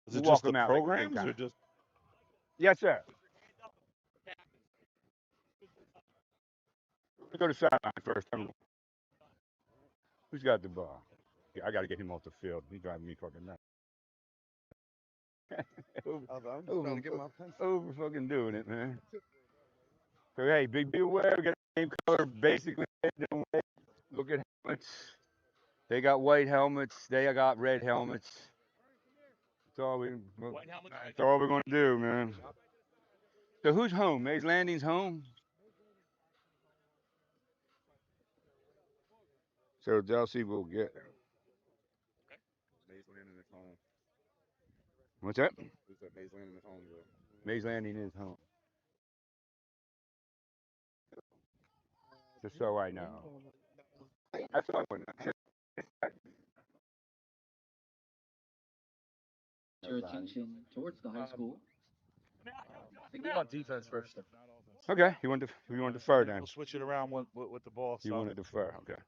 Is We it walk just the them out like the same programs or time. just? Yes, sir. We go to sideline first. Who's got the ball? Yeah, I got to get him off the field. He's driving me fucking nuts. I'm just trying over, to get my pencil. over fucking doing it, man. So hey, be aware. We got the same color, basically. Look at helmets. They got white helmets. They got red helmets. That's all we. That's all we're gonna do, man. So who's home? Mays Landing's home. So Delsey will get. Mays Landing is home. What's that? Who's that? Mays Landing is home. Mays Landing is home. Just so I know. That's all I want to know. Your attention towards the high school. I think we want defense first. Okay, you want to defer then. We'll switch it around with the ball. You want to defer, okay.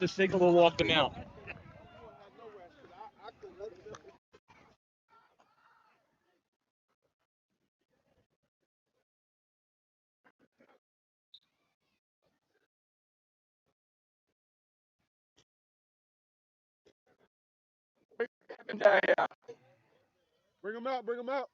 The signal will walk them out. Bring them out. Bring them out.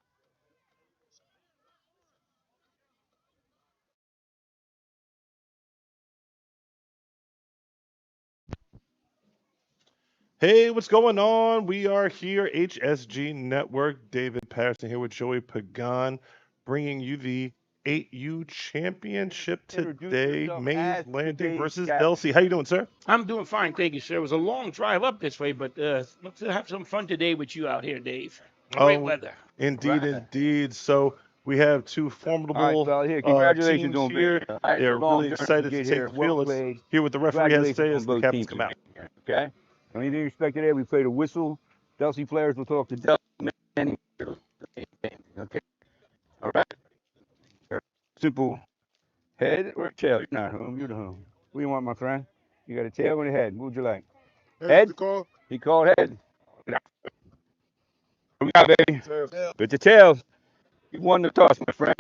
Hey, what's going on? We are here, HSG Network. David Patterson here with Joey Pagan, bringing you the 8U Championship Introduce today. yourself Mays as Landing today's versus captain. Delsey. How you doing, sir? I'm doing fine, thank you, sir. It was a long drive up this way, but let's have some fun today with you out here, Dave. Great Oh, weather. indeed, Right. indeed. So we have two All right, formidable fella. Here, congratulations teams on being here. here. All right, it's a They're long really journey to excited to get take here. the Well field. Let's played. hear what the referee has to Congratulations say on as the both captains teams for come out. being here. Okay. Anything you expect today? We played a whistle. Delsey players will talk to Delsey. Okay. All right. Simple. Head or tail? You're not home. You're the home. What do you want, my friend? You got a tail and a head. What would you like? Heads Head? the call. He called head. What we got, baby? Tails. But the tails. You won the toss, my friend.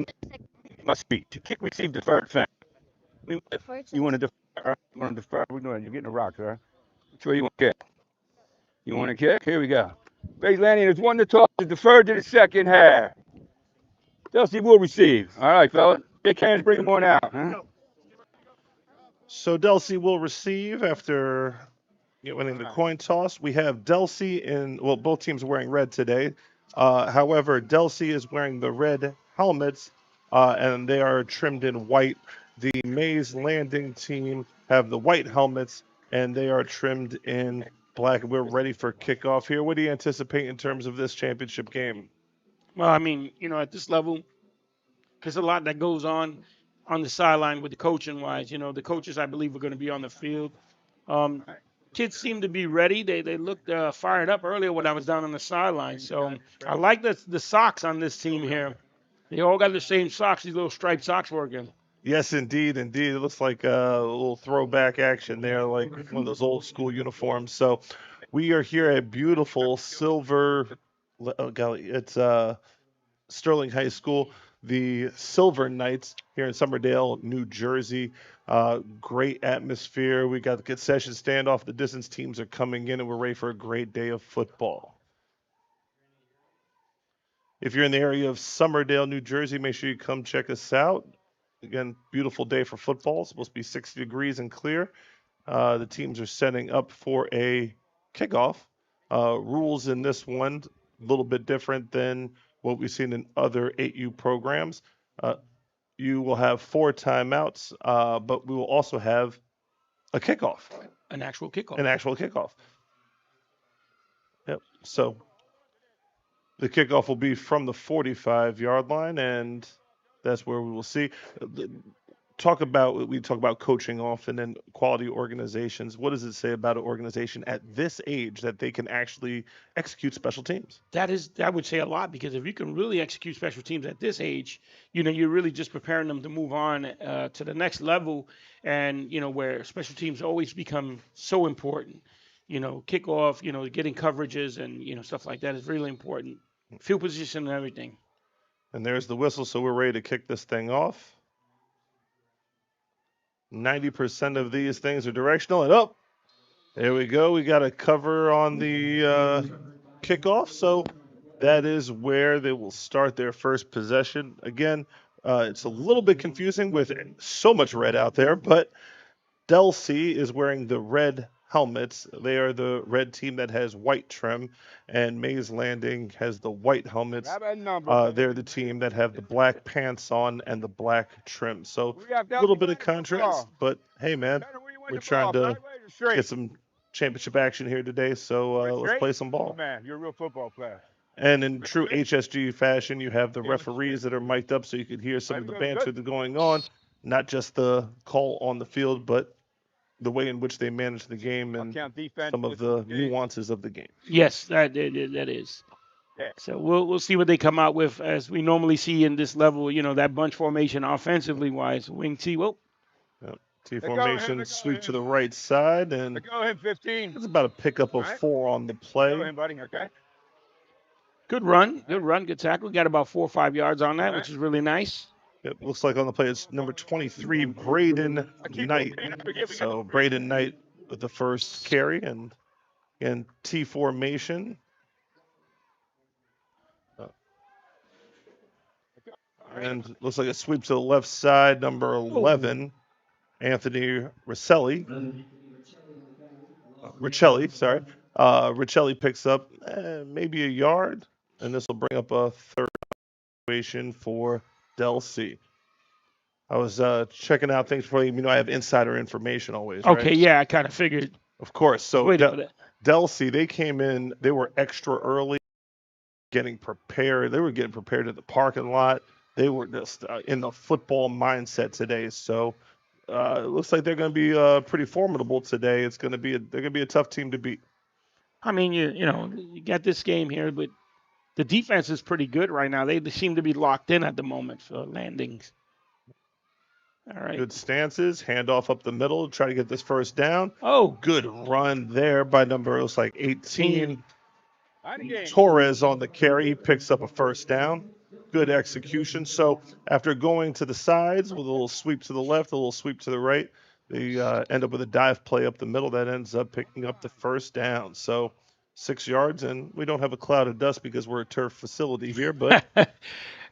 You must be. To kick, receive, defer, defend. You want to defer? You want to defer? We're doing. You're getting a rock, sir. Which way you want to kick? You want to kick? Here we go. Base landing is one to toss. To defer to the second half. Delsey will receive. All right, fella. Big hands, bring them on out. Huh? So Delsey will receive after winning the coin toss. We have Delsey in, well, both teams are wearing red today. However, Delsey is wearing the red helmets. and they are trimmed in white. The Mays Landing team have the white helmets, and they are trimmed in black. We're ready for kickoff here. What do you anticipate in terms of this championship game? Well, I mean, at this level, there's a lot that goes on the sideline with the coaching wise. The coaches, I believe, are going to be on the field. Um, Kids seem to be ready. They looked fired up earlier when I was down on the sideline. So I like the socks on this team here. They all got the same socks, these little striped socks working. Yes, indeed, indeed. It looks like a little throwback action there, like one of those old school uniforms. So we are here at beautiful silver. Oh, golly, it's Sterling High School, the Silver Knights here in Summerdale, New Jersey. Great atmosphere. We got the concession stand off the distance. Teams are coming in, and we're ready for a great day of football. If you're in the area of Summerdale, New Jersey, make sure you come check us out. Again, beautiful day for football. It's supposed to be 60 degrees and clear. The teams are setting up for a kickoff. Rules in this one a little bit different than what we've seen in other 8U programs. You will have 4 timeouts, but we will also have a kickoff. An actual kickoff. An actual kickoff. Yep. So the kickoff will be from the 45-yard line, and that's where we will see. We talk about coaching often and quality organizations. What does it say about an organization at this age that they can actually execute special teams? That would say a lot, because if you can really execute special teams at this age, you're really just preparing them to move on to the next level, and where special teams always become so important. Kickoff, getting coverages and stuff like that is really important. Field position and everything. And there's the whistle, so we're ready to kick this thing off. 90% of these things are directional, and there we go. We got a cover on the kickoff, so that is where they will start their first possession. Again, it's a little bit confusing with so much red out there, but Del C is wearing the red helmets. They are the red team that has white trim, and Mays Landing has the white helmets. They're the team that have the black pants on and the black trim. So a little bit of contrast, but hey, man, we're trying to get some championship action here today, so let's play some ball. Man, you're a real football player. And in true HSG fashion, you have the referees that are mic'd up so you can hear some of the banter that's going on, not just the call on the field, but the way in which they manage the game and some of the nuances of the game. Yes, that is. Yeah. So we'll see what they come out with, as we normally see in this level. That bunch formation offensively wise. Wing T. Well, T formation, sweep to the right side, and go ahead, 15. It's about a pickup of 4 on the play. Go ahead, buddy. Okay. Good run, good tackle. Got about 4 or 5 yards on that, which is really nice. It looks like on the play it's number 23, Braden Knight. So Braden Knight with the first carry, and T formation. And looks like a sweep to the left side, number 11, Anthony Riccelli, sorry. Riccelli picks up maybe a yard, and this will bring up a third situation for Del C. I was checking out things for you. I have insider information always. Okay, right? Yeah, I kind of figured. Of course. So Del C, they came in. They were extra early, getting prepared. They were getting prepared at the parking lot. They were just in the football mindset today. So it looks like they're going to be pretty formidable today. They're going to be a tough team to beat. I mean, you got this game here, but the defense is pretty good right now. They seem to be locked in at the moment for landings. All right. Good stances, handoff up the middle, try to get this first down. Oh, good run there by number, it was like 18. Torres on the carry, he picks up a first down. Good execution. So after going to the sides with a little sweep to the left, a little sweep to the right, they end up with a dive play up the middle that ends up picking up the first down. So 6 yards, and we don't have a cloud of dust because we're a turf facility here, but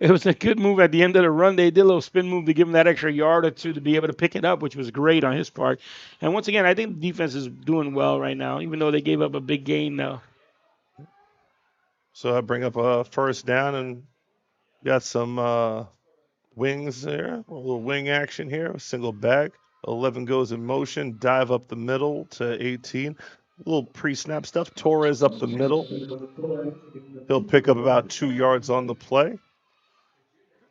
it was a good move at the end of the run. They did a little spin move to give him that extra yard or two to be able to pick it up, which was great on his part. And once again, I think the defense is doing well right now, even though they gave up a big gain now. So I bring up a first down and got some wings there. A little wing action here. Single back. 11 goes in motion. Dive up the middle to 18. A little pre-snap stuff. Torres up the middle. He'll pick up about 2 yards on the play.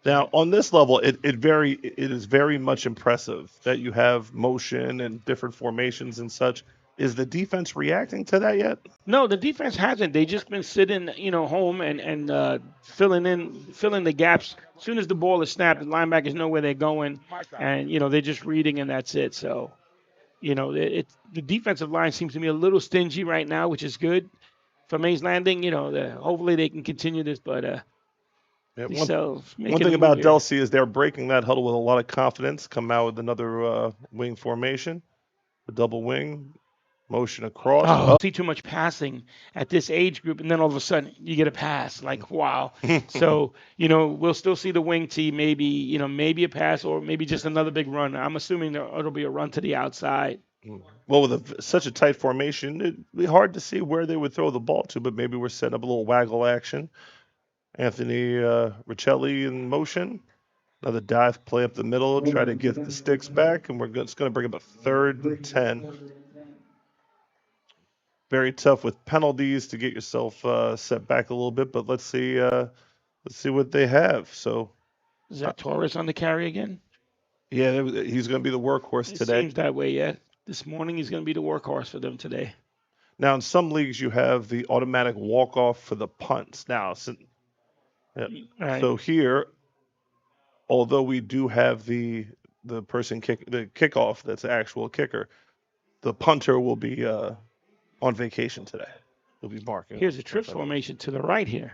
Now, on this level, it is very much impressive that you have motion and different formations and such. Is the defense reacting to that yet? No, the defense hasn't. They just been sitting, home and filling the gaps. As soon as the ball is snapped, the linebackers know where they're going, and they're just reading, and that's it. So, the defensive line seems to be a little stingy right now, which is good for Mays Landing. Hopefully they can continue this, but Yeah, one thing about Delsey is they're breaking that huddle with a lot of confidence. Come out with another wing formation, a double wing, motion across. Oh, see too much passing at this age group, and then all of a sudden you get a pass. Like, wow. So, we'll still see the wing tee, maybe, maybe a pass or maybe just another big run. I'm assuming it'll be a run to the outside. Well, with such a tight formation, it'd be hard to see where they would throw the ball to, but maybe we're setting up a little waggle action. Anthony Riccelli in motion. Another dive play up the middle, try to get the sticks back, and it's going to bring up a 3rd and 10. Very tough with penalties to get yourself set back a little bit, but let's see what they have. So, is that Torres on the carry again? Yeah, he's going to be the workhorse today. It seems that way, yeah. This morning he's going to be the workhorse for them today. Now, in some leagues, you have the automatic walk-off for the punts. Now, so here, although we do have the person the kickoff that's the actual kicker, the punter will be on vacation today. He'll be marking. Here's a trips formation to the right here.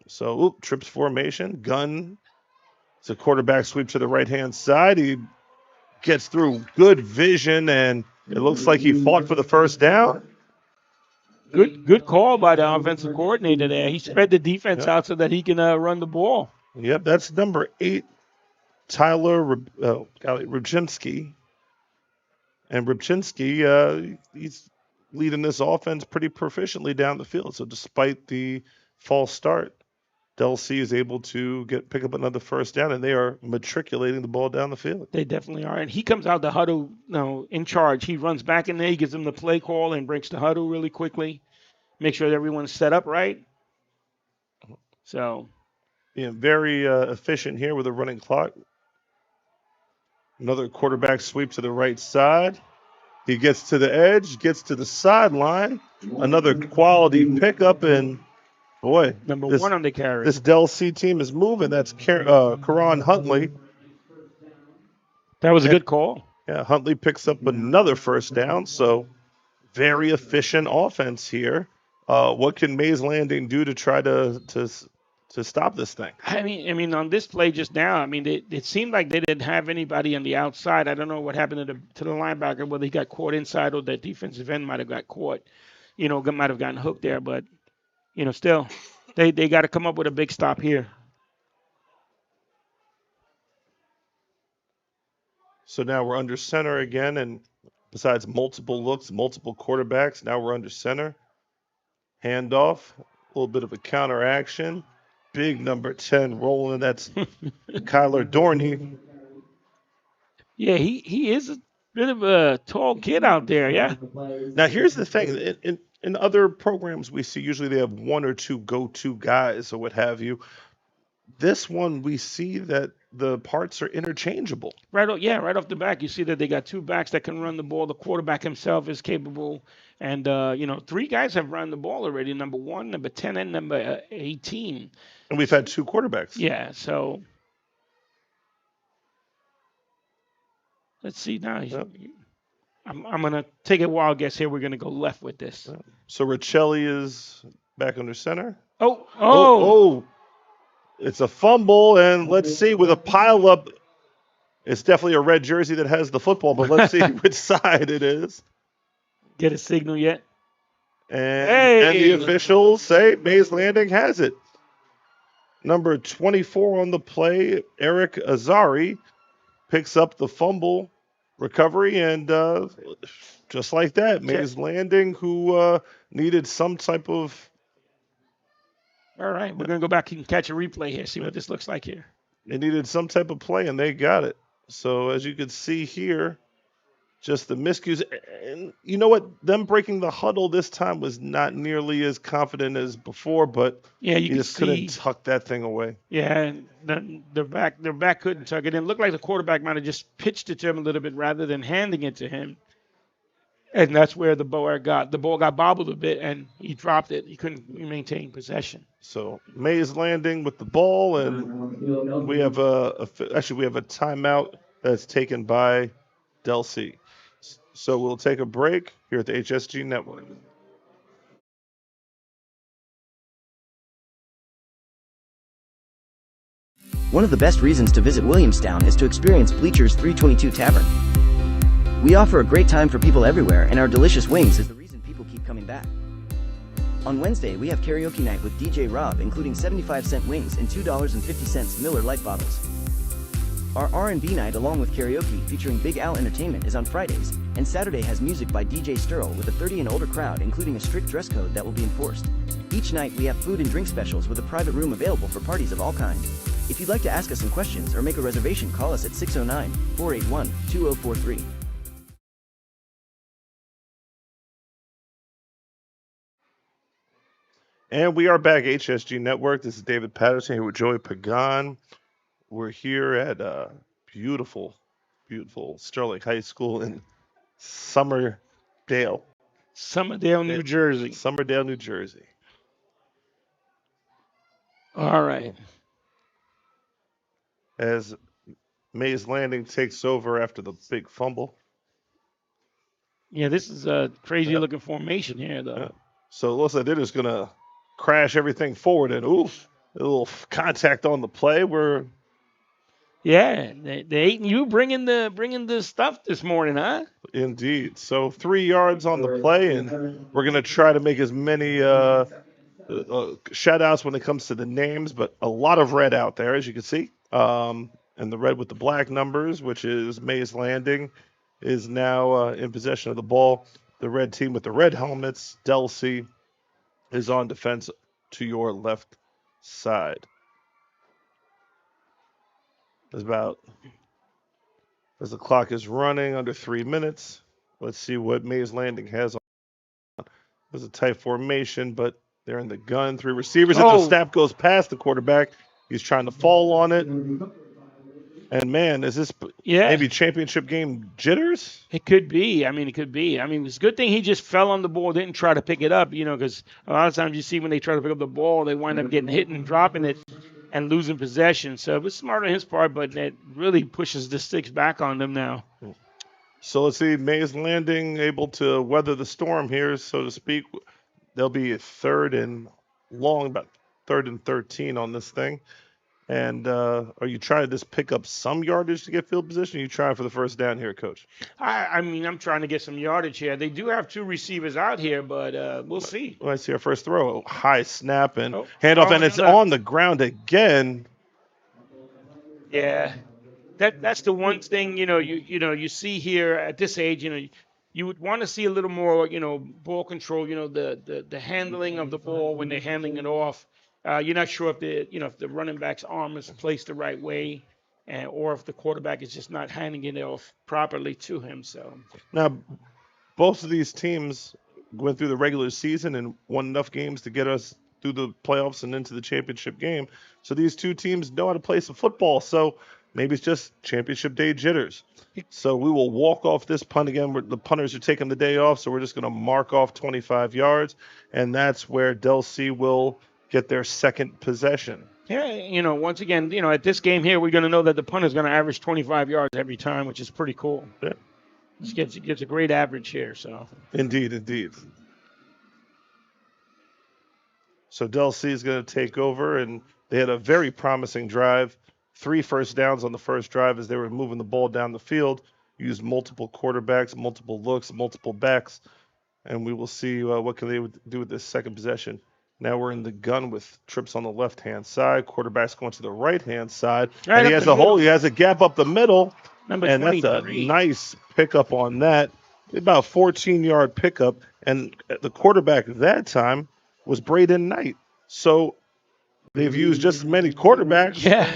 So trips formation, gun. It's a quarterback sweep to the right-hand side. He gets through good vision, and it looks like he fought for the first down. Good call by the offensive coordinator there. He spread the defense out so that he can run the ball. Yep, that's number 8, Tyler Rybczynski. And Rybczynski, he's leading this offense pretty proficiently down the field. So despite the false start, Delsey is able to pick up another first down, and they are matriculating the ball down the field. They definitely are. And he comes out the huddle, in charge. He runs back in there, he gives them the play call and breaks the huddle really quickly. Make sure that everyone's set up right. So, very efficient here with a running clock. Another quarterback sweep to the right side. He gets to the edge, gets to the sideline. Another quality pickup, and boy, number 1 on the carry. This Delsey team is moving. That's Karan Huntley. That was a good call. Yeah, Huntley picks up another first down. So very efficient offense here. What can Mays Landing do to try to stop this thing? I mean, on this play just now, it seemed like they didn't have anybody on the outside. I don't know what happened to the linebacker, whether he got caught inside or the defensive end might have got caught. Might have gotten hooked there, but still, they got to come up with a big stop here. So now we're under center again, and besides multiple looks, multiple quarterbacks, now we're under center. Handoff, a little bit of a counter action. Big number 10 rolling. That's Kyler Dorney. Yeah, he is a bit of a tall kid out there, yeah. Now, here's the thing. In other programs we see, usually they have 1 or 2 go-to guys or what have you. This one, we see that the parts are interchangeable. Right off the back, you see that they got 2 backs that can run the ball. The quarterback himself is capable. And, 3 guys have run the ball already, number 1, number 10, and number 18. And we've had 2 quarterbacks. Yeah, so let's see now. Yep. I'm going to take a wild guess here. We're going to go left with this. So Riccelli is back under center. Oh. It's a fumble, and let's see, with a pile-up, it's definitely a red jersey that has the football, but let's see which side it is. Get a signal yet? And the officials say Mays Landing has it. Number 24 on the play, Eric Azari, picks up the fumble recovery, and just like that, Mays Landing, who needed some type of... All right, we're going to go back and catch a replay here, see what this looks like here. They needed some type of play, and they got it. So as you can see here, just the miscues. And you know what? Them breaking the huddle this time was not nearly as confident as before, but Yeah, you you can just couldn't see. tuck that thing away. Yeah, their back couldn't tuck it in. Looked like the quarterback might have just pitched it to him a little bit rather than handing it to him. And that's where the ball got bobbled a bit, and he dropped it. He couldn't maintain possession. So Mays Landing with the ball, and we have actually we have a timeout that's taken by Del C. So we'll take a break here at the HSG Network. One of the best reasons to visit Williamstown is to experience Bleachers 322 Tavern. We offer a great time for people everywhere, and our delicious wings is the reason people keep coming back. On Wednesday, we have karaoke night with DJ Rob, including 75-cent wings and $2.50 Miller Lite bottles. Our R&B night along with karaoke featuring Big Al Entertainment is on Fridays, and Saturday has music by DJ Sterl with a 30 and older crowd, including a strict dress code that will be enforced. Each night we have food and drink specials with a private room available for parties of all kinds. If you'd like to ask us some questions or make a reservation, call us at 609-481-2043. And we are back, HSG Network. This is David Patterson here with Joey Pagan. We're here at beautiful, beautiful Sterling High School in Summerdale, New Jersey. Summerdale, New Jersey. All right. As Mays Landing takes over after the big fumble. Yeah, this is a crazy looking formation here, though. Yeah. So it looks like they're just going to crash everything forward, and oof, a little contact on the play. Yeah, they ain't you bringing the stuff this morning, huh? Indeed. So 3 yards on the play, and we're going to try to make as many shout outs when it comes to the names, but a lot of red out there, as you can see. And the red with the black numbers, which is Mays Landing, is now in possession of the ball. The red team with the red helmets, Del C, is on defense to your left side. As the clock is running under 3 minutes. Let's see what Mays Landing has on. There's a tight formation, but they're in the gun. 3 receivers. And the snap goes past the quarterback. He's trying to fall on it. And man, is this maybe championship game jitters? It could be. It could be. It's a good thing he just fell on the ball, didn't try to pick it up, because a lot of times you see when they try to pick up the ball, they wind up getting hit and dropping it and losing possession. So it was smart on his part, but that really pushes the sticks back on them now. So let's see, Mays Landing able to weather the storm here, so to speak. They'll be third and long, about 3rd and 13 on this thing. And are you trying to just pick up some yardage to get field position? Or are you trying for the first down here, Coach? I'm trying to get some yardage here. They do have 2 receivers out here, but we'll see. Well, I see our first throw. High snap and handoff, and it's on the ground again. Yeah, that's the one thing you see here at this age. You would want to see a little more ball control. The handling of the ball when they're handling it off. You're not sure if the running back's arm is placed the right way, or if the quarterback is just not handing it off properly to him. So now, both of these teams went through the regular season and won enough games to get us through the playoffs and into the championship game. So these 2 teams know how to play some football. So maybe it's just championship day jitters. So we will walk off this punt again. The punters are taking the day off, so we're just going to mark off 25 yards, and that's where Del C will get their second possession. Yeah, once again, at this game here, we're going to know that the punter is going to average 25 yards every time, which is pretty cool. Yeah. It gets a great average here. So Indeed. So Del C is going to take over, and they had a very promising drive. 3 first downs on the first drive as they were moving the ball down the field. Used multiple quarterbacks, multiple looks, multiple backs, and we will see what can they do with this second possession. Now we're in the gun with trips on the left-hand side. Quarterback's going to the right-hand side. And he has a hole. He has a gap up the middle. Number and 23. That's a nice pickup on that. About 14-yard pickup. And the quarterback at that time was Braden Knight. So they've used just as many quarterbacks. Yeah.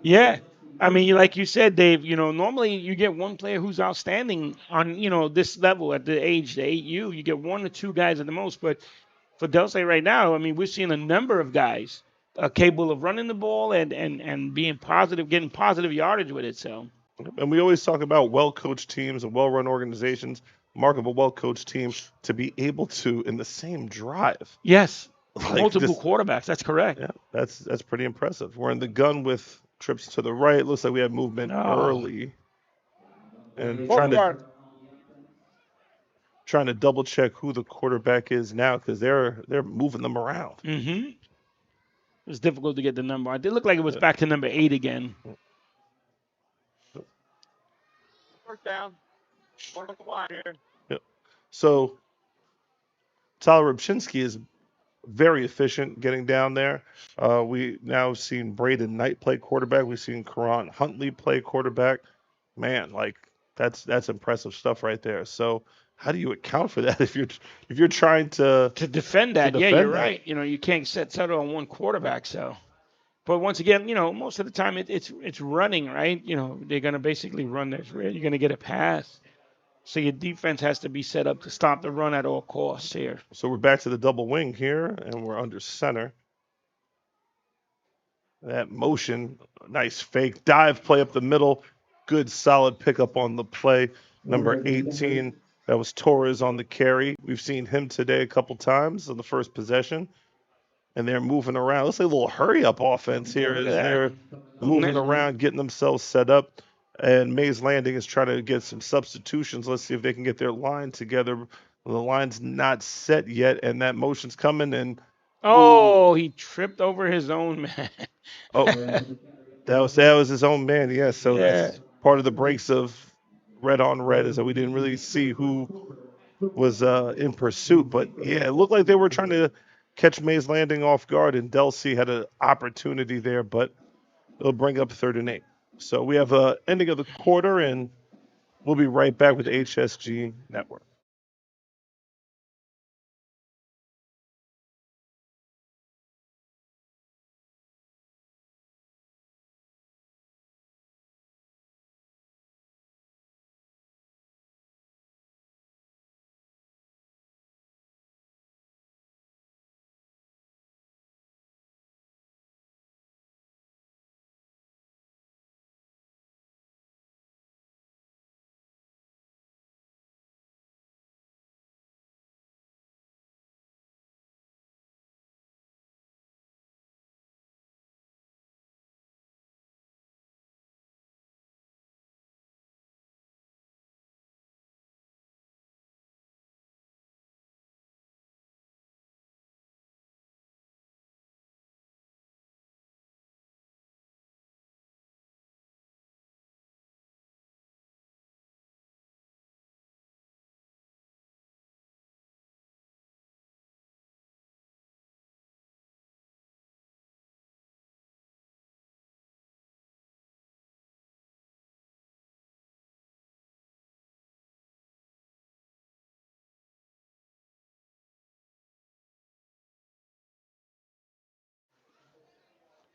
Yeah. I mean, like you said, Dave, normally you get one player who's outstanding on, this level at the age, the 8U. You get one or two guys at the most. But for Dulce right now, I mean, we're seeing a number of guys capable of running the ball and being positive, getting positive yardage with it. So, And we always talk about well-coached teams and well-run organizations. Mark of a well-coached team to be able to, in the same drive, yes, like multiple just quarterbacks. That's correct. yeah, that's pretty impressive. We're in the gun with trips to the right. Looks like we have movement Oh, early, and Both guard. trying to double check who the quarterback is now because they're moving them around. mm-hmm. It was difficult to get the number. It did look like it was Yeah. back to number 8 again. First down. One at the line here. Yeah. So Tyler Rubchinsky is very efficient getting down there. We now have seen Braden Knight play quarterback. We've seen Karan Huntley play quarterback. Man, like that's impressive stuff right there. So how do you account for that if you're trying to To defend that, yeah, defend you're that? right. You can't settle on one quarterback. So, but once again, most of the time it's running, right? They're gonna basically run this. You're gonna get a pass. So your defense has to be set up to stop the run at all costs here. So we're back to the double wing here, and we're under center. That motion, nice fake dive play up the middle. Good solid pickup on the play. Number 18, that was Torres on the carry. We've seen him today a couple times on the first possession. And they're moving around. Let's say a little hurry up offense here as they're moving around, getting themselves set up. And Mays Landing is trying to get some substitutions. Let's see if they can get their line together. The line's not set yet, and that motion's coming. And Oh, he tripped over his own man. oh, that was his own man. Yeah, so Yeah. that's part of the breaks of red on red is that we didn't really see who was in pursuit. But yeah, it looked like they were trying to catch Mays Landing off guard, and Delsey had an opportunity there, but it'll bring up 3rd and 8. So we have a ending of the quarter, and we'll be right back with the HSG Network.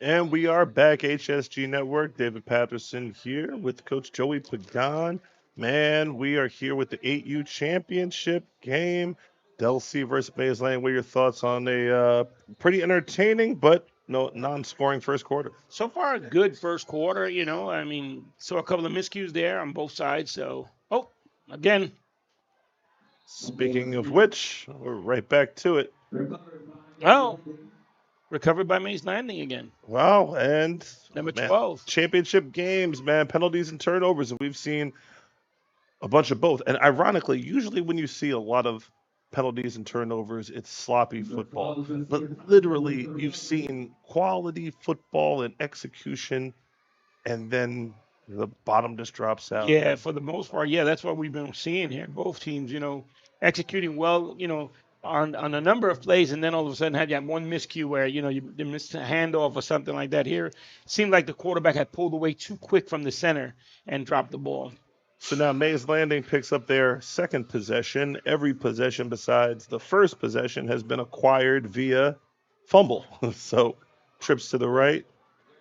And we are back, HSG Network. David Patterson here with Coach Joey Pagan. Man, we are here with the 8U championship game. Delsey versus Mays Landing. What are your thoughts on a pretty entertaining but no non-scoring first quarter? So far, a good first quarter. I mean, saw a couple of miscues there on both sides. So, again, Speaking of which, we're right back to it. recovered by Mays Landing again. Wow, and Number man, 12. championship games, man, penalties and turnovers, and we've seen a bunch of both. And ironically, usually when you see a lot of penalties and turnovers, it's sloppy football. But literally, you've seen quality football and execution, and then the bottom just drops out. Yeah, for the most part, yeah, that's what we've been seeing here. Both teams, executing well, on a number of plays, and then all of a sudden had that one miscue where they missed a handoff or something like that. Here, it seemed like the quarterback had pulled away too quick from the center and dropped the ball. So now Mays Landing picks up their second possession. Every possession besides the first possession has been acquired via fumble. So trips to the right.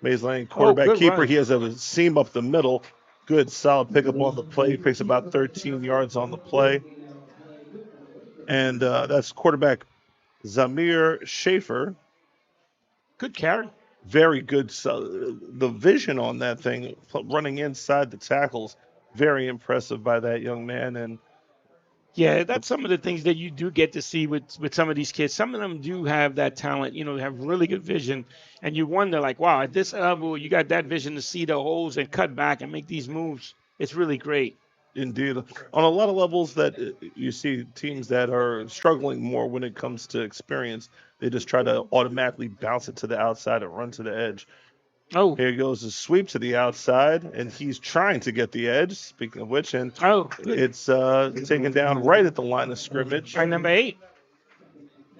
Mays Landing, Oh, quarterback good keeper. run. He has a seam up the middle. Good, solid pickup on the play. He picks about 13 yards on the play. And that's quarterback Zamir Schaefer. Good carry. Very good. The vision on that thing, running inside the tackles, very impressive by that young man. And Yeah, that's some of the things that you do get to see with some of these kids. Some of them do have that talent, you know, they have really good vision, and you wonder like, wow, at this level, you got that vision to see the holes and cut back and make these moves. It's really great. indeed, on a lot of levels, that you see teams that are struggling more when it comes to experience, they just try to automatically bounce it to the outside and run to the edge. Oh, Here goes a sweep to the outside, and he's trying to get the edge. Speaking of which, and oh, good. it's taken down right at the line of scrimmage. By number 8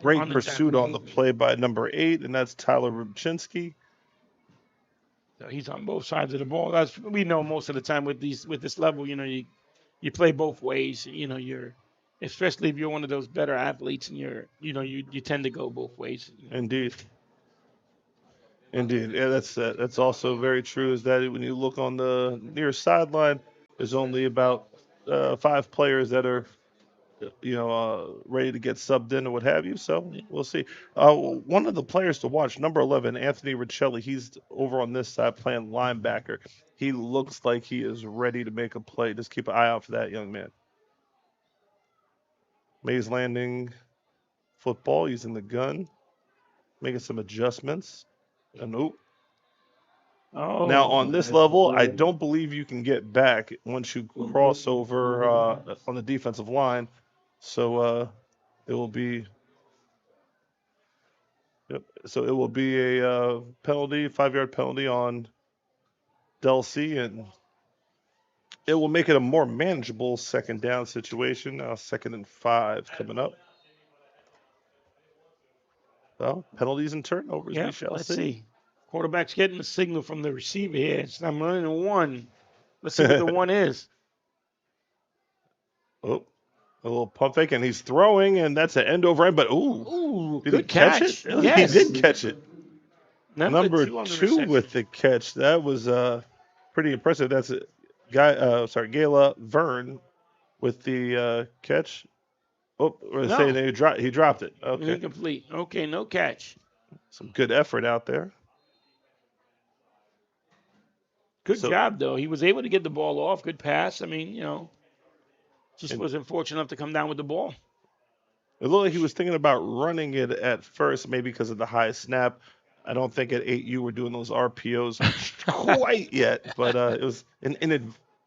Great on the pursuit tackle. on the play by number 8, and that's Tyler Rubchinski. So he's on both sides of the ball. That's we know most of the time with this level, you know, you play both ways. You know, you're especially if you're one of those better athletes and you tend to go both ways. Indeed. Indeed. Yeah, that's also very true, is that when you look on the near sideline, there's only about 5 players that are ready to get subbed in or what have you. So we'll see. One of the players to watch, number 11, Anthony Riccelli, he's over on this side playing linebacker. He looks like he is ready to make a play. Just keep an eye out for that young man. Mays Landing football. He's in the gun, making some adjustments. And now on this level, I don't believe you can get back once you cross over on the defensive line. So it will be. Yep. So it will be a penalty, 5-yard penalty on Delsey, and it will make it a more manageable second down situation. Now 2nd and 5 coming up. Well, penalties and turnovers. Yeah, We shall let's see. see. Quarterback's getting the signal from the receiver here. It's I'm running a 1. Let's see what the 1 is. Oh, a little pump fake, and he's throwing, and that's an end over end. But Ooh, did he good catch catch. it? Yes. He did catch it. Number two on the 2 reception. with the catch. That was pretty impressive. That's a guy. Gala Vern with the catch. Oh, we're No. saying he dropped it. Okay, Incomplete. Okay, no catch. some good effort out there. Good So- job, though. He was able to get the ball off. Good pass. I mean, just And- wasn't fortunate enough to come down with the ball. It looked like he was thinking about running it at first, maybe because of the high snap. I don't think at 8U we're doing those RPOs quite yet, but it was an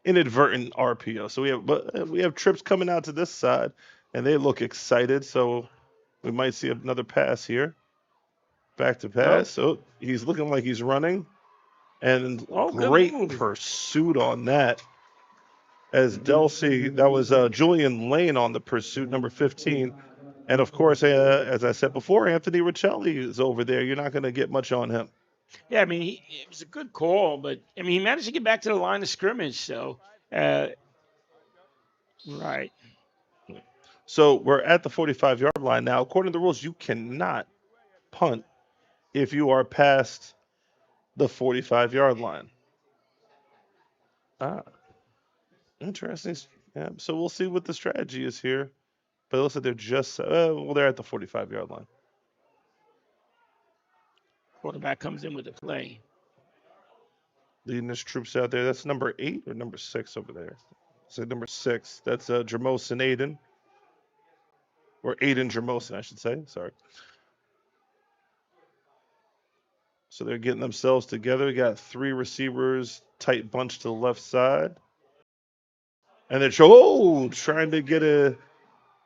inadvertent RPO. So we have trips coming out to this side, and they look excited. So we might see another pass here. Back to pass. So he's looking like he's running, and Oh, good great move. pursuit on that. As Delsey, that was Julian Lane on the pursuit, number 15. And of course, as I said before, Anthony Riccelli is over there. You're not going to get much on him. Yeah, I mean, it was a good call, but I mean, he managed to get back to the line of scrimmage. So, right. So we're at the 45-yard line now. According to the rules, you cannot punt if you are past the 45-yard line. Interesting. Yeah, so we'll see what the strategy is here. But it looks like they're just, they're at the 45-yard line. Quarterback comes in with the play. Leading his troops out there. That's number 8 or number 6 over there? So number 6. That's Jermosin Aiden. Or Aiden Jermosin, I should say. Sorry. So they're getting themselves together. We got 3 receivers, tight bunch to the left side. And they're trying to get a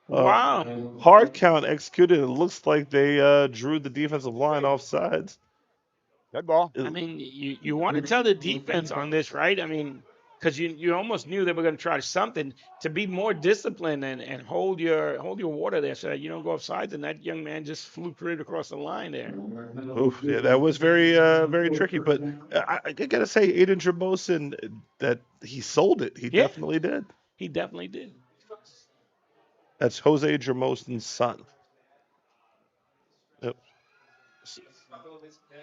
Wow. hard count executed. It looks like they drew the defensive line off sides. Good ball. I mean, you want to tell the defense on this, right? I mean, because you almost knew they were going to try something to be more disciplined and hold your water there so that you don't go off sides. And that young man just flew right across the line there. Oof, yeah, that was very tricky. But I gotta say, Aiden Jermosin, that he sold it. He definitely did. He definitely did. That's Jose Jermosin's son. Yep.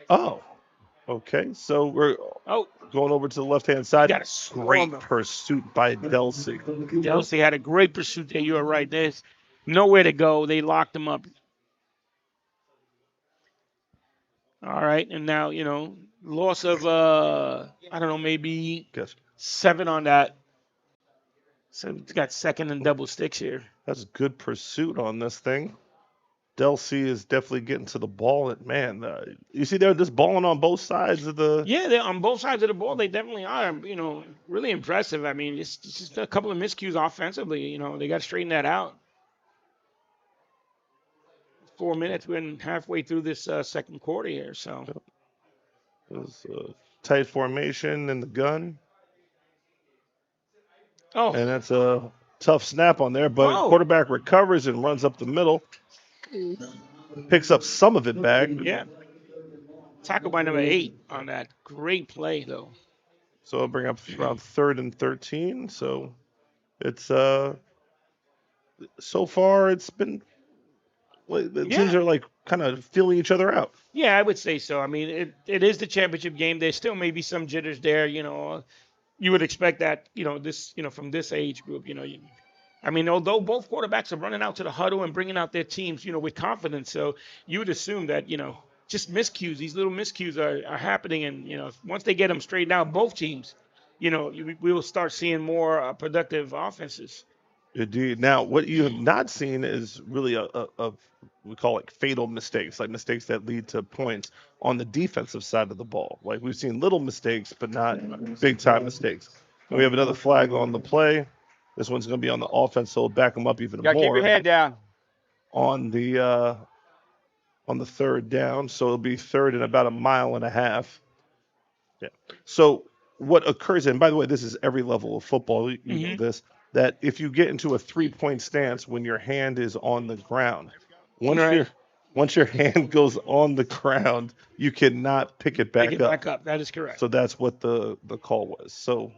Oh, Okay, so we're Oh, going over to the left-hand side. got a swarm Great of- pursuit by Delsey. Delsey had a great pursuit there. You are right. There's nowhere to go. They locked him up. All right, and now loss of I don't know, maybe Guess 7 on that. So it's got second and double sticks here. that's good pursuit on this thing. Delsey is definitely getting to the ball. And man, you see they're just balling on both sides of the. Yeah, they're on both sides of the ball. They definitely are. Really impressive. I mean, it's just a couple of miscues offensively. They got to straighten that out. 4 minutes. We're halfway through this second quarter here. So It was a tight formation in the gun, oh, and that's a tough snap on there. But Whoa. quarterback recovers and runs up the middle, picks up some of it back. yeah. Tackle by number 8 on that. Great play though. So it'll bring up around 3rd and 13. So it's so far it's been the teams Yeah. are like kind of feeling each other out. Yeah, I would say so. I mean, it is the championship game. There still may be some jitters there. You would expect that. From this age group. Although both quarterbacks are running out to the huddle and bringing out their teams, with confidence, so you would assume that just miscues. These little miscues are happening, and once they get them straightened out, both teams, we will start seeing more productive offenses. Indeed. Now, what you have not seen is really a we call it fatal mistakes, like mistakes that lead to points on the defensive side of the ball. Like we've seen little mistakes, but not big time mistakes. And we have another flag on the play. This one's going to be on the offense, so it'll back them up even You gotta keep more your head down. on the 3rd down. So it'll be 3rd and about 1.5 miles. Yeah. So what occurs, and by the way, this is every level of football. You know this. That if you get into a 3-point stance when your hand is on the ground, once your hand goes on the ground, you cannot pick it back Pick it up. back up. That is correct. So that's what the call was. So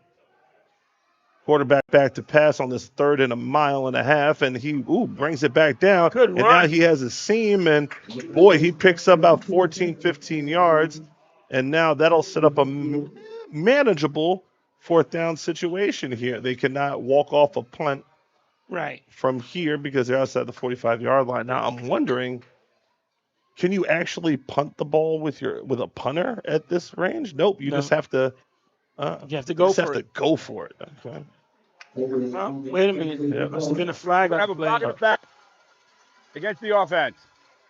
quarterback back to pass on this 3rd and 1.5 miles, and he brings it back down. Good and run. now he has a seam, and boy, he picks up about 14, 15 yards, and now that'll set up a manageable 4th down situation here. They cannot walk off a punt Right. from here because they're outside the 45-yard line. Now I'm wondering, can you actually punt the ball with a punter at this range? Nope. You No. just have to. You have to go just for have to it. go for it. Okay. Well, wait a minute. Yeah. There must have been a flag on Have the a play. block in the back against the offense.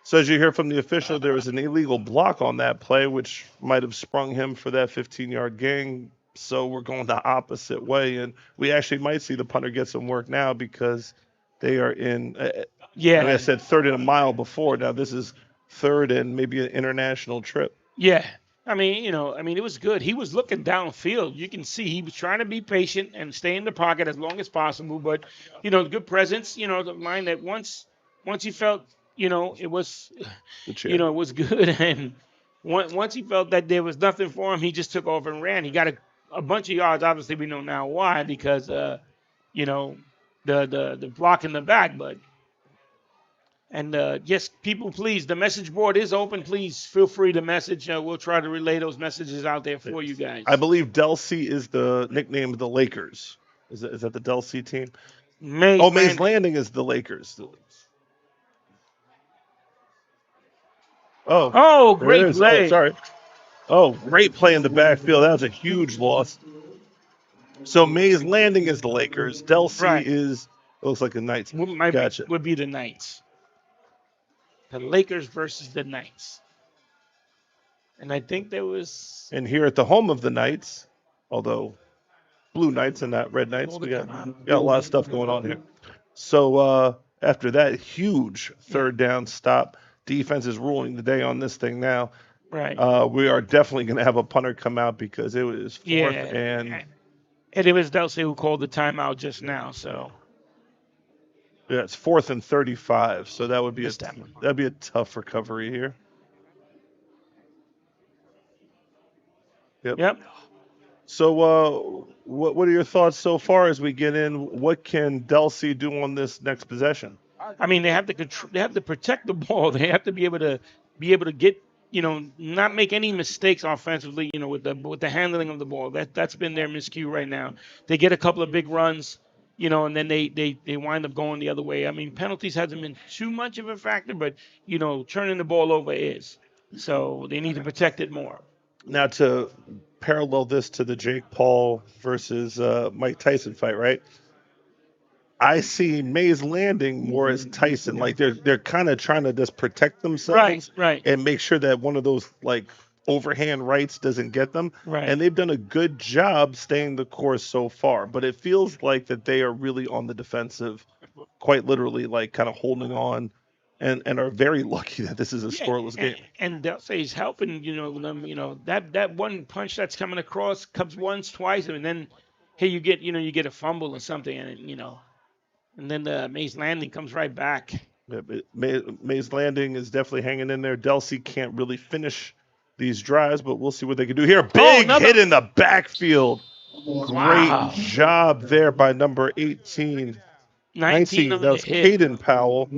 So as you hear from the official, there was an illegal block on that play, which might have sprung him for that 15-yard gain. So we're going the opposite way, and we actually might see the punter get some work now because they are in. Yeah. Like I said, 3rd and 1 mile before. Now this is 3rd and maybe an international trip. Yeah. It was good. He was looking downfield. You can see he was trying to be patient and stay in the pocket as long as possible. But, good presence, the line that once he felt, it was, The chair. it was good. And once he felt that there was nothing for him, he just took over and ran. He got a bunch of yards. Obviously, we know now why, because, the block in the back. But, and yes, people, please, the message board is open. Please feel free to message. We'll try to relay those messages out there for you guys. I believe Delsey is the nickname of the Lakers. Is that the Delsey team? Mays Mays Landing is the Lakers. Oh, Oh, there it great is. play. Oh, sorry. Oh, great play in the backfield. That was a huge loss. So Mays Landing is the Lakers. Delsey Right. is, it looks like the Knights. Gotcha. Would be the Knights. The Lakers versus the Knights. And I think there was. And here at the home of the Knights, although Blue Knights and not Red Knights, we got a lot of stuff going on here. So after that huge 3rd down stop, defense is ruling the day on this thing now. Right. We are definitely going to have a punter come out because it was 4th and it was Delsey who called the timeout just now. So yeah, it's 4th and 35. So that would be This time. that'd be a tough recovery here. yep. So what are your thoughts so far as we get in? What can Delsey do on this next possession? They have to protect the ball. They have to be able to get not make any mistakes offensively, with the handling of the ball. That's been their miscue right now. They get a couple of big runs, and then they wind up going the other way. I mean, penalties hasn't been too much of a factor, but turning the ball over is. So they need to protect it more. Now, to parallel this to the Jake Paul versus Mike Tyson fight, right? I see Mays Landing more as Tyson. Like they're kind of trying to just protect themselves Right. and make sure that one of those like overhand rights doesn't get them. Right. And they've done a good job staying the course so far. But it feels like that they are really on the defensive, quite literally, like kind of holding on, and are very lucky that this is a scoreless game. And they'll say he's helping, them. That one punch that's coming across comes once, twice, and then hey, you get a fumble or something, and then the Mays Landing comes right back. Yeah, Mays Landing is definitely hanging in there. Delsey can't really finish these drives, but we'll see what they can do here. Big hit in the backfield. Wow. Great job there by number 18. 19. That was Caden Powell.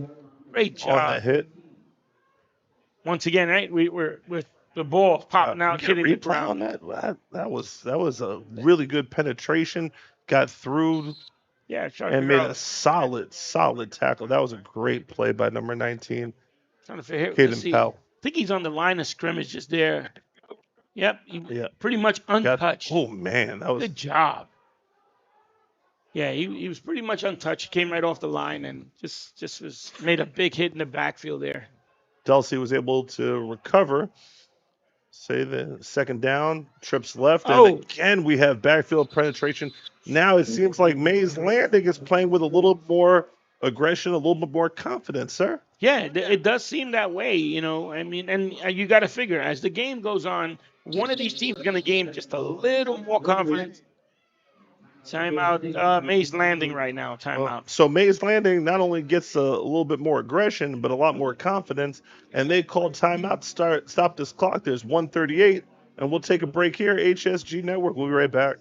Great job on the hit. Once again, right? We're with the ball popping out, hitting the ground. That was a really good penetration. Got through. Yeah, and made a solid tackle. That was a great play by number 19, Caden Powell. I think he's on the line of scrimmage just there. Yep, pretty much untouched. Oh, man. That was good job. Yeah, he was pretty much untouched. Came right off the line and just made a big hit in the backfield there. Delsey was able to recover. Say the second down, trips left, and again we have backfield penetration. Now it seems like Mays Landing is playing with a little more aggression, a little bit more confidence, sir. Yeah, it does seem that way, I mean, and you got to figure as the game goes on, one of these teams is going to gain just a little more confidence. Timeout, Mays Landing right now. Timeout. So Mays Landing not only gets a little bit more aggression, but a lot more confidence. And they called timeout to stop this clock. There's 1:38, and we'll take a break here. HSG Network. We'll be right back.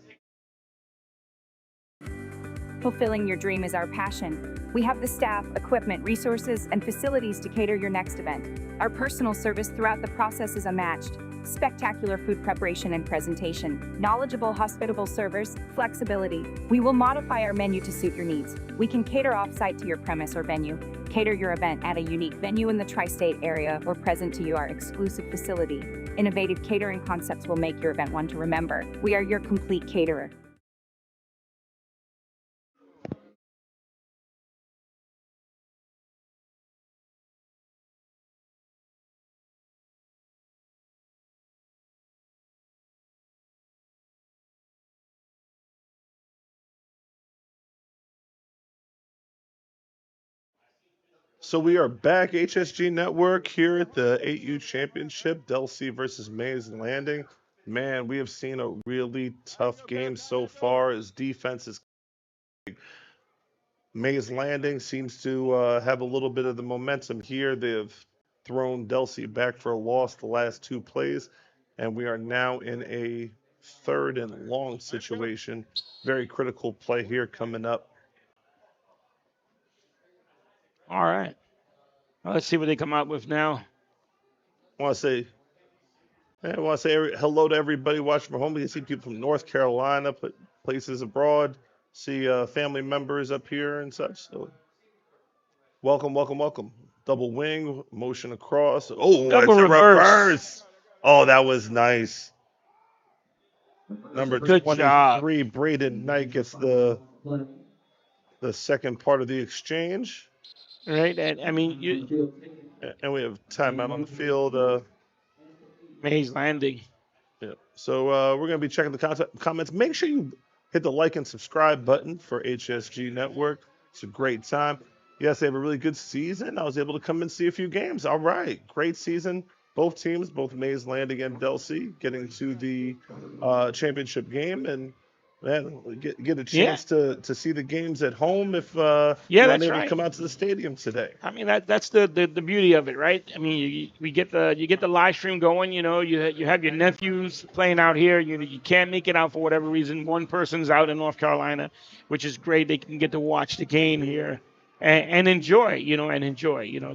Fulfilling your dream is our passion. We have the staff, equipment, resources, and facilities to cater your next event. Our personal service throughout the process is unmatched. Spectacular food preparation and presentation, knowledgeable, hospitable servers, flexibility. We will modify our menu to suit your needs. We can cater off-site to your premise or venue. Cater your event at a unique venue in the tri-state area or present to you our exclusive facility. Innovative catering concepts will make your event one to remember. We are your complete caterer. So we are back, HSG Network, here at the 8U Championship, Delsey versus Mays Landing. Man, we have seen a really tough game so far as defense is. Mays Landing seems to have a little bit of the momentum here. They have thrown Delsey back for a loss the last two plays, and we are now in a 3rd and long situation. Very critical play here coming up. All right. Well, let's see what they come out with now. I want to say hello to everybody watching from home. We can see people from North Carolina, places abroad, see family members up here and such. So welcome. Double wing, motion across. Oh, double reverse. Oh, that was nice. Number Good 23, job. Braden Knight gets the second part of the exchange. Right, and I mean, and we have timeout on the field. Mays Landing. Yeah. So we're going to be checking the comments. Make sure you hit the like and subscribe button for HSG Network. It's a great time. Yes, they have a really good season. I was able to come and see a few games. All right. Great season. Both teams, both Mays Landing and Delsey, getting to the championship game. And, man, get a chance to see the games at home if you're unable to come out to the stadium today. I mean, that's the beauty of it, right? I mean, you get the live stream going. You have your nephews playing out here. You can't make it out for whatever reason. One person's out in North Carolina, which is great. They can get to watch the game here and enjoy,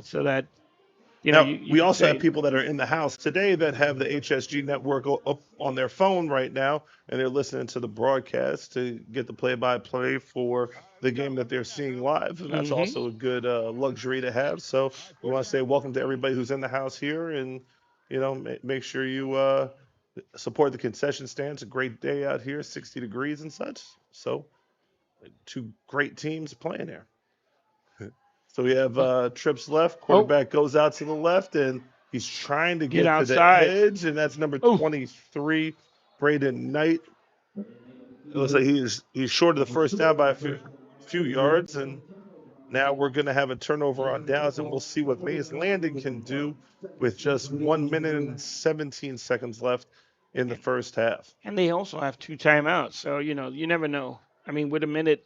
so that You know, Now, you we could also say, have people that are in the house today that have the HSG network up on their phone right now, and they're listening to the broadcast to get the play-by-play for the game that they're seeing live, and that's hmm also a good luxury to have. So we want to say welcome to everybody who's in the house here, and make sure you support the concession stand. It's a great day out here, 60 degrees and such. So two great teams playing there. So we have trips left. oh, Quarterback goes out to the left, and he's trying to get get to the outside. edge, and that's number Oh, 23, Braden Knight. It looks like he's short of the first down by a few yards, and now we're going to have a turnover on downs, and we'll see what Mays Landing can do with just 1 minute and 17 seconds left in the first half. and they also have 2 timeouts, so you know, you never know. I mean, with a minute,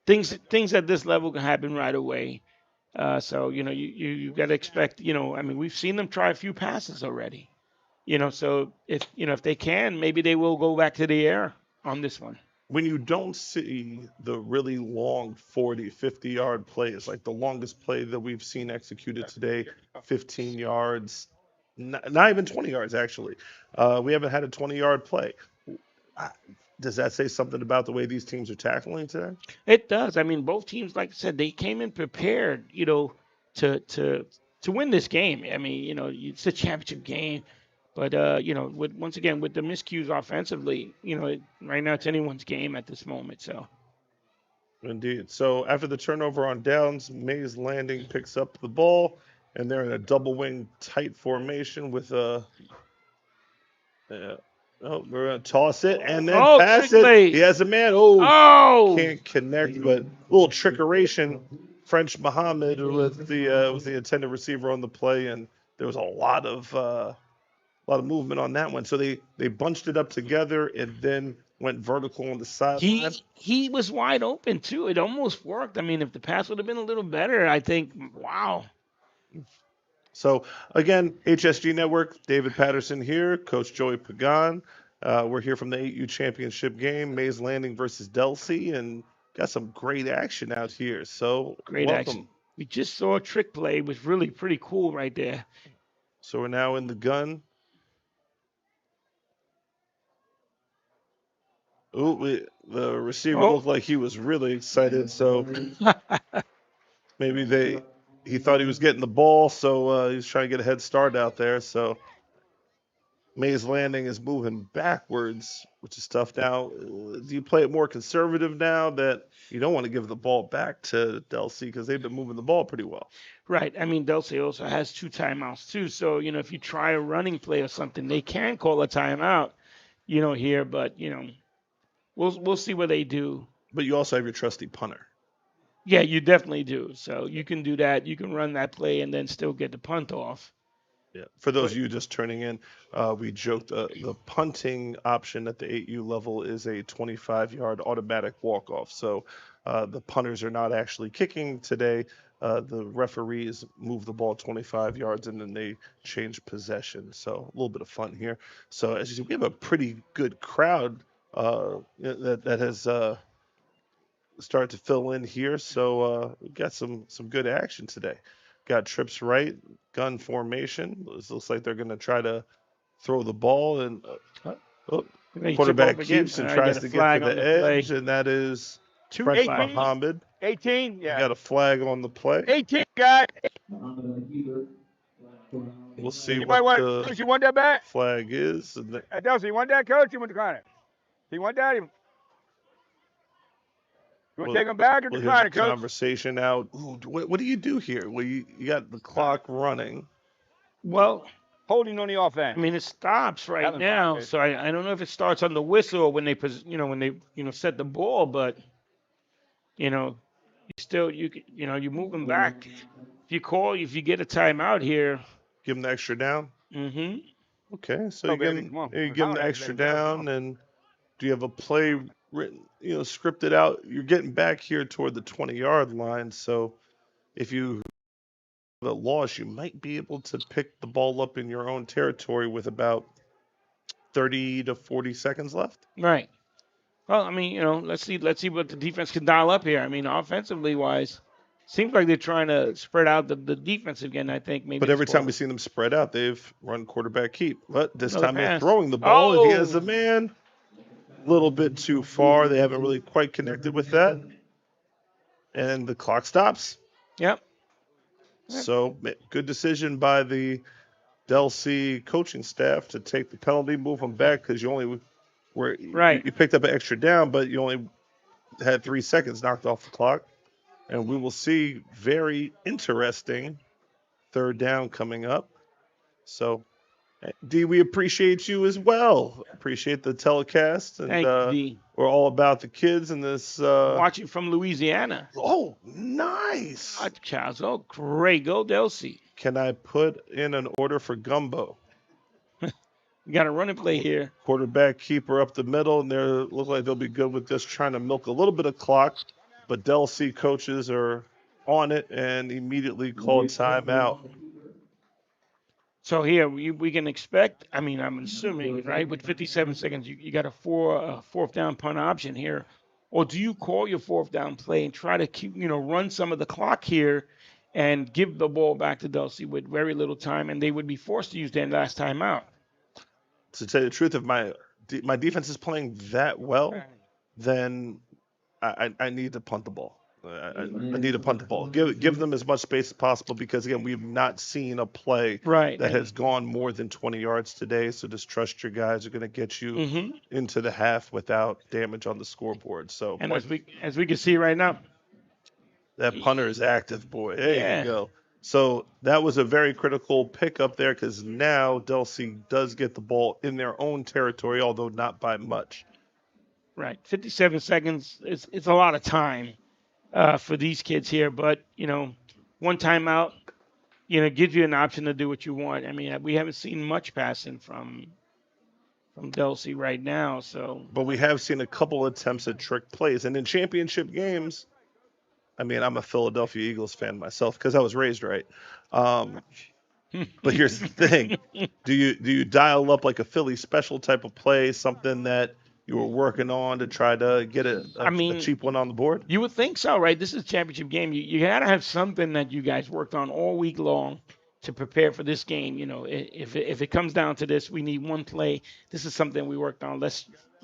things at this level can happen right away. So you know, you got to expect. You know, I mean, we've seen them try a few passes already. You know, so if they can, maybe they will go back to the air on this one. When you don't see the really long 40, 50-yard plays, like the longest play that we've seen executed today, 15 yards, not even 20 yards, actually. We haven't had a 20-yard play. Uh, Does that say something about the way these teams are tackling today? It does. I mean, both teams, like I said, they came in prepared. You know, to win this game. I mean, you know, it's a championship game. But you know, once again with the miscues offensively, you know, right now it's anyone's game at this moment. So Indeed. So after the turnover on downs, Mays Landing picks up the ball, and they're in a double wing tight formation with a. Oh, we're gonna toss it and then pass trick it. play. He has a man. Oh, Oh, can't connect, but a little trickeration. French Muhammad was the intended receiver on the play, and there was a lot of movement on that one. So they bunched it up together and then went vertical on the sideline. he was wide open too. It almost worked. I mean, if the pass would have been a little better, I think. Wow. So again, HSG Network, David Patterson here, Coach Joey Pagan. We're here from the 8U championship game, Mays Landing versus Delsey, and got some great action out here. So Great welcome. action. We just saw a trick play. It was really pretty cool right there. So we're now in the gun. Ooh, the receiver looked like he was really excited. So maybe he thought he was getting the ball, so he was trying to get a head start out there. So Mays Landing is moving backwards, which is tough. Now, do you play it more conservative now that you don't want to give the ball back to Delsey because they've been moving the ball pretty well? Right. I mean, Delsey also has 2 timeouts too. So, you know, if you try a running play or something, they can call a timeout, you know, here. But, you know, we'll see what they do. But you also have your trusty punter. Yeah, you definitely do. So you can do that. You can run that play and then still get the punt off. Yeah. For those of you just turning in, we joked the punting option at the 8U level is a 25-yard automatic walk-off. So the punters are not actually kicking today. The referees move the ball 25 yards and then they change possession. So a little bit of fun here. So as you see, we have a pretty good crowd that has started to fill in here. So we got some good action today. Got trips right, gun formation. It looks like they're going to try to throw the ball, and quarterback keeps and tries to get to the edge, and that is French Muhammad. 18, yeah. Got a flag on the play. 18, guy. We'll see Anybody what Coach, the you want that back? flag is. Delsey, you want that, Coach? You want to decline it? You want that? You want to take him back or We'll decline hear it, the Coach? conversation out. Ooh, what do you do here? Well, you got the clock running. Well, Holding on the offense. I mean, it stops right Haven't now. stopped it. So I don't know if it starts on the whistle or when they, when they, set the ball, but, you know, you're moving back. If you get a timeout here. Give him the extra down. Mm-hmm. Okay, so Oh, you give baby, come on. him the extra down, and do you have a play written, scripted out? You're getting back here toward the 20-yard line, so if you have a loss, you might be able to pick the ball up in your own territory with about 30 to 40 seconds left. Right. Well, I mean, let's see what the defense can dial up here. I mean, offensively wise, Seems like they're trying to spread out the defense again. I think maybe. But this every time quarter. we've seen them spread out, they've run quarterback keep. But this Another time they're pass. throwing the ball, and he has Oh! the man a little bit too far. They haven't really quite connected with that. And the clock stops. Yep. So good decision by the Del C coaching staff to take the penalty, move them back because you only were Right. you picked up an extra down, but you only had 3 seconds knocked off the clock. And we will see very interesting third down coming up. So, D, we appreciate you as well. Appreciate the telecast, and Thank you, D. we're all about the kids in this. Watching from Louisiana. Oh, nice! Charles, oh, great. Go Delcy. Can I put in an order for gumbo? You got a running play here. Quarterback keeper up the middle, and they look like they'll be good with just trying to milk a little bit of clock. But Del C coaches are on it and immediately called timeout. So here we can expect. I mean, I'm assuming, right? With 57 seconds, you got a fourth down punt option here, or do you call your fourth down play and try to keep run some of the clock here, and give the ball back to Delsey with very little time, and they would be forced to use their last timeout. To tell you the truth, if my defense is playing that well, then I need to punt the ball. I need to punt the ball. Give them as much space as possible because, again, we've not seen a play that has gone more than 20 yards today. So just trust your guys are going to get you into the half without damage on the scoreboard. So, and as we can see right now, that punter is active, boy. There you go. So that was a very critical pickup there because now Del C does get the ball in their own territory, although not by much. Right. 57 seconds it's a lot of time for these kids here, but one timeout gives you an option to do what you want. I mean, we haven't seen much passing from Del C right now, so but we have seen a couple attempts at trick plays, and in championship games, I mean, I'm a Philadelphia Eagles fan myself because I was raised right. But here's the thing: do you dial up like a Philly special type of play, something that you were working on to try to get a cheap one on the board? You would think so, right? This is a championship game. You got to have something that you guys worked on all week long to prepare for this game. If it comes down to this, we need one play. This is something we worked on.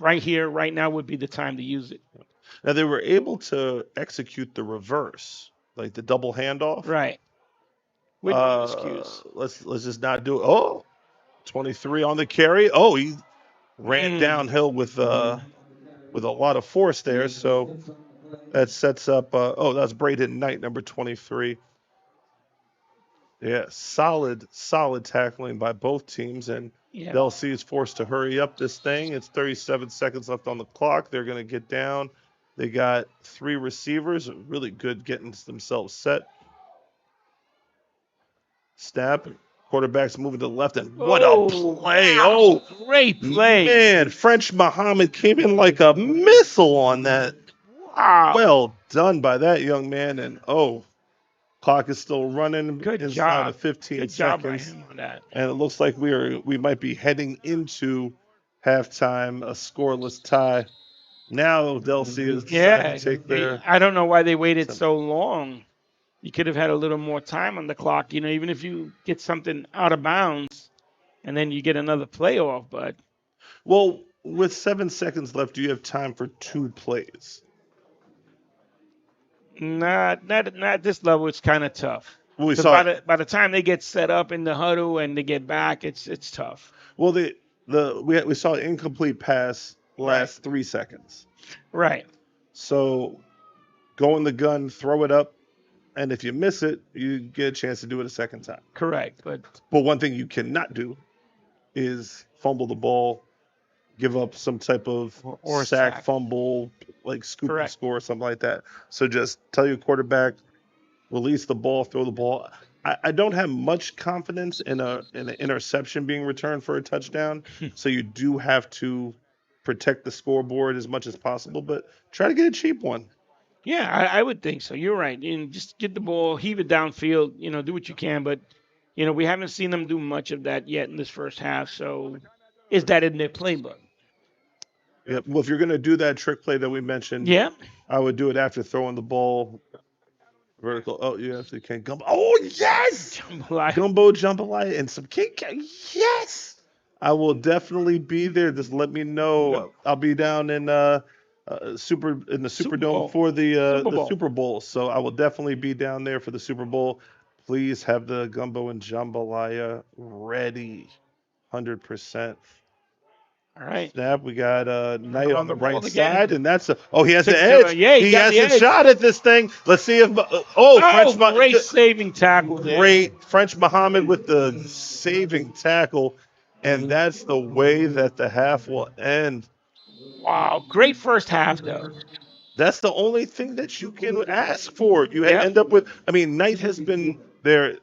Right here, right now would be the time to use it. Now, they were able to execute the reverse, like the double handoff. Right. With excuse. Let's just not do it. Oh, 23 on the carry. Oh, he ran downhill with a lot of force there. So that sets up. That's Braden Knight, number 23. Yeah, solid tackling by both teams, and Del C is forced to hurry up this thing. It's 37 seconds left on the clock. They're going to get down. They got 3 receivers, really good getting themselves set. Snap. Quarterback's moving to the left, and what a play. Wow. Oh, great play. Man, French Muhammad came in like a missile on that. Wow. Well done by that young man, and clock is still running. Good inside job. of 15 Good seconds. job by him on that. And it looks like we might be heading into halftime, a scoreless tie. Now Del C is deciding to take their. I don't know why they waited so long. You could have had a little more time on the clock, even if you get something out of bounds and then you get another play off. But well, with 7 seconds left, do you have time for 2 plays? Not at this level. It's kind of tough. Well, we saw by the time they get set up in the huddle and they get back, it's tough. Well, we saw an incomplete pass last 3 seconds. Right. So go in the gun, throw it up, and if you miss it, you get a chance to do it a second time. Correct. But one thing you cannot do is fumble the ball, give up some type of or sack, fumble, like scoop and score or something like that. So just tell your quarterback, release the ball, throw the ball. I don't have much confidence in an interception being returned for a touchdown. So you do have to protect the scoreboard as much as possible, but try to get a cheap one. Yeah, I would think so. You're right. And just get the ball, heave it downfield, do what you can. But, we haven't seen them do much of that yet in this first half. So is that in their playbook? Yeah. Well, if you're going to do that trick play that we mentioned, I would do it after throwing the ball Vertical. Oh, you actually can gumbo. Oh yes, Jambalaya. gumbo jambalaya and some cake. Yes, I will definitely be there. Just let me know. I'll be down in the Super Superdome Bowl. for the Super Bowl. Super Bowl. So I will definitely be down there for the Super Bowl. Please have the gumbo and jambalaya ready, 100%. All right. Snap. We got Knight on the the ball right again. side, and that's he has the Took edge. yeah, he got has the a edge. shot at this thing. Let's see if Great saving tackle there. great French Muhammad with the saving tackle, and that's the way that the half will end. Wow, great first half though. That's the only thing that you can ask for. You Yep. end up with. I mean, Knight has been their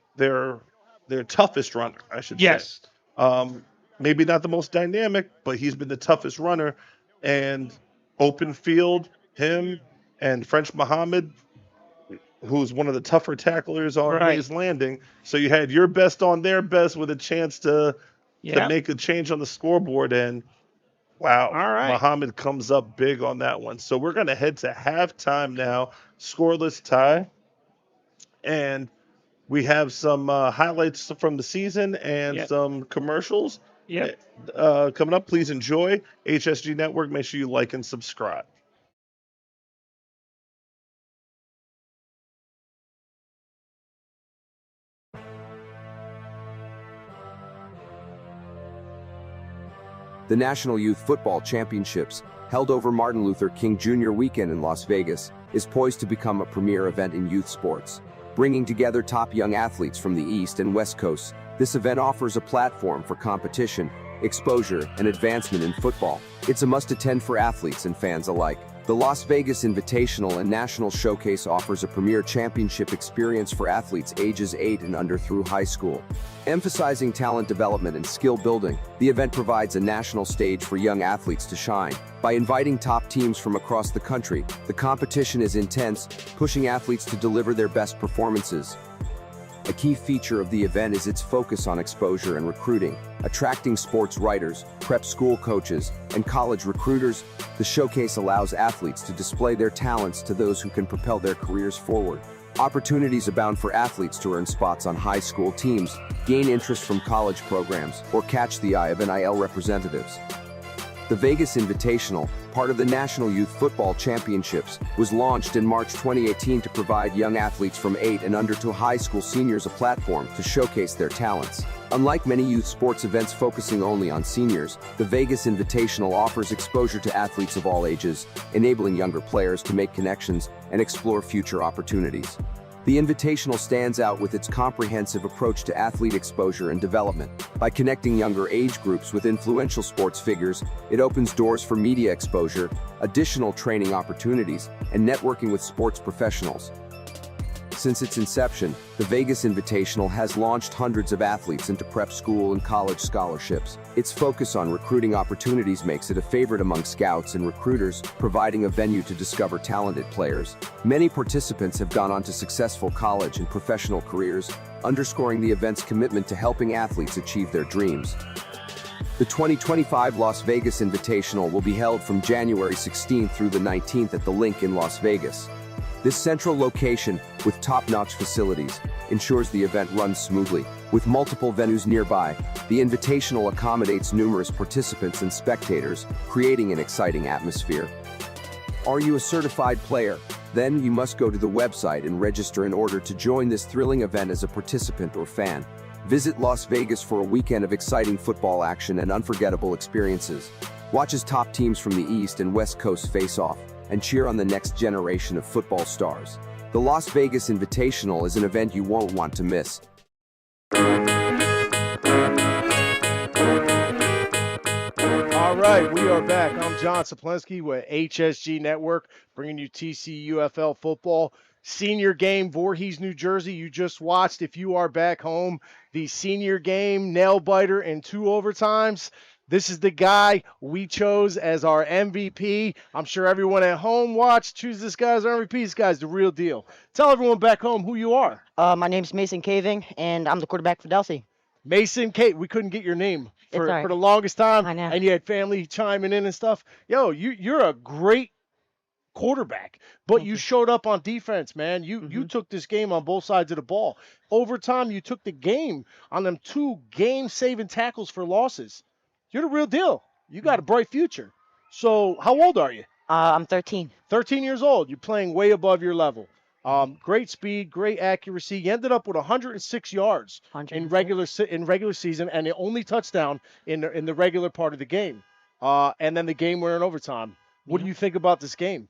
toughest runner, I should Yes. say. Maybe not the most dynamic, but he's been the toughest runner. And open field, him and French Muhammad, who's one of the tougher tacklers on Right. Mays Landing. So you had your best on their best with a chance to Yeah. make a change on the scoreboard. And wow, All right. Muhammad comes up big on that one. So we're going to head to halftime now, scoreless tie. And we have some highlights from the season and Yep. some commercials Yep. coming up. Please enjoy HSG Network. Make sure you like and subscribe. The National Youth Football Championships, held over Martin Luther King Jr. weekend in Las Vegas, is poised to become a premier event in youth sports. Bringing together top young athletes from the East and West Coasts, this event offers a platform for competition, exposure, and advancement in football. It's a must-attend for athletes and fans alike. The Las Vegas Invitational and National Showcase offers a premier championship experience for athletes ages 8 and under through high school. Emphasizing talent development and skill building, the event provides a national stage for young athletes to shine. By inviting top teams from across the country, the competition is intense, pushing athletes to deliver their best performances. A key feature of the event is its focus on exposure and recruiting. Attracting sports writers, prep school coaches, and college recruiters, the showcase allows athletes to display their talents to those who can propel their careers forward. Opportunities abound for athletes to earn spots on high school teams, gain interest from college programs, or catch the eye of NIL representatives. The Vegas Invitational, part of the National Youth Football Championships, was launched in March 2018 to provide young athletes from 8 and under to high school seniors a platform to showcase their talents. Unlike many youth sports events focusing only on seniors, the Vegas Invitational offers exposure to athletes of all ages, enabling younger players to make connections and explore future opportunities. The Invitational stands out with its comprehensive approach to athlete exposure and development. By connecting younger age groups with influential sports figures, it opens doors for media exposure, additional training opportunities, and networking with sports professionals. Since its inception, the Vegas Invitational has launched hundreds of athletes into prep school and college scholarships. Its focus on recruiting opportunities makes it a favorite among scouts and recruiters, providing a venue to discover talented players. Many participants have gone on to successful college and professional careers, underscoring the event's commitment to helping athletes achieve their dreams. The 2025 Las Vegas Invitational will be held from January 16th through the 19th at the Link in Las Vegas. This central location, with top-notch facilities, ensures the event runs smoothly. With multiple venues nearby, the Invitational accommodates numerous participants and spectators, creating an exciting atmosphere. Are you a certified player? Then you must go to the website and register in order to join this thrilling event as a participant or fan. Visit Las Vegas for a weekend of exciting football action and unforgettable experiences. Watch as top teams from the East and West Coast face off, and cheer on the next generation of football stars. The Las Vegas Invitational is an event you won't want to miss. All right, we are back. I'm John Saplinski with HSG Network, bringing you TCUFL football. Senior game, Voorhees, New Jersey. You just watched, if you are back home, the senior game, nail biter in 2 overtimes. This is the guy we chose as our MVP. I'm sure everyone at home watched, choose this guy as our MVP. This guy's the real deal. Tell everyone back home who you are. My name's Mason Caving, and I'm the quarterback for Delsey. Mason Kate, we couldn't get your name It's all right. for the longest time. I know. And you had family chiming in and stuff. Yo, you're a great quarterback, but Thank you you. showed up on defense, man. You took this game on both sides of the ball. Overtime, you took the game on them 2 game-saving tackles for losses. You're the real deal. You got a bright future. So, how old are you? I'm 13. 13 years old. You're playing way above your level. Great speed, great accuracy. You ended up with 106 yards in 106. regular season, and the only touchdown in the regular part of the game. And then the game winner in overtime. What do Yeah. you think about this game?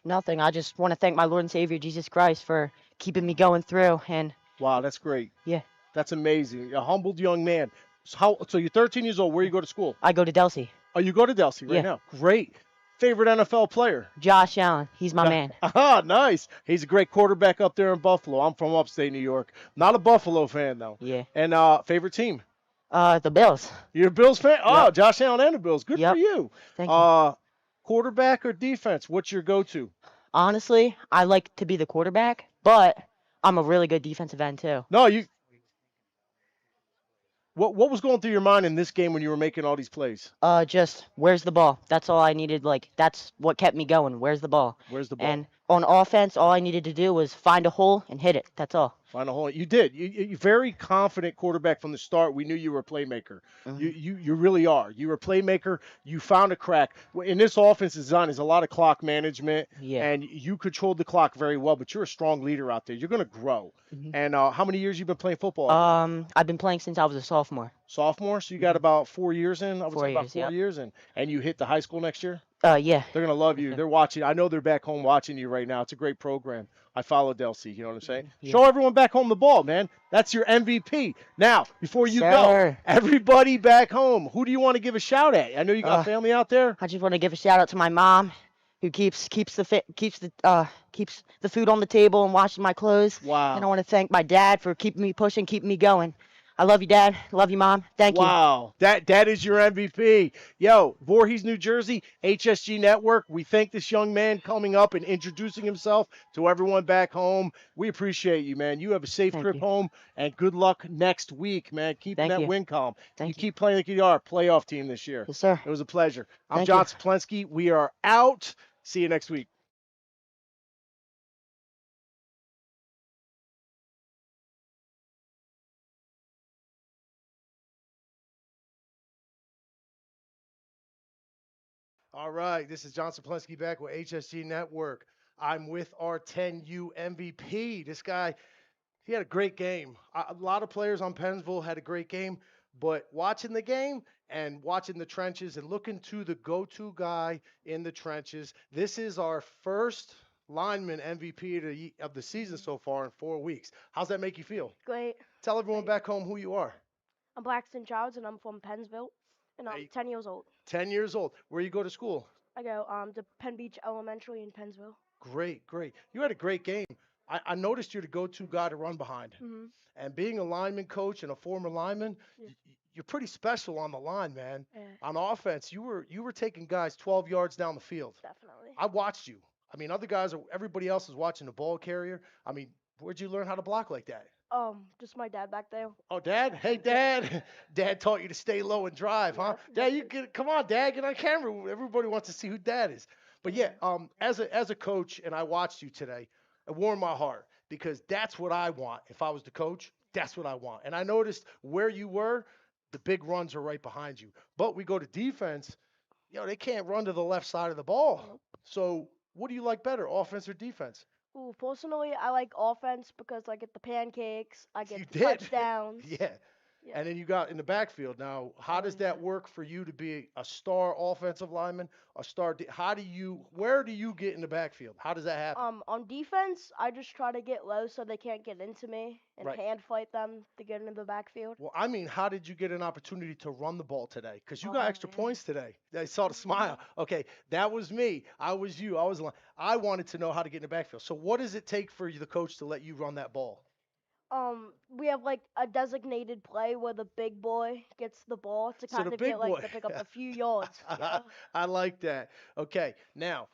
Nothing. I just want to thank my Lord and Savior Jesus Christ for keeping me going through. And Wow, that's great. yeah, That's amazing. A humbled young man. So you're 13 years old. Where you go to school? I go to Delsey. Oh, you go to Delsey right Yeah. now. Great. Favorite NFL player? Josh Allen. He's my man. Ah, nice. He's a great quarterback up there in Buffalo. I'm from upstate New York. Not a Buffalo fan though. Yeah. And favorite team? The Bills. You're a Bills fan? Oh, Yep. Josh Allen and the Bills. Good for Yep. you. Thank you. Quarterback or defense? What's your go-to? Honestly, I like to be the quarterback, but I'm a really good defensive end too. No, you. What was going through your mind in this game when you were making all these plays? Just where's the ball? That's all I needed. Like that's what kept me going. Where's the ball? Where's the ball? And on offense, all I needed to do was find a hole and hit it. That's all. Find a hole. You did. You very confident quarterback from the start. We knew you were a playmaker. Mhm. You really are. You were a playmaker. You found a crack. In this offense design, there's a lot of clock management, Yeah. and you controlled the clock very well. But you're a strong leader out there. You're going to grow. Mhm. And how many years you been playing football? I've been playing since I was a sophomore. Sophomore. So you got about 4 years in. I would 4 say about years, 4 yep. years in. And you hit the high school next year. Yeah. They're gonna love you. They're watching. I know they're back home watching you right now. It's a great program. I follow Delsey. You know what I'm saying? Yeah. Show everyone back home the ball, man. That's your MVP. Now, before you go, Sir. everybody back home, who do you want to give a shout at? I know you got family out there. I just want to give a shout out to my mom, who keeps the food on the table and washes my clothes. Wow. And I want to thank my dad for keeping me pushing, keeping me going. I love you, Dad. Love you, Mom. Thank you. Wow, that is your MVP. Yo, Voorhees, New Jersey, HSG Network. We thank this young man coming up and introducing himself to everyone back home. We appreciate you, man. You have a safe Thank trip you. home, and good luck next week, man. Keeping Thank that you. win column. Thank You you. keep playing like you are, playoff team this year. Yes, sir. It was a pleasure. I'm Thank John you. Saplensky. We are out. See you next week. All right, this is John Saplensky back with HSG Network. I'm with our 10U MVP. This guy, he had a great game. A lot of players on Pennsville had a great game, but watching the game and watching the trenches and looking to the go-to guy in the trenches, this is our first lineman MVP of the season so far in 4 weeks. How's that make you feel? Great. Tell everyone back home who you are. I'm Braxton Childs, and I'm from Pennsville, and I'm Hey. 10 years old. 10 years old. Where you go to school? I go to Penn Beach Elementary in Pennsville. Great, great. You had a great game. I noticed you're the go-to guy to run behind. Hmm. And being a lineman coach and a former lineman, Yeah. you're pretty special on the line, man. Yeah, On offense, you were taking guys 12 yards down the field. definitely. I watched you. I mean, other guys, everybody else is watching the ball carrier. I mean, where'd you learn how to block like that? Just my dad back there. Oh, Dad? Hey, Dad. Dad taught you to stay low and drive, huh? Dad, come on, Dad, get on camera. Everybody wants to see who Dad is. But yeah, as a coach, and I watched you today, it warmed my heart because that's what I want. If I was the coach, that's what I want. And I noticed where you were, the big runs are right behind you. But we go to defense, they can't run to the left side of the ball. Nope. So what do you like better, offense or defense? Ooh, personally, I like offense because I get the pancakes, I get You the did. touchdowns. Yeah. Yeah. And then you got in the backfield. Now, how does that work for you to be a star offensive lineman, a star? Where do you get in the backfield? How does that happen? On defense, I just try to get low so they can't get into me and Right. hand fight them to get into the backfield. Well, I mean, how did you get an opportunity to run the ball today? Because you got Oh, extra yeah. points today. I saw the smile. Okay, that was me. I was you. I wanted to know how to get in the backfield. So what does it take for the coach to let you run that ball? We have like a designated play where the big boy gets the ball to So kind the of big get like boy- to pick up a few yards. Yeah. I like that. Okay, now,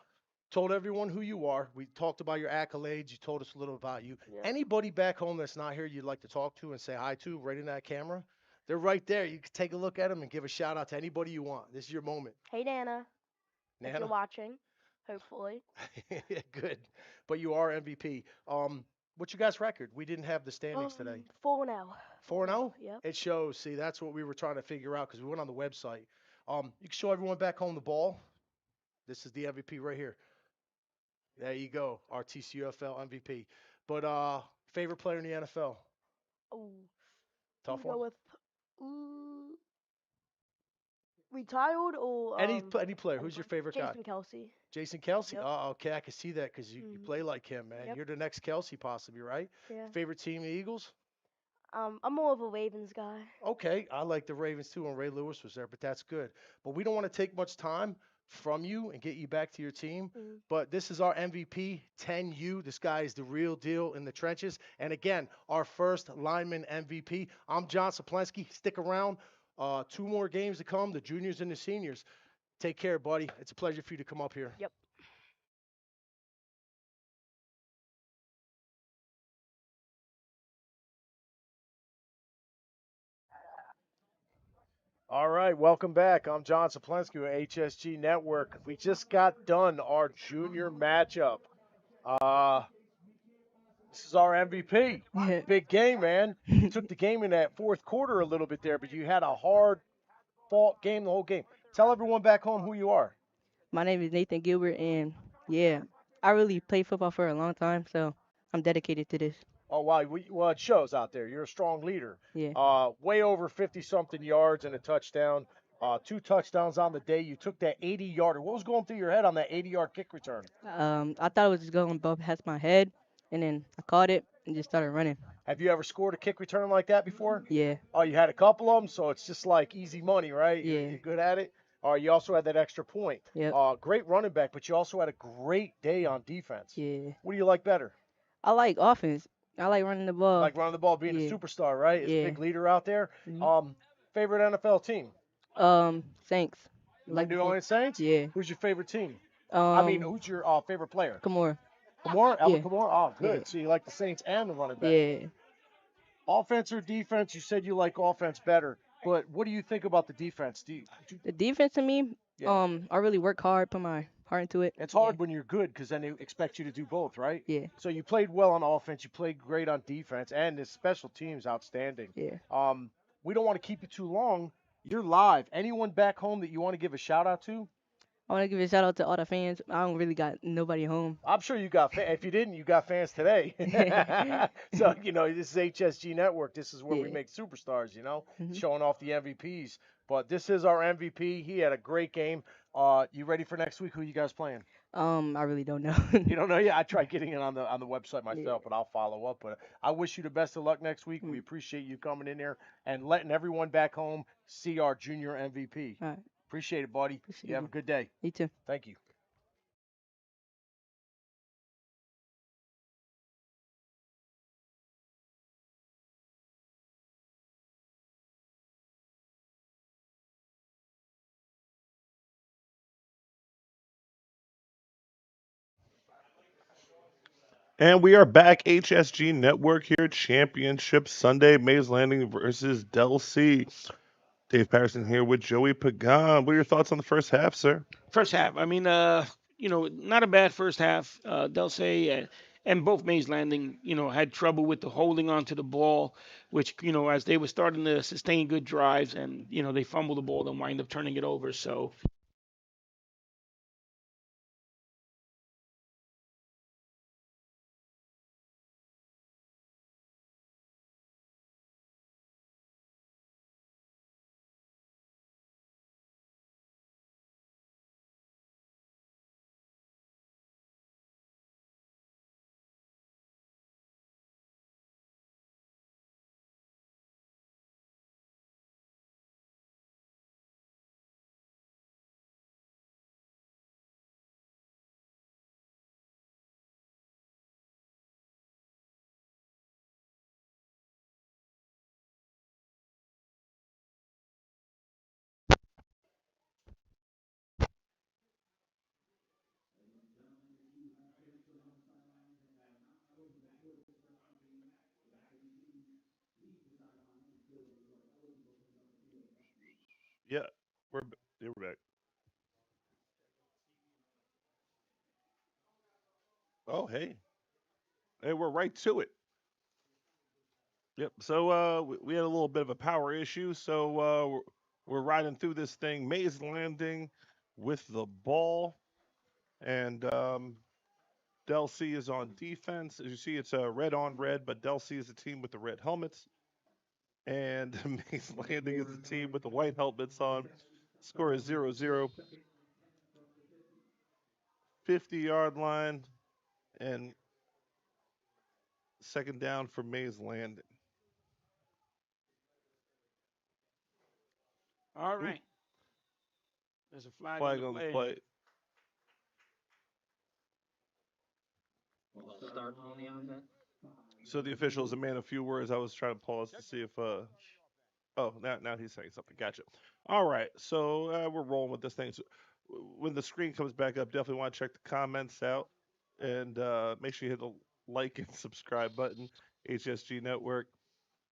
told everyone who you are. We talked about your accolades. You told us a little about you. Yeah. Anybody back home that's not here you'd like to talk to and say hi to right in that camera? They're right there. You can take a look at them and give a shout out to anybody you want. This is your moment. Hey Nana, if Nana, you're watching. hopefully. Yeah, good. But you are MVP. What's your guys' record? We didn't have the standings today. 4-0. 4-0? Yep. It shows. See, that's what we were trying to figure out because we went on the website. You can show everyone back home the ball. This is the MVP right here. There you go, our TCUFL MVP. But favorite player in the NFL? Oh, Tough go one. with retired or Any player. Who's your favorite guy? Jason Kelsey. Jason Kelsey. Yep. Oh, okay, I can see that because you play like him, man. Yep. You're the next Kelsey, possibly, right? Yeah. Favorite team, the Eagles. I'm more of a Ravens guy. Okay, I like the Ravens too, and Ray Lewis was there, but that's good. But we don't want to take much time from you and get you back to your team. But this is our MVP, 10U. This guy is the real deal in the trenches. And again, our first lineman MVP. I'm John Saplensky. Stick around. 2 more games to come, the juniors and the seniors. Take care, buddy. It's a pleasure for you to come up here. Yep. All right, welcome back. I'm John Saplensky with HSG Network. We just got done our junior matchup. This is our MVP. Big game, man. You took the game in that fourth quarter a little bit there, but you had a hard fought game the whole game. Tell everyone back home who you are. My name is Nathan Gilbert, and yeah, I really played football for a long time, so I'm dedicated to this. Oh, wow. Well, it shows out there. You're a strong leader. Yeah. Way over 50-something yards and a touchdown. 2 touchdowns on the day. You took that 80-yarder. What was going through your head on that 80-yard kick return? I thought it was just going above past my head, and then I caught it and just started running. Have you ever scored a kick return like that before? Yeah. Oh, you had a couple of them, so it's just like easy money, right? Yeah. You're good at it. You also had that extra point. Yep. Great running back, but you also had a great day on defense. Yeah. What do you like better? I like offense. I like running the ball. Like running the ball, being a superstar, right? As a big leader out there. Favorite NFL team? Saints. Like New Orleans Saints? Yeah. Who's your favorite team? Who's your favorite player? Kamara. Kamara? Alvin Yeah. Kamara? Oh, good. Yeah. So you like the Saints and the running back. Yeah. Offense or defense? You said you like offense better, but what do you think about the defense? The defense to me, Yeah. I really work hard, put my heart into it. It's hard when you're good because then they expect you to do both, right? Yeah. So you played well on offense, you played great on defense, and the special teams outstanding. Yeah. We don't want to keep you too long. You're live. Anyone back home that you want to give a shout out to? I want to give a shout out to all the fans. I don't really got nobody home. I'm sure you got fans. If you didn't, you got fans today. So, this is HSG Network. This is where we make superstars, showing off the MVPs. But this is our MVP. He had a great game. You ready for next week? Who you guys playing? I really don't know. You don't know? Yeah, I tried getting it on the website myself, but I'll follow up. But I wish you the best of luck next week. We appreciate you coming in there and letting everyone back home see our junior MVP. All right. Appreciate it, buddy. You have a good day. You too. Thank you. And we are back, HSG Network here, Championship Sunday, Mays Landing versus Del C. Dave Patterson here with Joey Pagan. What are your thoughts on the first half, sir? First half, I mean, not a bad first half. Delsey and both Mays Landing, had trouble with the holding on to the ball, which, as they were starting to sustain good drives and, they fumble the ball and wind up turning it over. So Yeah, we're back. Oh, hey. Hey, we're right to it. Yep. So we had a little bit of a power issue, so we're riding through this thing. Mays Landing with the ball, and Delsey is on defense. As you see, it's red on red, but Delsey is the team with the red helmets, and Mays Landing is the team with the white helmets on. Score is 0-0. 50-yard line, and second down for Mays Landing. All Oop, right. There's a flag on flag the on the play. play. Start on the offense. So the official is a man of few words. I was trying to pause to see if oh, now he's saying something. Gotcha. All right, so we're rolling with this thing. So when the screen comes back up, definitely want to check the comments out and make sure you hit the like and subscribe button. HSG Network.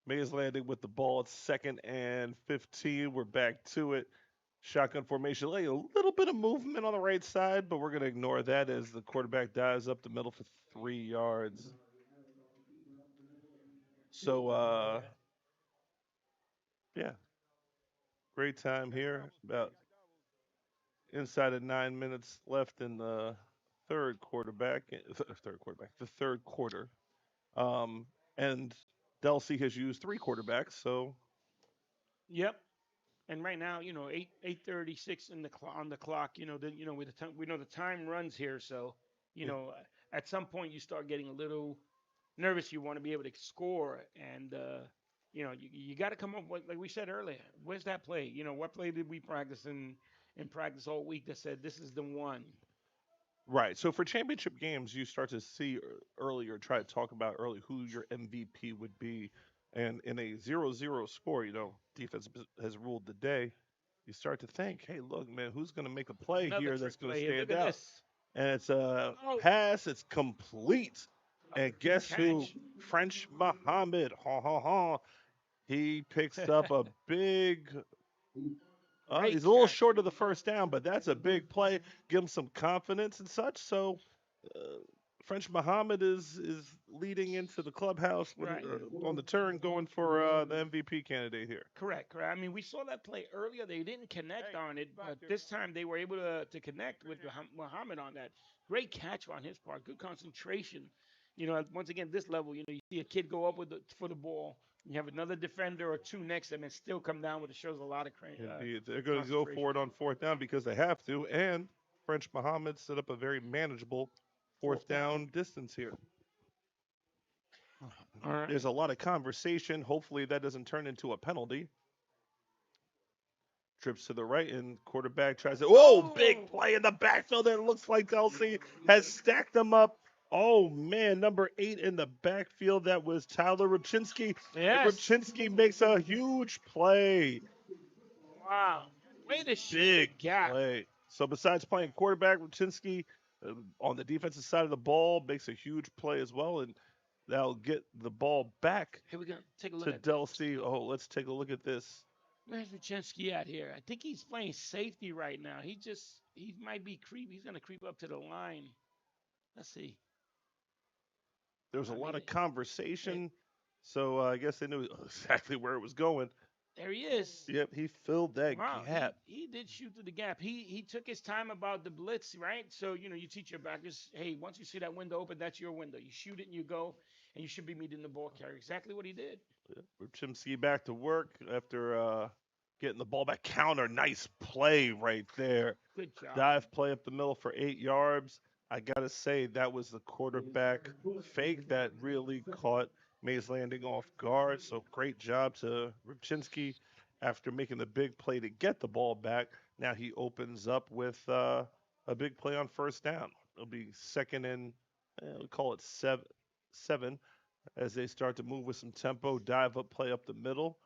Mays Landing with the ball. It's 2nd and 15. We're back to it. Shotgun formation. Like a little bit of movement on the right side, but we're going to ignore that as the quarterback dives up the middle for 3 yards. So, yeah, great time here. About inside of 9 minutes left in the the third quarter. Um, and Delsey has used 3 quarterbacks, so Yep. And right now, 8:36 on the clock. With the time, we know the time runs here, so you yeah. know at some point you start getting a little nervous. You want to be able to score, and you got to come up with, like we said earlier. Where's that play? What play did we practice in practice all week that said this is the one? Right. So for championship games, you start to see earlier, try to talk about early who your MVP would be. And in a 0-0 score, defense has ruled the day. You start to think, hey, look, man, who's going to make a play Another here that's trick going to play here. Look stand at out? this. And it's a Oh, pass. It's complete. And good guess who? catch. French Muhammad. Ha ha ha. He picks up a big. Great He's a little catch. short of the first down, but that's a big play. Give him some confidence and such. So, uh, French Muhammad is leading into the clubhouse when, Right. on the turn, going for the MVP candidate here. Correct. I mean, we saw that play earlier. They didn't connect on it, but this time they were able to connect with Muhammad on that. Great catch on his part. Good concentration. Once again, this level, you see a kid go up for the ball. You have another defender or two next to him and still come down with it. Shows a lot of Indeed, they're going to go concentration. for it on fourth down because they have to. And French Muhammad set up a very manageable fourth down distance here. All right. There's a lot of conversation. Hopefully, that doesn't turn into a penalty. Trips to the right, and quarterback tries to. Whoa, big play in the backfield. It looks like Delsey has stacked them up. Oh, man, number 8 in the backfield. That was Tyler Rupchinski. Yes. Rupchinski makes a huge play. Wow. Way to shoot Big the gap. play. So besides playing quarterback, Rupchinski on the defensive side of the ball makes a huge play as well, and that'll get the ball back Here we go. Take a look to at Delsey. Oh, let's take a look at this. Where's Vuchinski at here? I think he's playing safety right now. He might be creep. He's gonna creep up to the line. Let's see. There was a lot of conversation, so I guess they knew exactly where it was going. There he is. Yep, he filled that Wow, gap. he did shoot through the gap. He took his time about the blitz, right? So you teach your backers, hey, once you see that window open, that's your window. You shoot it and you go, and you should be meeting the ball carrier. Exactly what he did. Rupchinski back to work after getting the ball back. Counter, nice play right there. Good job. Dive play up the middle for 8 yards. I gotta say that was the quarterback fake that really caught Mays Landing off guard. So great job to Rupchinski after making the big play to get the ball back. Now he opens up with a big play on first down. It'll be second and we'll call it seven as they start to move with some tempo, dive up play up the middle,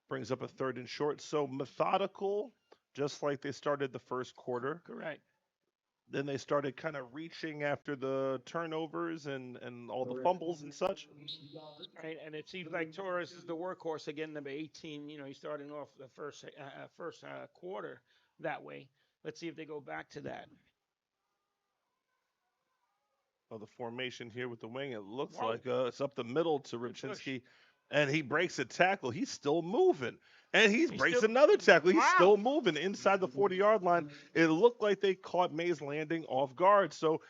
brings up a third and short. So methodical, just like they started the first quarter. Correct. Then they started kind of reaching after the turnovers and all the fumbles and such. Right, and it seems like Torres is the workhorse again, number 18. He's starting off the first quarter that way. Let's see if they go back to that. of the formation here with the wing. It looks Whoa. like it's up the middle to Good push. Rybczynski, and he breaks a tackle. He's still moving, and he breaks still- another tackle. He's Wow. still moving inside the 40-yard line. It looked like they caught Mays Landing off guard. So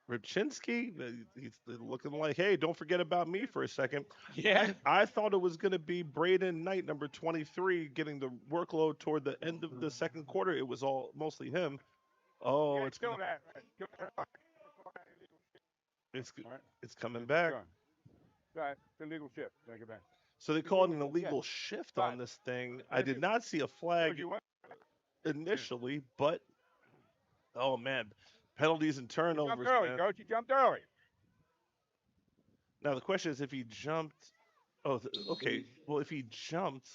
Rybczynski, he's looking like, hey, don't forget about me for a second. Yeah. I thought it was going to be Braden Knight, number 23, getting the workload toward the end of the second quarter. It was all mostly him. Oh, Yeah, it's kill that. Kill that. it's All right. it's coming back. Done. Right. It's a legal shift. Take it back. So they called an illegal shift on this thing. I did not see a flag You want- initially, but oh man, penalties and You jumped turnovers. early, Man. coach. You jumped early. Now the question is if he jumped. Oh, okay. Well, if he jumped.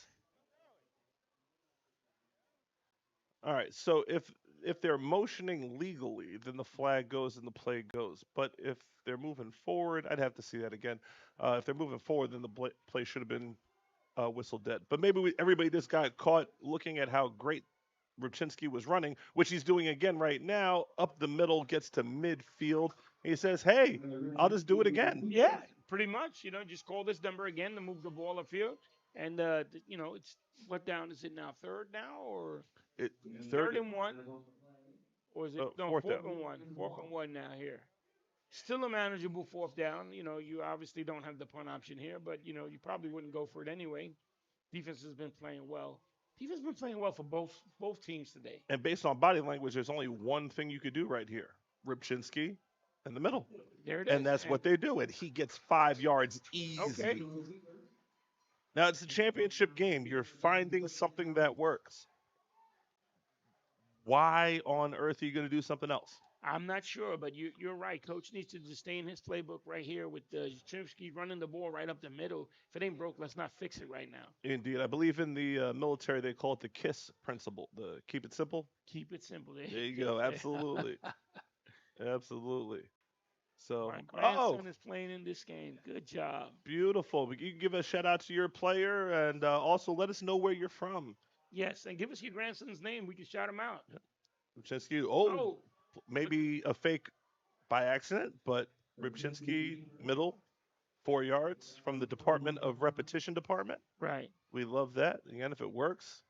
All right. So if they're motioning legally, then the flag goes and the play goes. But if they're moving forward, I'd have to see that again. If they're moving forward, then the play should have been whistled dead. But maybe everybody just got caught looking at how great Rybczynski was running, which he's doing again right now. Up the middle, gets to midfield. He says, "Hey, I'll just do it again." Yeah, pretty much. Just call this number again to move the ball upfield. And, it's what down is it now? Third now or third and one? Or is it no, fourth fourth down. and one? Fourth and one now here. Still a manageable fourth down. You obviously don't have the punt option here, but, you probably wouldn't go for it anyway. Defense has been playing well. Defense has been playing well for both teams today. And based on body language, there's only one thing you could do right here. Rybczynski in the middle. There it is. And that's what they do. And he gets 5 yards easy. Okay. Now, it's a championship game. You're finding something that works. Why on earth are you going to do something else? I'm not sure, but you're right. Coach needs to just stay in his playbook right here with Chimsky running the ball right up the middle. If it ain't broke, let's not fix it right now. Indeed. I believe in the military, they call it the KISS principle, the keep it simple. Keep it simple. There you go. Absolutely. Absolutely. So, My grandson is playing in this game. Good job. Beautiful. You can give a shout out to your player and also let us know where you're from. Yes, and give us your grandson's name. We can shout him out. Rybczynski. Oh, maybe a fake by accident, but Rybczynski middle, 4 yards from the Department of Repetition Department. Right. We love that. Again, if it works,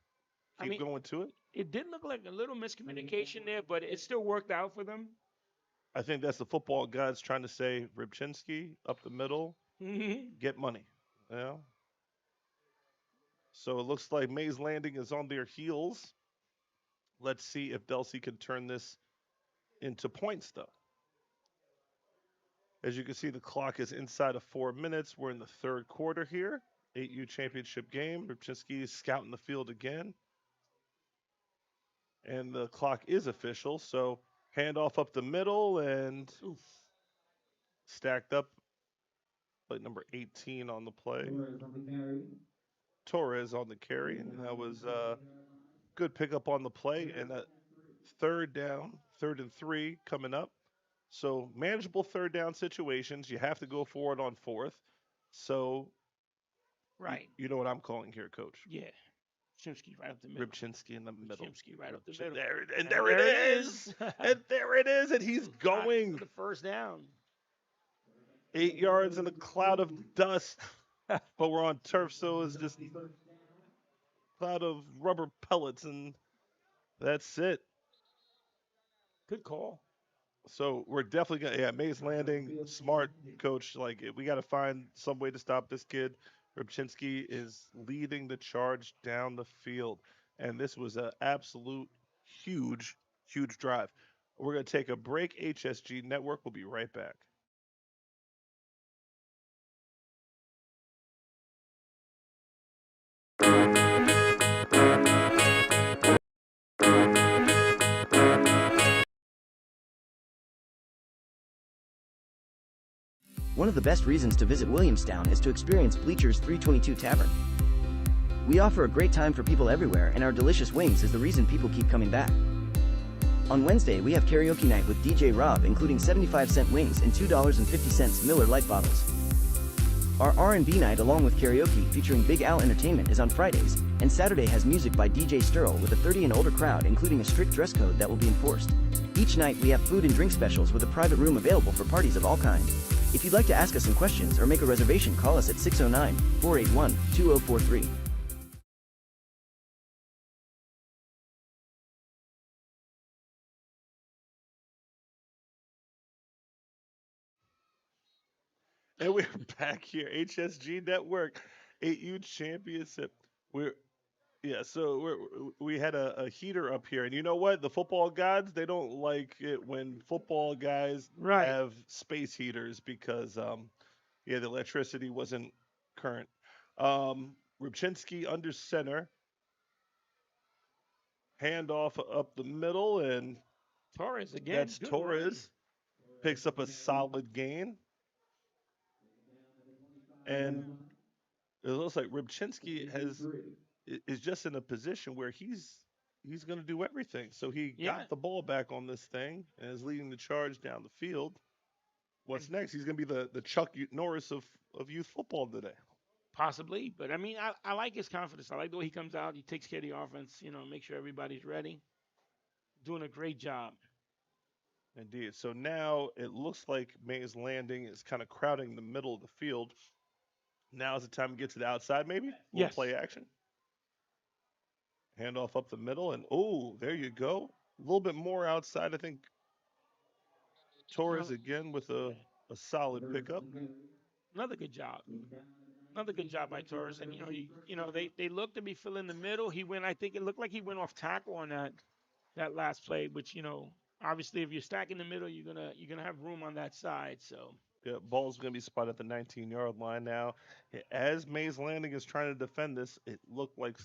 keep going to it. It did look like a little miscommunication there, but it still worked out for them. I think that's the football gods trying to say Rybczynski up the middle, get money. Yeah. So it looks like Mays Landing is on their heels. Let's see if Delsey can turn this into points, though. As you can see, the clock is inside of 4 minutes. We're in the third quarter here. 8U championship game. Rybczynski is scouting the field again. And the clock is official, so handoff up the middle and stacked up. Like number 18 on the play. Torres on the carry, and that was a good pickup on the play. And that third down, 3rd and 3 coming up. So manageable third down situations. You have to go forward on 4th. So, right. You know what I'm calling here, Coach? Yeah. Chimsky right up the middle. Rybczynski in the middle. Chimsky right up the middle. There it is. And there it is. And he's going. For the first down. 8 yards in a cloud of dust. But we're on turf, so it's just a cloud of rubber pellets, and that's it. Good call. So we're definitely going to, Mays Landing, smart coach. Like, we got to find some way to stop this kid. Rybczynski is leading the charge down the field. And this was an absolute huge, huge drive. We're going to take a break. HSG Network will be right back. One of the best reasons to visit Williamstown is to experience Bleachers 322 Tavern. We offer a great time for people everywhere, and our delicious wings is the reason people keep coming back. On Wednesday, we have karaoke night with DJ Rob, including 75-cent wings and $2.50 Miller Lite bottles. Our R&B night along with karaoke featuring Big Al Entertainment is on Fridays, and Saturday has music by DJ Sterl with a 30 and older crowd, including a strict dress code that will be enforced. Each night, we have food and drink specials with a private room available for parties of all kinds. If you'd like to ask us some questions or make a reservation, call us at 609-481-2043. And we're back here, HSG Network, 8U Championship. We had a heater up here, and you know what? The football gods, they don't like it when football guys Right. have space heaters because the electricity wasn't current. Rubchinski under center, handoff up the middle, and Torres again. that's good Torres. Picks up a solid gain. And it looks like Rubchinski is just in a position where he's going to do everything. So he Yeah. got the ball back on this thing and is leading the charge down the field. What's next? He's going to be the Chuck Norris of youth football today. Possibly, but I mean, I like his confidence. I like the way he comes out. He takes care of the offense, make sure everybody's ready. Doing a great job. Indeed. So now it looks like Mays Landing is kind of crowding the middle of the field. Now is the time to get to the outside, maybe? A little Yes. play action. Handoff up the middle, and there you go. A little bit more outside, I think. Torres again with a solid pickup. Another good job. Another good job by Torres. And they look to be filling the middle. I think it looked like he went off tackle on that last play, which obviously if you're stacking the middle, you're gonna have room on that side. So Yeah, ball's going to be spotted at the 19-yard line now. As Mays Landing is trying to defend this, it looks like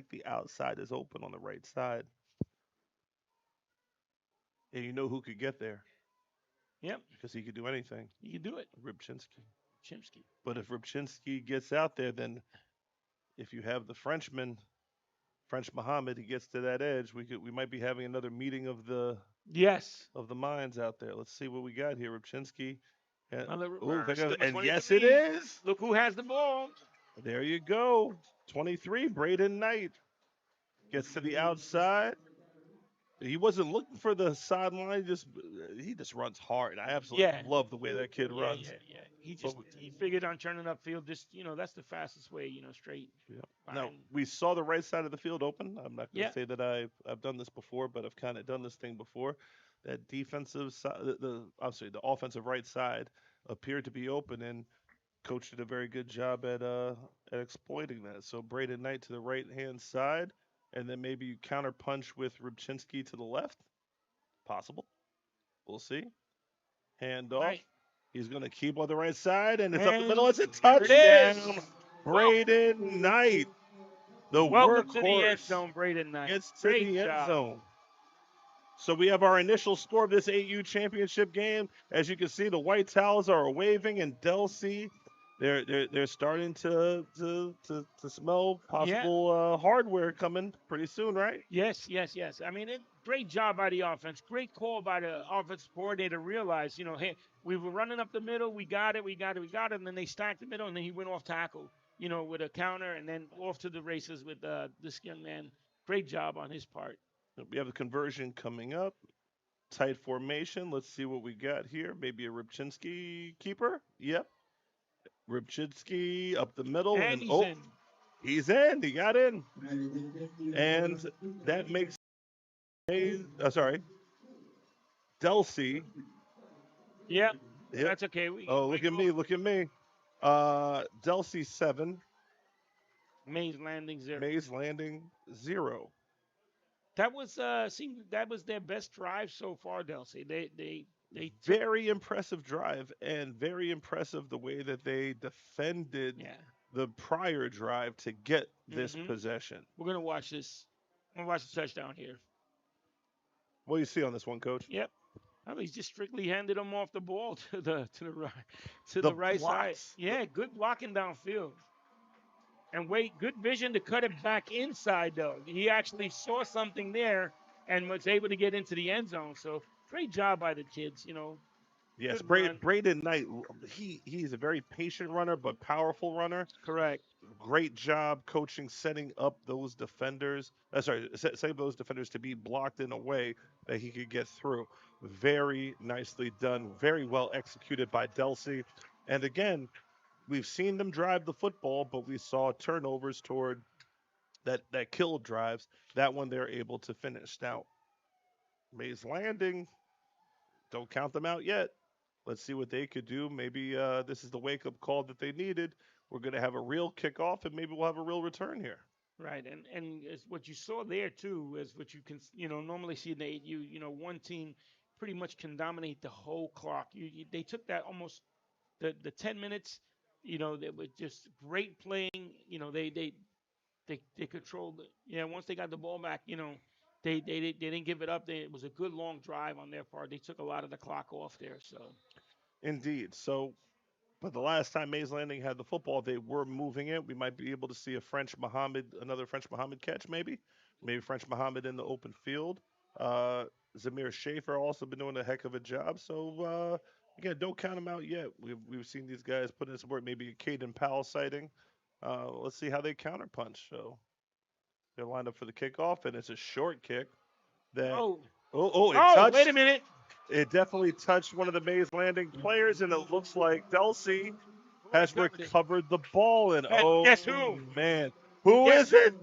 the outside is open on the right side. And you know who could get there? Yep. Because he could do anything. He could do it. Rubchinski. Chimsky. But if Rubchinski gets out there, then if you have the French Muhammad, he gets to that edge. We might be having another meeting of the minds out there. Let's see what we got here. Rubchinski. And yes, it is. Look who has the ball. There you go. 23, Braden Knight. Gets to the outside. He wasn't looking for the sideline. He just runs hard. I absolutely love the way that kid runs. Yeah. He figured on turning upfield. That's the fastest way. Straight. Yeah. Now we saw the right side of the field open. I'm not going to say that I've done this before, but I've kind of done this thing before. That defensive side, the offensive right side appeared to be open, and coach did a very good job at exploiting that. So Braden Knight to the right hand side. And then maybe you counter punch with Rubchinski to the left. Possible. We'll see. Hand off. Right. He's going to keep on the right side, and it's up the And middle. It's a there it touchdown. is. Braden Knight. The Welcome to the end workhorse zone, Braden Knight. gets to Great the end job. zone. So we have our initial score of this 8U championship game. As you can see, the white towels are waving, and Delsey, they're starting to smell possible hardware coming pretty soon, right? Yes. I mean, great job by the offense. Great call by the offensive coordinator to realize, hey, we were running up the middle. We got it. And then they stacked the middle, and then he went off tackle, with a counter, and then off to the races with this young man. Great job on his part. We have the conversion coming up. Tight formation. Let's see what we got here. Maybe a Rubchinski keeper. Yep. Rubchinski up the middle. And he's in. He's in. He got in. And that makes Delsey. Yep. That's okay. Look at me. Delsey 7. Mays Landing 0. Mays Landing 0. That was that was their best drive so far, Delsey. They very impressive drive, and very impressive the way that they defended the prior drive to get this possession. We're gonna watch this. I'm gonna watch the touchdown here. What do you see on this one, Coach? Yep. He's just strictly handed him off the ball to the right side. Yeah, good blocking downfield. And good vision to cut it back inside, though. He actually saw something there and was able to get into the end zone. So great job by the kids, Yes, Good run. Braden Knight. He's a very patient runner, but powerful runner. Correct. Great job coaching, setting up those defenders. Setting those defenders to be blocked in a way that he could get through. Very nicely done. Very well executed by Delsey. And again, we've seen them drive the football, but we saw turnovers toward that kill drives. That one they're able to finish. Now, Mays Landing, don't count them out yet. Let's see what they could do. Maybe this is the wake up call that they needed. We're going to have a real kickoff, and maybe we'll have a real return here. Right, and it's what you saw there too is what you can normally see in the 8U. One team pretty much can dominate the whole clock. They took that almost the 10 minutes. They were just great playing. They controlled it. Yeah, once they got the ball back, they didn't give it up. It was a good long drive on their part. They took a lot of the clock off there. So Indeed. So, but the last time Mays Landing had the football, they were moving it. We might be able to see another French Muhammad catch, maybe French Muhammad in the open field. Zamir Schaefer also been doing a heck of a job. So again, don't count them out yet. We've seen these guys put in some work. Maybe a Caden Powell sighting. Let's see how they counterpunch. So they're lined up for the kickoff, and it's a short kick. It touched. Wait a minute. It definitely touched one of the Mays Landing players, and it looks like Delsey has recovered the ball. And guess who? Man, who is it?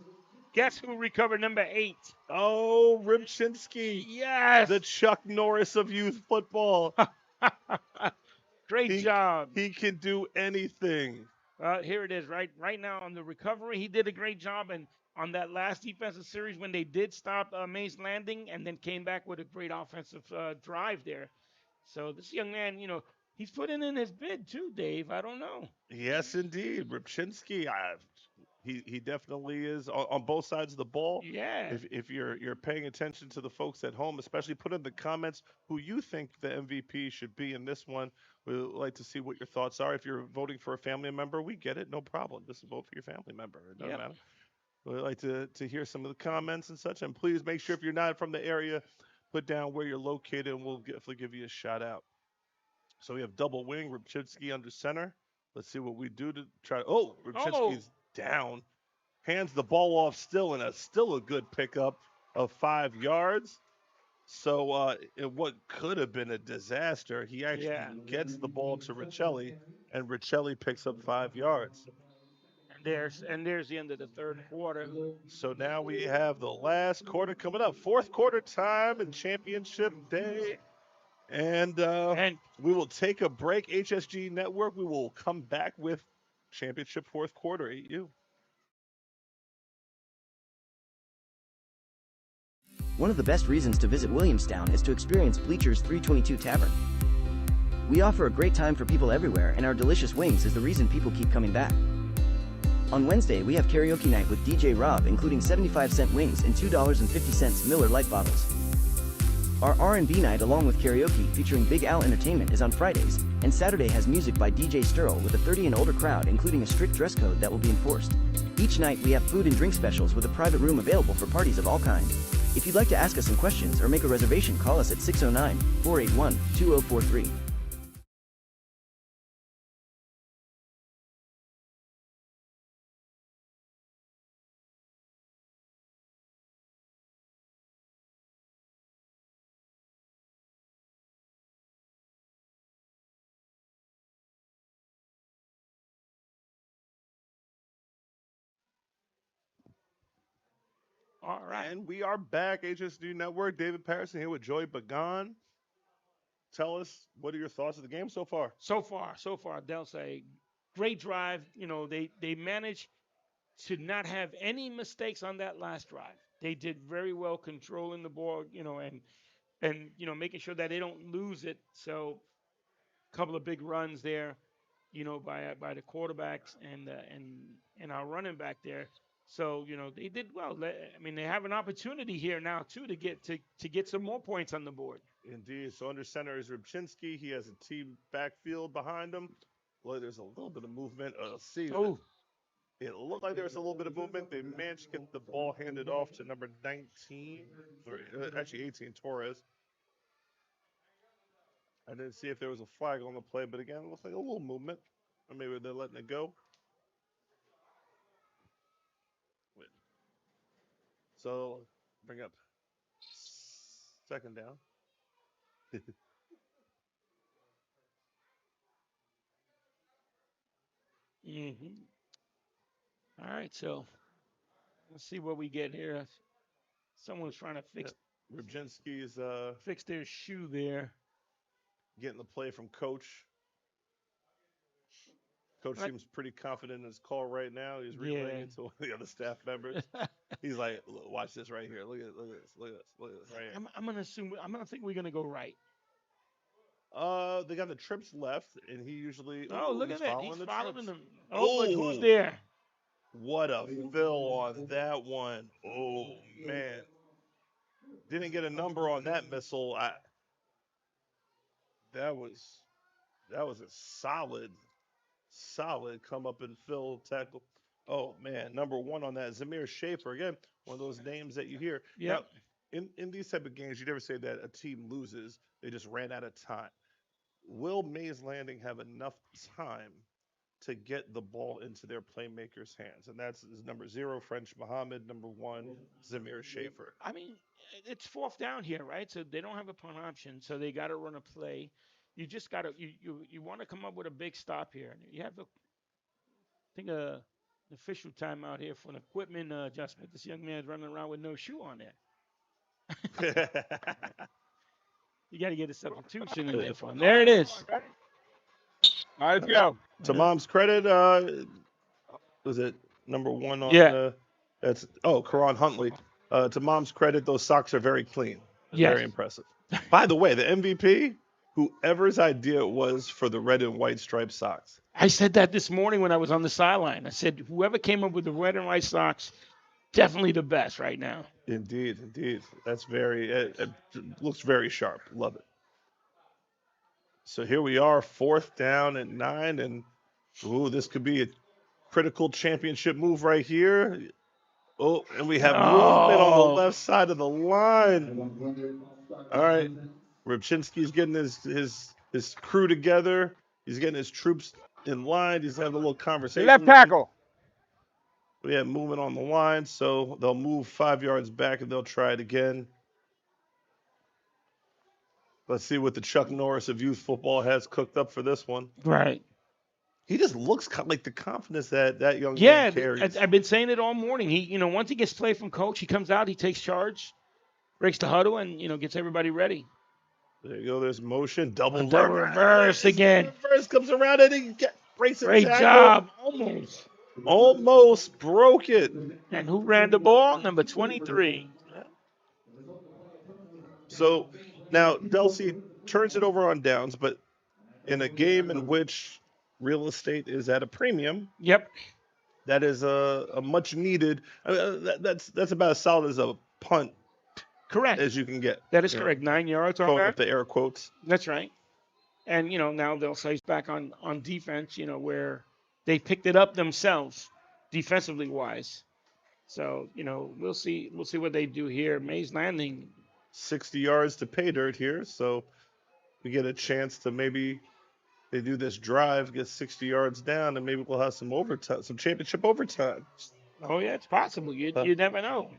Guess who recovered number 8? Oh, Rybczynski. Yes. The Chuck Norris of youth football. Great job. He can do anything. Here it is, right now on the recovery. He did a great job, and on that last defensive series when they did stop Mays Landing and then came back with a great offensive drive there. So this young man, he's putting in his bid too, Dave. I don't know. Yes, indeed. Rybczynski, he definitely is on both sides of the ball. Yeah. If you're paying attention to the folks at home, especially put in the comments who you think the MVP should be in this one. We'd like to see what your thoughts are. If you're voting for a family member, we get it, no problem. Just vote for your family member. It doesn't matter. We'd like to hear some of the comments and such. And please make sure if you're not from the area, put down where you're located, and we'll definitely give you a shout out. So we have double wing, Rybczynski under center. Let's see what we do to try. Oh, Rybczynski's down. Hands the ball off still, and still a good pickup of 5 yards. So in what could have been a disaster, he actually gets the ball to Richelli, and Richelli picks up 5 yards. And there's the end of the third quarter. So now we have the last quarter coming up. Fourth quarter time and championship day. And we will take a break. HSG Network, we will come back with championship fourth quarter 8U. One of the best reasons to visit Williamstown is to experience Bleachers 322 Tavern. We offer a great time for people everywhere, and our delicious wings is the reason people keep coming back. On Wednesday, we have karaoke night with DJ Rob, including 75-cent wings and $2.50 Miller Lite bottles. Our R&B night along with karaoke featuring Big Al Entertainment is on Fridays, and Saturday has music by DJ Sterl with a 30 and older crowd, including a strict dress code that will be enforced. Each night we have food and drink specials with a private room available for parties of all kinds. If you'd like to ask us some questions or make a reservation, call us at 609-481-2043. All right. And we are back, HSG Network. David Patterson here with Joey Bagan. Tell us, what are your thoughts of the game so far? So far, they'll say great drive. They managed to not have any mistakes on that last drive. They did very well controlling the ball, and making sure that they don't lose it. So a couple of big runs there, by the quarterbacks and our running back there. So they did well. I mean, they have an opportunity here now too to get some more points on the board. Indeed. So under center is Rybczynski. He has a team backfield behind him. Well, there's a little bit of movement. Let's see. Oh. It looked like there was a little bit of movement. They managed to get the ball handed off to number 19, or actually 18, Torres. I didn't see if there was a flag on the play, but again, it looks like a little movement. Or maybe they're letting it go. So bring up second down. All right, so let's see what we get here. Someone's trying to Rubczynski's fix their shoe there. getting the play from Coach. Coach seems pretty confident in his call right now. He's relaying it to one of the other staff members. He's like, "Look, watch this right here. Look at this. Look at this. Look at this right here." I'm gonna think we're gonna go right. They got the trips left, and he usually. Oh, look he's at that. following He's the following trips. them. Oh, but who's there? What a fill on that one. Oh, man. Didn't get a number on that missile. That was a solid come up and fill tackle. Oh, man. Number 1 on that, Zamir Schaefer. Again, one of those names that you hear. Yep. Now, in these type of games, you never say that a team loses. They just ran out of time. Will Mays Landing have enough time to get the ball into their playmakers' hands? And that's number 0, French Muhammad, number 1, Zamir Schaefer. I mean, it's 4th down here, right? So they don't have a punt option, so they got to run a play. You just got to you want to come up with a big stop here. You have an official timeout here for an equipment adjustment. This young man's running around with no shoe on there. You got to get a substitution in there for him. There it is. All right, let's go. To Mom's credit, was it number 1 on that's Karan Huntley. To Mom's credit, those socks are very clean. Yes. Very impressive. By the way, the MVP, whoever's idea it was for the red and white striped socks. I said that this morning when I was on the sideline. I said, whoever came up with the red and white socks, definitely the best right now. Indeed. That's it looks very sharp. Love it. So here we are, 4th down and 9, and this could be a critical championship move right here. Oh, and we have movement on the left side of the line. All right, Rubczynski's getting his crew together. He's getting his troops in line. He's having a little conversation. Left tackle. We have movement on the line, so they'll move 5 yards back and they'll try it again. Let's see what the Chuck Norris of youth football has cooked up for this one. Right. He just looks like the confidence that young man carries. I've been saying it all morning. He, once he gets play from Coach, he comes out, he takes charge, breaks the huddle, and gets everybody ready. There you go. There's motion, double reverse again. Reverse comes around and he breaks it. Great job, almost broke it. And who ran the ball? Number 23. So now Delsey turns it over on downs, but in a game in which real estate is at a premium. Yep. That is a much needed. That's about as solid as a punt. Correct. As you can get. That is correct. 9 yards on that. With the air quotes. That's right. And now they'll say it's back on defense. Where they picked it up themselves, defensively wise. So we'll see what they do here. Mays Landing. 60 yards to pay dirt here, so we get a chance to maybe they do this drive, get 60 yards down, and maybe we'll have some overtime, some championship overtime. Oh yeah, it's possible. You never know.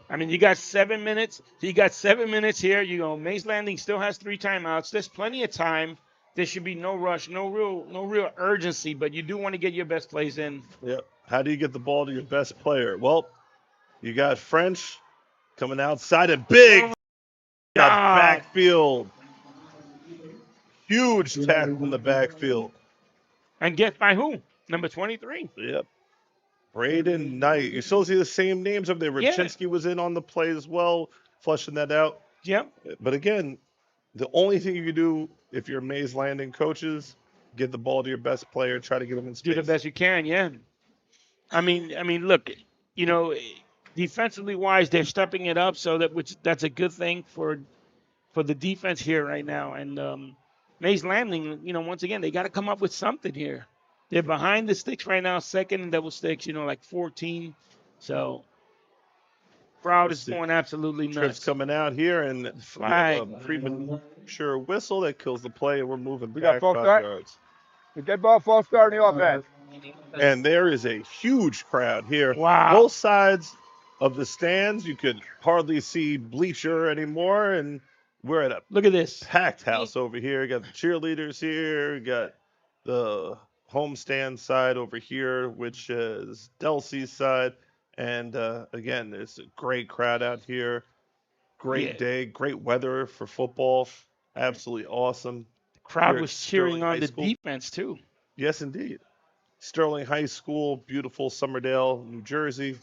I mean, you got 7 minutes. You got 7 minutes here. Mays Landing still has 3 timeouts. There's plenty of time. There should be no rush, no real urgency, but you do want to get your best plays in. Yep. How do you get the ball to your best player? Well, you got French coming outside and big backfield. Huge tackle in the backfield. And guess by who? Number 23. Yep. Braden Knight. You still see the same names up there. Rubczynski was in on the play as well, flushing that out. Yep. But again, the only thing you can do if you're Mays Landing coaches, get the ball to your best player, try to get him in space. Do the best you can, yeah. I mean, look, defensively wise, they're stepping it up, so that's a good thing for the defense here right now. And Mays Landing, once again, they got to come up with something here. They're behind the sticks right now, second and double sticks, like 14. So Crowd Let's is see. going absolutely Trips nuts. coming out here, and we have Flag. a premature whistle that kills the play, and we're moving We got back false 5 start. yards. Get that ball false start in the offense. And there is a huge crowd here. Wow. Both sides of the stands. You could hardly see bleacher anymore, and we're at a Look at this. packed house over here. We got the cheerleaders here. We got the homestand side over here, which is Delsey's side. And again, it's a great crowd out here. Great Yeah. day, great weather for football. Absolutely awesome. Crowd Here at was cheering Sterling on High the School. defense too. Yes, indeed. Sterling High School, beautiful Summerdale, New Jersey.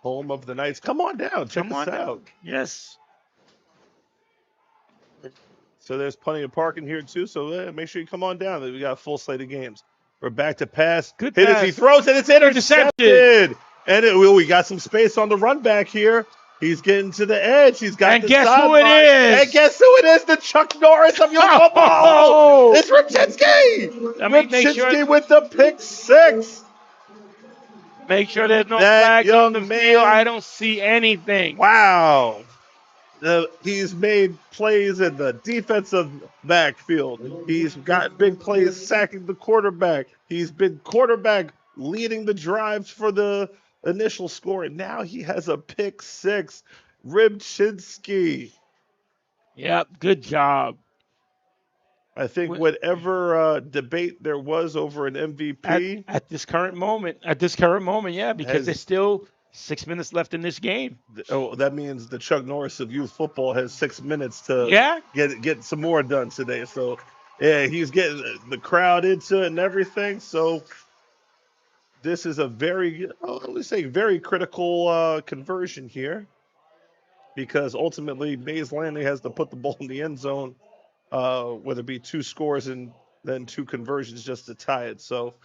Home of the Knights. Come on down. Check Come us on out. down. Yes. So there's plenty of parking here too. So make sure you come on down. We got a full slate of games. We're back to pass. Good Hit as he pass. throws it. It's intercepted. And we got some space on the run back here. He's getting to the edge. He's got And the guess who it sideline. is? And guess who it is? The Chuck Norris of your football. It's Ripchinski. I mean, make sure- Ripchinski with the pick six. Make sure there's no That flags on the young man- field. I don't see anything. Wow. He's made plays in the defensive backfield. He's got big plays sacking the quarterback. He's been quarterback leading the drives for the initial score. And now he has a pick six. Ribchinski. Yep, good job. I think Wh- whatever debate there was over an MVP, At this current moment, yeah, because Has- there's still 6 minutes left in this game. that means the Chuck Norris of youth football has 6 minutes to Yeah, get some more done today. So, yeah, he's getting the crowd into it and everything. So, this is a very, let's say, very critical conversion here, because ultimately Mays Landing has to put the ball in the end zone, whether it be 2 scores and then 2 conversions just to tie it. So,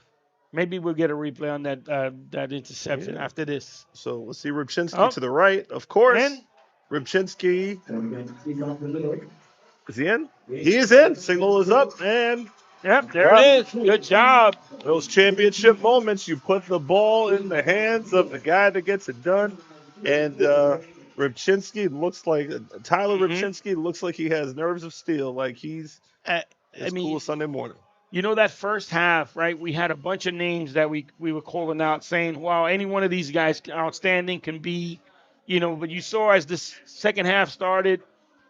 maybe we'll get a replay on that interception Yeah. after this. let's see Ribchinski Oh. to the right, of course. And Ribchinski. Is he in? He is in. Signal is up, and yep, there it is. Good job. those championship moments, you put the ball in the hands of the guy that gets it done. And Ribchinski looks like Tyler Mhm. Ribchinski looks like he has nerves of steel. Like he's I as mean, cool as Sunday morning. you know, that first half, right? We had a bunch of names that we were calling out, saying, "Wow, any one of these guys outstanding can be," But you saw as this second half started,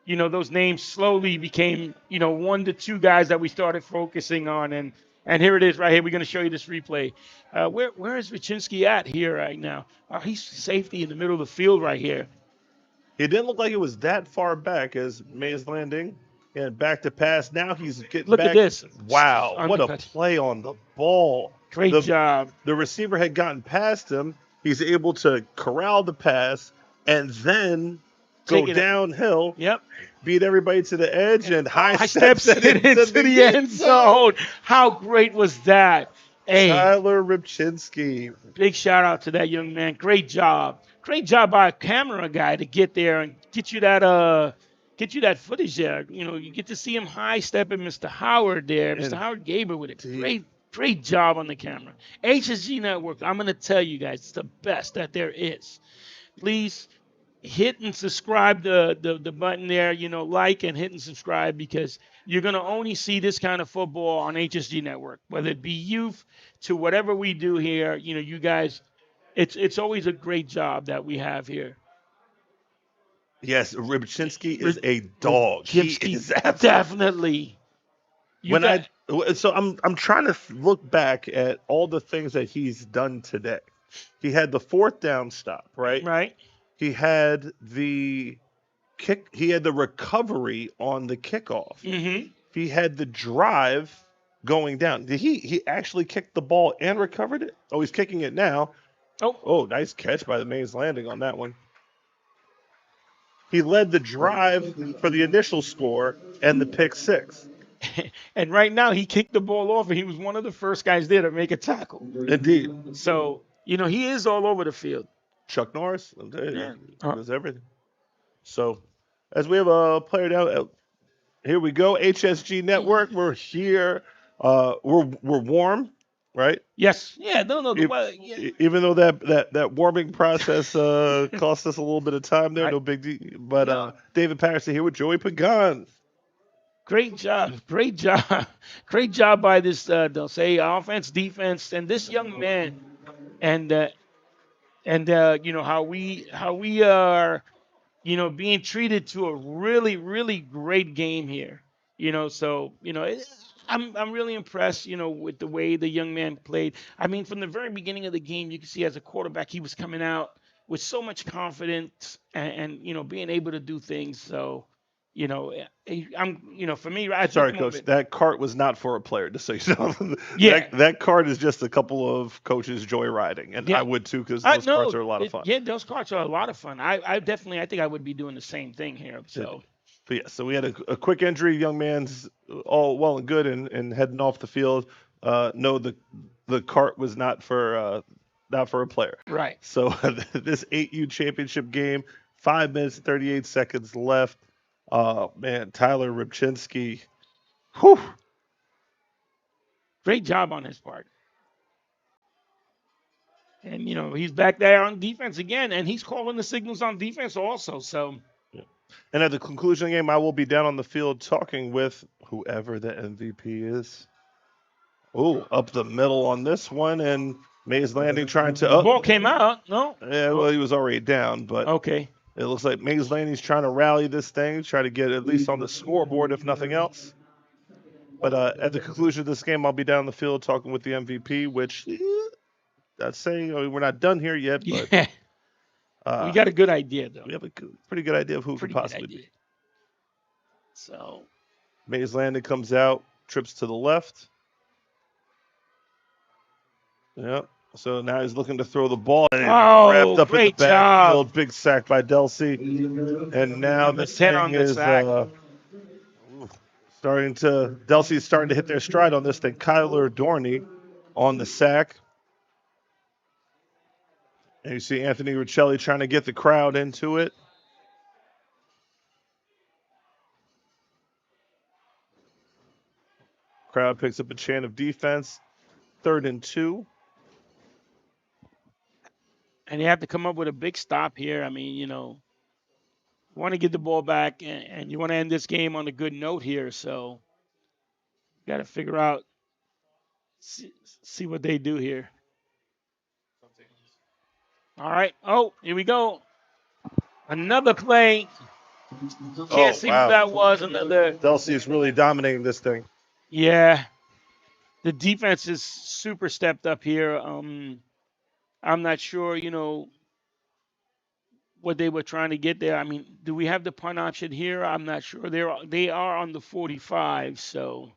those names slowly became, 1 to 2 guys that we started focusing on, and here it is right here. We're going to show you this replay. Where is Ribchinski at here right now? He's safety in the middle of the field right here. He didn't look like it was that far back as Mays Landing and back to pass. Now he's getting Look back. at this. Wow, what a Undercut. play on the ball. Great The- job. The receiver had gotten past him. He's able to corral the pass and then go Take it- downhill, Yep. beat everybody to the edge, and high I steps steps it into the end zone. How great was that? Hey, Tyler Ribchinski. big shout out to that young man. Great job. Great job by a camera guy to get there and get you that footage there. You get to see him high stepping Mr. Howard there. Mr. And- Howard Gaber with a great job on the camera. HSG Network, I'm going to tell you guys, it's the best that there is. Please hit and subscribe the button there, like and hit and subscribe, because you're going to only see this kind of football on HSG Network, whether it be youth to whatever we do here. You guys, it's always a great job that we have here. Yes, Ribchinski is a dog. He Ribchinski, is absolutely. definitely. I'm trying to look back at all the things that he's done today. He had the 4th down stop, right? Right. He had the kick. He had the recovery on the kickoff. Mm-hmm. He had the drive going down. Did he actually kicked the ball and recovered it? Oh, he's kicking it now. Oh, nice catch by the Mays Landing on that one. He led the drive for the initial score and the pick six. And right now he kicked the ball off, and he was one of the first guys there to make a tackle. Indeed. So, he is all over the field. Chuck Norris, I'll tell you, Yeah. does everything. So, as we have a player down, here we go. HSG Network. We're here. We're warm. right? Yes. Yeah. No. E- Well, yeah. Even though that warming process cost us a little bit of time there, I, no big deal. But no. David Patterson here with Joey Pagan. Great job. Great job. Great job by this, they'll say, offense, defense, and this young man. And you know how we are, you know, being treated to a really great game here. You know, so you know, I'm really impressed. You know, with the way the young man played. I mean, from the very beginning of the game, you can see as a quarterback he was coming out with so much confidence and you know being able to do things. So, you know, I'm you know for me, I took Sorry, him coach. over. That cart was not for a player, just so you know. Yeah, that cart is just a couple of coaches joyriding, and yeah. I would too because I those carts no, are a lot of fun. yeah, those cards are a lot of fun. I definitely, I think I would be doing the same thing here. So But yeah, so we had a quick injury. Young man's all well and good and heading off the field. No, the cart was not for a player. right. So this 8U championship game, 5 minutes and 38 seconds left. Man, Tyler Rybczynski. Whew. Great job on his part. And you know, he's back there on defense again, and he's calling the signals on defense also. So And at the conclusion of the game, I will be down on the field talking with whoever the MVP is. Oh, up the middle on this one, and Mays Landing trying to. the ball came out. No. Yeah, well, he was already down, but Okay. it looks like Mays Landing's trying to rally this thing, try to get at least on the scoreboard, if nothing else. But at the conclusion of this game, I'll be down the field talking with the MVP, which I'd say we're not done here yet, but Yeah. We got a good idea though. we have a pretty good idea of who it could Pretty good possibly idea. be. So Mays Landing comes out, trips to the left. Yep. So now he's looking to throw the ball. And Oh, wrapped up great in the job. backfield. Big sack by Delsey. And now The this 10 thing on the is sack. Delsey's starting to hit their stride on this thing. Kyler Dorney on the sack. And you see Anthony Riccelli trying to get the crowd into it. Crowd picks up a chant of defense. 3rd and 2. and you have to come up with a big stop here. I mean, you know, you want to get the ball back and you want to end this game on a good note here. So got to figure out, see what they do here. All right. Oh, here we go. Another play. Can't see wow. what that was. Another. Delsey is really dominating this thing. Yeah. The defense is super stepped up here. I'm not sure, you know, what they were trying to get there. I mean, do we have the punt option here? I'm not sure. They are on the 45, so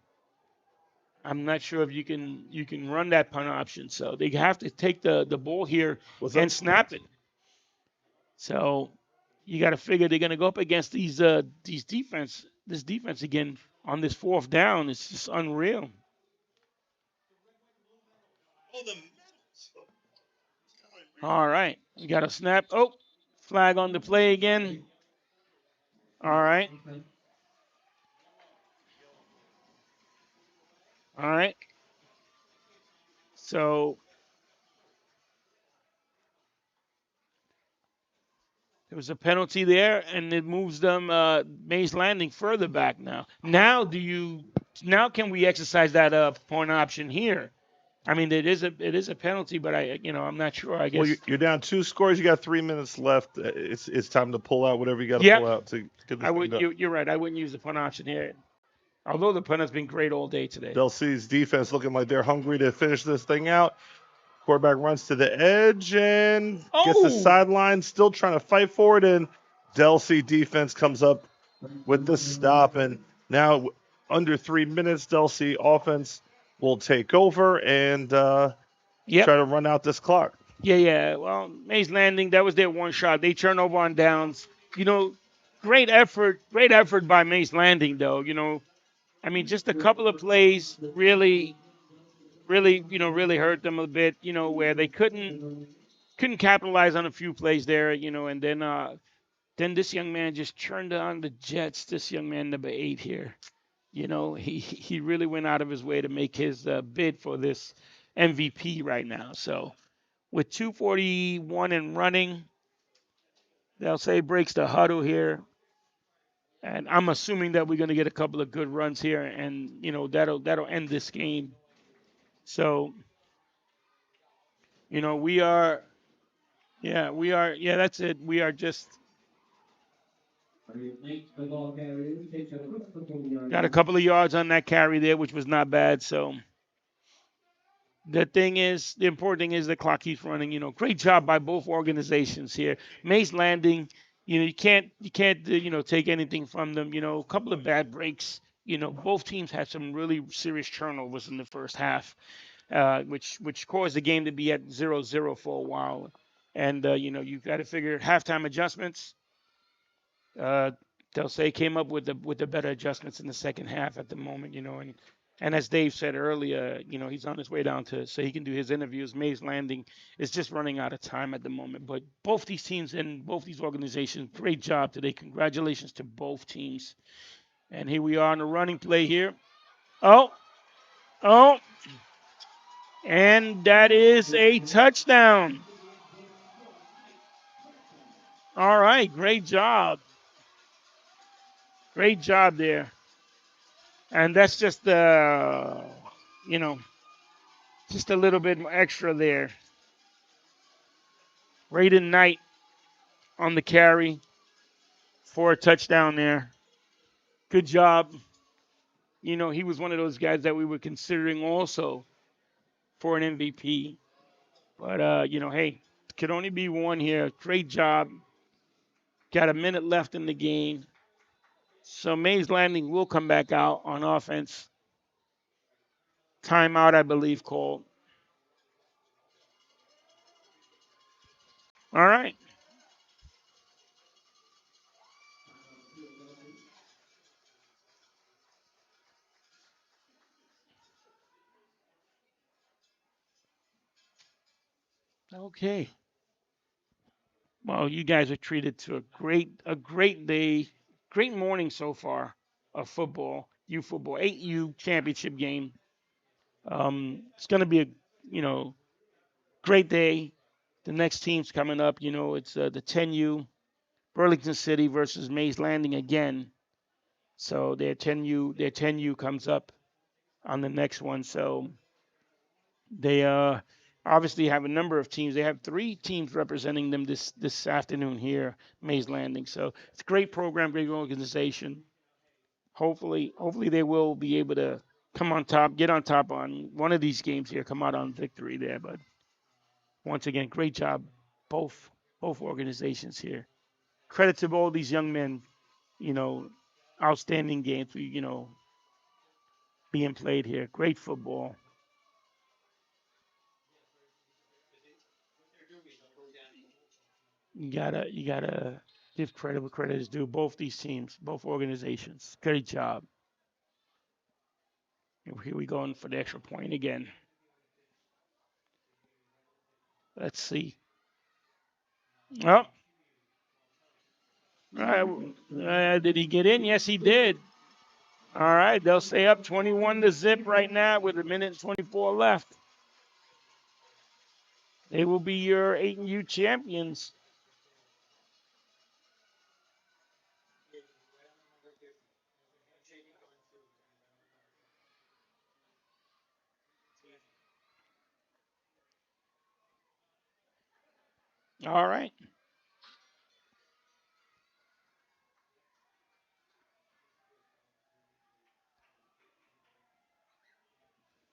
I'm not sure if you can run that punt option. So they have to take the ball here and snap it. So you got to figure they're going to go up against this defense again on this 4th down. It's just unreal. All right, you got a snap. Oh, flag on the play again. All right. All right. So there was a penalty there, and it moves them Mays Landing further back now. Now can we exercise that point option here? I mean, it is a penalty, but I'm not sure. I guess. Well, you're down 2 scores. You got 3 minutes left. It's time to pull out whatever you got to pull out to get this thing done. You're right. I wouldn't use the punt option here. Although the punt has been great all day today. Delsey's defense looking like they're hungry to finish this thing out. Quarterback runs to the edge and gets the sideline, still trying to fight for it. And Delsey defense comes up with the stop. And now under 3 minutes, Delsey offense will take over and try to run out this clock. Yeah. Well, Mays Landing, that was their one shot. They turn over on downs. You know, great effort by Mays Landing, though. You know, I mean, just a couple of plays really hurt them a bit. You know, where they couldn't capitalize on a few plays there. You know, and then this young man just turned on the Jets. This young man, number 8 here. You know, he really went out of his way to make his bid for this MVP right now. So with 2:41 and running, they'll say breaks the huddle here. And I'm assuming that we're going to get a couple of good runs here, and that'll end this game. So we are, yeah, that's it. We are just got a couple of yards on that carry there, which was not bad. So the important thing is the clock keeps running. Great job by both organizations here. Mays Landing, you can't take anything from them. A couple of bad breaks. Both teams had some really serious turnovers in the first half, which caused the game to be at 0-0 for a while. And you've got to figure halftime adjustments. They'll say came up with the better adjustments in the second half at the moment. And as Dave said earlier, he's on his way down so he can do his interviews. Mays Landing is just running out of time at the moment. But both these teams and both these organizations, great job today. Congratulations to both teams. And here we are on the running play here. Oh, and that is a touchdown. All right, great job. Great job there. And that's just just a little bit extra there. Raiden Knight on the carry for a touchdown there. Good job. He was one of those guys that we were considering also for an MVP. But, hey, could only be one here. Great job. Got a minute left in the game. So Mays Landing will come back out on offense. Timeout, I believe, called. All right. Okay. Well, you guys are treated to a great day, great morning so far of football, U football, 8U championship game. It's going to be a great day. The next team's coming up. It's the 10U Burlington City versus Mays Landing again. So their 10U comes up on the next one. So they obviously have a number of teams. They have 3 teams representing them this afternoon here, Mays Landing. So it's a great program, great organization. Hopefully they will be able to come on top, get on top on one of these games here, come out on victory there. But once again, great job, both organizations here. Credit to all these young men, outstanding games, being played here. Great football. You gotta give credit where credit is due. Both these teams, both organizations, great job. And here we go in for the extra point again. Let's see. Oh. All right. Did he get in? Yes, he did. All right. They'll stay up 21-0 right now with 1:24 left. They will be your 8U champions. All right.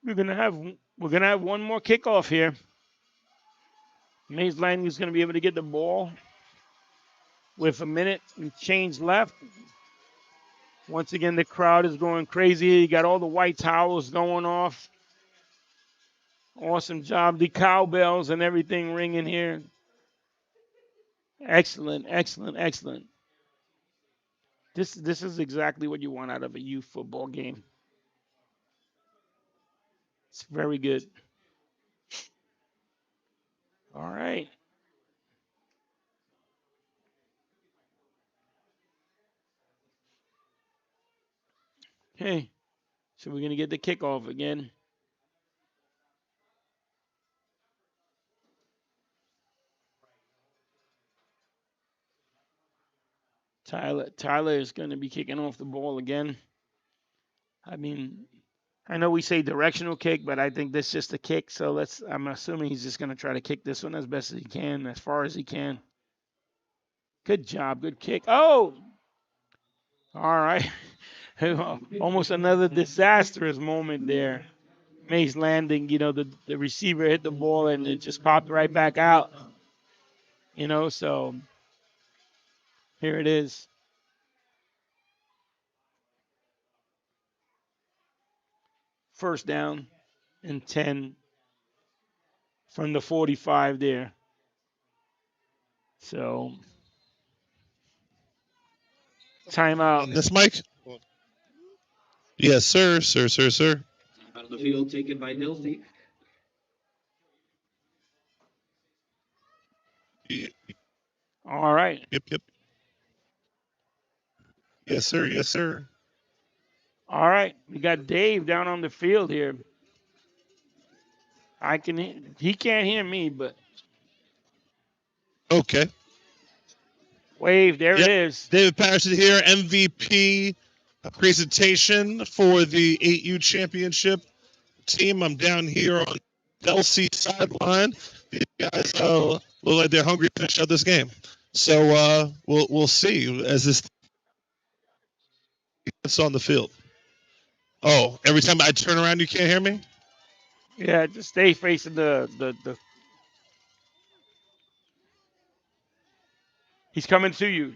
We're gonna have one more kickoff here. Mays Landing is gonna be able to get the ball with 1 minute and change left. Once again, the crowd is going crazy. You got all the white towels going off. Awesome job. The cowbells and everything ringing here. Excellent, excellent, excellent. This is exactly what you want out of a youth football game. It's very good. All right. Okay. So we're going to get the kickoff again. Tyler is going to be kicking off the ball again. I mean, I know we say directional kick, but I think that's just a kick. So I'm assuming he's just going to try to kick this one as best as he can, as far as he can. Good job. Good kick. Oh! All right. Almost another disastrous moment there. Mace landing, the receiver hit the ball and it just popped right back out. So here it is. First down and 10 from the 45 there. So timeout. This Mike? Yes, sir. Sir. Out of the field taken by Dilsey. All right. Yep. Yes, sir. All right. We got Dave down on the field here. He can't hear me, but. Okay. Wave, there it is. David Patterson here, MVP presentation for the 8U championship team. I'm down here on Delsey sideline. These guys look like they're hungry to finish out this game. So we'll see as this gets on the field. Oh, every time I turn around, you can't hear me? Yeah, just stay facing the. He's coming to you.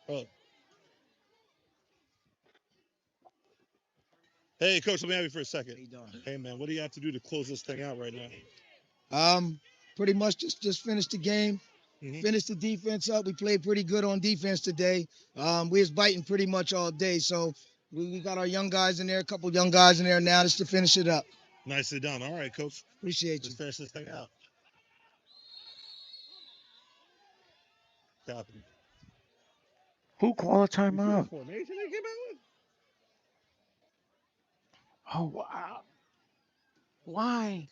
Oh. Hey, Coach, let me have you for a second. How you doing? Hey, man, what do you have to do to close this thing out right now? Pretty much just finished the game. Finished the defense up. We played pretty good on defense today. We was biting pretty much all day. So we got our young guys in there, a couple young guys in there now just to finish it up. Nicely done. All right, Coach. Appreciate you. Let's finish this thing out. Copy. Who called a timeout? Oh, wow. Why?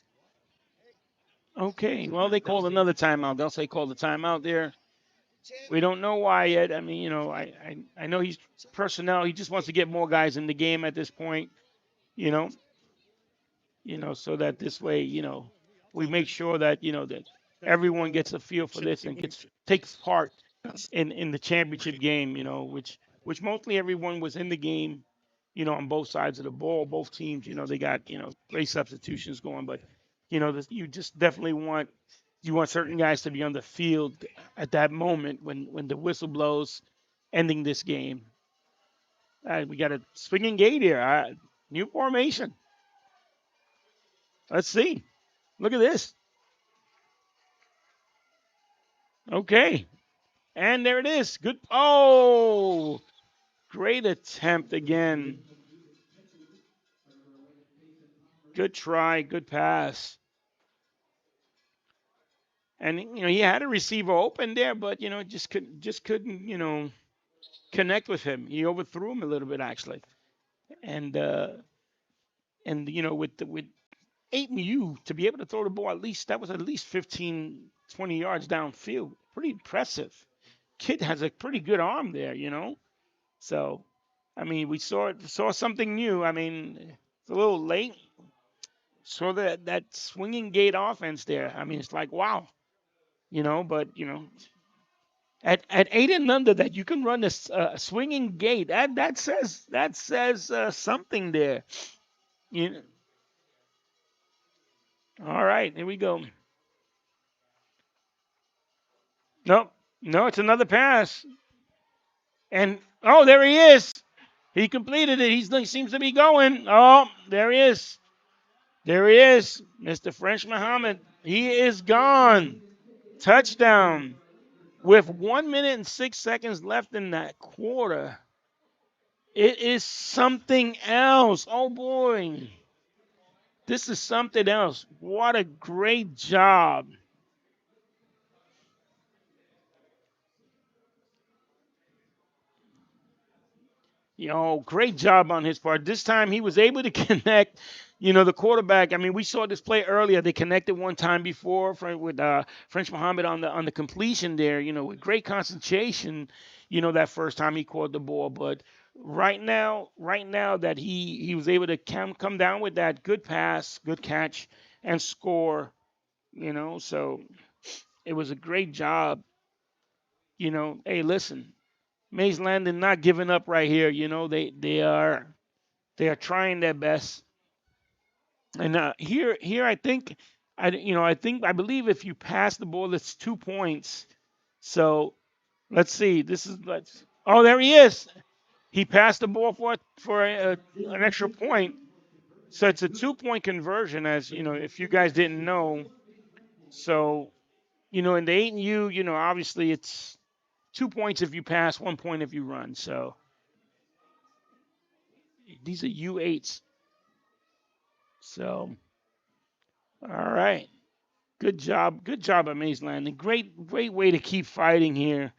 Okay, well, they called another timeout. They'll say call the timeout there. We don't know why yet. I mean, I know he's personnel. He just wants to get more guys in the game at this point, so that this way, we make sure that, that everyone gets a feel for this and takes part in the championship game, which mostly everyone was in the game, on both sides of the ball, both teams, they got, great substitutions going, but, you just definitely want certain guys to be on the field at that moment when the whistle blows, ending this game. We got a swinging gate here. New formation. Let's see. Look at this. Okay. And there it is. Good. Oh, great attempt again. Good try. Good pass. And, he had a receiver open there, but, just couldn't, connect with him. He overthrew him a little bit, actually. And with 8U to be able to throw the ball that was at least 15, 20 yards downfield. Pretty impressive. Kid has a pretty good arm there, So, I mean, we saw something new. I mean, it's a little late. Saw that swinging gate offense there. I mean, it's like, wow. But, at 8 and under that you can run a swinging gate. That says something there. All right, here we go. No, it's another pass. And, there he is. He completed it. He seems to be going. Oh, there he is. There he is, Mr. French Muhammad. He is gone. Touchdown. With 1 minute and 6 seconds left in that quarter. It is something else. Oh, boy. This is something else. What a great job. Great job on his part. This time he was able to connect, the quarterback. I mean, we saw this play earlier. They connected one time before with French Muhammad on the completion there, with great concentration. that first time he caught the ball. But right now that he was able to come down with that good pass, good catch, and score, so it was a great job. Hey, listen, Mays Landon not giving up right here. They are trying their best. And here I think I believe if you pass the ball, it's 2 points. So let's see. Oh, there he is. He passed the ball for an extra point. So it's a 2-point conversion, as if you guys didn't know. So in the 8U, obviously it's 2 points if you pass, 1 point if you run. So these are U8s. So all right. Good job by Mays Landon. Great way to keep fighting here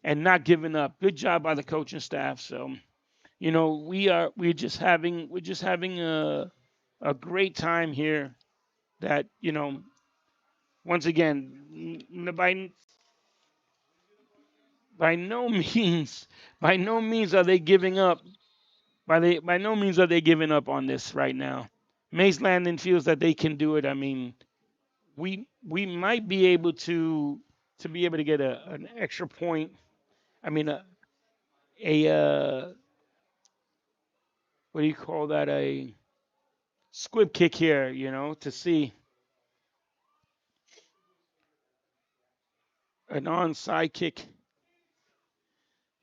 and not giving up. Good job by the coaching staff. So, we're just having a great time here. That once again, by no means are they giving up. By no means are they giving up on this right now. Mays Landon feels that they can do it. I mean, we might be able to get an extra point. I mean, a what do you call that? A squib kick here, to see an onside kick,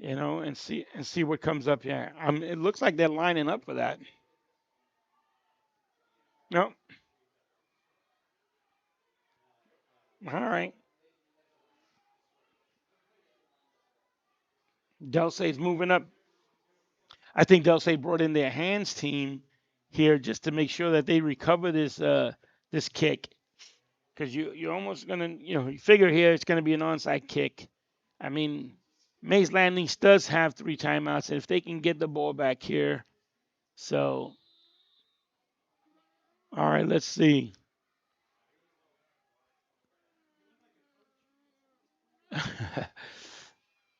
and see what comes up here. It looks like they're lining up for that. No. All right. Delsey's moving up. I think Delsey brought in their hands team here just to make sure that they recover this kick, because you're almost gonna you figure here it's gonna be an onside kick. I mean, Mays Landing does have 3 timeouts, and if they can get the ball back here, so all right, let's see.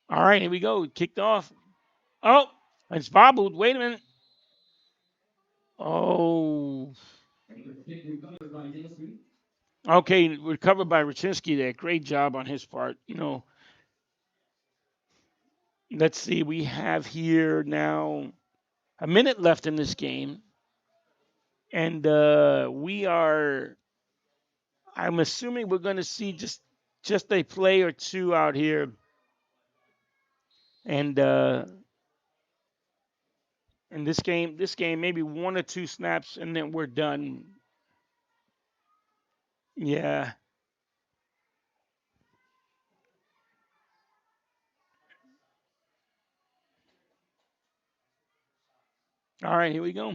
All right, here we go. Kicked off. Oh, it's bobbled. Wait a minute. Oh. Okay, recovered by Rachinsky there. Great job on his part. Let's see. We have here now a minute left in this game. And I'm assuming we're going to see just a play or two out here. And in this game, maybe 1 or 2 snaps, and then we're done. Yeah. All right, here we go.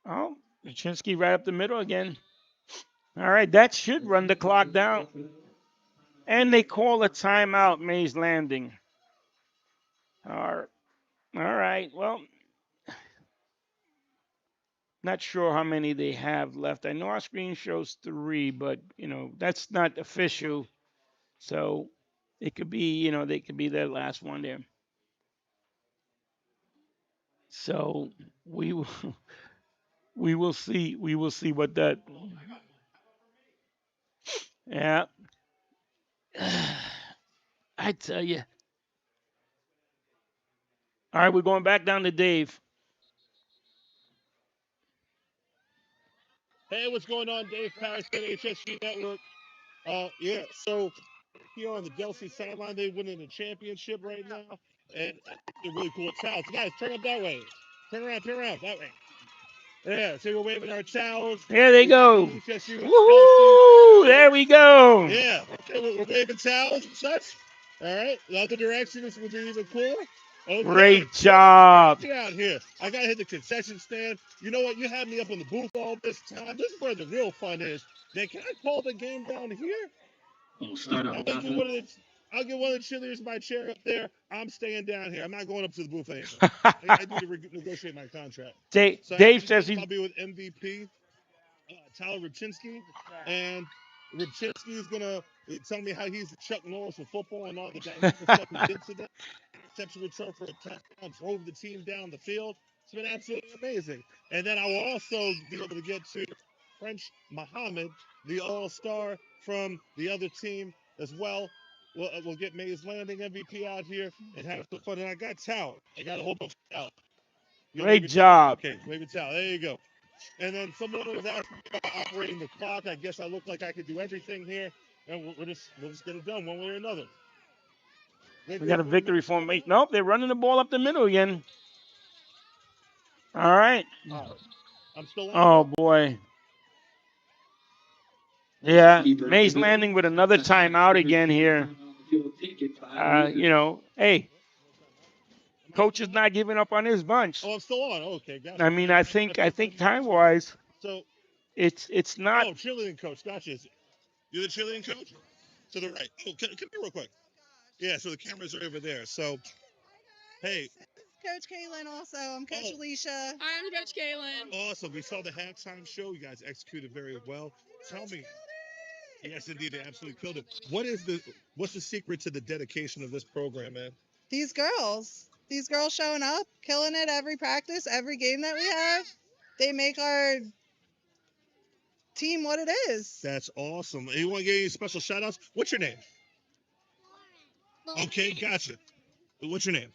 Oh, Rachinsky right up the middle again. All right, that should run the clock down. And they call a timeout, Mays Landing. All right, well, not sure how many they have left. I know our screen shows 3, but, that's not official. So it could be, they could be their last one there. So we will see. We will see what that. Yeah. I tell you. All right, we're going back down to Dave. Hey, what's going on? Dave Patterson, HSG Network. Yeah, so here on the Delsey sideline, they winning the championship right now, and they're really cool towels. Guys, turn up that way. Turn around, that way. Yeah, so we're waving our towels. There they go. Woohoo! There we go. Yeah, okay, we're waving towels and such. All right, the other direction is would be even cooler. Okay. Great job. Get out here. I gotta hit the concession stand. You know what? You had me up in the booth all this time. This is where the real fun is. Then can I call the game down here? We'll start I'll get one of the cheerleaders in my chair up there. I'm staying down here. I'm not going up to the booth anymore. I need to negotiate my contract. Dave says I'll be with MVP, Tyler Rachinsky, and Rachinsky is gonna Tell me how he's the Chuck Norris of football and all the dynamic stuff he did today. Interception return for a touchdown, drove the team down the field. It's been absolutely amazing. And then I will also be able to get to French Muhammad, the all-star from the other team as well. We'll get Mays Landing MVP out here and have some fun. And I got talent. I got a whole bunch of talent. Great job. Okay, maybe talent. There you go. And then someone was asking me about operating the clock. I guess I look like I could do everything here, and we'll just get it done one way or another. We got a victory formation. Nope, they're running the ball up the middle again. All right. I'm still on. Oh, boy. Yeah, Mays Landing with another timeout again here. You know, hey, coach is not giving up on his bunch. Oh, I'm still on. Okay, gotcha. I mean, I think time-wise, So it's not. Oh, cheerleading coach. Gotcha. You're the cheerleading coach? To the right. Oh, come here real quick. Yeah, so the cameras are over there. So, hey. Coach Kaylin also. I'm Coach Alicia. I'm Coach Kaylin. Awesome. We saw the halftime show. You guys executed very well. Tell me. Yes, indeed. They absolutely killed it. What's the secret to the dedication of this program, man? These girls showing up, killing it every practice, every game that we have. They make our team what it is. That's awesome. You want to get any special shout outs? What's your name? Okay, gotcha. What's your name?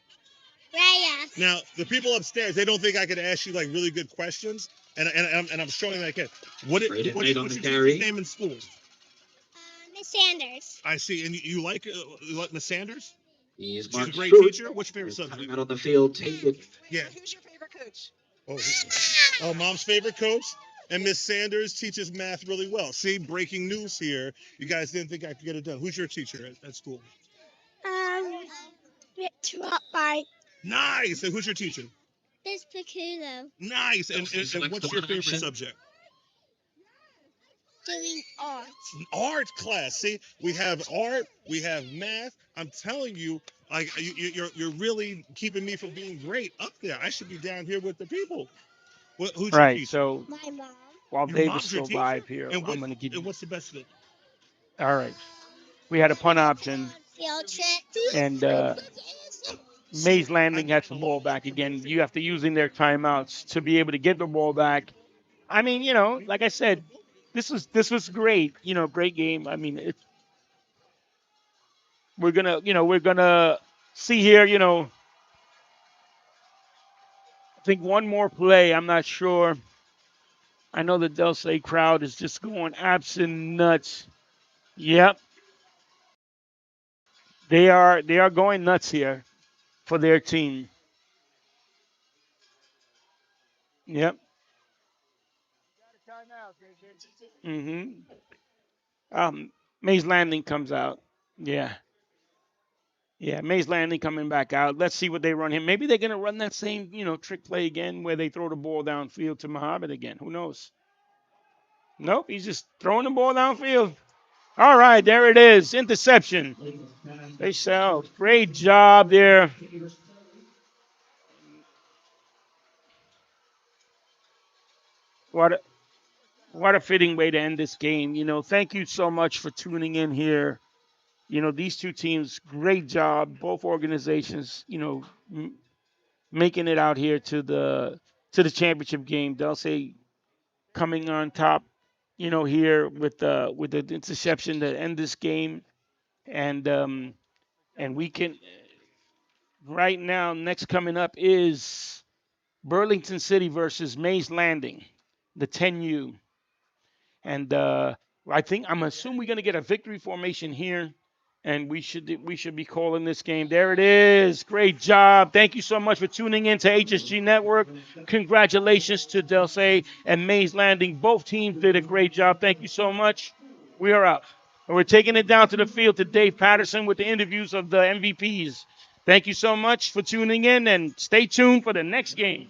Raya. Now, the people upstairs, they don't think I could ask you like really good questions, and I'm showing them I can. What's your teacher's name in school? Miss Sanders. I see. And you like Miss Sanders? She's a great teacher. What's your favorite subject? Out on the field, take it. Yeah. Who's your favorite coach? Oh, Mom's favorite coach? And Miss Sanders teaches math really well. See, breaking news here. You guys didn't think I could get it done. Who's your teacher at school? Bye. Nice. And who's your teacher? Miss Picudo. Nice. And what's your favorite subject? Doing art. Art class. See, we have art, we have math. I'm telling you, like you're really keeping me from being great up there. I should be down here with the people. Who's your Right. teacher? So My mom. while Your David's mom's your still live teacher? here, And I'm going to give you. what's the best thing? All right. We had a punt option, Field trip. and Mays Landing has the ball back again. You have to using their timeouts to be able to get the ball back. I mean, you know, like I said, this was great. You know, great game. I mean, we're gonna see here. You know, I think one more play. I'm not sure. I know the Del Say crowd is just going absolutely nuts. Yep. They are going nuts here for their team. Yep. Mays Landing comes out. Yeah. Yeah, Mays Landing coming back out. Let's see what they run him. Maybe they're going to run that same, trick play again where they throw the ball downfield to Muhammad again. Who knows? Nope, he's just throwing the ball downfield. All right, there it is. Interception. They sell. Great job there. What a fitting way to end this game. Thank you so much for tuning in here. These two teams, great job. Both organizations, making it out here to the championship game. They'll say coming on top, here with the interception to end this game, and we can right now. Next coming up is Burlington City versus Mays Landing, the 10U, and I'm assuming we're gonna get a victory formation here. And we should be calling this game. There it is. Great job. Thank you so much for tuning in to HSG Network. Congratulations to Del Say and Mays Landing. Both teams did a great job. Thank you so much. We are out. And we're taking it down to the field to Dave Patterson with the interviews of the MVPs. Thank you so much for tuning in, and stay tuned for the next game.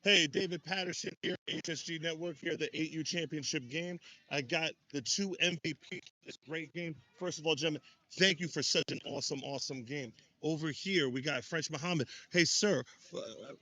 Hey, David Patterson here, HSG Network here, the 8U championship game. I got the 2 MVP. This great game. First of all, gentlemen, thank you for such an awesome game. Over here, we got French Muhammad. Hey, sir,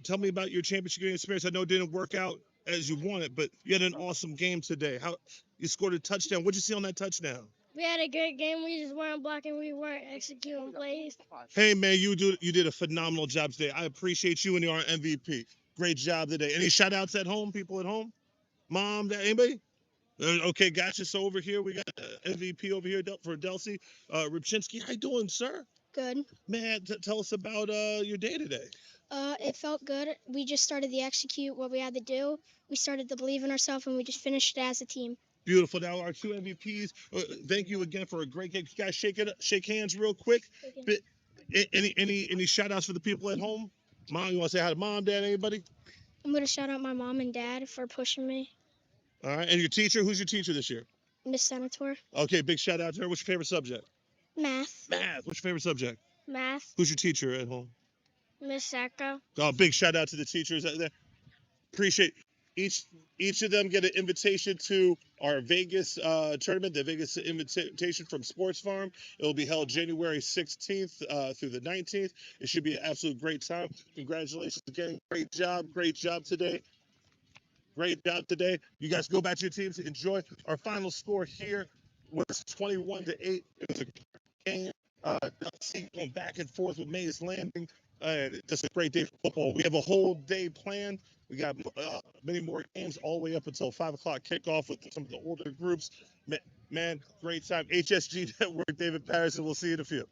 tell me about your championship game experience. I know it didn't work out as you wanted, but you had an awesome game today. How you scored a touchdown? What'd you see on that touchdown? We had a great game. We just weren't blocking. We weren't executing plays. Hey, man, you did a phenomenal job today. I appreciate you and you're our MVP. Great job today. Any shout outs at home, people at home? Mom, dad, anybody? Okay, gotcha. So over here, we got MVP over here for Delsey. Rybczynski, how you doing, sir? Good. Man, tell us about your day today. It felt good. We just started to execute what we had to do. We started to believe in ourselves, and we just finished it as a team. Beautiful. Now our 2 MVPs. Thank you again for a great game. You guys shake hands real quick. But any shout outs for the people at home? Mom, you want to say hi to mom, dad, anybody? I'm going to shout out my mom and dad for pushing me. All right. And your teacher? Who's your teacher this year? Miss Senator. Okay, big shout out to her. What's your favorite subject? Math. Math. What's your favorite subject? Math. Who's your teacher at home? Miss Sacco. Oh, big shout out to the teachers out there. Appreciate each of them get an invitation to our Vegas tournament, the Vegas invitation from Sports Farm. It will be held January 16th through the 19th. It should be an absolute great time. Congratulations again. Great job today. Great job today. You guys go back to your teams. Enjoy. Our final score here was 21-8. It was a great game. Going back and forth with Mays Landing. Just a great day for football. We have a whole day planned. We got many more games all the way up until 5 o'clock kickoff with some of the older groups. Man, great time. HSG Network, David Patterson. We'll see you in the field.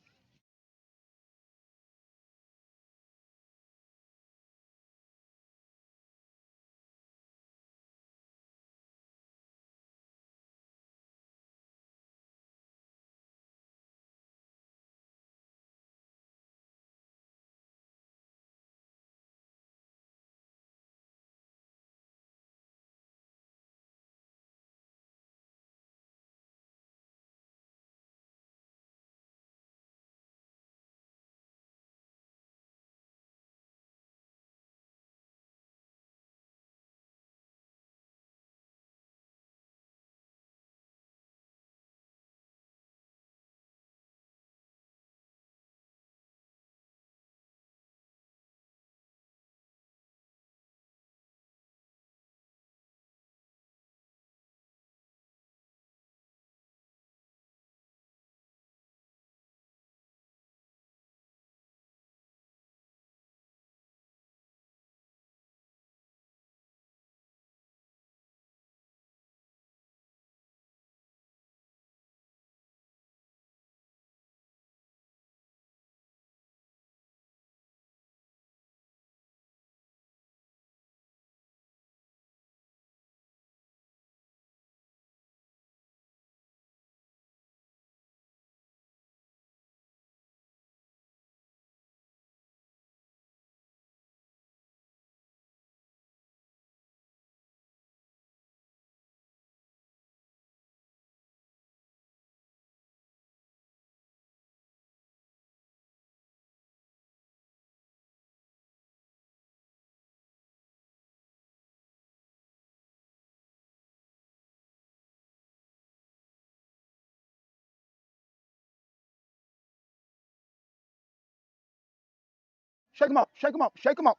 Shake him up. Shake him up. Shake him up.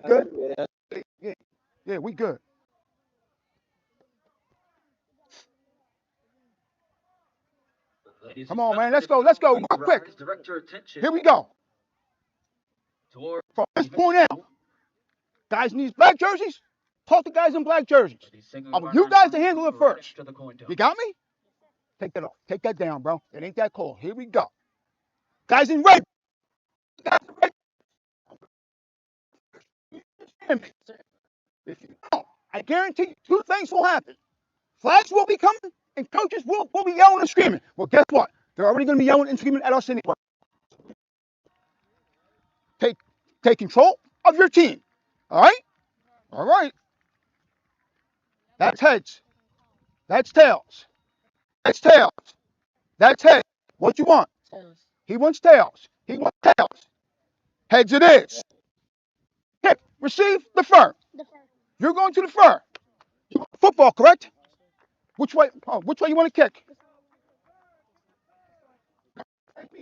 Good? Yeah, we good. Come on, man. Let's go. Let's go. Quick. Here we go. From this point out, guys in these black jerseys, talk to guys in black jerseys. I want you guys to handle it first. You got me? Take that off. Take that down, bro. It ain't that cold. Here we go. Guys in red. If you don't, I guarantee you 2 things will happen. Flags will be coming, and coaches will be yelling and screaming. Well, guess what? They're already going to be yelling and screaming at us anyway. Take control of your team. All right? All right. That's heads. That's tails. That's tails. That's heads. What you want? Tails. He wants tails. He wants tails. Heads it is. Kick, receive, defer. You're going to defer. Football, correct? Which way? Oh, which way you want to kick?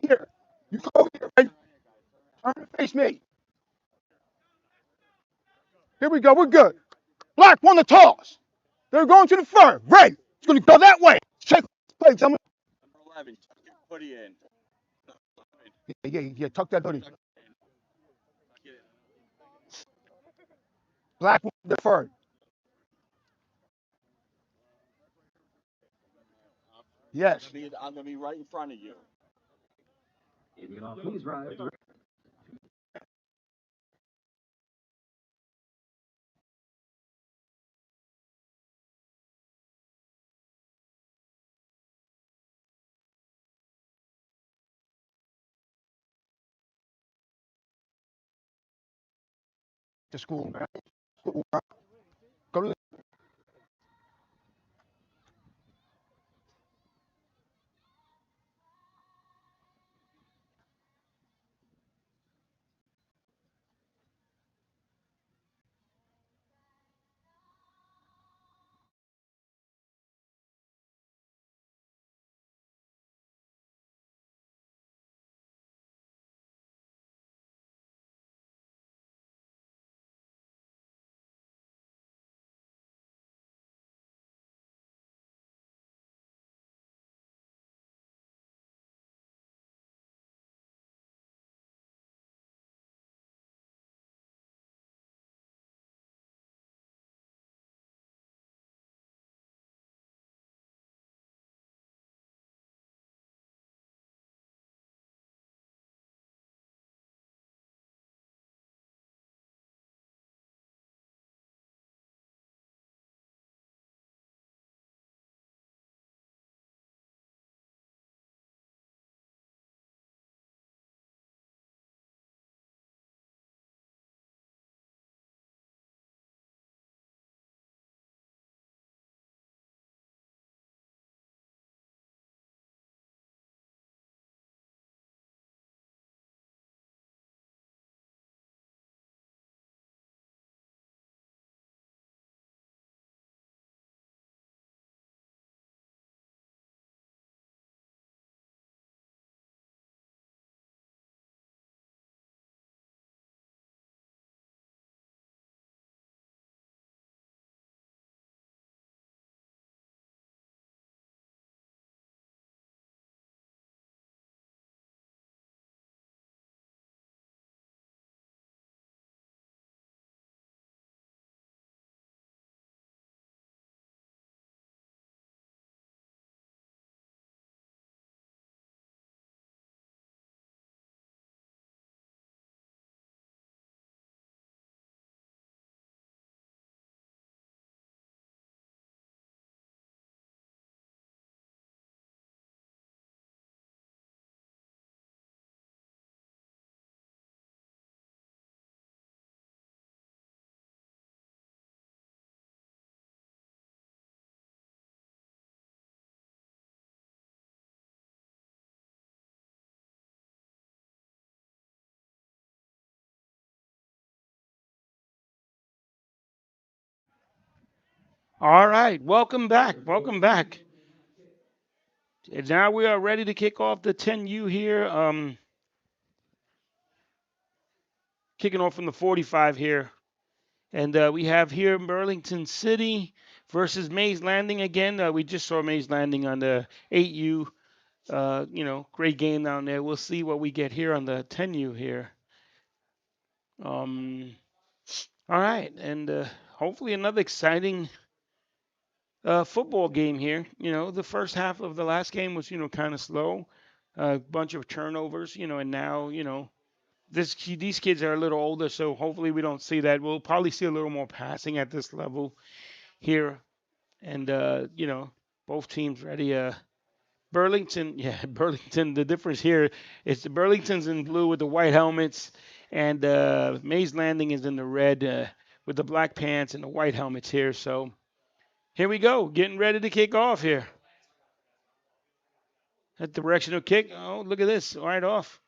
Here. You come over here, right? Turn and face me. Here we go. We're good. Black won the toss. They're going to defer. Red. It's going to go that way. Check. Play. Tell me. Yeah. Tuck that hoodie. Black won deferred. Yes. I'm gonna be right in front of you. Please rise. To school, man. School, man. Go to All right, welcome back. Welcome back. And now we are ready to kick off the 10U here. Kicking off from the 45 here. And we have here Burlington City versus Mays Landing again. We just saw Mays Landing on the 8U. Great game down there. We'll see what we get here on the 10U here. All right, and hopefully another exciting football game here. The first half of the last game was, kind of slow. A bunch of turnovers, and now, these kids are a little older, so hopefully we don't see that. We'll probably see a little more passing at this level here. And, both teams ready. Burlington, Burlington. The difference here is the Burlington's in blue with the white helmets, and Mays Landing is in the red with the black pants and the white helmets here. So here we go, getting ready to kick off here. That directional kick. Oh, look at this, right off.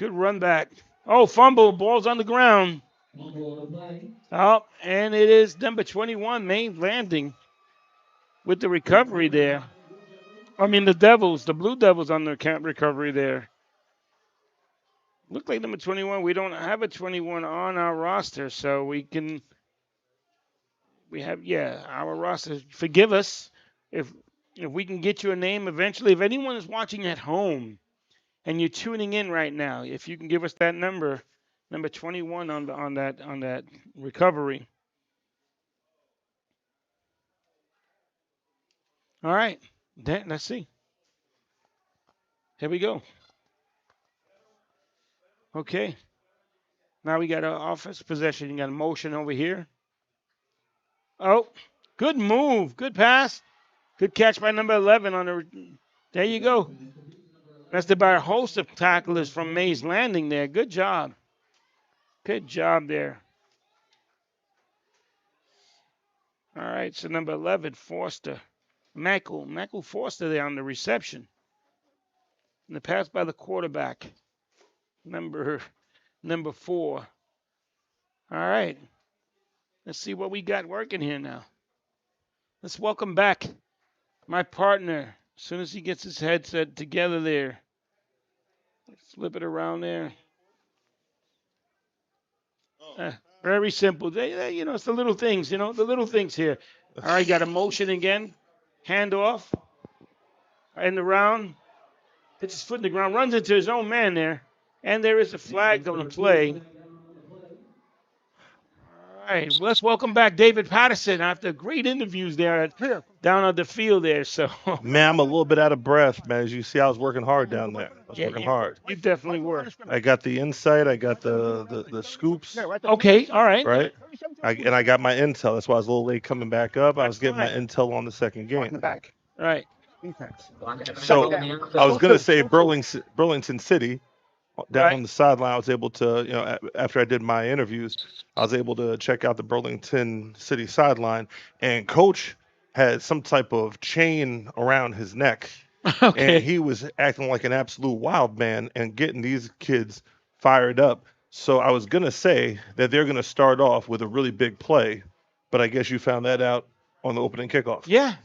Good run back. Oh, fumble. Ball's on the ground. Oh, and it is number 21, Mays Landing, with the recovery there. I mean, the Blue Devils on the recovery there. Look like number 21. We don't have a 21 on our roster, so we have our roster. Forgive us if we can get you a name eventually. If anyone is watching at home and you're tuning in right now, if you can give us that number 21 on that recovery. All right, let's see. Here we go. Okay. Now we got an offensive possession. You got a motion over here. Oh, good move. Good pass. Good catch by number 11 on the. There you go. That's by a host of tacklers from Mays Landing there. Good job. Good job there. All right, so number 11, Forster. Michael Forster there on the reception. And the pass by the quarterback. Number 4. All right. Let's see what we got working here now. Let's welcome back my partner. As soon as he gets his headset together there. Let's flip it around there. Very simple. It's the little things, the little things here. All right, got a motion again. Handoff. In the round. Hits his foot in the ground. Runs into his own man there. And there is a flag on the play. All right, let's welcome back David Patterson after great interviews there down on the field there. So, man, I'm a little bit out of breath, man. As you see, I was working hard down there. I was working hard. You definitely were. I got the insight. I got the scoops. Okay, all right. Right. I got my intel. That's why I was a little late coming back up. I was getting my intel on the second game. Right. So I was going to say Burlington City. Down on the sideline, I was able to, after I did my interviews, I was able to check out the Burlington City sideline, and Coach had some type of chain around his neck, and he was acting like an absolute wild man and getting these kids fired up. So I was going to say that they're going to start off with a really big play, but I guess you found that out on the opening kickoff. Yeah.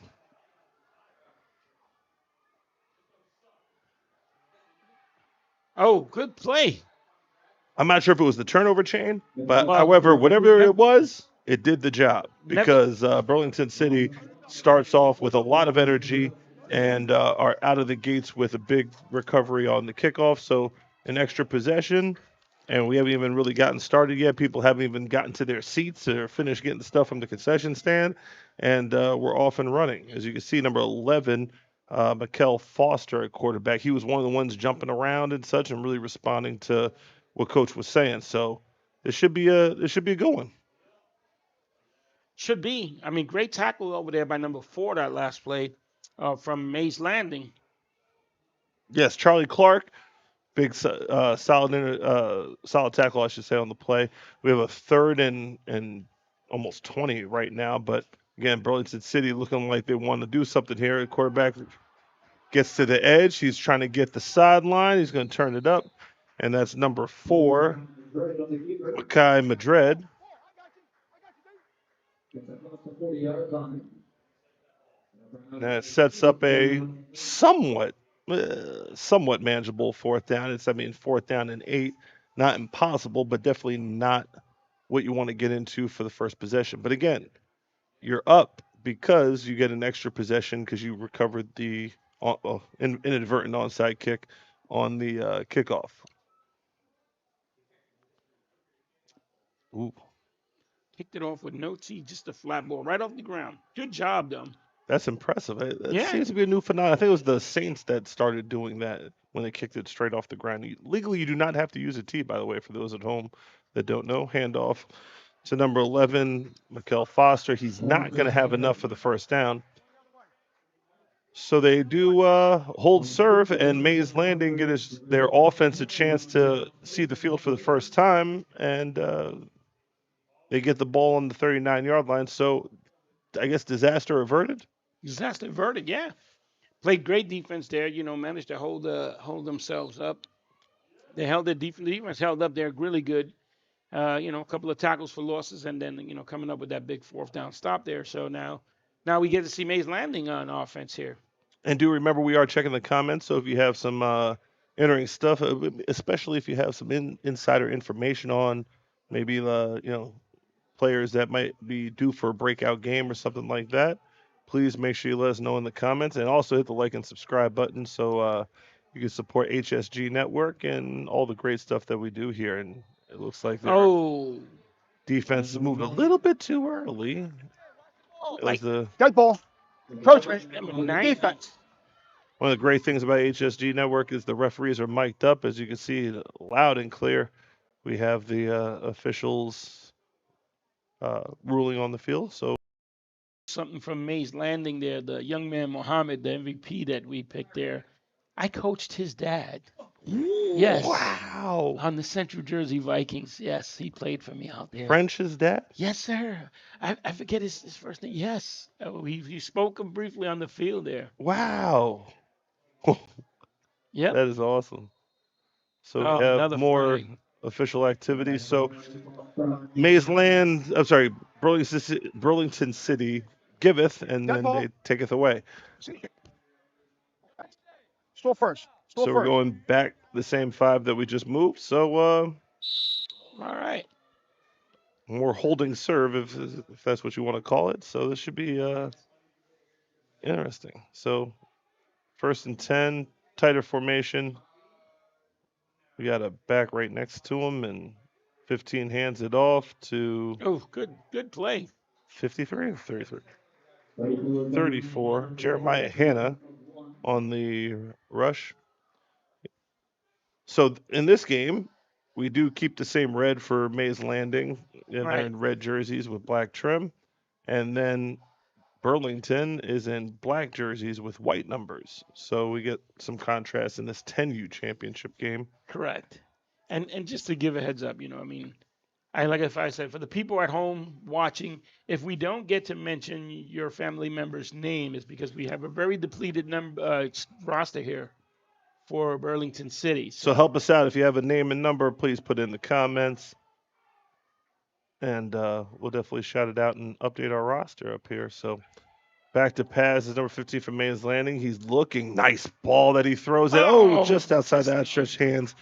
Oh, good play. I'm not sure if it was the turnover chain, but however, whatever it was, it did the job because Burlington City starts off with a lot of energy and are out of the gates with a big recovery on the kickoff. So an extra possession, and we haven't even really gotten started yet. People haven't even gotten to their seats or finished getting the stuff from the concession stand, and we're off and running. As you can see, number 11, Mikel Foster at quarterback. He was one of the ones jumping around and such and really responding to what Coach was saying. So this should be a good one. Should be. I mean, great tackle over there by number 4 that last play from Mays Landing. Yes, Charlie Clark, big solid tackle, I should say, on the play. We have a 3rd and almost 20 right now, but again, Burlington City looking like they want to do something here. The quarterback gets to the edge. He's trying to get the sideline. He's going to turn it up. And that's number 4, Makai Madrid. And that sets up a somewhat manageable 4th down. 4th down and 8. Not impossible, but definitely not what you want to get into for the first possession. But again, you're up because you get an extra possession because you recovered the inadvertent onside kick on the kickoff. Ooh. Kicked it off with no tee, just a flat ball right off the ground. Good job, though. That's impressive. It seems to be a new phenomenon. I think it was the Saints that started doing that when they kicked it straight off the ground. Legally, you do not have to use a tee, by the way, for those at home that don't know. Handoff to number 11, Mikel Foster. He's not going to have enough for the first down. So they do hold serve, and Mays Landing get their offense a chance to see the field for the first time, and they get the ball on the 39-yard line. So I guess disaster averted? Disaster averted, yeah. Played great defense there, managed to hold themselves up. They held their defense held up there really good. A couple of tackles for losses, and then coming up with that big 4th down stop there. So now we get to see Mays Landing on offense here. And do remember, we are checking the comments. So if you have some entering stuff, especially if you have some insider information on maybe players that might be due for a breakout game or something like that, please make sure you let us know in the comments, and also hit the like and subscribe button so you can support HSG Network and all the great stuff that we do here. And it looks like their defense moved a little bit too early. It was Good ball. Approachment. Defense. One of the great things about HSG Network is the referees are mic'd up. As you can see, loud and clear. We have the officials ruling on the field. So something from Mays Landing there, the young man Mohammed, the MVP that we picked there. I coached his dad. Yes. Wow. On the Central Jersey Vikings. Yes, he played for me out there. French's dad? Yes, sir. I forget his first name. Yes. He spoke briefly on the field there. Wow. Yeah. That is awesome. So we have more flag. Official activities. So Burlington City giveth, and then they taketh away. Still first. So we're going back the same 5 that we just moved. So all right. More holding serve, if that's what you want to call it. So this should be interesting. So 1st and 10, tighter formation. We got a back right next to him, and 15 hands it off to. Oh, good play. 53 or 33? 34. Jeremiah Hanna on the rush. So in this game, we do keep the same red for Mays Landing, and they're in red jerseys with black trim. And then Burlington is in black jerseys with white numbers. So we get some contrast in this 10U championship game. Correct. And just to give a heads up, like I said, for the people at home watching, if we don't get to mention your family member's name, it's because we have a very depleted roster here for Burlington City. So help us out. If you have a name and number, please put it in the comments. And we'll definitely shout it out and update our roster up here. So back to pass is number 15 from Mays Landing. He's looking. Nice ball that he throws it. Oh, just outside the outstretched hands.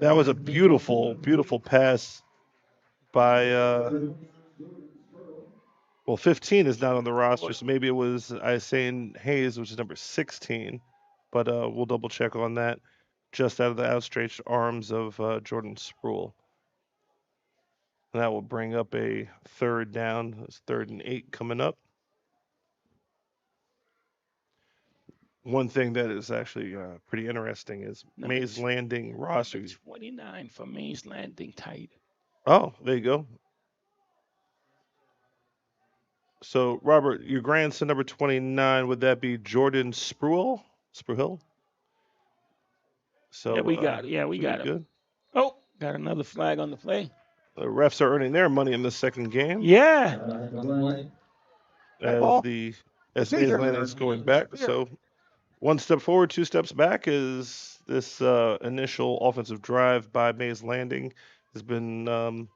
That was a beautiful, beautiful pass by 15 is not on the roster, so maybe it was Isaiah Hayes, which is number 16. But we'll double check on that. Just out of the outstretched arms of Jordan Sproul. And that will bring up a 3rd down. It's 3rd and 8 coming up. One thing that is actually pretty interesting is Mays Landing roster. 29 for Mays Landing tight. Oh, there you go. So, Robert, your grandson, number 29, would that be Jordan Spruhill? So we got it. Good. Oh, got another flag on the play. The refs are earning their money in the second game. Yeah. As Mays Landing is going back. So 1 step forward, 2 steps back is this initial offensive drive by Mays Landing has been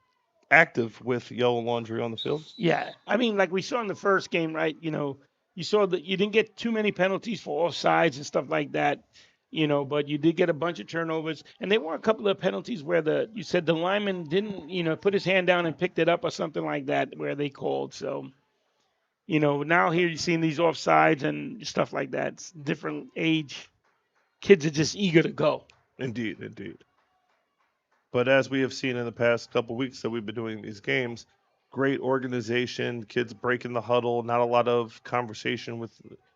active with yellow laundry on the field. Yeah. I mean, like we saw in the first game, right? You saw that you didn't get too many penalties for offsides and stuff like that. But you did get a bunch of turnovers, and there were a couple of penalties where you said the lineman didn't, put his hand down and picked it up or something like that, where they called. So, now here you're seeing these offsides and stuff like that. It's different age. Kids are just eager to go. Indeed. But as we have seen in the past couple weeks that we've been doing these games, great organization, kids breaking the huddle, not a lot of conversation with.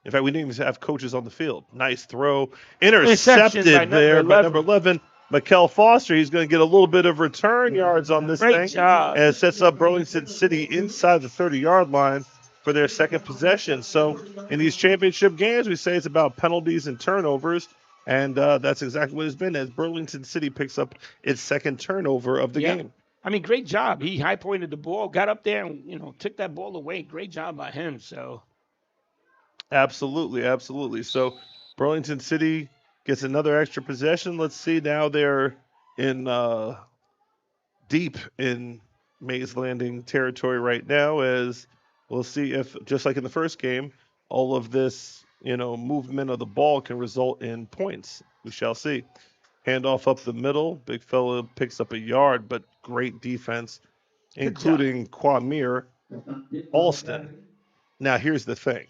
In fact, we didn't even have coaches on the field. Nice throw. Intercepted there by number 11, Mikel Foster. He's going to get a little bit of return yards on this thing. Great job. And it sets up Burlington City inside the 30-yard line for their second possession. So in these championship games, we say it's about penalties and turnovers. And that's exactly what it's been as Burlington City picks up its second turnover of the game. I mean, great job. He high-pointed the ball, got up there and, took that ball away. Great job by him. So. Absolutely. So Burlington City gets another extra possession. Let's see, now they're in deep in Mays Landing territory right now, as we'll see if, just like in the first game, all of this, movement of the ball can result in points. We shall see. Handoff up the middle. Big fella picks up a yard, but great defense, including Kwamir Alston. Now, here's the thing.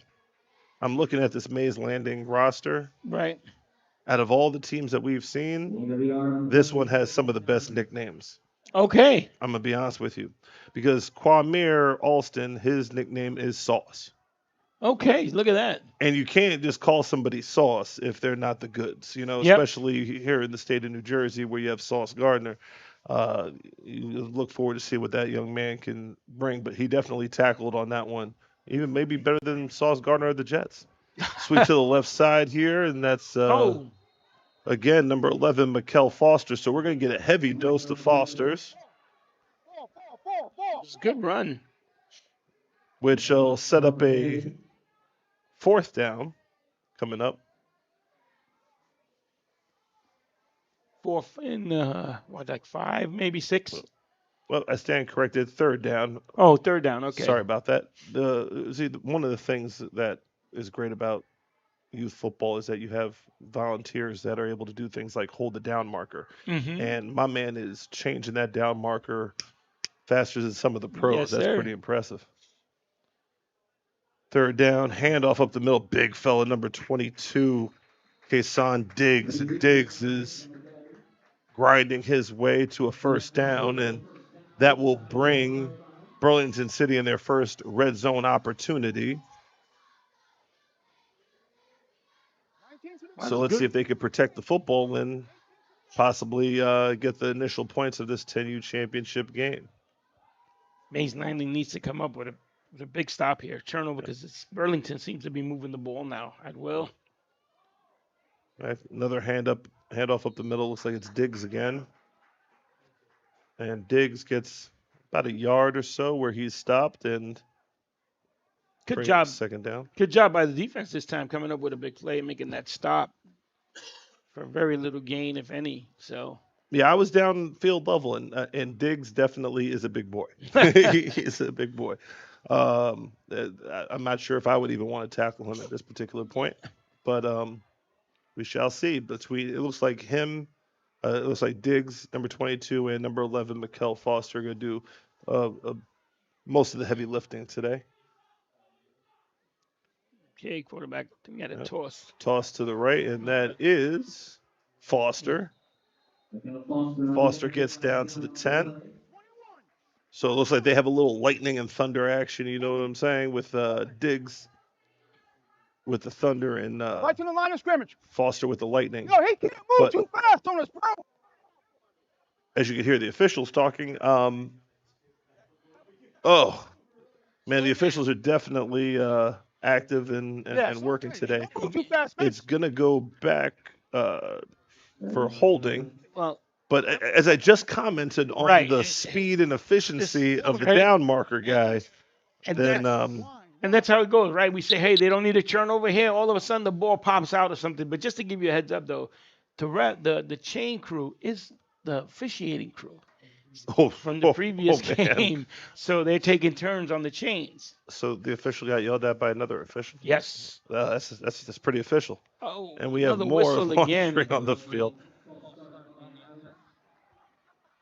I'm looking at this Mays Landing roster. Right. Out of all the teams that we've seen, this one has some of the best nicknames. Okay. I'm going to be honest with you. Because Kwamir Alston, his nickname is Sauce. Okay, look at that. And you can't just call somebody Sauce if they're not the goods, especially here in the state of New Jersey where you have Sauce Gardner. You look forward to see what that young man can bring, but he definitely tackled on that one. Even maybe better than Sauce Gardner of the Jets. Sweep to the left side here, and that's again number 11, Mikel Foster. So we're going to get a heavy dose of Fosters. It's a good run. Which will set up a 4th down coming up. 4th and like 5, maybe 6. Well, I stand corrected. 3rd down. Oh, 3rd down. Okay. Sorry about that. One of the things that is great about youth football is that you have volunteers that are able to do things like hold the down marker. Mm-hmm. And my man is changing that down marker faster than some of the pros. Yes, That's sir. pretty impressive. 3rd down, handoff up the middle. Big fella, number 22, Kason Diggs. Diggs is grinding his way to a 1st down, and that will bring Burlington City in their first red zone opportunity. So let's see if they could protect the football and possibly get the initial points of this 10U championship game. Mays Landing needs to come up with a big stop here. Turnover, because Burlington seems to be moving the ball now at will. Right, another handoff up the middle. Looks like it's Diggs again. And Diggs gets about a yard or so where he's stopped, and Good brings job. 2nd down. Good job by the defense this time, coming up with a big play, making that stop for very little gain, if any. So Yeah, I was down field level, and Diggs definitely is a big boy. He's a big boy. I'm not sure if I would even want to tackle him at this particular point, but we shall see. It looks like him, it looks like Diggs, number 22, and number 11, Mikel Foster, are going to do most of the heavy lifting today. okay, quarterback, we got a toss. Toss to the right, and that is Foster. Foster gets down to the 10. So it looks like they have a little lightning and thunder action, you know what I'm saying, with Diggs with the thunder and Right to the line of scrimmage. Foster with the lightning. Yo, he can't move too fast on us, bro. As you can hear the officials talking, the officials are definitely active and working today. Too fast, man. It's going to go back for holding. Well, but as I just commented on Right. the speed and efficiency of the okay. down marker guy, And then And that's how it goes, right? We say, hey, they don't need a turnover here. All of a sudden, the ball pops out or something. But just to give you a heads up, though, the chain crew is the officiating crew from the previous man. game. So they're taking turns on the chains. So the official got yelled at by another official. Yes. Well, that's pretty official. Oh, and we have another more whistle again. laundry on the field.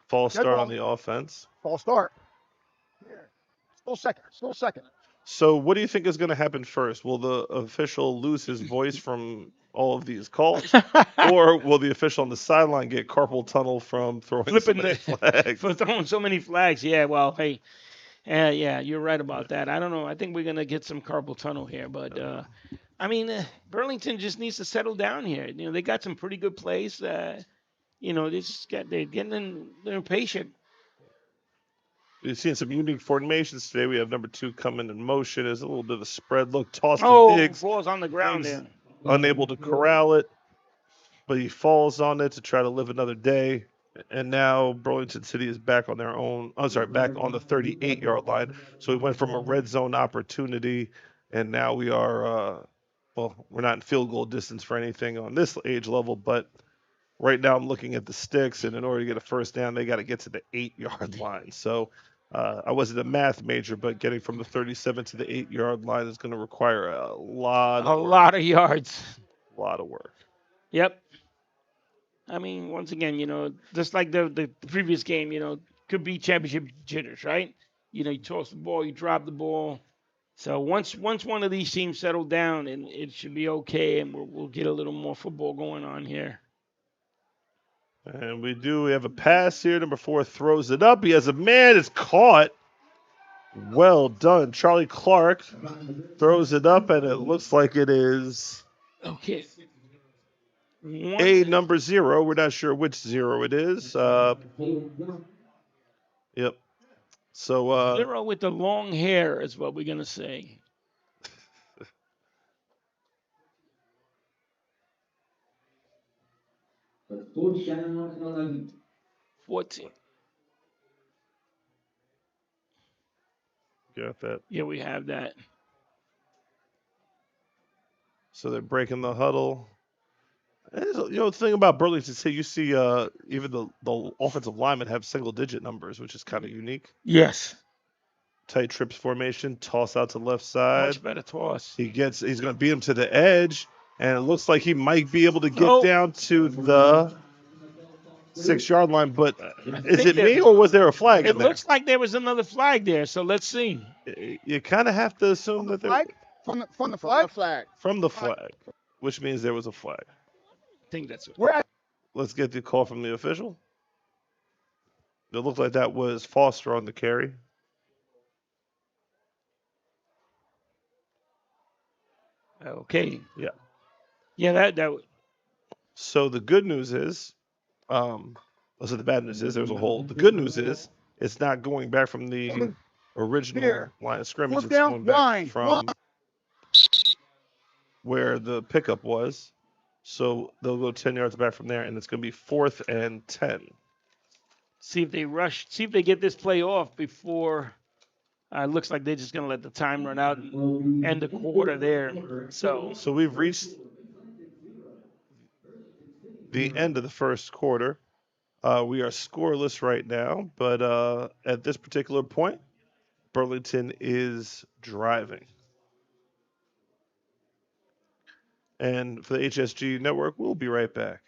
False Good start ball. on the offense. False start. Still second. So what do you think is going to happen first? Will the official lose his voice from all of these calls, or will the official on the sideline get carpal tunnel from throwing so Flipping many the flags? for throwing so many flags. Yeah, well, hey, yeah, you're right about that. I don't know. I think we're gonna get some carpal tunnel here, but I mean, Burlington just needs to settle down here. You know, they got some pretty good plays. You know, they're getting they're impatient. We've seen some unique formations today. We have number 2 coming in motion. There's a little bit of a spread look. Toss to Oh, Diggs. ball's on the ground Diggs there. unable to corral it, but he falls on it to try to live another day. And now Burlington City is back on their own. Back on the 38-yard line. So we went from a red zone opportunity, and now we are, we're not in field goal distance for anything on this age level, but right now I'm looking at the sticks, and in order to get a first down, they got to get to the 8-yard line. So I wasn't a math major, but getting from the 37 to the 8-yard line is going to require a lot of yards. A lot of work. Yep. I mean, once again, just like the previous game, could be championship jitters, right? You toss the ball, you drop the ball. So once one of these teams settle down, and it should be okay, and we'll get a little more football going on here. And we have a pass here. Number 4 throws it up. He has a man. It's caught. Well done. Charlie Clark throws it up, and it looks like it is okay. A number 0. We're not sure which 0 it is. Yep. So 0 with the long hair is what we're gonna say. 14. Got that. Yeah, we have that. So they're breaking the huddle. The thing about Burlington City, you see even the offensive linemen have single-digit numbers, which is kind of unique. Yes. Tight trips formation, toss out to left side. Much better toss. He's going to beat him to the edge, and it looks like he might be able to get down to the 6-yard line. But is it me, or was there a flag It in there? looks like there was another flag there, so let's see. You kind of have to assume that there From the flag? from the flag, which means there was a flag. I think that's it. Let's get the call from the official. It looked like that was Foster on the carry. Okay. Yeah. Yeah, that. So the good news is, so the bad news is there's a hole. The good news is it's not going back from the original line of scrimmage. Fourth It's down, going back line. from where the pickup was. So they'll go 10 yards back from there, and it's going to be 4th and 10. See if they rush. See if they get this play off before. It looks like they're just going to let the time run out and end the quarter there. So we've reached the end of the first quarter. We are scoreless right now, but at this particular point, Burlington is driving. And for the HSG Network, we'll be right back.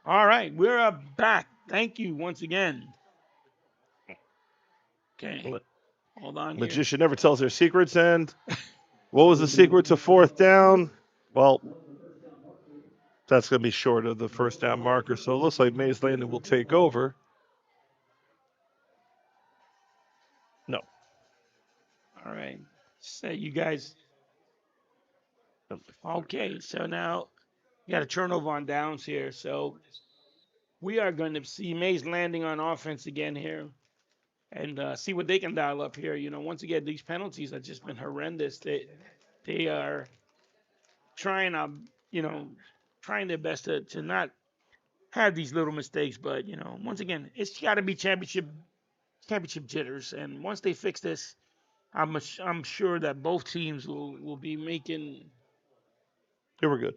all right, we're back. Thank you once again. Okay. Hold on. Here. Magician never tells their secrets. And what was the secret to 4th down? Well, that's going to be short of the first down marker. So it looks like Mays Landing will take over. No. All right. So you guys. Okay. So now you got a turnover on downs here. So we are going to see Mays Landing on offense again here. And see what they can dial up here. Once again, these penalties have just been horrendous. They are trying to, trying their best to not have these little mistakes. But once again, it's got to be championship jitters. And once they fix this, I'm sure that both teams will be making. Here we're good.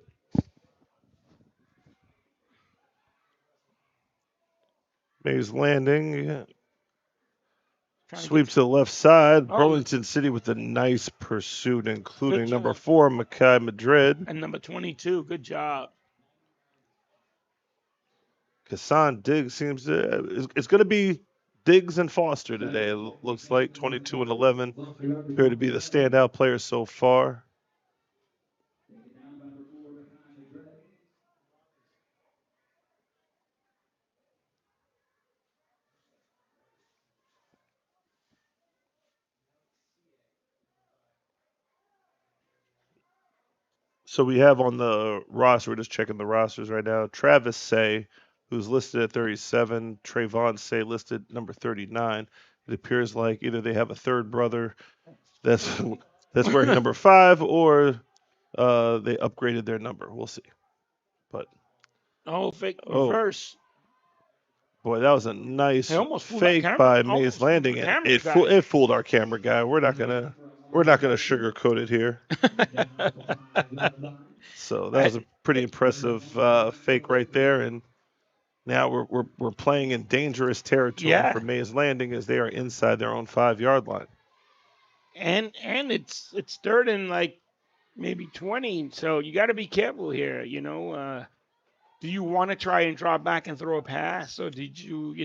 Mays Landing. Yeah. Sweep to the left side. Burlington City with a nice pursuit, including number 4, Mackay Madrid. And number 22. Good job. Kassan Diggs seems to. It's going to be Diggs and Foster today. It looks like 22 and 11 appear to be the standout players so far. So we have on the roster, we're just checking the rosters right now, Travis Say, who's listed at 37, Trayvon Say listed number 39. It appears like either they have a third brother that's wearing number 5, or they upgraded their number. We'll see. But fake reverse. Boy, that was a nice fake camera, by Mays Landing, and it fooled our camera guy. We're not gonna sugarcoat it here. So that was a pretty impressive fake right there, and now we're playing in dangerous territory for Mays Landing as they are inside their own 5-yard line. And it's third and like maybe 20, so you got to be careful here. Do you want to try and drop back and throw a pass, or did you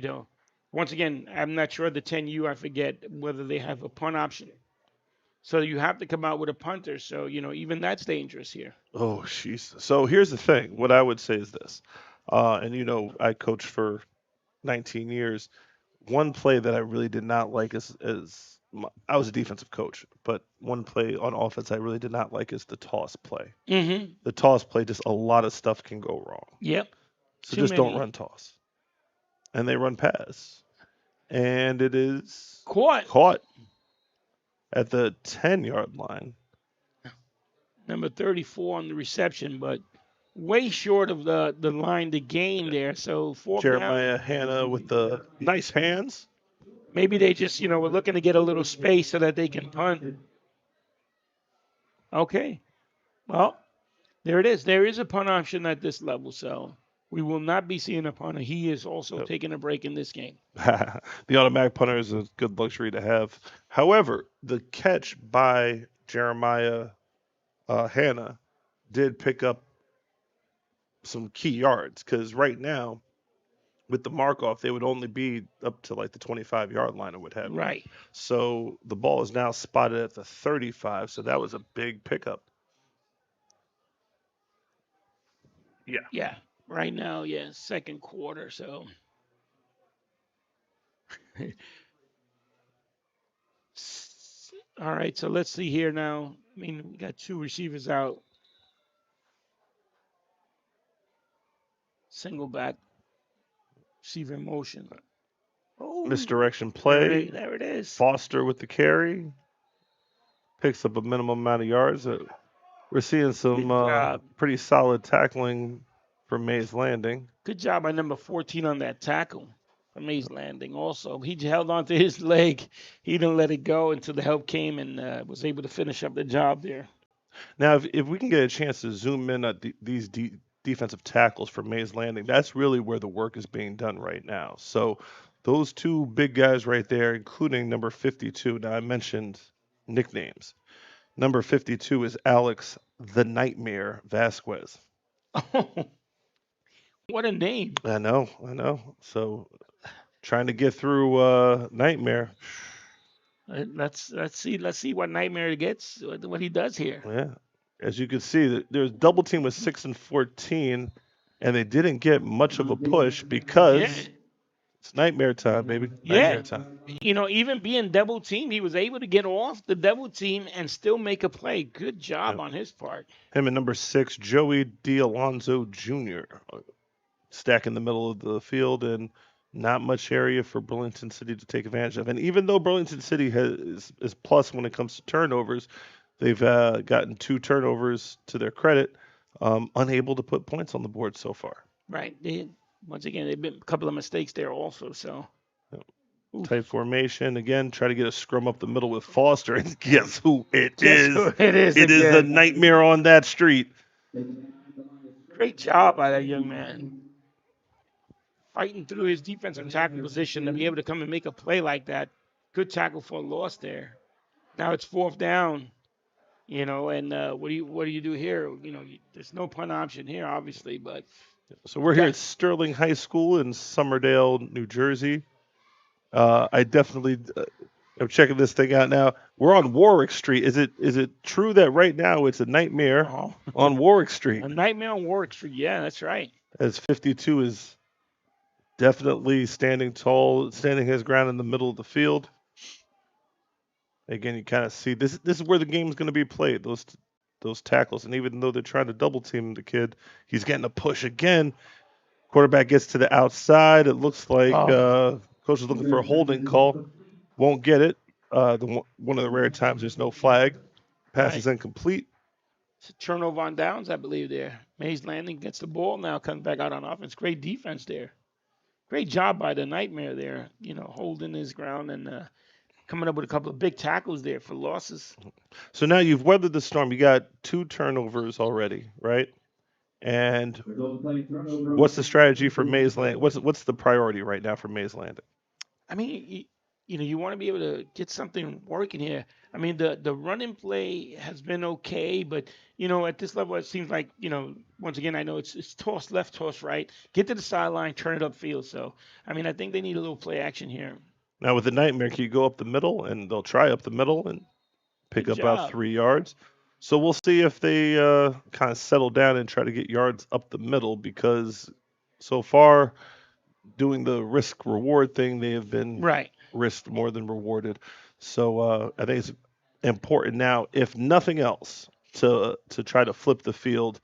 once again, I'm not sure the 10U, I forget whether they have a punt option. So you have to come out with a punter. So, even that's dangerous here. Oh, jeez. So here's the thing. What I would say is this. And, I coached for 19 years. One play that I really did not like is I was a defensive coach, but one play on offense I really did not like is the toss play. Mm-hmm. The toss play, just a lot of stuff can go wrong. Yep. So just don't run toss. And they run pass. And it is caught at the 10-yard line. Number 34 on the reception, but way short of the line to gain there. So Jeremiah Hanna with the nice hands. Maybe they just, were looking to get a little space so that they can punt. Okay. Well, there it is. There is a punt option at this level, so we will not be seeing a punter. He is also taking a break in this game. The automatic punter is a good luxury to have. However, the catch by Jeremiah Hanna did pick up some key yards, because right now, with the mark off, they would only be up to like the 25-yard line or what have you. Right. So the ball is now spotted at the 35, so that was a big pickup. Yeah. Yeah. Right now, second quarter, so. All right, so let's see here now. We got 2 receivers out. Single back. Receiver in motion. Oh, misdirection play. There it is. Foster with the carry. Picks up a minimum amount of yards. We're seeing some pretty solid tackling from Mays Landing. Good job by number 14 on that tackle from Mays Landing also. He held on to his leg. He didn't let it go until the help came and was able to finish up the job there. Now, if we can get a chance to zoom in at these defensive tackles for Mays Landing, that's really where the work is being done right now. So those 2 big guys right there, including number 52. Now, I mentioned nicknames. Number 52 is Alex the Nightmare Vasquez. Oh, what a name. I know. So trying to get through Nightmare. Let's see what Nightmare gets, what he does here. Yeah. As you can see, there's double team with 6 and 14, and they didn't get much of a push because it's Nightmare time, baby. Nightmare time. Even being double teamed, he was able to get off the double team and still make a play. Good job on his part. Him and number 6, Joey D'Alonzo Jr. stack in the middle of the field, and not much area for Burlington City to take advantage of. And even though Burlington City is plus when it comes to turnovers, they've gotten 2 turnovers to their credit. unable to put points on the board so far. Right. Once again, they've been a couple of mistakes there also. So Tight formation again. Try to get a scrum up the middle with Foster, and guess who it Guess is? who it is It is the again. nightmare on that street. Great job by that young man. Fighting through his defensive tackle position to be able to come and make a play like that. Good tackle for a loss there. Now it's 4th down, and what do you do here? There's no punt option here, obviously, but So we're here at Sterling High School in Somerdale, New Jersey. I definitely am checking this thing out now. We're on Warwick Street. Is it true that right now it's a nightmare on Warwick Street? a nightmare on Warwick Street. Yeah, that's right. As 52 is definitely standing tall, standing his ground in the middle of the field. Again, you kind of see this is where the game's going to be played. Those tackles, and even though they're trying to double team the kid, he's getting a push again. Quarterback gets to the outside. It looks like coach is looking for a holding call. Won't get it. One of the rare times there's no flag. Pass is incomplete. It's a turnover on downs, I believe, there. Mays Landing gets the ball now, comes back out on offense. Great defense there. Great job by the nightmare there, holding his ground and coming up with a couple of big tackles there for losses. So now you've weathered the storm. You got 2 turnovers already, right? And what's the strategy for Mays Landing? What's the priority right now for Mays Landing? I mean, you want to be able to get something working here. I mean, the running play has been okay, but at this level, it seems like once again, I know it's toss left, toss right, get to the sideline, turn it upfield. So, I mean, I think they need a little play action here. Now with the nightmare, can you go up the middle, and they'll try up the middle and pick up about 3 yards. So we'll see if they kind of settle down and try to get yards up the middle, because so far doing the risk reward thing, they have been risked more than rewarded. So I think it's important now, if nothing else, to try to flip the field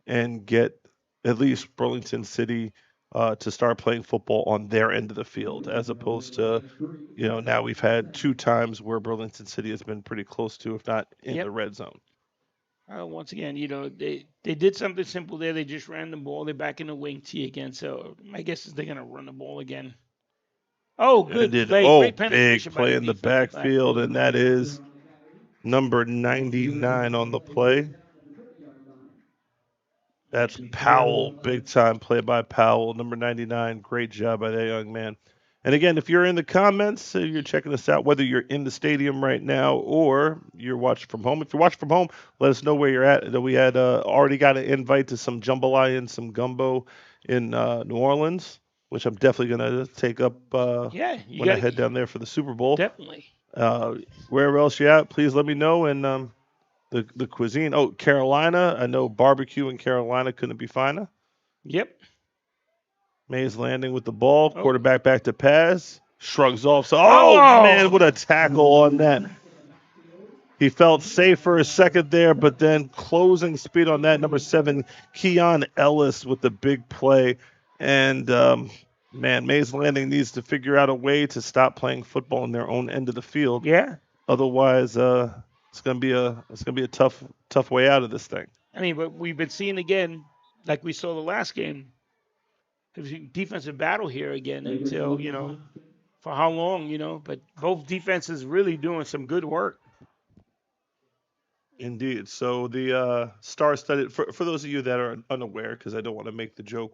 and get at least Burlington City to start playing football on their end of the field, as opposed to, now we've had 2 times where Burlington City has been pretty close to, if not in the red zone. Once again, they did something simple there. They just ran the ball. They're back in the wing tee again. So my guess is they're going to run the ball again. Oh, good play. Great Big penetration by play the in the defensive backfield, and that is number 99 on the play. That's Powell. Big time play by Powell, number 99. Great job by that young man. And again, if you're in the comments, you're checking us out, whether you're in the stadium right now or you're watching from home. If you're watching from home, let us know where you're at. We had already got an invite to some jambalaya and some gumbo in New Orleans, which I'm definitely going to take up when I head down there for the Super Bowl. Definitely. Wherever else you're at, please let me know. And the cuisine. Oh, Carolina. I know barbecue in Carolina couldn't be finer. Yep. Mays Landing with the ball. Quarterback back to pass. Shrugs off. So, man, what a tackle on that. He felt safe for a second there, but then closing speed on that. Number 7, Keon Ellis with the big play. And, man, Mays Landing needs to figure out a way to stop playing football in their own end of the field. Yeah. Otherwise, it's gonna be a tough way out of this thing. I mean, but we've been seeing again, like we saw the last game, it was a defensive battle here again until, for how long, but both defenses really doing some good work. Indeed. So the star-studded, for those of you that are unaware, because I don't want to make the joke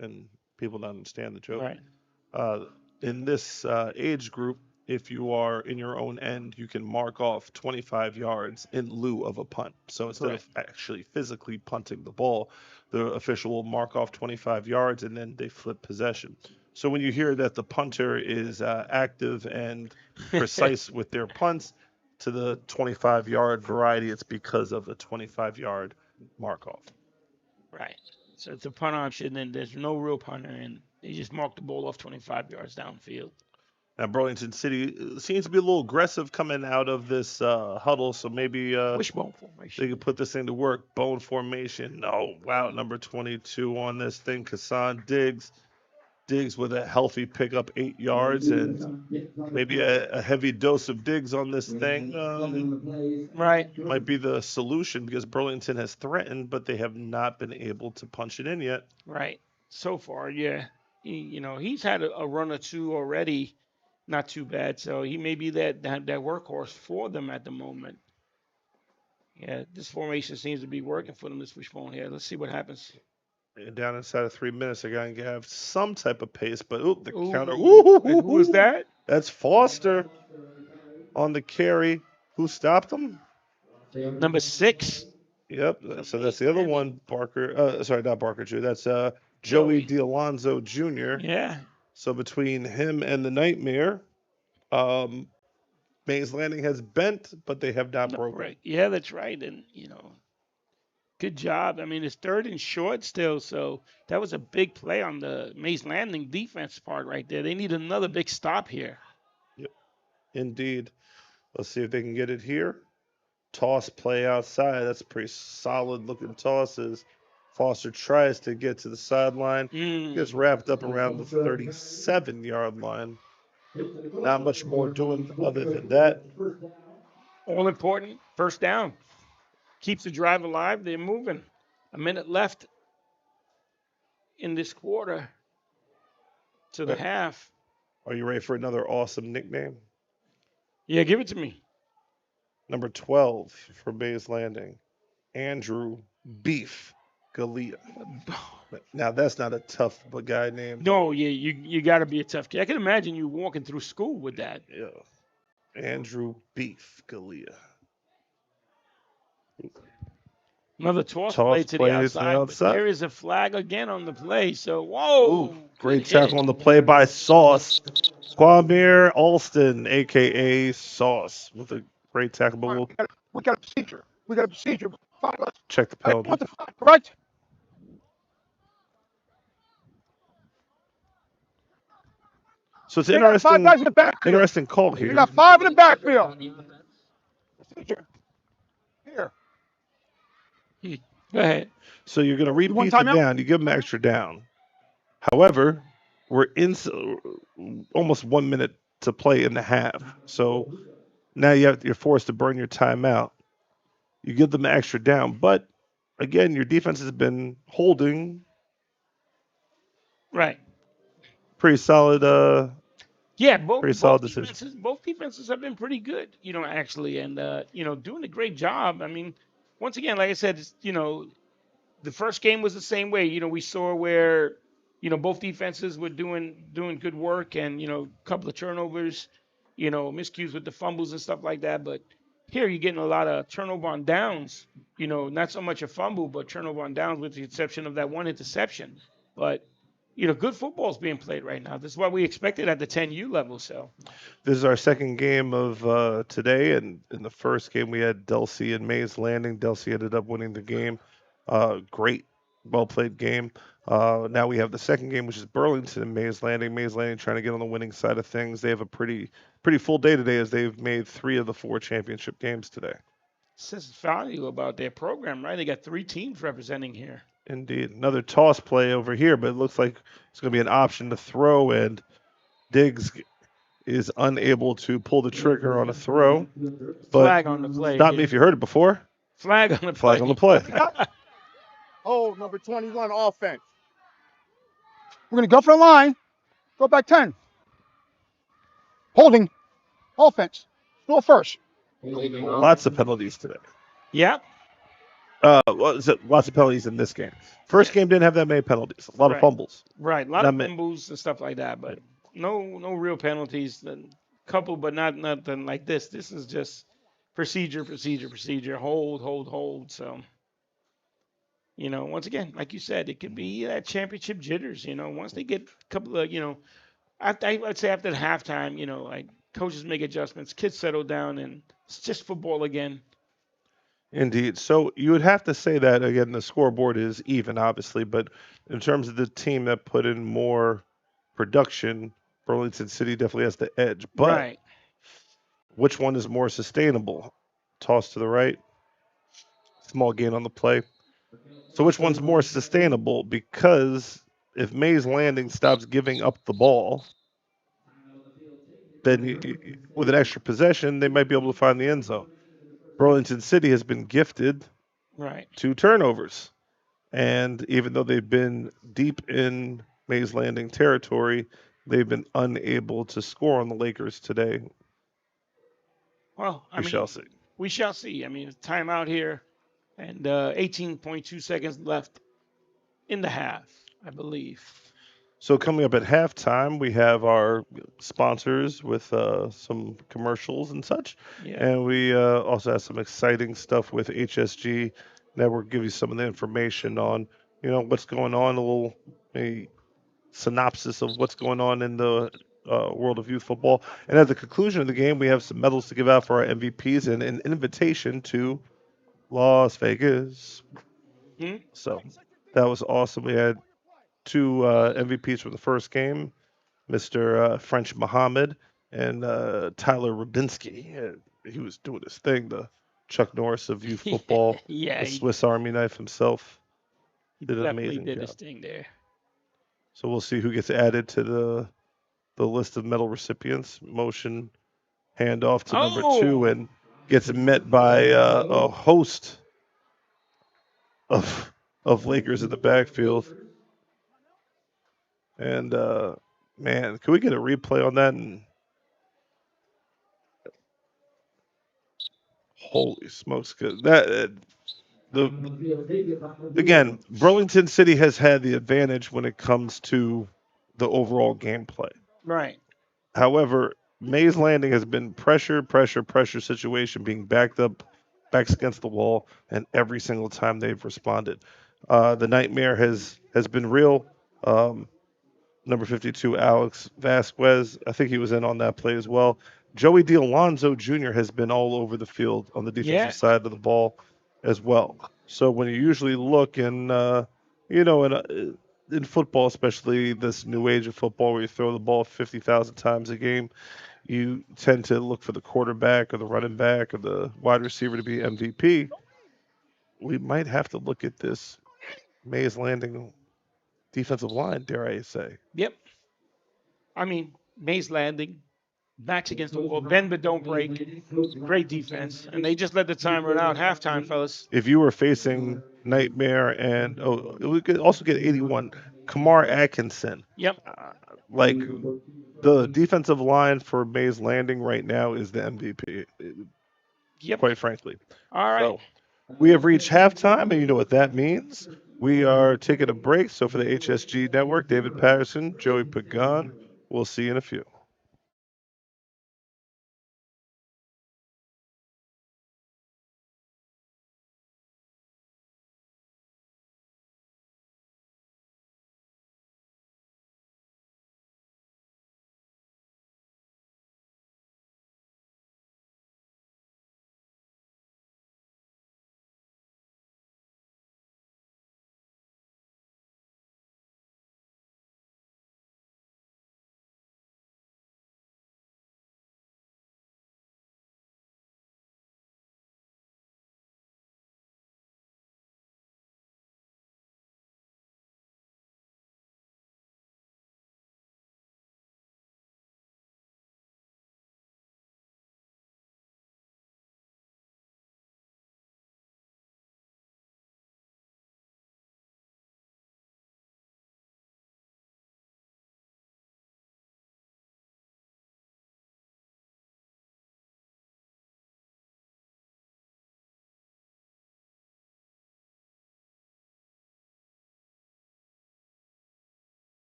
and people don't understand the joke. Right. In this age group, if you are in your own end, you can mark off 25 yards in lieu of a punt. So instead of actually physically punting the ball, the official will mark off 25 yards and then they flip possession. So when you hear that the punter is active and precise with their punts to the 25-yard variety, it's because of the 25-yard mark-off. Right. So it's a punt option, and there's no real punter, and they just mark the ball off 25 yards downfield. Now, Burlington City seems to be a little aggressive coming out of this huddle, so maybe wishbone formation. They could put this thing to work. Bone formation. No, wow, number 22 on this thing, Kassan Diggs. Diggs with a healthy pickup, 8 yards, and maybe a heavy dose of Diggs on this thing Right. might be the solution because Burlington has threatened, but they have not been able to punch it in yet. Right. So far, yeah. He's had a run or two already, not too bad. So he may be that workhorse for them at the moment. Yeah, this formation seems to be working for them this wishbone here. Let's see what happens. And down inside of 3 minutes, they're going to have some type of pace, but the counter. And who was that? That's Foster on the carry. Who stopped him? Number 6. Yep. So that's the other one, Barker. Sorry, not Barker Jr. That's Joey D'Alonzo Jr. Yeah. So between him and the Nightmare, Mays Landing has bent, but they have not broken. Right. Yeah, that's right. And, good job. I mean, it's 3rd and short still, so that was a big play on the Mays Landing defense part right there. They need another big stop here. Yep. Indeed. Let's see if they can get it here. Toss play outside. That's pretty solid looking tosses. Foster tries to get to the sideline. Gets wrapped up around the 37-yard line. Not much more doing other than that. All important, first down. Keeps the drive alive. They're moving. A minute left in this quarter to the half. Are you ready for another awesome nickname? Yeah, give it to me. Number 12 for Mays Landing, Andrew Beef Galea. Now, that's not a tough guy name. No, yeah, you got to be a tough kid. I can imagine you walking through school with that. Yeah. Andrew Beef Galea. Another toss play to the outside. But there is a flag again on the play. So, whoa. Great tackle on the play by Sauce. Kwamir Alston, a.k.a. Sauce, with a great tackle. But We got a procedure. We got a procedure. Check the penalty. Correct? So it's They got 5 guys in the backfield. interesting call here. We got 5 in the backfield. Procedure. Here. Go ahead. So you're going to repeat the timeout? down. You give them extra down. However, we're in almost 1 minute to play in the half. So now you're forced to burn your timeout. You give them extra down. But, again, your defense has been holding. Right. Pretty solid. Yeah, pretty solid decision. Both defenses have been pretty good, actually, and doing a great job. I mean, once again, like I said, the first game was the same way. We saw where, both defenses were doing good work, and a couple of turnovers, miscues with the fumbles and stuff like that. But here you're getting a lot of turnover on downs. Not so much a fumble, but turnover on downs, with the exception of that one interception. But good football is being played right now. This is what we expected at the 10U level. So this is our second game of today, and in the first game we had Delsey and Mays Landing. Delsey ended up winning the game. Great, well-played game. Now we have the second game, which is Burlington and Mays Landing. Mays Landing trying to get on the winning side of things. They have a pretty full day today, as they've made 3 of the 4 championship games today. Says value about their program, right? They got 3 teams representing here. Indeed. Another toss play over here, but it looks like it's going to be an option to throw, and Diggs is unable to pull the trigger on a throw. But flag on the play. Stop me if you heard it before. Flag on the play. Flag on the play. Oh, number 21, offense. We're going to go for the line. Go back 10. Holding. Offense. Go first. Lots of penalties today. Yeah. Lots of penalties in this game. First game didn't have that many penalties. A lot of fumbles. Right. A lot of fumbles and stuff like that, but no real penalties. A couple, but not nothing like this. This is just procedure. Hold. So, once again, like you said, it could be that championship jitters. Once they get a couple of, I'd say after the halftime, like coaches make adjustments, kids settle down, and it's just football again. Indeed. So you would have to say that, again, the scoreboard is even, obviously, but in terms of the team that put in more production, Burlington City definitely has the edge. But which one is more sustainable? Toss to the right, small gain on the play. So which one's more sustainable? Because if Mays Landing stops giving up the ball, then with an extra possession, they might be able to find the end zone. Burlington City has been gifted Right. 2 turnovers. And even though they've been deep in Mays Landing territory, they've been unable to score on the Lakers today. Well, I We mean, shall see. we shall see. I mean, timeout here, and 18.2 seconds left in the half, I believe. So coming up at halftime, we have our sponsors with some commercials and such, Yeah. and we also have some exciting stuff with HSG Network. Give you some of the information on what's going on, a synopsis of what's going on in the world of youth football. And at the conclusion of the game, we have some medals to give out for our MVPs and an invitation to Las Vegas. Hmm? So that was awesome. We had 2 MVPs from the first game, Mr. French Muhammad and Tyler Rubinski. He was doing his thing, the Chuck Norris of youth football, Yeah, the he Swiss Army knife himself. Did an definitely amazing did job. his thing there. So we'll see who gets added to the list of medal recipients. Motion handoff to number 2 and gets met by a host of Lakers in the backfield. And man, can we get a replay on that? And holy smokes, that again, Burlington City has had the advantage when it comes to the overall gameplay. Right. However, Mays Landing has been pressure situation, being backs against the wall, and every single time they've responded. The nightmare has been real. Number 52, Alex Vasquez, I think he was in on that play as well. Joey D'Alonzo Jr. has been all over the field on the defensive Yeah. side of the ball as well. So when you usually look in football, especially this new age of football where you throw the ball 50,000 times a game, you tend to look for the quarterback or the running back or the wide receiver to be MVP. We might have to look at this Mays Landing defensive line, dare I say. Yep. I mean, Mays Landing, backs against the wall, bend but don't break. Great defense, and they just let the time run out. Halftime, fellas. If you were facing Nightmare and we could also get 81, Kamar Atkinson. Yep. Like the defensive line for Mays Landing right now is the MVP. Yep. Quite frankly. All right. So we have reached halftime, and you know what that means. We are taking a break. So for the HSG Network, David Patterson, Joey Pagan. We'll see you in a few.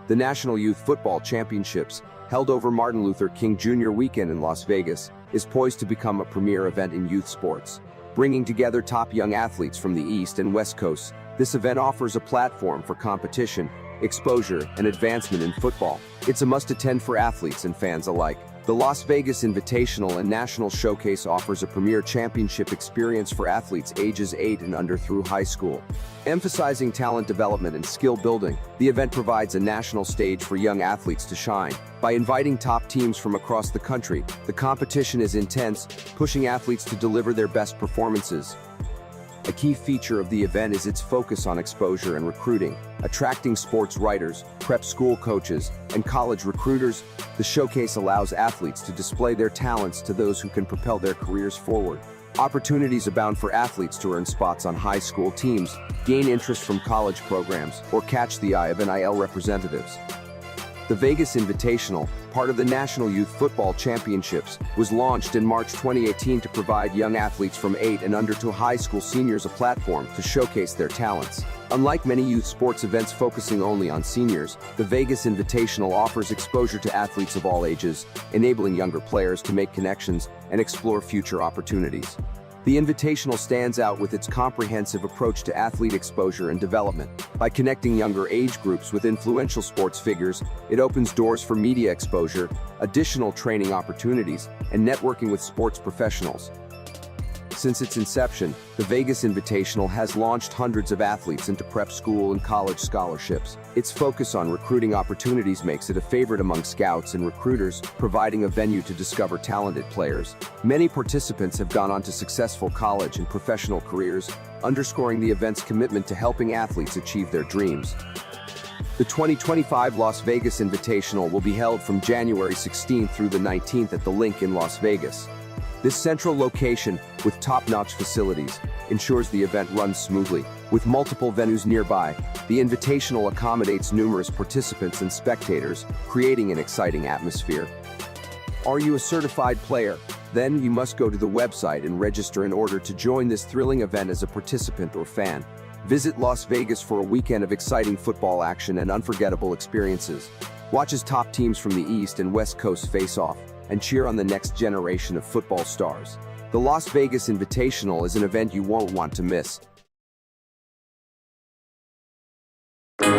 The National Youth Football Championships, held over Martin Luther King Jr. weekend in Las Vegas, is poised to become a premier event in youth sports. Bringing together top young athletes from the East and West Coasts, this event offers a platform for competition, exposure, and advancement in football. It's a must-attend for athletes and fans alike. The Las Vegas Invitational and National Showcase offers a premier championship experience for athletes ages 8 and under through high school. Emphasizing talent development and skill building, the event provides a national stage for young athletes to shine. By inviting top teams from across the country, the competition is intense, pushing athletes to deliver their best performances. A key feature of the event is its focus on exposure and recruiting. Attracting sports writers, prep school coaches, and college recruiters, the showcase allows athletes to display their talents to those who can propel their careers forward. Opportunities abound for athletes to earn spots on high school teams, gain interest from college programs, or catch the eye of NIL representatives. The Vegas Invitational, part of the National Youth Football Championships, was launched in March 2018 to provide young athletes from 8 and under to high school seniors a platform to showcase their talents. Unlike many youth sports events focusing only on seniors, the Vegas Invitational offers exposure to athletes of all ages, enabling younger players to make connections and explore future opportunities. The Invitational stands out with its comprehensive approach to athlete exposure and development. By connecting younger age groups with influential sports figures, it opens doors for media exposure, additional training opportunities, and networking with sports professionals. Since its inception, the Vegas Invitational has launched hundreds of athletes into prep school and college scholarships. Its focus on recruiting opportunities makes it a favorite among scouts and recruiters, providing a venue to discover talented players. Many participants have gone on to successful college and professional careers, underscoring the event's commitment to helping athletes achieve their dreams. The 2025 Las Vegas Invitational will be held from January 16th through the 19th at the Link in Las Vegas. This central location, with top-notch facilities, ensures the event runs smoothly. With multiple venues nearby, the Invitational accommodates numerous participants and spectators, creating an exciting atmosphere. Are you a certified player? Then you must go to the website and register in order to join this thrilling event as a participant or fan. Visit Las Vegas for a weekend of exciting football action and unforgettable experiences. Watch as top teams from the East and West Coast face off, and cheer on the next generation of football stars. The Las Vegas Invitational is an event you won't want to miss. All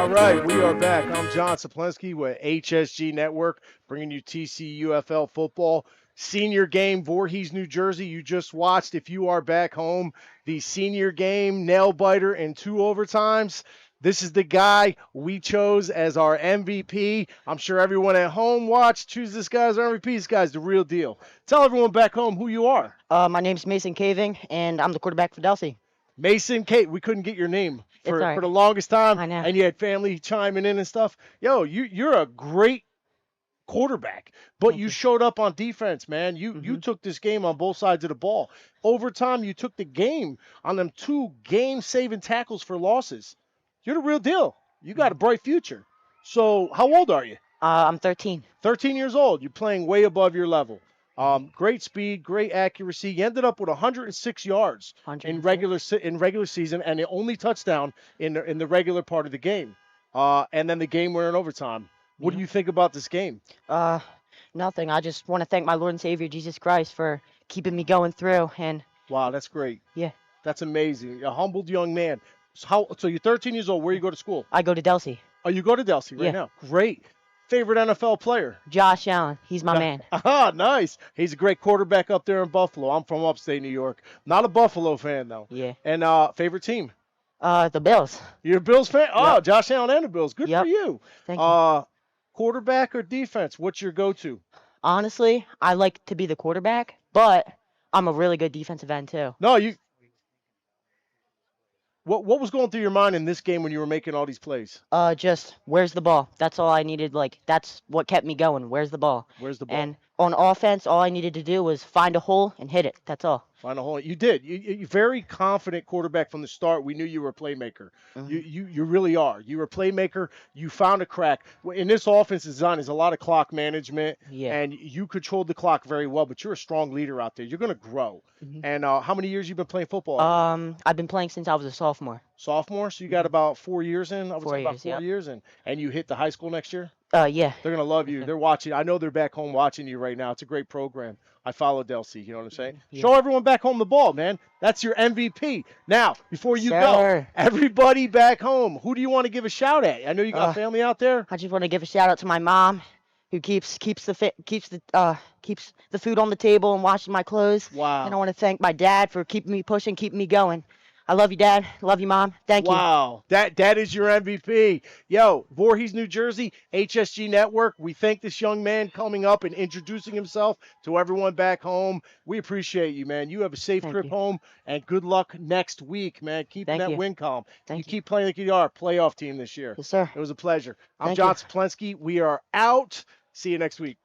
right, we are back. I'm John Saplinski with HSG Network, bringing you TCUFL football. Senior game, Voorhees, New Jersey. You just watched, if you are back home, the senior game, nail biter in 2 overtimes. This is the guy we chose as our MVP. I'm sure everyone at home choose this guy as our MVP. This guy's the real deal. Tell everyone back home who you are. My name's Mason Caving, and I'm the quarterback for Delsey. Mason Kate, we couldn't get your name It's all right. for the longest time. I know. And you had family chiming in and stuff. Yo, you're a great quarterback, but you showed up on defense, man. You took this game on both sides of the ball. Overtime, you took the game on them 2 game-saving tackles for losses. You're the real deal. You got a bright future. So how old are you? I'm 13. 13 years old. You're playing way above your level. Great speed, great accuracy. You ended up with 106 yards in regular season, and the only touchdown in the regular part of the game. And then the game winner in overtime. What do you think about this game? Nothing. I just want to thank my Lord and Savior Jesus Christ for keeping me going through. And wow, that's great. Yeah, that's amazing. A humbled young man. So you're 13 years old. Where you go to school? I go to Delsey. Oh, you go to Delsey right now. Great. Favorite NFL player? Josh Allen. He's my man. Ah, nice. He's a great quarterback up there in Buffalo. I'm from upstate New York. Not a Buffalo fan, though. Yeah. And favorite team? The Bills. You're a Bills fan? Oh, Yep. Josh Allen and the Bills. Good for you. Thank you. Quarterback or defense? What's your go-to? Honestly, I like to be the quarterback, but I'm a really good defensive end, too. No, you... What was going through your mind in this game when you were making all these plays? Just where's the ball? That's all I needed. Like, that's what kept me going. Where's the ball? Where's the ball? And on offense, all I needed to do was find a hole and hit it. That's all. Find a hole. You did. You very confident quarterback from the start. We knew you were a playmaker. You really are. You were a playmaker. You found a crack. In this offense design is a lot of clock management, and you controlled the clock very well. But you're a strong leader out there. You're going to grow. And how many years you been playing football? I've been playing since I was a sophomore. Sophomore, so you got about 4 years in. I would say about 4 yep. years in, and you hit the high school next year. Yeah. They're gonna love you. They're watching. I know they're back home watching you right now. It's a great program. I follow Delsey. You know what I'm saying? Show everyone back home the ball, man. That's your MVP. Now, before you go, everybody back home, who do you want to give a shout at? I know you got family out there. I just want to give a shout out to my mom, who keeps the food on the table and washing my clothes. Wow. And I want to thank my dad for keeping me pushing, keeping me going. I love you, Dad. Love you, Mom. Thank you. Wow, that is your MVP. Yo, Voorhees, New Jersey, HSG Network. We thank this young man coming up and introducing himself to everyone back home. We appreciate you, man. You have a safe trip home, and good luck next week, man. Keeping that win column. You keep playing like you are a playoff team this year. Yes, sir. It was a pleasure. I'm Thank John you. Saplensky. We are out. See you next week.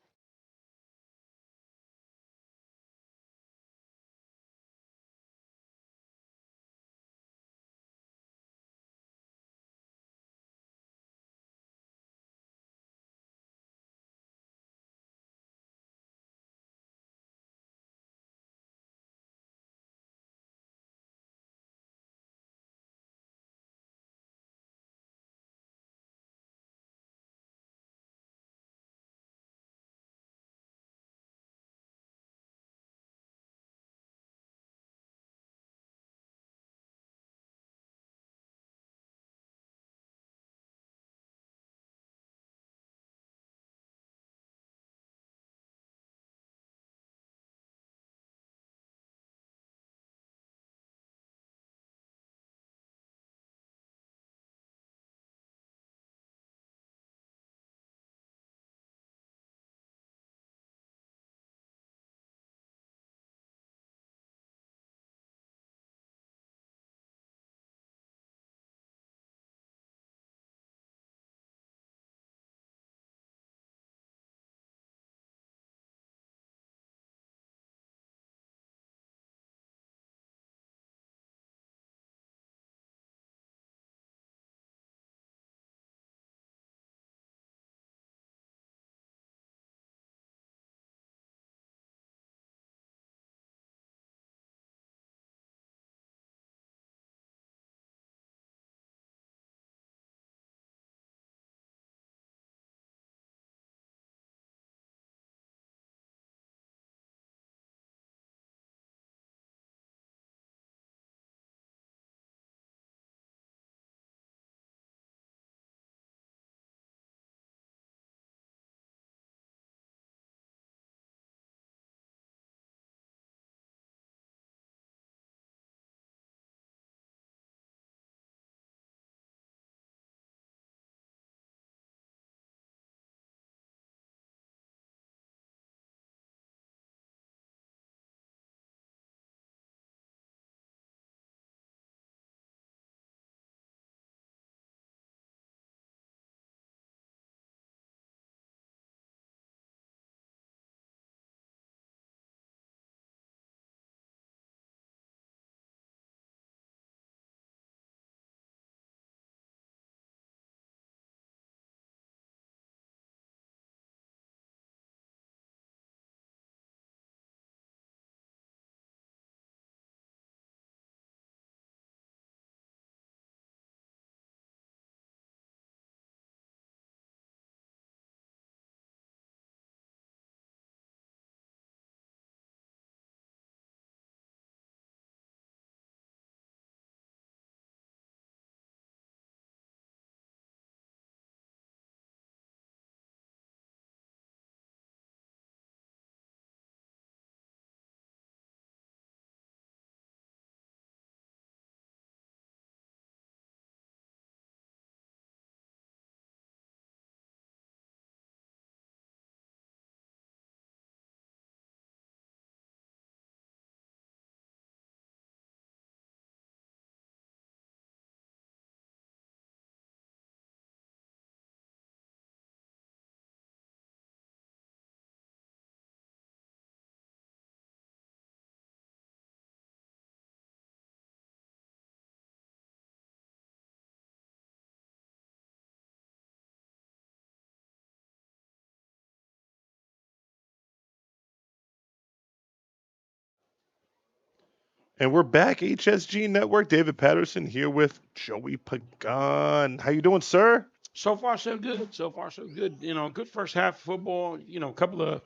And we're back, HSG Network. David Patterson here with Joey Pagan. How you doing, sir? So far, so good. So far, so good. You know, good first half of football. You know, couple of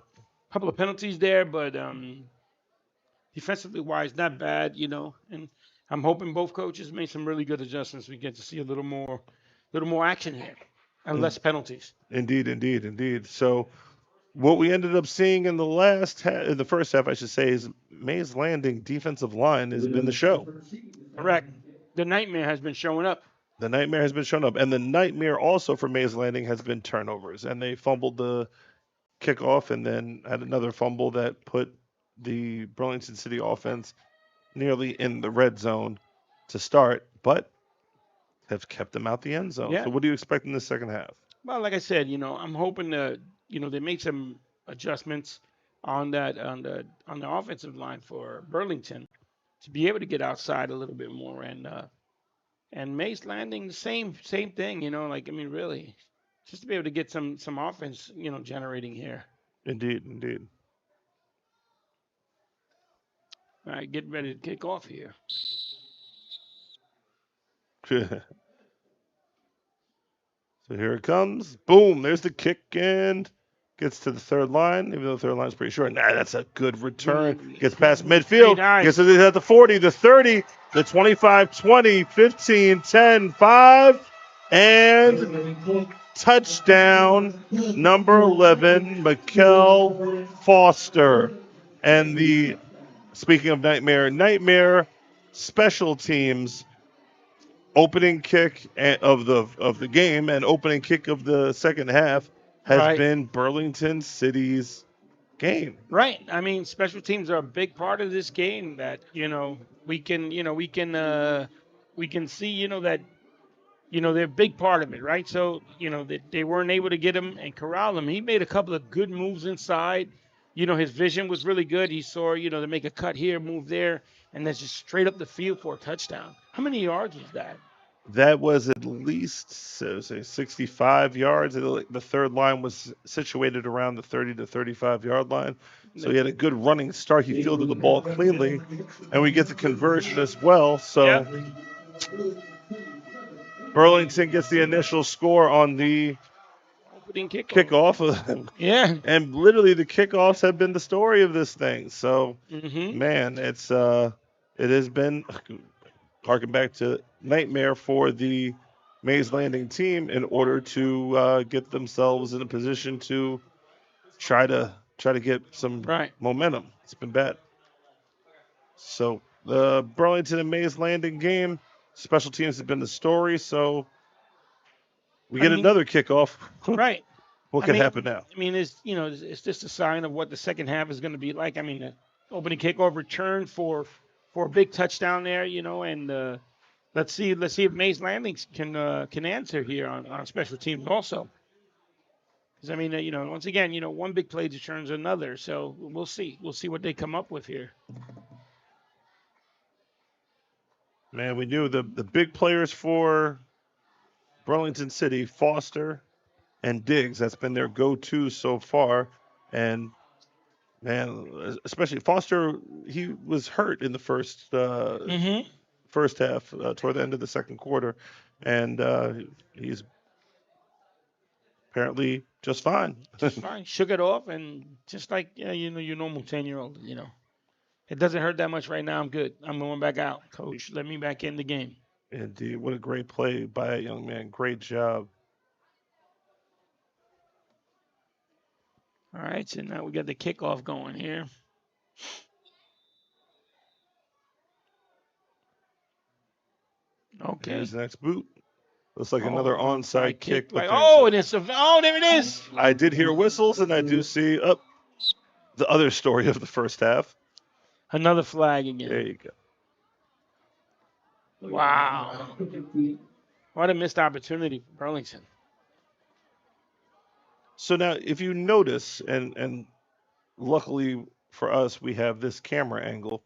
penalties there, but defensively wise, not bad. You know, and I'm hoping both coaches made some really good adjustments. We get to see a little more action here and less penalties. Indeed. So what we ended up seeing in the first half, I should say, is Mays Landing defensive line has been the show. Correct. The nightmare has been showing up. The nightmare has been showing up. And the nightmare also for Mays Landing has been turnovers. And they fumbled the kickoff and then had another fumble that put the Burlington City offense nearly in the red zone to start, but have kept them out the end zone. Yeah. So what do you expect in the second half? Well, like I said, you know, I'm hoping that, you know, they made some adjustments on the offensive line for Burlington to be able to get outside a little bit more, and Mace Landing the same thing, you know, like, I mean, really, just to be able to get some offense, you know, generating here. Indeed. All right, getting ready to kick off here. So here it comes. Boom, there's the kick and gets to the third line, even though the third line's pretty short. Nah, that's a good return. Gets past midfield. Nice. Gets it at the 40, the 30, the 25, 20, 15, 10, 5, and touchdown, number 11, Mikkel Foster. And speaking of nightmare special teams opening kick of the game and opening kick of the second half has been Burlington City's game. Right. I mean, special teams are a big part of this game that, you know, we can see, you know, that, you know, they're a big part of it, right? So, you know, they weren't able to get him and corral him. He made a couple of good moves inside. You know, his vision was really good. He saw, you know, to make a cut here, move there, and then just straight up the field for a touchdown. How many yards was that? That was at least 65 yards. The third line was situated around the 30 to 35 yard line. So he had a good running start. He fielded the ball cleanly, and we get the conversion as well. So Burlington gets the initial score on the opening kickoff. Yeah. And literally the kickoffs have been the story of this thing. So, man, it has been harken back to nightmare for the Mays Landing team in order to get themselves in a position to try to get some momentum. It's been bad. So the Burlington and Mays Landing game, special teams have been the story. So we get another kickoff. Right. What can happen now? I mean, it's just a sign of what the second half is going to be like. I mean, opening kickoff return for a big touchdown there, you know, and let's see if Mays Landing can answer here on special teams also. Because I mean, you know, once again, you know, one big play determines another, so we'll see what they come up with here. Man, we knew the big players for Burlington City, Foster and Diggs. That's been their go-to so far, and man, especially Foster, he was hurt in the first half, toward the end of the second quarter, and he's apparently just fine. Just fine. Shook it off, and just like you know, your normal 10-year-old, you know, it doesn't hurt that much right now. I'm good. I'm going back out, coach. Let me back in the game. Indeed, what a great play by a young man. Great job. All right, so now we got the kickoff going here. Okay. Here's the next boot. Looks like another onside kick. Like, and there it is. I did hear whistles, and I do see the other story of the first half. Another flag again. There you go. Wow. What a missed opportunity for Burlington. So now, if you notice, and luckily for us, we have this camera angle,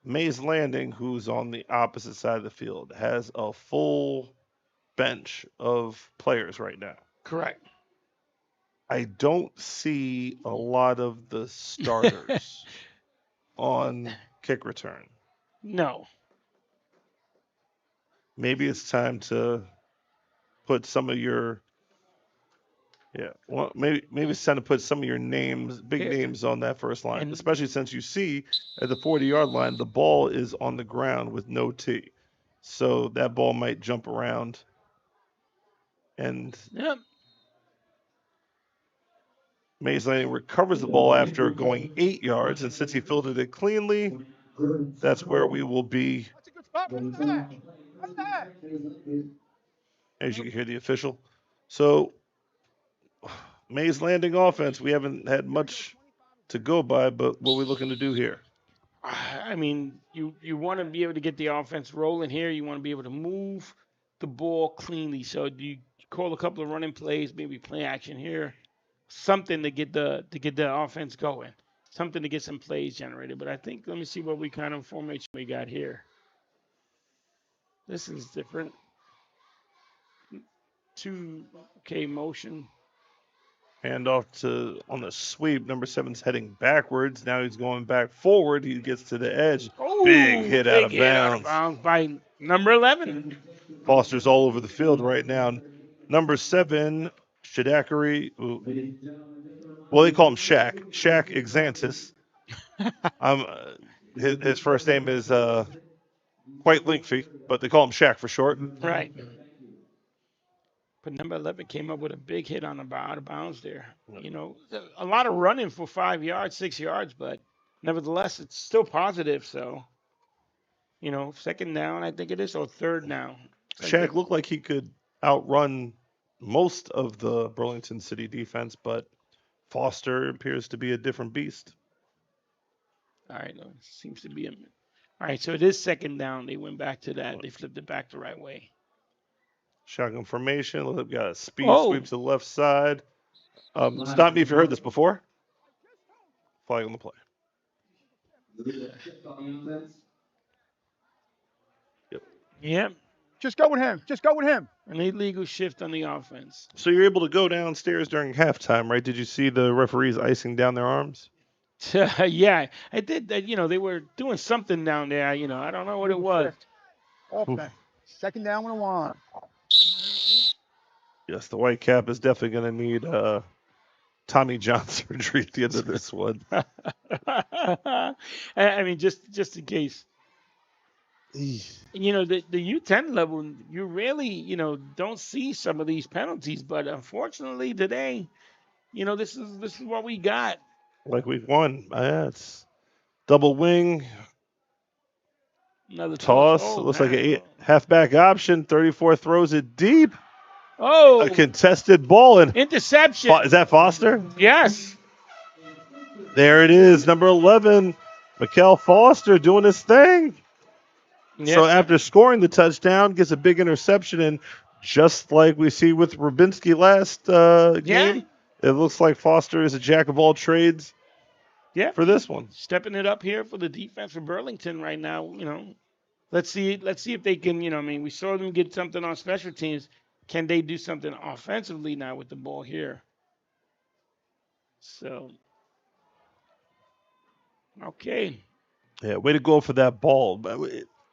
Mays Landing, who's on the opposite side of the field, has a full bench of players right now. Correct. I don't see a lot of the starters on kick return. No. Maybe it's time to put some of your well, maybe it's time to put some of your names, big Here. names, on that first line, And especially since you see at the 40-yard line the ball is on the ground with no tee, so that ball might jump around. And yep. Mays Landing recovers the ball after going 8 yards, and since he fielded it cleanly, that's where we will be. As you can hear the official. So, Mays Landing offense, we haven't had much to go by, but what are we looking to do here? I mean, you want to be able to get the offense rolling here. You want to be able to move the ball cleanly. So do you call a couple of running plays, maybe play action here, something to get the offense going, something to get some plays generated. But I think, let me see what kind of formation we got here. This is different. 2K motion. Hand off to on the sweep. Number 7's heading backwards. Now he's going back forward. He gets to the edge. Oh, big hit out of big hit out of bounds. bounds by number 11. Foster's all over the field right now. Number 7, Shadakari. Well, they call him Shaq. Shaq Exantis. His first name is quite lengthy, but they call him Shaq for short. Right. But number 11 came up with a big hit on the out of bounds there. You know, a lot of running for 5 yards, 6 yards, but nevertheless, it's still positive. So, you know, second down, I think it is, or third down. Shaq looked like he could outrun most of the Burlington City defense, but Foster appears to be a different beast. All right, seems to be a. All right, so it is second down. They went back to that. They flipped it back the right way. Shotgun formation. Look, got a speed Oh. sweep to the left side. Stop me if you heard this before. Flag on the play. Yep. Just go with him. Just go with him. An illegal shift on the offense. So you're able to go downstairs during halftime, right? Did you see the referees icing down their arms? Yeah, I did. You know, they were doing something down there. You know, I don't know what it was. Offense. Second down and 1. Yes, the white cap is definitely going to need Tommy John surgery at the end of this one. I mean, just in case. You know, the U10 level, you really, you know, don't see some of these penalties, but unfortunately today, you know, this is what we got. Like we've won. Yeah, it's double wing. Another Toss. Oh, Looks like a halfback option. 34 throws it deep. Oh, a contested ball. And interception. Is that Foster? Yes. There it is. Number 11, Mikael Foster doing his thing. Yes. So after scoring the touchdown, gets a big interception. And just like we see with Rubinski last game, it looks like Foster is a jack of all trades. Yeah. For this one. Stepping it up here for the defense for Burlington right now, you know. Let's see if they can, you know, I mean, we saw them get something on special teams. Can they do something offensively now with the ball here? So, okay. Yeah, way to go for that ball.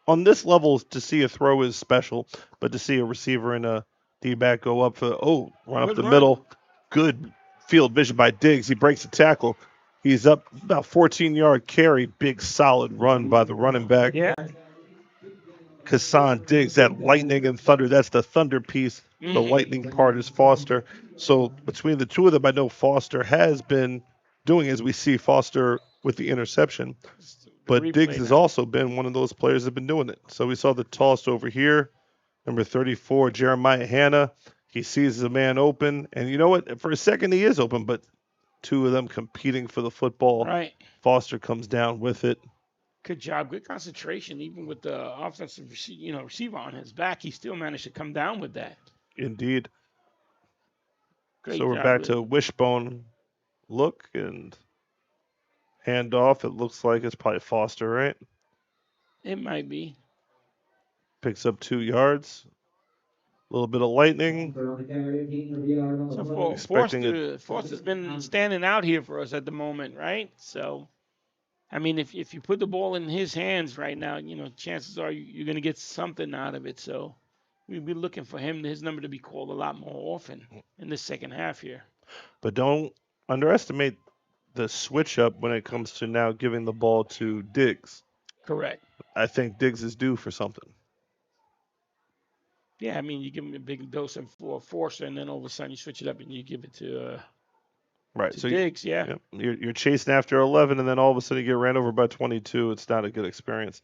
On this level, to see a throw is special, but to see a receiver and a D-back go up for, run up the middle. Good field vision by Diggs. He breaks the tackle. He's up about 14-yard carry. Big, solid run by the running back. Yeah. Kassan Diggs, that lightning and thunder. That's the thunder piece. The lightning part is Foster. So between the two of them, I know Foster has been doing, as we see Foster with the interception. But Diggs has also been one of those players that have been doing it. So we saw the toss over here. Number 34, Jeremiah Hanna. He sees the man open. And you know what? For a second, he is open, but two of them competing for the football. Right. Foster comes down with it. Good job. Good concentration. Even with the offensive receiver on his back, he still managed to come down with that. Indeed. Great So we're job, back Luke. to wishbone look and handoff. It looks like it's probably Foster, right? It might be. Picks up 2 yards. A little bit of lightning. So Expecting Foster's been standing out here for us at the moment, right? So I mean, if you put the ball in his hands right now, you know, chances are you're going to get something out of it. So we'd be looking for his number to be called a lot more often in the second half here. But don't underestimate the switch up when it comes to now giving the ball to Diggs. Correct. I think Diggs is due for something. Yeah, I mean, you give him a big dose of force, and then all of a sudden you switch it up and you give it to Right. to So Diggs. Yeah. you're chasing after 11, and then all of a sudden you get ran over by 22. It's not a good experience.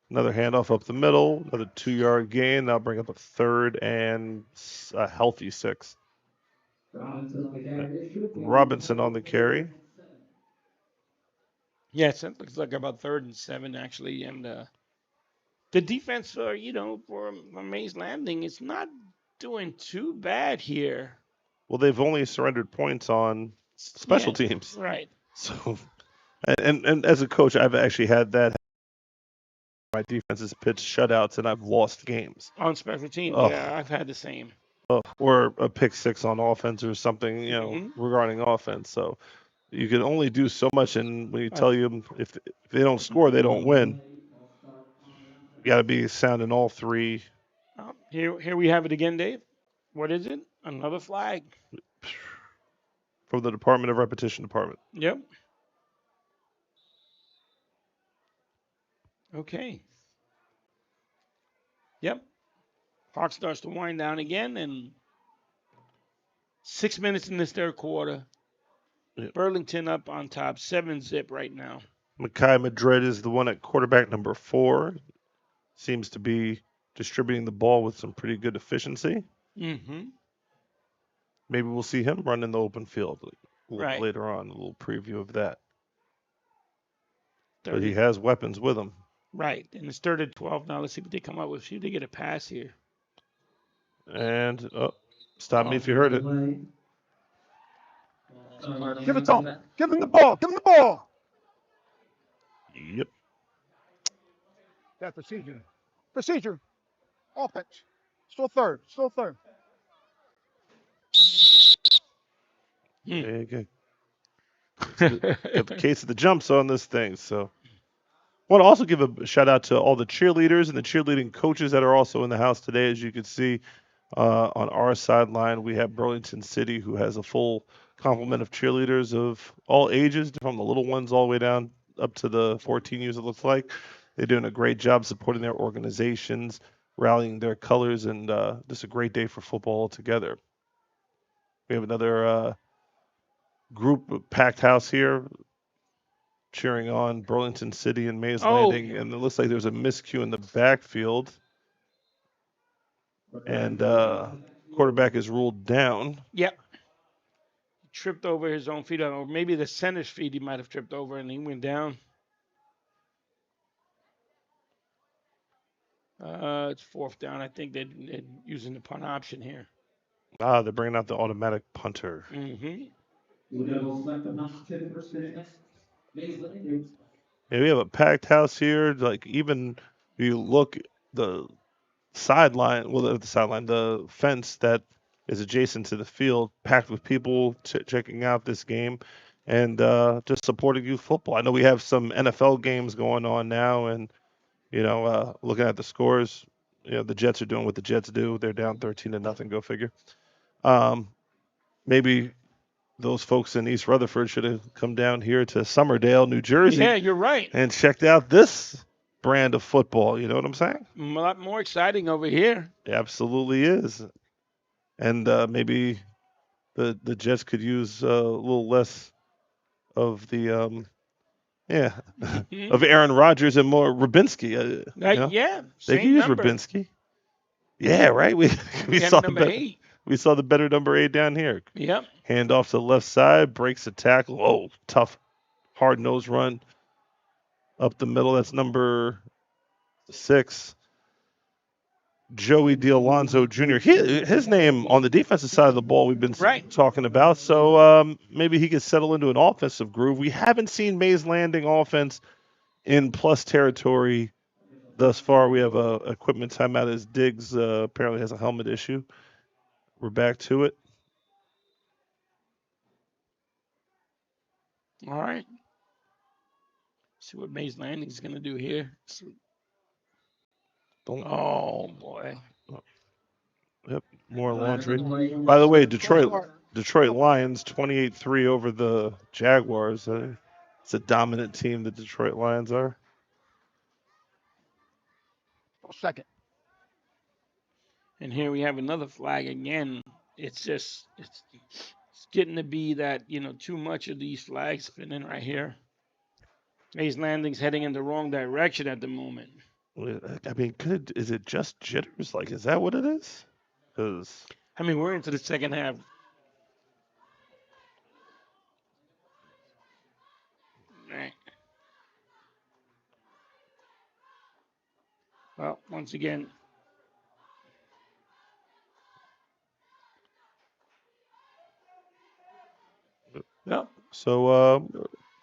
Another handoff up the middle, another 2-yard gain. That'll bring up a third and a healthy 6. Robinson on the carry. Yes, it looks like about 3rd and 7 actually, and the defense, you know, for Mays Landing is not doing too bad here. Well, they've only surrendered points on special Yeah, teams. right. So, and as a coach, I've actually had that. My defense has pitched shutouts, and I've lost games. On special teams, Oh. yeah, I've had the same. Or a pick 6 on offense or something, you know, Mhm. regarding offense. So you can only do so much, and when you tell you if they don't score, they don't win. You got to be sound in all 3. Here we have it again, Dave. What is it? Another flag. From the Department of Repetition Department. Yep. Okay. Yep. Clock starts to wind down again, and 6 minutes in this third quarter. Yep. Burlington up on top, 7-zip right now. Makai Madrid is the one at quarterback number 4. Seems to be distributing the ball with some pretty good efficiency. Mm-hmm. Maybe we'll see him run in the open field a little Right. later on, a little preview of that. But 30. he has weapons with him. Right. And it's 3rd and 12 now. Let's see what they come up with. See if they get a pass here. And stop me if you heard it. Give it to him. Give him the ball. Give him the ball. Yep. That procedure. Procedure. Offense. Still third. Still third. There you go. Got the case of the jumps on this thing. So I want to also give a shout out to all the cheerleaders and the cheerleading coaches that are also in the house today. As you can see on our sideline, we have Burlington City, who has a full complement of cheerleaders of all ages, from the little ones all the way down up to the 14 years, it looks like. They're doing a great job supporting their organizations, rallying their colors, and just a great day for football altogether. We have another group of packed house here cheering on Burlington City and Mays Landing, and it looks like there's a miscue in the backfield, and quarterback is ruled down. Yep. Tripped over his own feet, or maybe the center's feet he might have tripped over, and he went down. It's 4th down. I think they're using the punt option here. They're bringing out the automatic punter. Mm-hmm. Yeah, we have a packed house here. Like, even if you look the sideline, the fence that is adjacent to the field, packed with people checking out this game and just supporting youth football. I know we have some NFL games going on now, and looking at the scores, the Jets are doing what the Jets do. They're down 13-0. Go figure. Maybe those folks in East Rutherford should have come down here to Summerdale, New Jersey. Yeah, you're right. And checked out this brand of football. You know what I'm saying? A lot more exciting over here. It absolutely is. And maybe the Jets could use a little less of the of Aaron Rodgers and more Rubinsky. Yeah, they can use Rubinsky. Yeah, right. We saw number 8. We saw the better number 8 down here. Yep. Hand off to the left side, breaks the tackle. Oh, tough, hard-nosed run up the middle. That's number 6, Joey D'Alonzo Jr. His name on the defensive side of the ball we've been talking about. So maybe he could settle into an offensive groove. We haven't seen Mays Landing offense in plus territory thus far. We have a equipment timeout as Diggs apparently has a helmet issue. We're back to it. All right. See what Mays Landing's going to do here. Don't. Oh, boy. Yep, more laundry. By the way, Detroit Lions 28-3 over the Jaguars. It's a dominant team, the Detroit Lions are. Second. And here we have another flag again. It's just it's getting to be that, too much of these flags spinning right here. Mays Landing's heading in the wrong direction at the moment. I mean, is it just jitters? Like, is that what it is? Because we're into the second half. Right. Well, once again, yeah. So,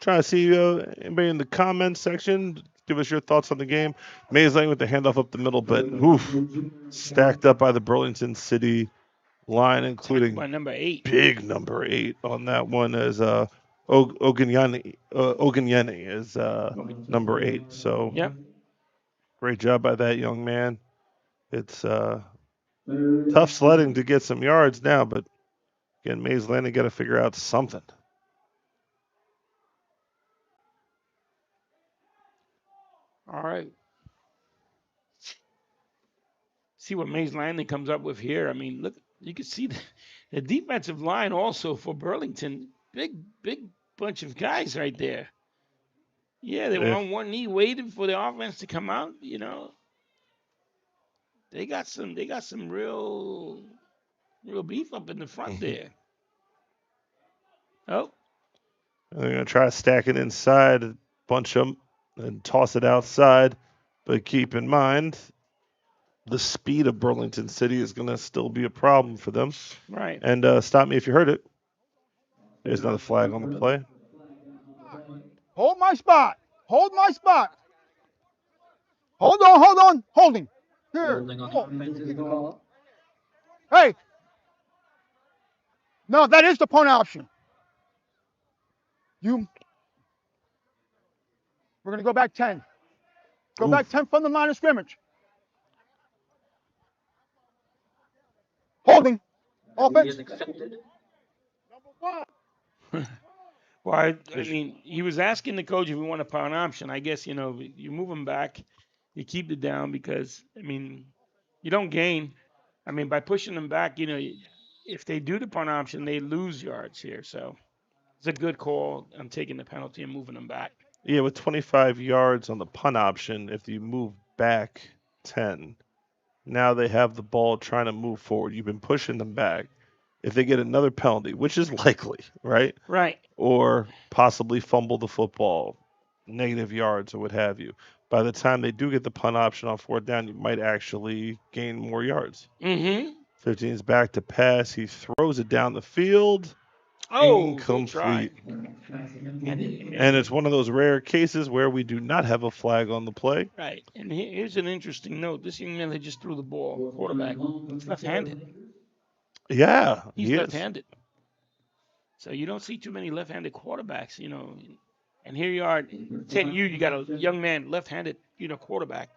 trying to see anybody in the comments section. Give us your thoughts on the game. Mays Landing with the handoff up the middle, but stacked up by the Burlington City line, including by number 8. Big number 8 on that one as Ogunyene is number 8. So yep. Great job by that young man. It's tough sledding to get some yards now, but again, Mays Landing got to figure out something. All right. See what Mays Landing comes up with here. I mean, look, you can see the defensive line also for Burlington. Big bunch of guys right there. Yeah, they were on one knee waiting for the offense to come out, They got some real beef up in the front there. Oh. They're going to try to stack it inside, bunch them, and toss it outside. But keep in mind, the speed of Burlington City is going to still be a problem for them. Right. And stop me if you heard it. There's another flag on the play. Hold my spot. Hold my spot. Hold on. Holding. Here. Hey. No, that is the punt option. We're going to go back 10. Go back 10 from the line of scrimmage. Holding. Offense. Number 1. Well, I mean, he was asking the coach if we want a punt option. I guess, you move him back, you keep it down because, you don't gain. By pushing them back, if they do the punt option, they lose yards here. So it's a good call. I'm taking the penalty and moving them back. Yeah, with 25 yards on the punt option, if you move back 10, now they have the ball trying to move forward. You've been pushing them back. If they get another penalty, which is likely, right? Right. Or possibly fumble the football, negative yards or what have you, by the time they do get the punt option on 4th down, you might actually gain more yards. Mm-hmm. 15 is back to pass. He throws it down the field. Oh, incomplete. And it's one of those rare cases where we do not have a flag on the play. Right. And here's an interesting note. This young man that just threw the ball, quarterback, he's left-handed. Yeah, he's left-handed. So you don't see too many left-handed quarterbacks, And here you are, 10U, you got a young man, left-handed, quarterback,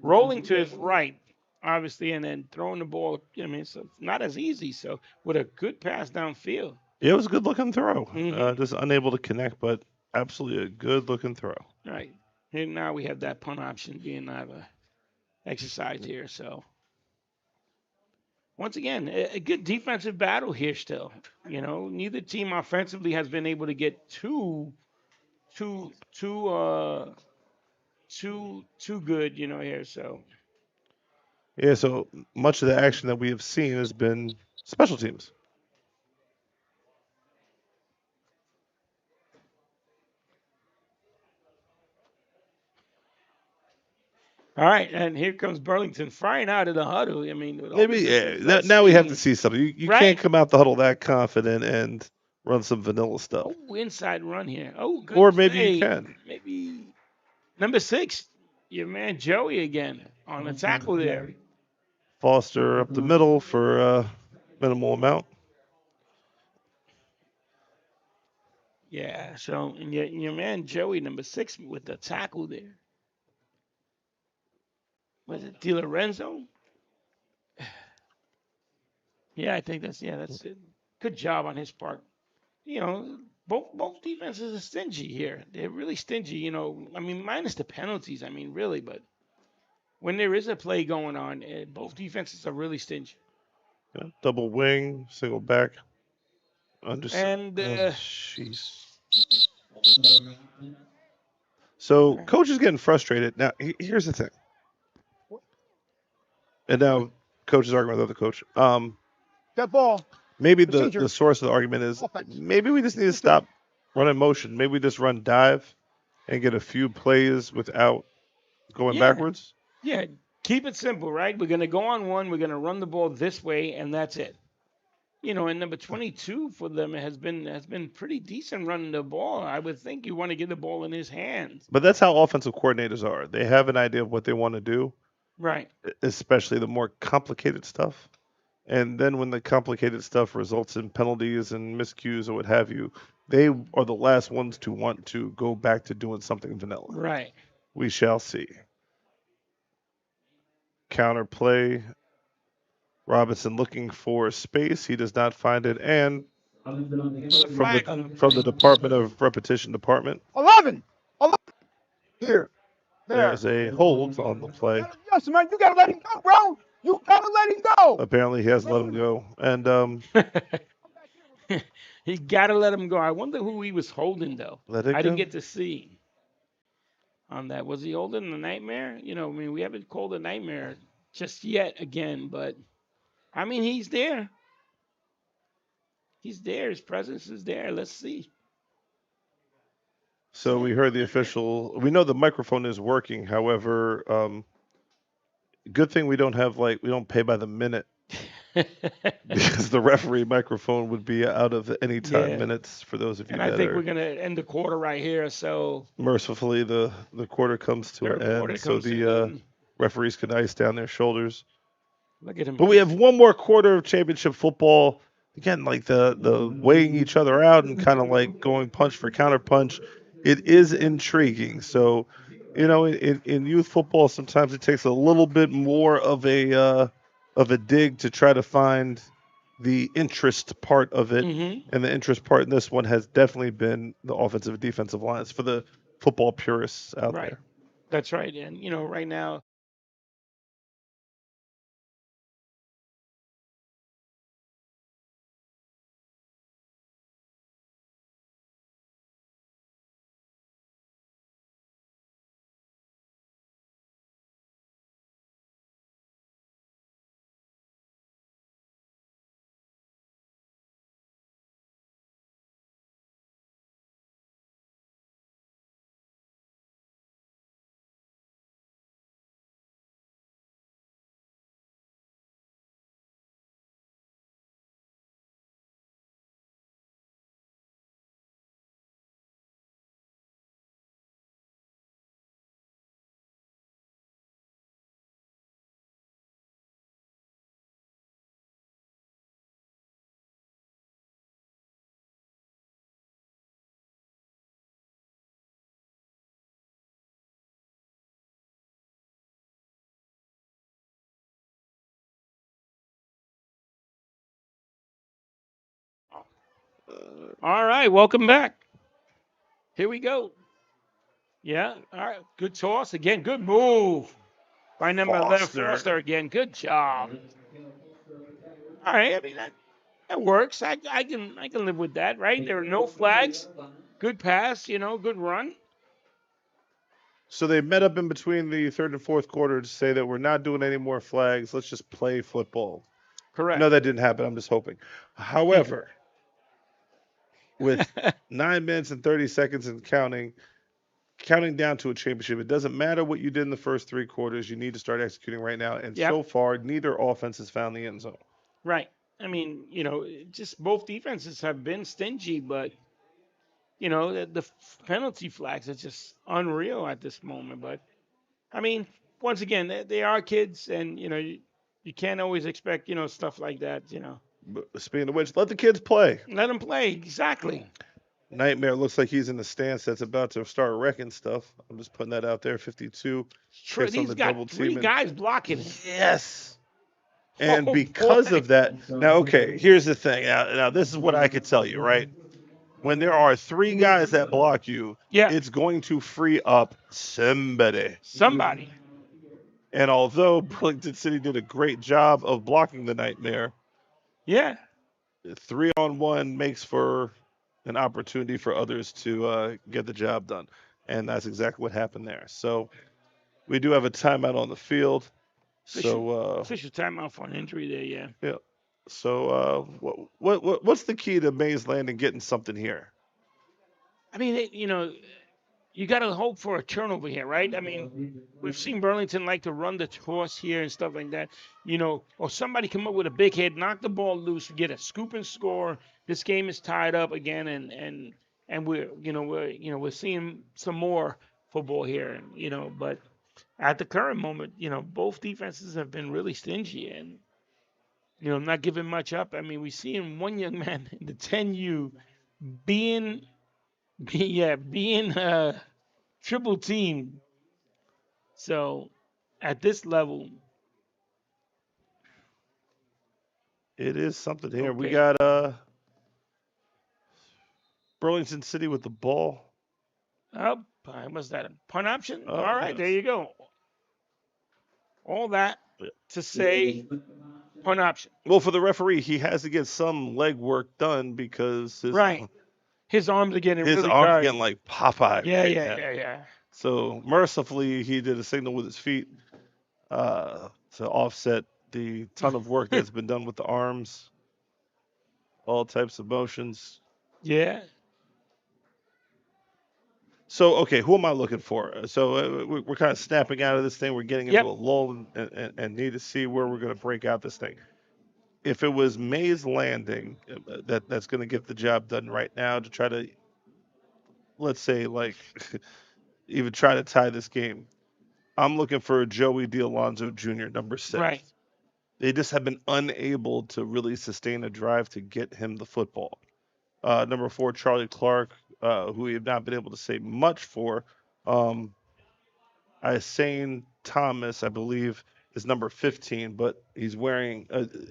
rolling to his right, obviously, and then throwing the ball. It's not as easy. So with a good pass downfield. Yeah, it was a good-looking throw. Mm-hmm. Just unable to connect, but absolutely a good-looking throw. Right. And now we have that punt option being exercised here. So once again, a good defensive battle here still. Neither team offensively has been able to get too good, here. So yeah, so much of the action that we have seen has been special teams. All right, and here comes Burlington firing out of the huddle. Now we have to see something. You right? Can't come out the huddle that confident and run some vanilla stuff. Oh, inside run here. Oh, good. Or maybe you can. Maybe number 6, your man Joey again on the tackle there. Foster up the middle for minimal amount. Yeah. So and your man Joey, number 6, with the tackle there. Was it Di Lorenzo? Yeah, I think that's it. Good job on his part. You know, both defenses are stingy here. They're really stingy. You know, I mean, minus the penalties. I mean, really, but when there is a play going on, both defenses are really stingy. Yeah, double wing, single back. And Jeez. So coach is getting frustrated. Now here's the thing. And now coach is arguing with the other coach. That ball. Maybe Procedure. the source of the argument is Offense. maybe we just need to stop running motion. Maybe we just run dive and get a few plays without going Yeah. backwards. yeah, keep it simple, right? We're gonna go on one. We're gonna run the ball this way, and that's it. You know, and number 22 for them has been pretty decent running the ball. I would think you want to get the ball in his hands. But that's how offensive coordinators are. They have an idea of what they want to do, Right. especially the more complicated stuff. And then when the complicated stuff results in penalties and miscues or what have you, they are the last ones to want to go back to doing something vanilla. Right. We shall see. Counter play. Robinson looking for space. He does not find it. And from the Department of Repetition Department, 11. Here. There. there's a hold on the play. Yes, man. You gotta let him go, bro. You gotta let him go. Apparently he has let him go. And He got to let him go. I wonder who he was holding, though. Let it I didn't go? get to see on that. Was he holding the Nightmare? You know, I mean, we haven't called a Nightmare just yet again, but I mean, he's there. He's there. His presence is there. Let's see. so we heard the official. We know the microphone is working. However, good thing we don't pay by the minute because the referee microphone would be out of any time Yeah. minutes for those of you And I that think are we're going to end the quarter right here. So mercifully the quarter comes to an Third quarter end, so comes to the an end. referees can ice down their shoulders. look at him. But we have one more quarter of championship football. Again, like the weighing each other out and kind of like going punch for counter punch. It is intriguing. So, you know, in youth football, sometimes it takes a little bit more of a dig to try to find the interest part of it. Mm-hmm. And the interest part in this one has definitely been the offensive and defensive lines for the football purists out Right. there. That's right. And, you know, right now, all right, welcome back. Here we go. Yeah, all right. Good toss again. Good move by number 11, Foster again. Good job. All right, I mean that works. I can live with that, right? There are no flags. Good pass, you know, good run. So they met up in between the third and fourth quarter to say that we're not doing any more flags. Let's just play football. Correct. No, that didn't happen. I'm just hoping. However, with 9 minutes and 30 seconds and counting down to a championship, it doesn't matter what you did in the first 3 quarters. You need to start executing right now. And Yep. so far, neither offense has found the end zone. Right. I mean, you know, just both defenses have been stingy, but you know, the penalty flags are just unreal at this moment. But I mean, once again, they are kids, and you know, you can't always expect, you know, stuff like that. You know, But speaking of which, let the kids play. let them play exactly. Nightmare looks like he's in the stance that's about to start wrecking stuff. I'm just putting that out there. 52 kicks on He's the got double 3 team. And guys blocking him. yes. And Oh, because boy. of that, now, okay, here's the thing. Now, this is what I could tell you, right? When there are 3 guys that block you, it's going to free up somebody. Somebody. And although Burlington City did a great job of blocking the Nightmare, Yeah. 3-on-1 makes for an opportunity for others to get the job done. And that's exactly what happened there. So we do have a timeout on the field. Official timeout for an injury there, yeah. Yeah. So what's the key to Mays Landing getting something here? I mean, you got to hope for a turnover here, right? I mean, we've seen Burlington like to run the horse here and stuff like that, or somebody come up with a big hit, knock the ball loose, get a scoop and score. This game is tied up again, and we're seeing some more football here, but at the current moment, both defenses have been really stingy and not giving much up. I mean, we seeing one young man in the 10U being triple team. So at this level, it is something here. We Okay. got Burlington City with the ball. oh, what's that? A punt option? Oh, All right, yes. there you go. All that to say punt option. Well, for the referee, he has to get some leg work done because his arms are getting his really arms are tired. getting like Popeye. Yeah, right yeah, now. yeah, yeah. So mercifully, he did a signal with his feet to offset the ton of work that's been done with the arms, all types of motions. Yeah. So, okay, who am I looking for? So we're kind of snapping out of this thing. We're getting into Yep. a lull and need to see where we're going to break out this thing. If it was Mays Landing, that's going to get the job done right now to try to, let's say, like, even try to tie this game. I'm looking for Joey D'Alonzo Jr., number 6. Right. They just have been unable to really sustain a drive to get him the football. Number 4, Charlie Clark, who we have not been able to say much for. Isane Thomas, I believe, is number 15, but he's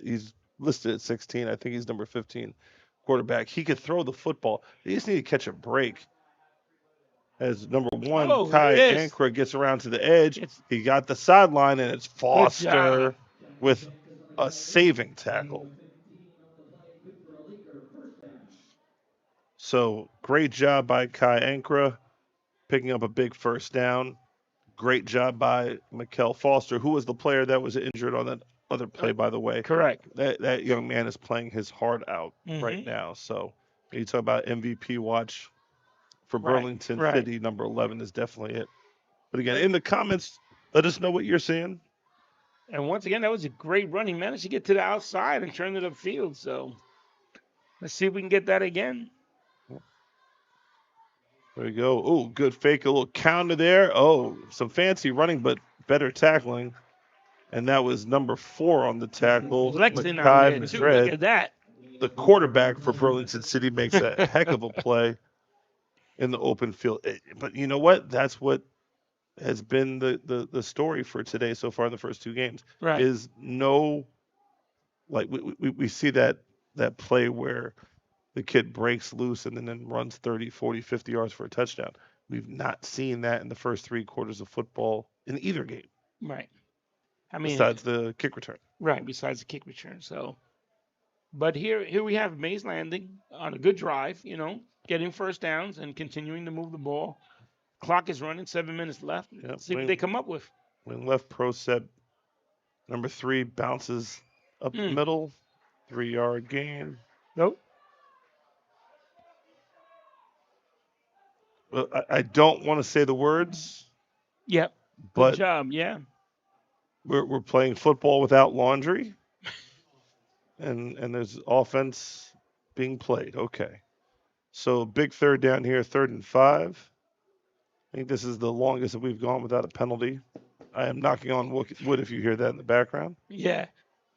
he's listed at 16. I think he's number 15 quarterback. He could throw the football. They just need to catch a break. As number 1, Oh, Kai it is. Ankra gets around to the edge. He got the sideline, and it's Foster job. with a saving tackle. So great job by Kai Ankra picking up a big first down. Great job by Mikel Foster, who was the player that was injured on that other play, by the way. Correct. That young man is playing his heart out right Mhm. now. So you talk about MVP watch for Right, Burlington right. City, number 11 is definitely it. But again, in the comments, let us know what you're seeing. And once again, that was a great run. He managed to get to the outside and turn it upfield. So let's see if we can get that again. There we go. Oh, good fake, a little counter there. Oh, some fancy running, but better tackling. And that was number 4 on the tackle. Flexing out Makai there, too. Madrid. Look at that. The quarterback for Burlington City makes a heck of a play in the open field. But you know what? That's what has been the story for today so far in the first 2 games. Right. Is no, like we see that play where the kid breaks loose and then runs 30, 40, 50 yards for a touchdown. We've not seen that in the first 3 quarters of football in either game. Right. I mean, besides the kick return. Right, besides the kick return. So, but here we have Mays Landing on a good drive, getting first downs and continuing to move the ball. Clock is running, 7 minutes left. Yep, See what they come up with. When left pro set, number 3 bounces up the middle, 3-yard gain. Nope. Well, I don't want to say the words. Yep. But Good job. Yeah. We're playing football without laundry, and there's offense being played. Okay, so big third down here, 3rd and 5. I think this is the longest that we've gone without a penalty. I am knocking on wood if you hear that in the background. Yeah.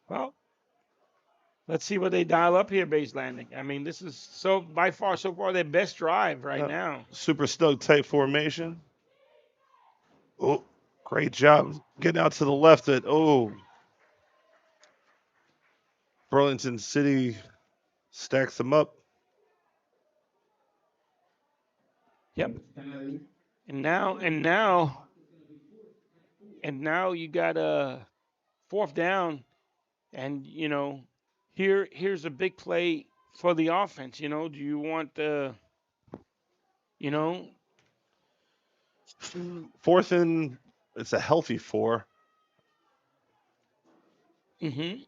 Well, Let's see what they dial up here, base landing. I mean, this is by far so far their best drive right now. Super snug type formation. Oh, great job getting out to the left. Burlington City stacks them up. Yep. And now you got a fourth down, and here's a big play for the offense. Do you want fourth and it's a healthy 4. Mm-hmm.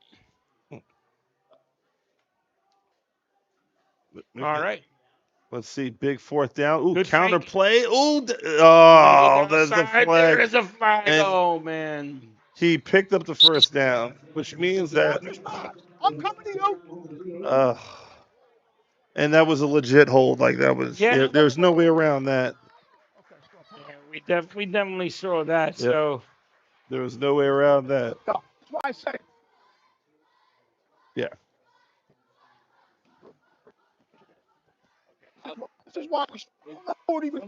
All right. Let's see. Big fourth down. Ooh, Good counter fake. play. There's the flag. There is a flag. And Oh, man. he picked up the first down, which means that I'm coming to you. and that was a legit hold. Like that was there's no way around that. Yeah, we definitely saw that. Yep. So There was no way around that. That's why I say. Yeah. This is why I don't even.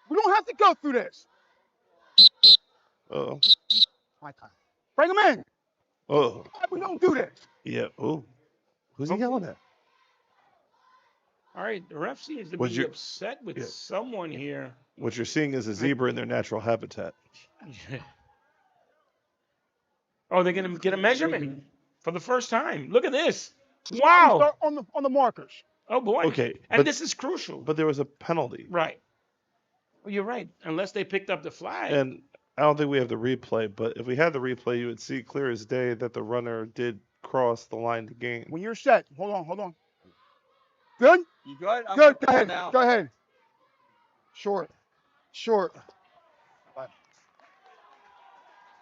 We don't have to go through this. Oh. My time. Bring him in. Oh. Why we don't do this? Yeah. Oh. Who's he yelling at? all right, the ref seems to Was be your- upset with Yeah. someone here. What you're seeing is a zebra in their natural habitat. Oh, they're gonna get a measurement for the first time. Look at this. We Wow. start on the markers. Oh boy. Okay, And but- this is crucial. But there was a penalty. Right. Well, you're right. Unless they picked up the flag. And I don't think we have the replay, but if we had the replay, you would see clear as day that the runner did cross the line to gain. When you're set, hold on. Good? You good? I'm Good. gonna Go ahead. now. Go ahead. Short.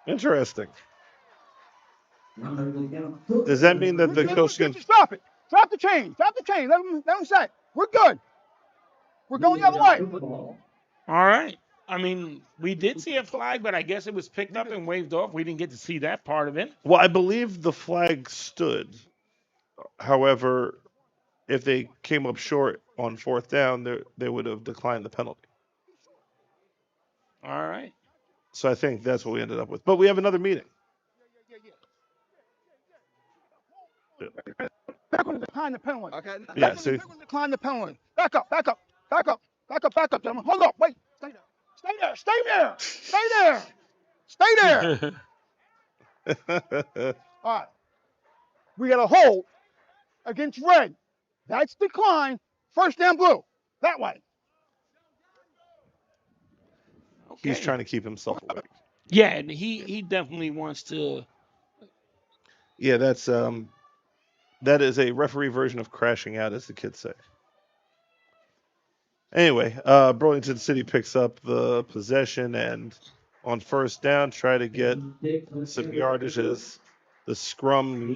Interesting. Does that mean that the coach can? Stop it. Drop the chain. Let him set. We're good. We're going the other way. All right. I mean, we did see a flag, but I guess it was picked up and waved off. We didn't get to see that part of it. Well, I believe the flag stood. However, if they came up short on fourth down, they would have declined the penalty. All right. So I think that's what we ended up with. But we have another meeting. They're going to decline the penalty. Okay. Yeah. They're So going to decline the penalty. Back up, gentlemen. Hold up. Wait. Stay there. All right. We got a hold against red. That's decline. First down blue. That way. he's trying to keep himself away. Yeah, and he definitely wants to. Yeah, that is a referee version of crashing out, as the kids say. Anyway, Burlington City picks up the possession and on first down try to get some yardage as the scrum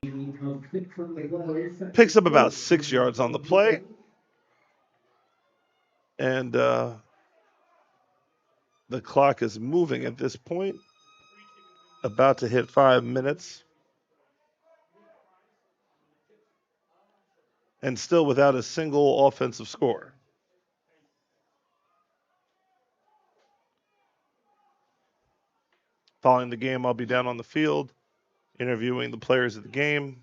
picks up about 6 yards on the play. And the clock is moving at this point, about to hit 5 minutes. And still without a single offensive score. Following the game, I'll be down on the field, interviewing the players of the game.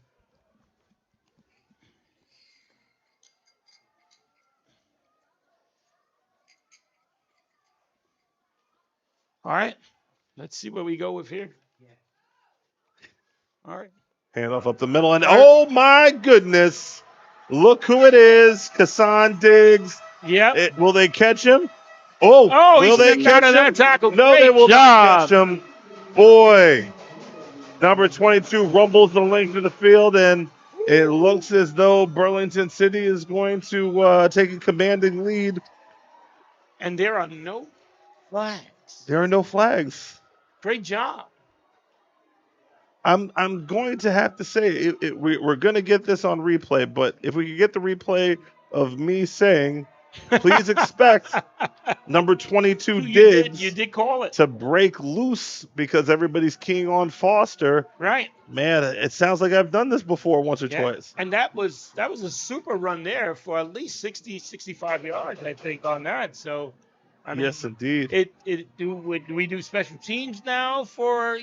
All right. Let's see where we go with here. All right. Handoff up the middle, and oh my goodness, look who it is, Kassan Diggs. Yep. Will they catch him? Oh, will he they slipped catch out of him? that tackle. No, Great they will not job. catch him. Boy, number 22 rumbles the length of the field, and it looks as though Burlington City is going to take a commanding lead. And there are no flags. There are no flags. Great job. I'm going to have to say we're going to get this on replay, but if we could get the replay of me saying Please expect number 22 You Diggs did call it. to break loose because everybody's keying on Foster. Right. Man, it sounds like I've done this before once or Yeah. twice. And that was a super run there for at least 60, 65 yards, I think, on that. So, I mean, Yes, indeed. do we do special teams now for,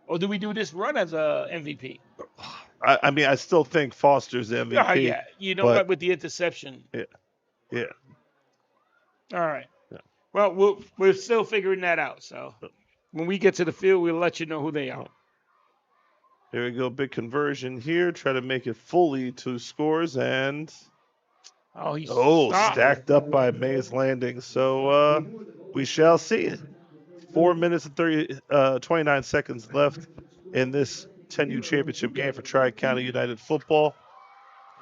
or do we do this run as a MVP? I mean, I still think Foster's the MVP. Yeah. You know but what, with the interception. Yeah. All right. Yeah. Well, we're still figuring that out. So when we get to the field, we'll let you know who they are. Here we go. Big conversion here. Try to make it fully 2 scores. And stacked up by Mays Landing. So we shall see. 4 minutes and 29 seconds left in this 10U championship game for Tri-County United football.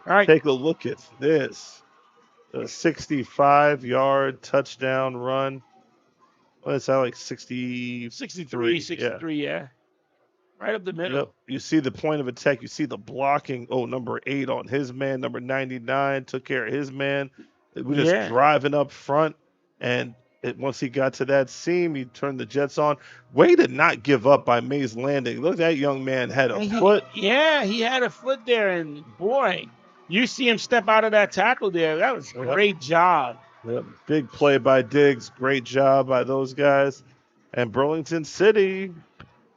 All right. Take a look at this. A 65-yard touchdown run. What is that, like 63? 63, yeah. Right up the middle. Yep. You see the point of attack. You see the blocking. Oh, number 8 on his man. Number 99 took care of his man. We're just driving up front. And once he got to that seam, he turned the Jets on. Way to not give up by Mays Landing. Look, that young man had a foot. Yeah, he had a foot there. And, boy, you see him step out of that tackle there. That was a great job. Yep. Big play by Diggs. Great job by those guys. And Burlington City,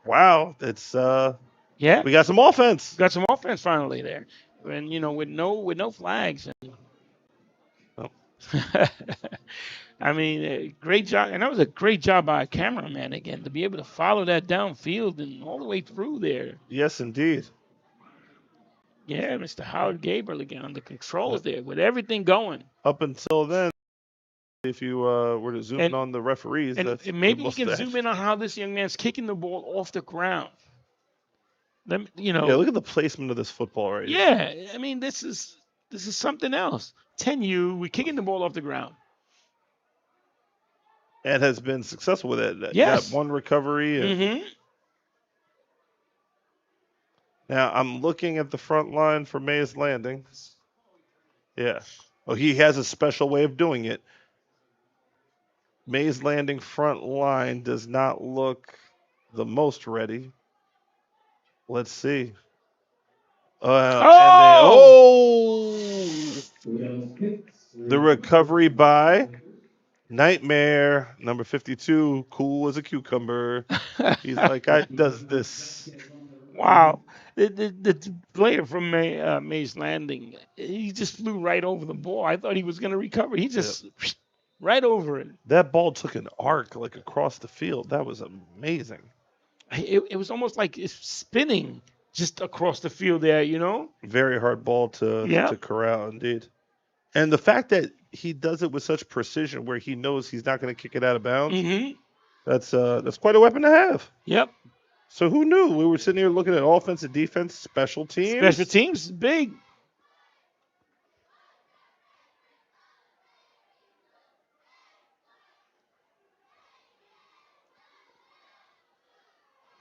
wow, it's we got some offense. Got some offense finally there. And with no flags. I mean, great job. And that was a great job by a cameraman again to be able to follow that downfield and all the way through there. Yes, indeed. Yeah, Mr. Howard Gabriel again on the controls there with everything going. Up until then, if you were to zoom in on the referees. And maybe you can zoom in on how this young man's kicking the ball off the ground. Yeah, look at the placement of this football right here. Yeah, I mean, this is something else. 10U, we're kicking the ball off the ground. And has been successful with it. Yes. Got one recovery. And Now, I'm looking at the front line for Mays Landing. Yeah. Oh, he has a special way of doing it. Mays Landing front line does not look the most ready. Let's see. The recovery by Nightmare, number 52, cool as a cucumber. He's like, I does this. Wow. The player from Mays Landing, he just flew right over the ball. I thought he was going to recover. He just right over it. That ball took an arc like across the field. That was amazing. It was almost like it's spinning just across the field there, Very hard ball to corral, indeed. And the fact that he does it with such precision where he knows he's not going to kick it out of bounds, that's quite a weapon to have. Yep. So who knew? We were sitting here looking at offense and defense, special teams. Special teams is big.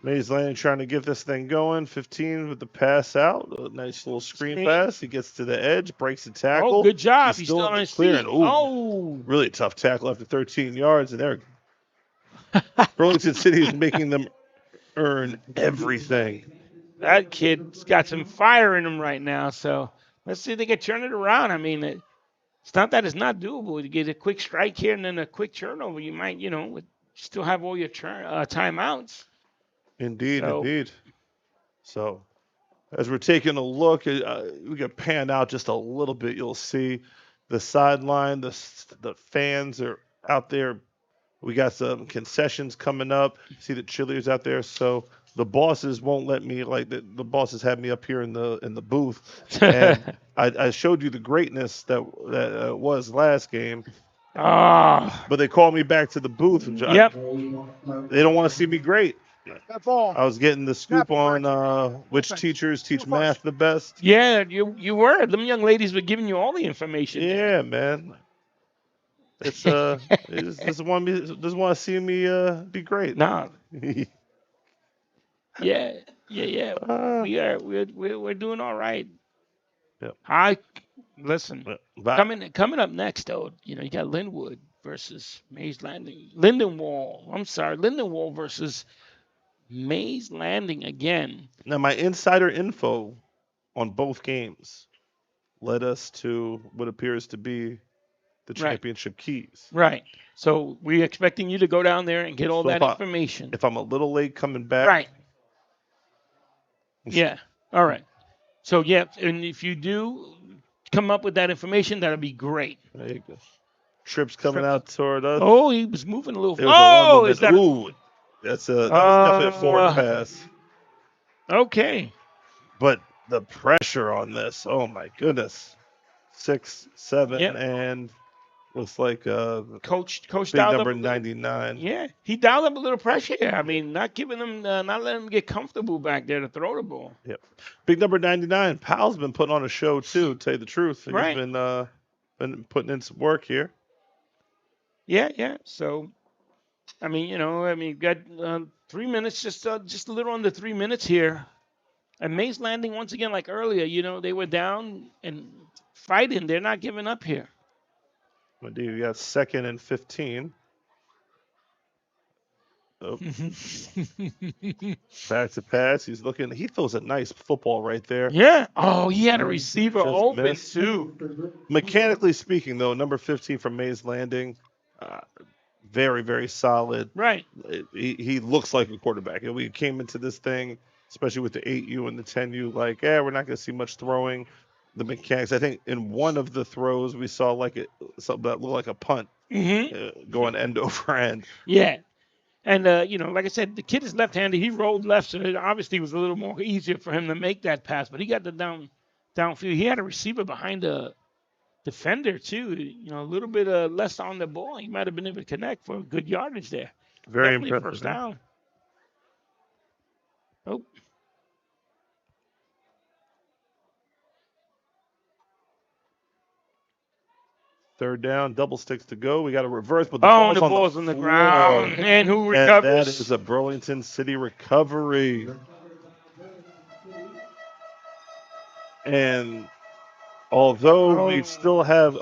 Mays Landing trying to get this thing going. 15 with the pass out. A nice little screen pass. He gets to the edge, breaks the tackle. Oh, good job. He's still on his clearing. feet. Ooh, really tough tackle after 13 yards. And there, Burlington City is making them earn everything. That kid's got some fire in him right now. So let's see if they can turn it around. I mean, it's not that it's not doable. You get a quick strike here and then a quick turnover. You might, still have all your timeouts. Indeed. So, as we're taking a look, we can pan out just a little bit. You'll see the sideline. The fans are out there. We got some concessions coming up. See the cheerleaders out there. So the bosses won't let me. The bosses had me up here in the booth, and I showed you the greatness that was last game. But they called me back to the booth. They don't want to see me great. I was getting the scoop on which teachers teach math the best. Yeah, you were. Them young ladies were giving you all the information. Yeah, man. It's they just doesn't want to see me be great. Nah. Yeah. We're doing all right. Yep. Listen, But coming up next, though, you know, you got Linwood versus Mays Landing. Lindenwold versus Mays Landing again. now my insider info on both games led us to what appears to be the Right. championship keys. Right. So we're expecting you to go down there and get all So that information. if I'm a little late coming back, Right. Yeah. All right. So yeah, and if you do come up with that information, that'll be great. there you go. Trips coming out toward us. Oh, he was moving a little. There was a Oh, one is that? ooh, that's definitely a forward pass. Okay. But the pressure on this, oh my goodness. 6, 7, Yep. and looks like Coach big dialed number up a little- 99. Yeah, he dialed up a little pressure here. I mean, not giving them, not letting them get comfortable back there to throw the ball. Yep. Big number 99. Powell's been putting on a show too, to tell you the truth. He's Right. been putting in some work here. Yeah. So, I mean, you got 3 minutes, just a little under 3 minutes here. And Mays Landing, once again, like earlier, they were down and fighting. They're not giving up here. What do you got? 2nd and 15. Oh. Back to pass. He throws a nice football right there. Yeah. Oh, he had a receiver Just open missed. too. Mechanically speaking, though, number 15 from Mays Landing, very, very solid. Right. He looks like a quarterback. And we came into this thing, especially with the 8U and the 10U, like, we're not going to see much throwing. The mechanics, I think in one of the throws, we saw something that looked like a punt going end over end. Yeah. And, like I said, the kid is left-handed. He rolled left, so it obviously was a little more easier for him to make that pass. But he got the downfield. He had a receiver behind the defender, too. A little bit less on the ball. He might have been able to connect for good yardage there. Very Definitely impressive. first down. Oh. Third down, double sticks to go. We got a reverse, but The ball's ball's on the floor. ground. And who And recovers? that is a Burlington City recovery. And although we still have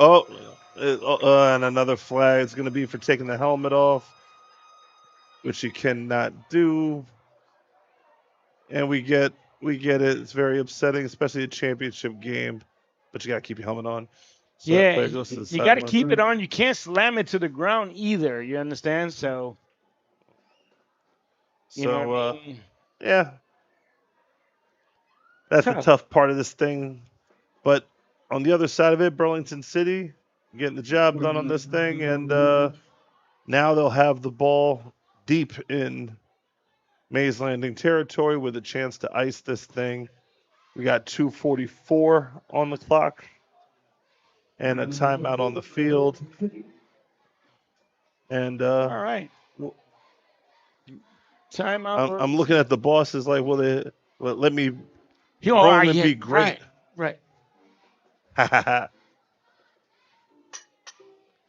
and another flag is going to be for taking the helmet off, which you cannot do. And we get it. It's very upsetting, especially a championship game. But you got to keep your helmet on. So that Yeah, player goes to the you got to sideline. keep it on. You can't slam it to the ground either. You understand? So, you know what I mean? Yeah. That's the Tough. tough part of this thing. But on the other side of it, Burlington City getting the job done on this thing. And now they'll have the ball deep in Mays Landing territory with a chance to ice this thing. We got 2:44 on the clock and a timeout on the field. And All right. Timeout. I'm looking at the bosses like, let me He- oh, roam and yeah, be great. Right.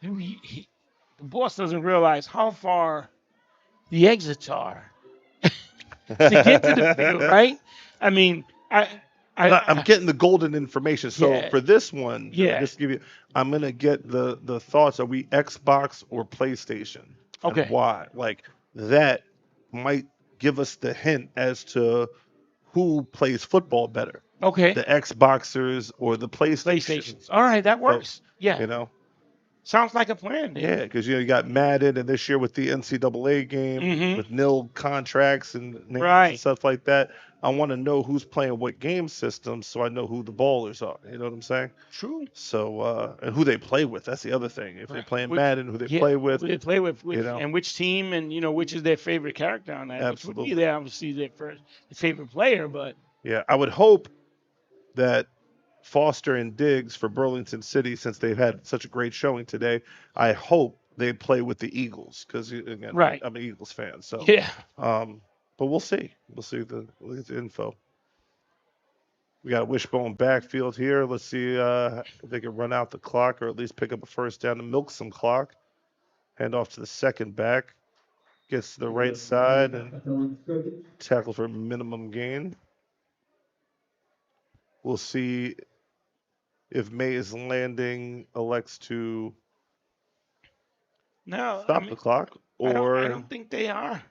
The boss doesn't realize how far the exits are to get to the field, right? I mean, I'm getting the golden information. So Yeah. for this one, Yeah. just to give you, I'm gonna get the thoughts. Are we Xbox or PlayStation? And Okay. why? Like that might give us the hint as to who plays football better. Okay. The Xboxers or the PlayStations. All right, that works. Yeah. You know. Sounds like a plan. dude. Yeah, because you got Madden, and this year with the NCAA game, Mhm. with nil contracts and names Right. and stuff like that, I want to know who's playing what game system, so I know who the ballers are. You know what I'm saying? True. So and who they play with. That's the other thing. If they're playing Which- Madden, who they yeah, play with. who they play with, you know. and which team, and which is their favorite character on that. Which would Absolutely. be their obviously their favorite player, but Yeah, I would hope that Foster and Diggs for Burlington City, since they've had such a great showing today, I hope they play with the Eagles because again, Right. I'm an Eagles fan. So Yeah. But we'll see. We'll see we'll get the info. We got a wishbone backfield here. Let's see if they can run out the clock or at least pick up a first down to milk some clock. Hand off to the second back. Gets to the right side and tackle for minimum gain. We'll see if Mays Landing elects to No, I stop mean, the clock, I or don't think they are.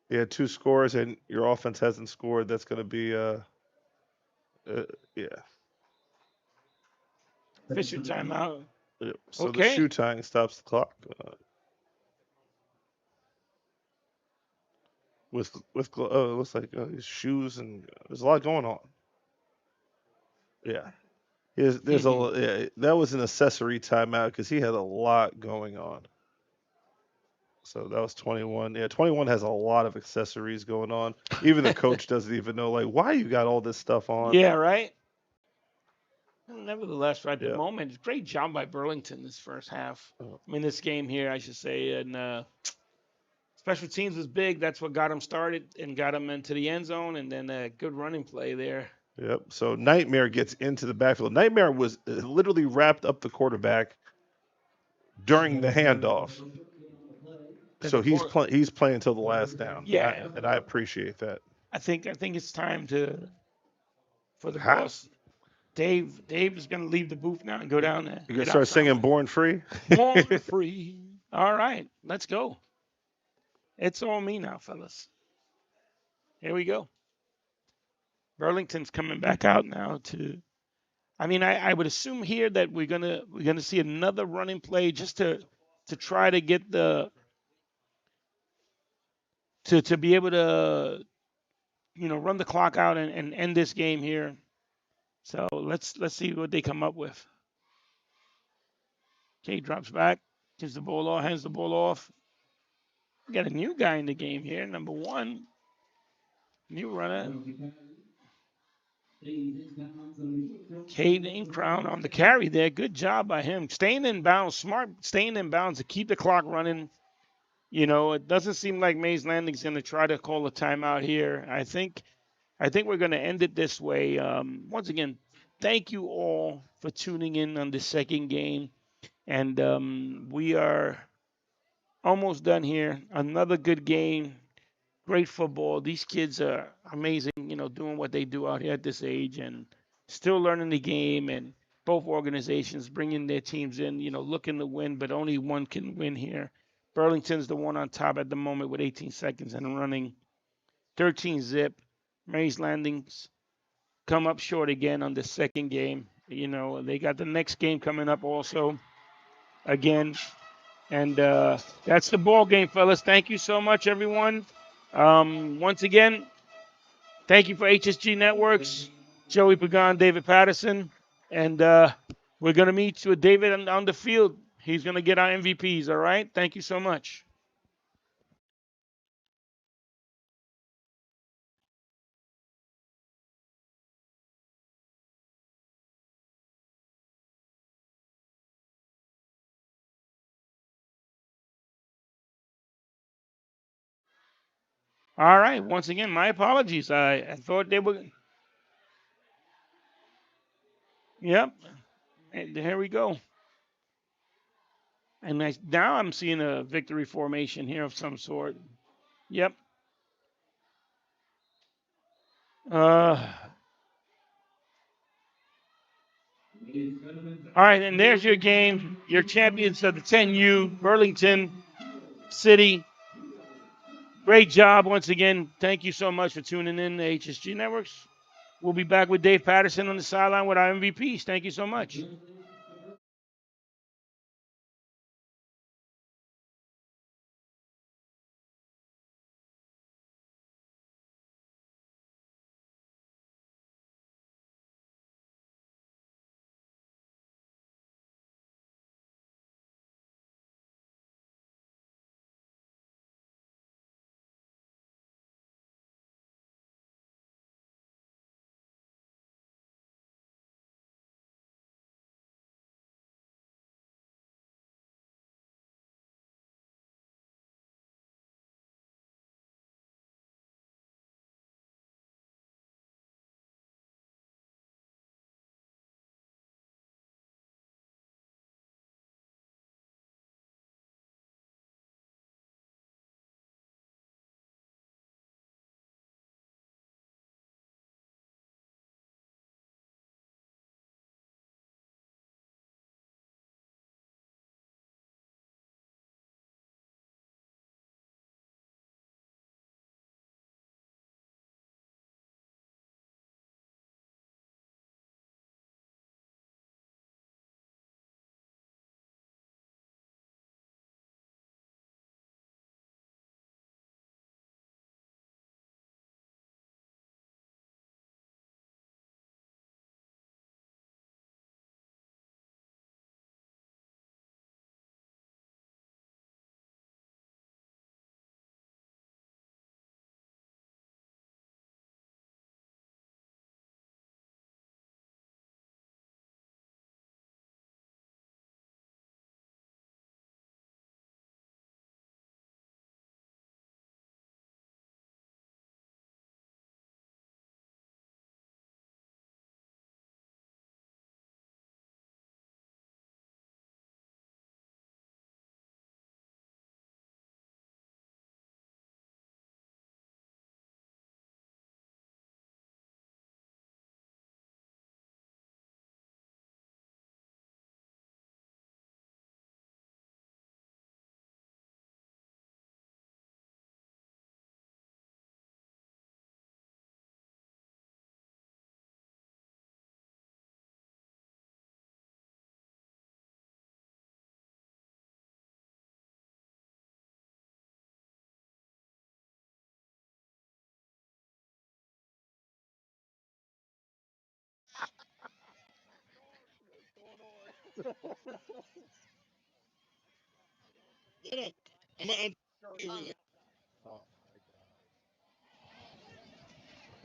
yeah, 2 scores and your offense hasn't scored, that's going to be yeah. Fisher timeout. Yep. So the Okay. shoe tying stops the clock. It looks like his shoes and there's a lot going on. Yeah. There's yeah, that was an accessory timeout because he had a lot going on. So that was 21. Yeah, 21 has a lot of accessories going on. Even the coach doesn't even know like why you got all this stuff on. Yeah, right. Nevertheless, right at the Yeah. moment, great job by Burlington this first half. Oh. I mean, this game here, I should say, and special teams was big. That's what got them started and got them into the end zone, and then a good running play there. Yep. So Nightmare gets into the backfield. Nightmare was literally wrapped up the quarterback during the handoff. So he's playing until the last down. Yeah. And I appreciate that. I think it's time for the boss. Dave is gonna leave the booth now and go down there. You gonna start singing "Born Free"? Born Free. All right, let's go. It's all me now, fellas. Here we go. Burlington's coming back out now to. I mean, I would assume here that we're gonna see another running play just to try to get the to be able to run the clock out and end this game here. So let's see what they come up with. Okay, drops back, gives the ball off, hands the ball off. We got a new guy in the game here, number 1. New runner. Caden Crown on the carry there. Good job by him. Staying in bounds, smart staying in bounds to keep the clock running. It doesn't seem like Mays Landing's going to try to call a timeout here. I think we're going to end it this way. Once again, thank you all for tuning in on the second game. And we are almost done here. Another good game. Great football. These kids are amazing, doing what they do out here at this age and still learning the game. And both organizations bringing their teams in, looking to win, but only one can win here. Burlington's the one on top at the moment with 18 seconds and running 13 zip. Mays Landing's come up short again on the second game. They got the next game coming up also again. And that's the ball game, fellas. Thank you so much, everyone. Once again, thank you for HSG Networks, Joey Pagan, David Patterson. And we're going to meet with David on the field. He's going to get our MVPs, all right? Thank you so much. All right. Once again, my apologies. I thought they were. Yep. And here we go. And now I'm seeing a victory formation here of some sort. Yep. All right, and there's your game. Your champions of the 10U, Burlington City. Great job once again. Thank you so much for tuning in to HSG Networks. We'll be back with Dave Patterson on the sideline with our MVPs. Thank you so much.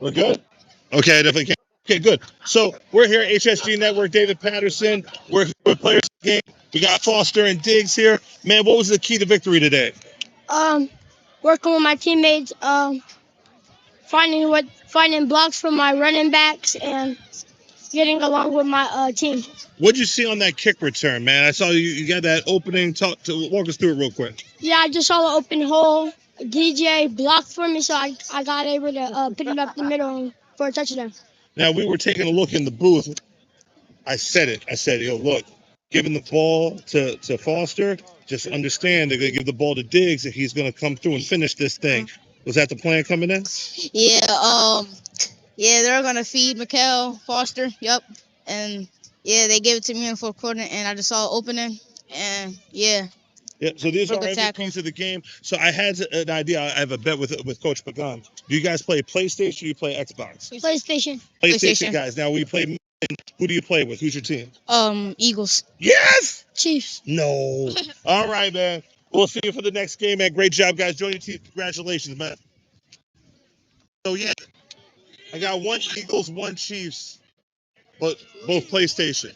We're good? Okay, I definitely can. Okay, good. So we're here at HSG Network, David Patterson. We're here with Players Game. We got Foster and Diggs here. Man, what was the key to victory today? Um, Working with my teammates, finding blocks for my running backs and getting along with my team. What'd you see on that kick return, man? I saw you got that opening. Walk us through it real quick. Yeah, I just saw the open hole. DJ blocked for me, so I got able to put it up the middle for a touchdown. Now, we were taking a look in the booth. I said it. I said, yo, look, giving the ball to Foster, just understand they're going to give the ball to Diggs and he's going to come through and finish this thing. Was that the plan coming in? Yeah, they're gonna feed Mikhail Foster. Yep, and yeah, they gave it to me in the fourth quarter, and I just saw it opening, and yeah. Yeah, so these are Good tackle. MVPs of the game. So I had an idea. I have a bet with Coach Pagan. Do you guys play PlayStation or do you play Xbox? PlayStation. PlayStation guys. Now we play. Who do you play with? Who's your team? Eagles. Yes. Chiefs. No. All right, man. We'll see you for the next game, man. Great job, guys. Join your team. Congratulations, man. So yeah, I got one Eagles, one Chiefs, but both PlayStation.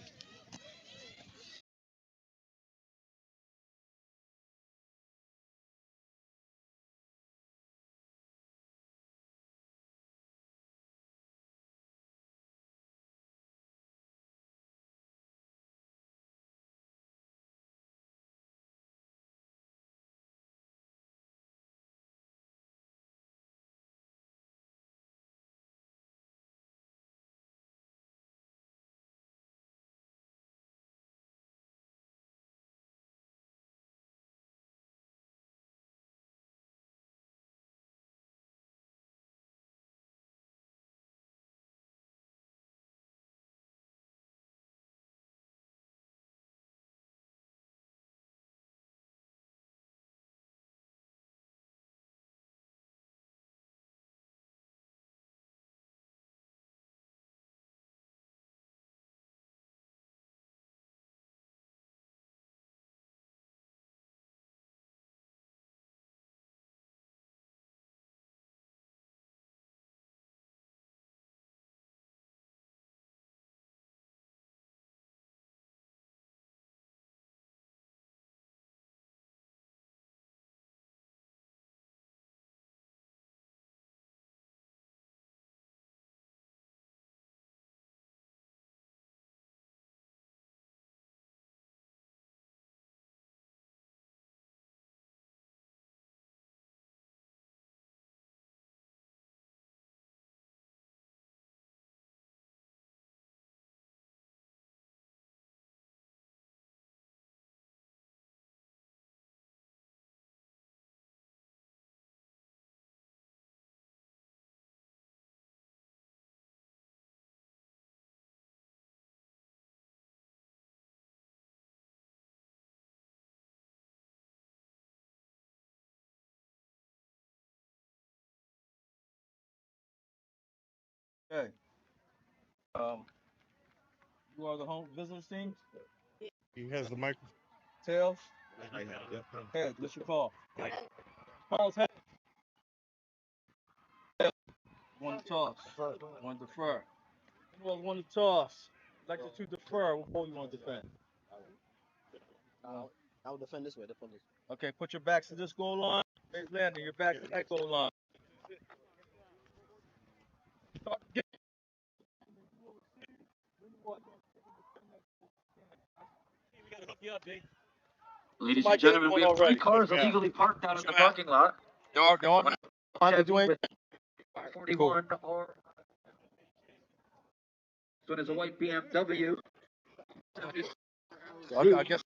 Okay. You are the home visitors team. He has the microphone. Tails. Head. What's your call? Carl's head. One to toss. One to defer. Who else want to toss? Like the two defer. What ball you want to defend? I'll defend this way. Defend this way. Okay, put your backs to this goal line. Base landing, your back to that goal line. Start the game. Ladies My and gentlemen, game we have already. 3 cars Yeah. illegally parked out in the parking lot. They are on. Doing. 41 or so there's a white BMW. I guess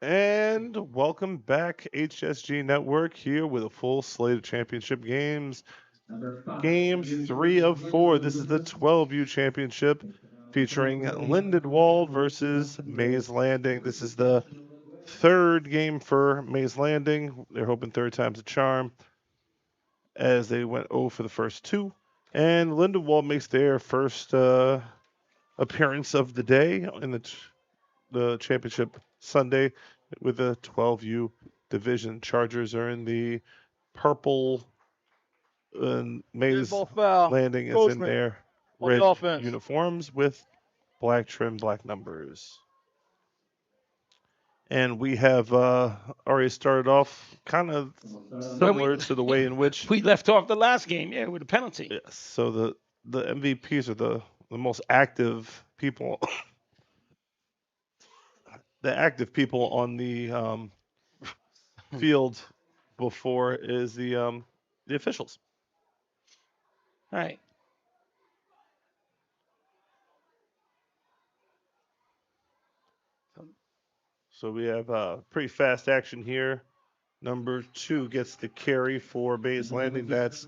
And welcome back, HSG Network, here with a full slate of championship games. Game 3 of 4. This is the 12U championship featuring Lindenwold versus Mays Landing. This is the third game for Mays Landing. They're hoping third time's a charm, as they went 0 for the first two. And Lindenwold makes their first appearance of the day in the championship Sunday with the 12U division. Chargers are in the purple, and Mays Landing is in their red uniforms with black trim, black numbers. And we have already started off kind of similar to the way in which we left off the last game, with a penalty. Yes. So the MVPs are the most active people. The active people on the field before is the officials. All right. So we have pretty fast action here. Number 2 gets the carry for Mays Landing. That's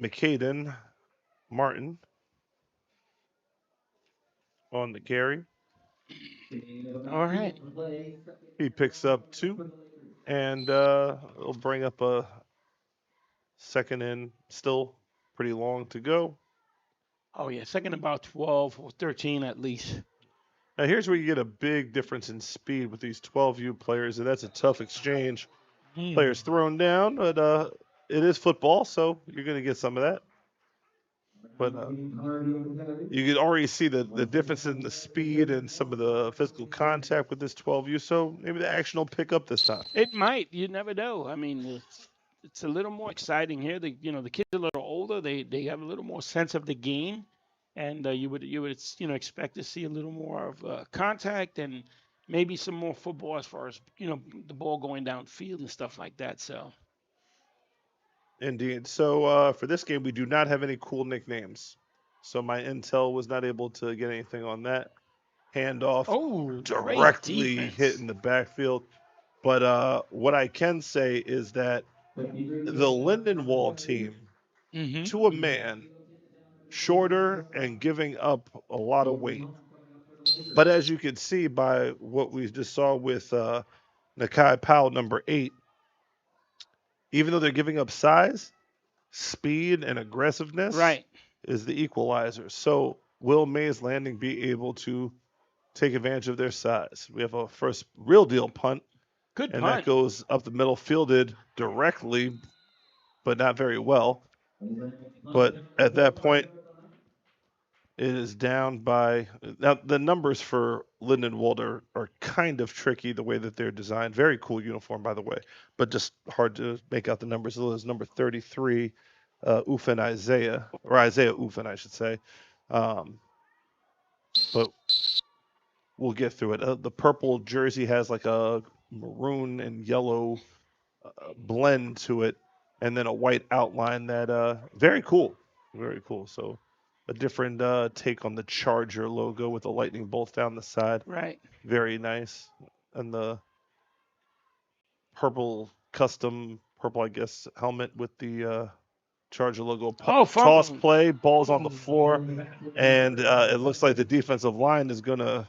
McCaden Martin on the carry. All right. He picks up 2, and it'll bring up a second and still pretty long to go. Oh, yeah, second about 12 or 13 at least. Now, here's where you get a big difference in speed with these 12U players, and that's a tough exchange. Players thrown down, but it is football, so you're going to get some of that. But you can already see the difference in the speed and some of the physical contact with this 12U, so maybe the action will pick up this time. It might. You never know. I mean, it's a little more exciting here. The kids are a little older. They have a little more sense of the game. And you would expect to see a little more of contact and maybe some more football as far as the ball going downfield and stuff like that. So, indeed. So for this game, we do not have any cool nicknames. So my intel was not able to get anything on that. Handoff directly hit in the backfield. But what I can say is that the Lindenwold team, to a man, shorter and giving up a lot of weight. But as you can see by what we just saw with Nakai Powell, number 8, even though they're giving up size, speed and aggressiveness is the equalizer. So will Mays Landing be able to take advantage of their size? We have a first real deal punt. Good and punt. that goes up the middle, fielded directly, but not very well. But at that point, it is down by now. The numbers for Lindenwold are kind of tricky the way that they're designed. Very cool uniform, by the way, but just hard to make out the numbers. It was number 33, Ufen Isaiah, or Isaiah Ufen, I should say. But we'll get through it. The purple jersey has like a maroon and yellow blend to it, and then a white outline that very cool, very cool. So a different take on the Charger logo with the lightning bolts down the side. Right. Very nice. And the custom purple, I guess, helmet with the Charger logo. Toss play, ball's on the floor, and it looks like the defensive line is going to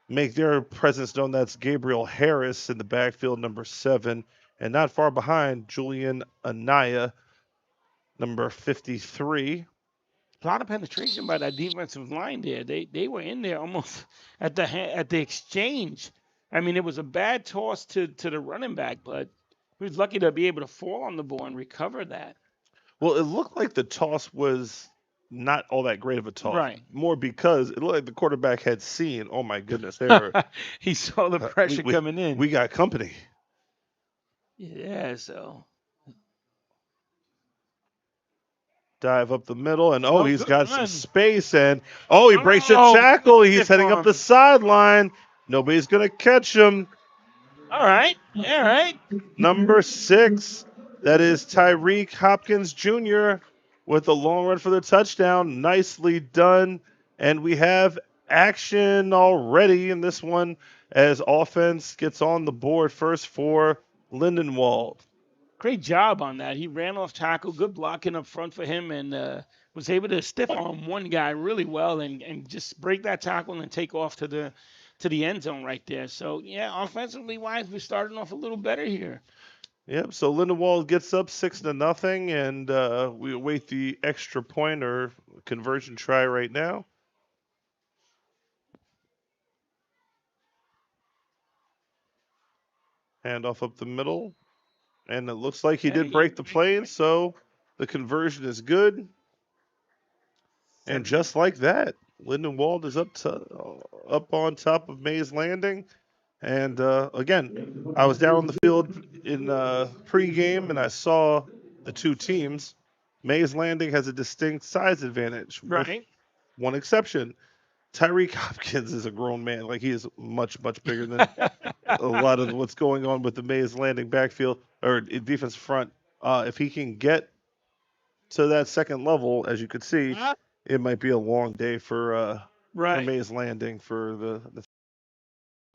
make their presence known. That's Gabriel Harris in the backfield, number 7. And not far behind, Julian Anaya, number 53. A lot of penetration by that defensive line there. They were in there almost at the exchange. I mean, it was a bad toss to the running back, but he was lucky to be able to fall on the ball and recover that. Well, it looked like the toss was not all that great of a toss. Right. More because it looked like the quarterback had seen, oh my goodness, they were, he saw the pressure coming in. We got company. Yeah, so. Dive up the middle, and he's got some run. Space, and he breaks a tackle. He's heading up the sideline. Nobody's going to catch him. All right. Number 6, that is Tyreek Hopkins Jr. with a long run for the touchdown. Nicely done. And we have action already in this one as offense gets on the board first for Lindenwold. Great job on that. He ran off tackle, good blocking up front for him, and was able to stiff arm one guy really well and just break that tackle and take off to the end zone right there. So yeah, offensively wise, we're starting off a little better here. Yep. So Lindenwold gets up 6-0, and we await the extra point or conversion try right now. Handoff up the middle. And it looks like he did break the plane, so the conversion is good. And just like that, Lindenwold is up on top of Mays Landing. And again, I was down on the field in pregame, and I saw the two teams. Mays Landing has a distinct size advantage. Right. With one exception. Tyreek Hopkins is a grown man. Like, he is much, much bigger than a lot of what's going on with the Mays Landing backfield or defense front. If he can get to that second level, as you could see, it might be a long day for Mays Landing for the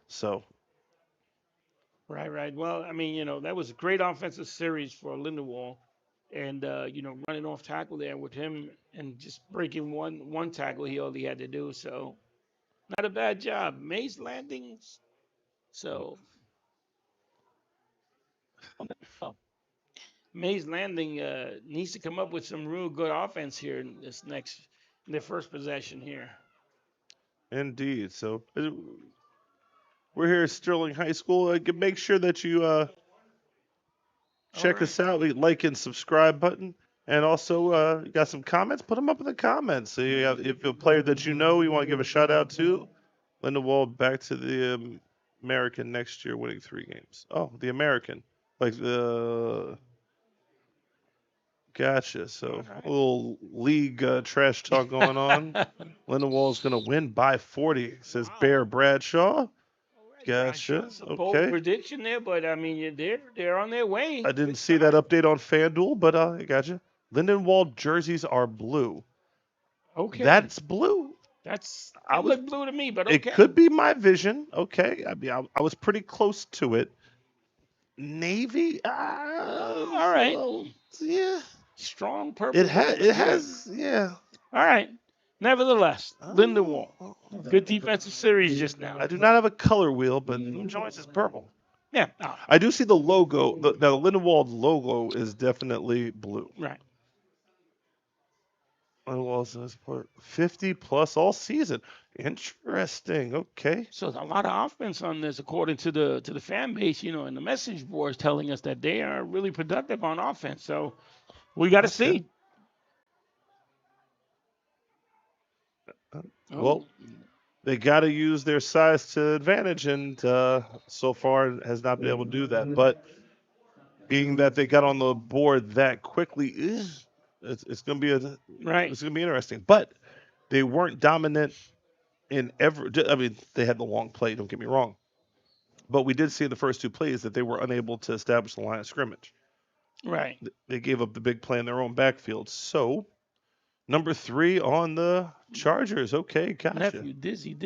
so. Right. Well, I mean, that was a great offensive series for Lindenwold. And, running off tackle there with him and just breaking one tackle he only had to do. So, not a bad job. Mays Landings. So, Mays Landing needs to come up with some real good offense here in their first possession here. Indeed. So, we're here at Sterling High School. Make sure that you check us out. Like and subscribe button. And also, you got some comments? Put them up in the comments. So if a player that you want to give a shout out to, Lindenwold back to the American next year, winning 3 games. Oh, the American. Like the... Gotcha. So a little league trash talk going on. Lindenwold's going to win by 40, says Bear Bradshaw. Gotcha. Bold Okay. prediction there, but I mean, they're on their way. I didn't see that update on FanDuel, but I gotcha. Lindenwold jerseys are blue. Okay. That's blue. It looked blue to me, but okay. It could be my vision. Okay. I mean, I was pretty close to it. Navy? All right. Yeah. Strong purple. It has, yeah. All right. Nevertheless, Lindenwold. Good defensive series just now. I do not have a color wheel, but them joints is purple. Yeah. I do see the logo. The Lindenwold logo is definitely blue. Right. Lindenwold is 50 plus all season. Interesting. Okay. So a lot of offense on this, according to the fan base, and the message boards telling us that they are really productive on offense. So we got to see. Well, they got to use their size to advantage, and so far has not been able to do that. But being that they got on the board that quickly, it's going to be it's going to be interesting. But they weren't dominant in every. I mean, they had the long play. Don't get me wrong, but we did see in the first 2 plays that they were unable to establish the line of scrimmage. Right. They gave up the big play in their own backfield. So. Number 3 on the Chargers. Okay, gotcha. Nephew, Dizzy.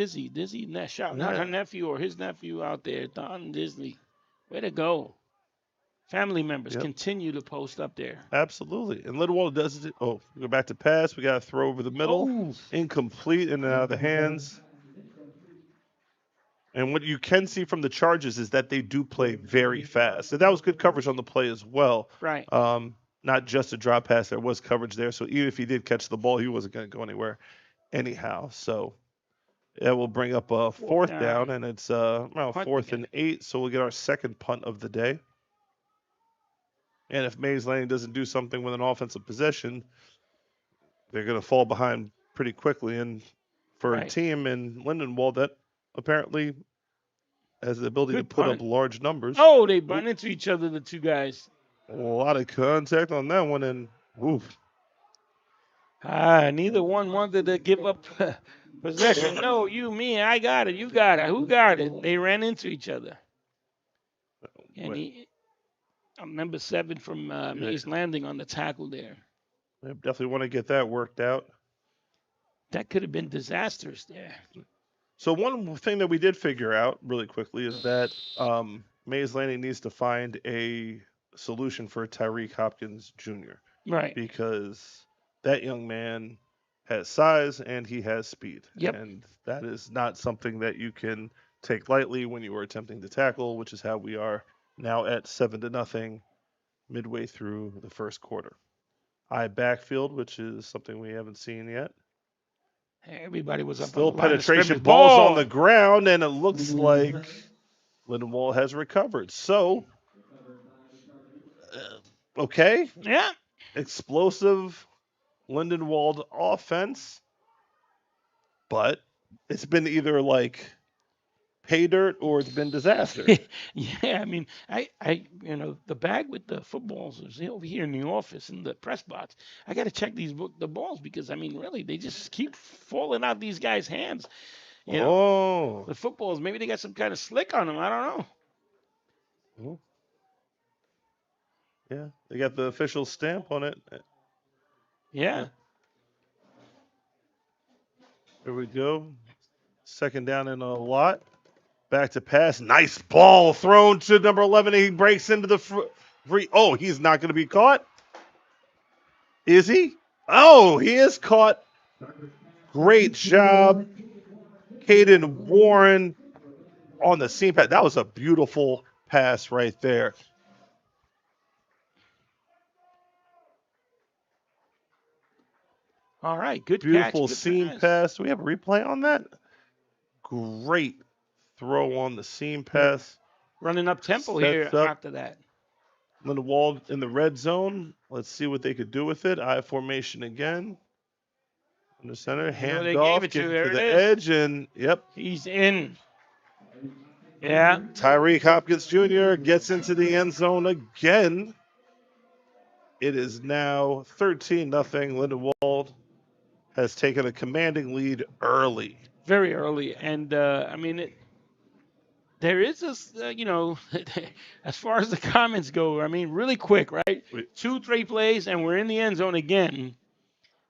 Shout out her nephew or his nephew out there, Don Disley. Way to go. Family members continue to post up there. Absolutely. And Lindenwold does it. Oh, we go back to pass. We got to throw over the middle. Oh. Incomplete and out of the hands. And what you can see from the Chargers is that they do play very fast. So that was good coverage on the play as well. Right. Not just a drop pass. There was coverage there. So even if he did catch the ball, he wasn't going to go anywhere anyhow. So it will bring up a 4th down, and it's 4th and 8. So we'll get our second punt of the day. And if Mays Landing doesn't do something with an offensive possession, they're going to fall behind pretty quickly. And for a team in Lindenwold that apparently has the ability to put up large numbers. Oh, they run into each other, the 2 guys. A lot of contact on that one, and oof. Neither one wanted to give up possession. No, you, me, I got it. You got it. Who got it? They ran into each other. And I'm number 7 from Mays Landing on the tackle there. I definitely want to get that worked out. That could have been disastrous there. So one thing that we did figure out really quickly is that Mays Landing needs to find a solution for Tyreek Hopkins Jr. Right. because that young man has size and he has speed. Yep. And that is not something that you can take lightly when you are attempting to tackle, which is how we are now at 7-0 midway through the first quarter. High backfield, which is something we haven't seen yet. Hey, everybody was up Still on the line of penetration, scrimmage. balls Ball. on the ground, and it looks like Lindenwold has recovered. So, okay. Yeah. Explosive Lindenwold offense, but it's been either like pay dirt or it's been disaster. Yeah, I mean, the bag with the footballs is over here in the office in the press box. I got to check the balls because I mean, really, they just keep falling out these guys' hands. You know, the footballs. Maybe they got some kind of slick on them. I don't know. Yeah, they got the official stamp on it. Yeah. Here we go. Second down and a lot. Back to pass. Nice ball thrown to number 11. He breaks into the free. Oh, he's not going to be caught. Is he? Oh, he is caught. Great job. Caden Warren on the seam pass. That was a beautiful pass right there. All right, good Beautiful catch. Good seam pass. Do we have a replay on that? Great throw on the seam pass. Running up tempo Sets here up. after that. Lindenwold in the red zone. Let's see what they could do with it. I formation again. In the center, hand they off, gave it to. get There to it the is. edge, and yep. He's in. Yeah. Tyreek Hopkins Jr. gets into the end zone again. It is now 13-0. Lindenwold has taken a commanding lead early. Very early. And, I mean, there is this, as far as the comments go, I mean, really quick, right? 2-3 plays, and we're in the end zone again.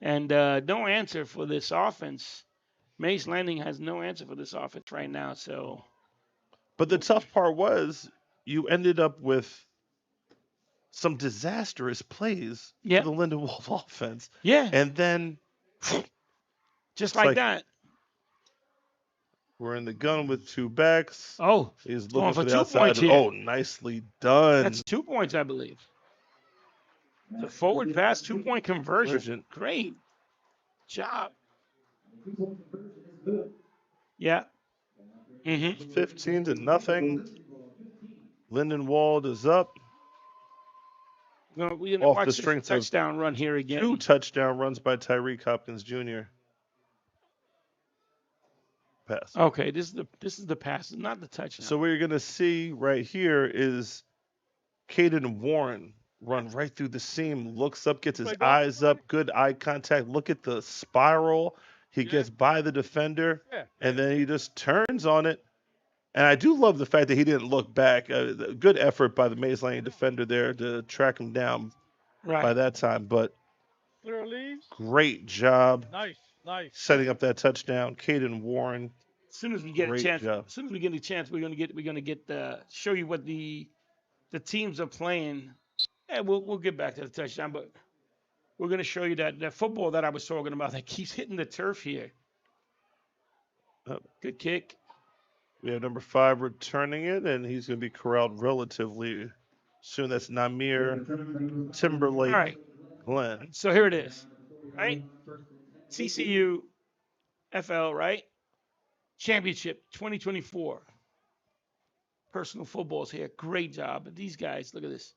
And no answer for this offense. Mays Landing has no answer for this offense right now. So, But the tough part was you ended up with some disastrous plays for the Lindenwold offense. Yeah. And then just it's like that. We're in the gun with two backs. Oh, he's going looking for for the 2 outside. points here. Oh, nicely done. That's 2 points, I believe. The forward pass, 2-point conversion. Great job. Yeah. 15-0. Lindenwold is up. No, we're gonna Off watch the this strength of touchdown run here again. 2 touchdown runs by Tyreek Hopkins Jr. Pass. Okay, this is the pass, not the touchdown. So what you're going to see right here is Caden Warren run right through the seam, looks up, gets his eyes up, good eye contact. Look at the spiral. He gets by the defender, and then he just turns on it. And I do love the fact that he didn't look back. Good effort by the Mays Landing defender there to track him down by that time. But Clear leaves. great job Nice. setting up that touchdown. Caden Warren. As soon as we get Great a chance, job. as soon as we get a chance, we're gonna get show you what the teams are playing. And we'll get back to the touchdown, but we're gonna show you that football that I was talking about that keeps hitting the turf here. Good kick. We have number 5 returning it, and he's going to be corralled relatively soon. That's Namir Timberlake All right. Glenn. So here it is, right? TCU FL, right? Championship 2024. Personal footballs here. Great job. But these guys, look at this.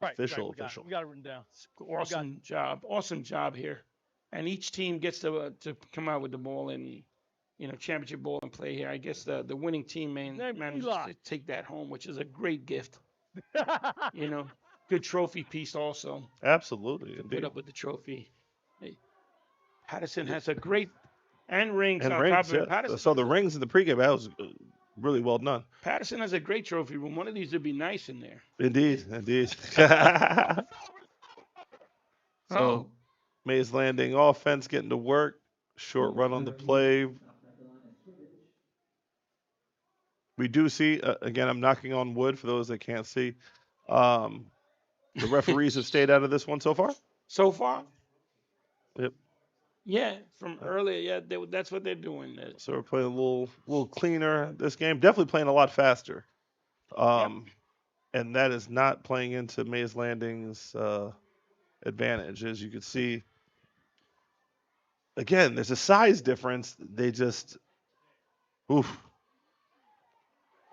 Official. We got it written down. Awesome job. Awesome job here. And each team gets to come out with the ball and, championship ball and play here. I guess the winning team managed to take that home, which is a great gift. Good trophy piece also. Absolutely. Put up with the trophy. Hey, Patterson has a great and rings And on rings, top of it. yeah. Patterson, So the rings in the pregame, that was really well done. Patterson has a great trophy room. One of these would be nice in there. Indeed. So Mays Landing offense getting to work. Short run on the play. We do see, again, I'm knocking on wood for those that can't see. The referees have stayed out of this one so far. So far? Yep. Yeah, from earlier, yeah, that's what they're doing. So we're playing a little cleaner this game. Definitely playing a lot faster. And that is not playing into Mays Landing's advantage. As you can see, again, there's a size difference. They just, oof.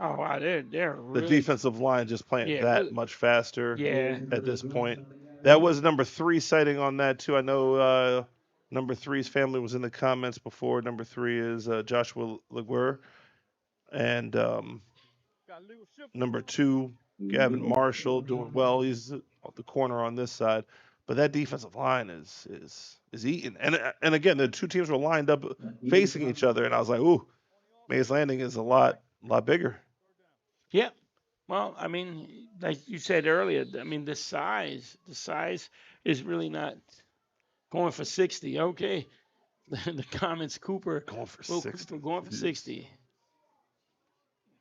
Oh, wow, they're The really, defensive line just playing that much faster Yeah. at this point. That was number 3 sighting on that, too. I know number 3's family was in the comments before. Number 3 is Joshua Laguerre. And number 2, Gavin Marshall, doing well. He's at the corner on this side. But that defensive line is eating. And again, the two teams were lined up facing each other. And I was like, ooh, Mays Landing is a lot bigger. Yeah. Well, I mean, like you said earlier, I mean, the size is really not going for 60. Okay. The comments, Cooper. Going for Will 60. Cooper going for 60.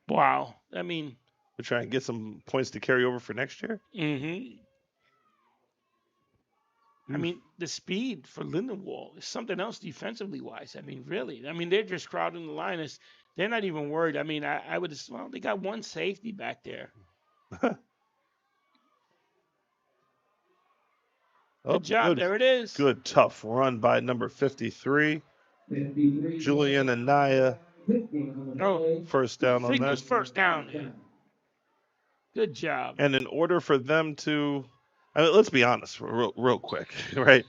Wow. I mean. We're trying to get some points to carry over for next year. Mm-hmm. I mean, the speed for Lindenwold is something else defensively wise. I mean, really. I mean, they're just crowding the line. They're not even worried. I mean, I would assume, well, they got one safety back there. Good job. There it is. Good, tough run by number 53, Julian Anaya. Oh, first down on that. First down. Yeah. Good job. And in order for them to, I mean, let's be honest, real quick, right?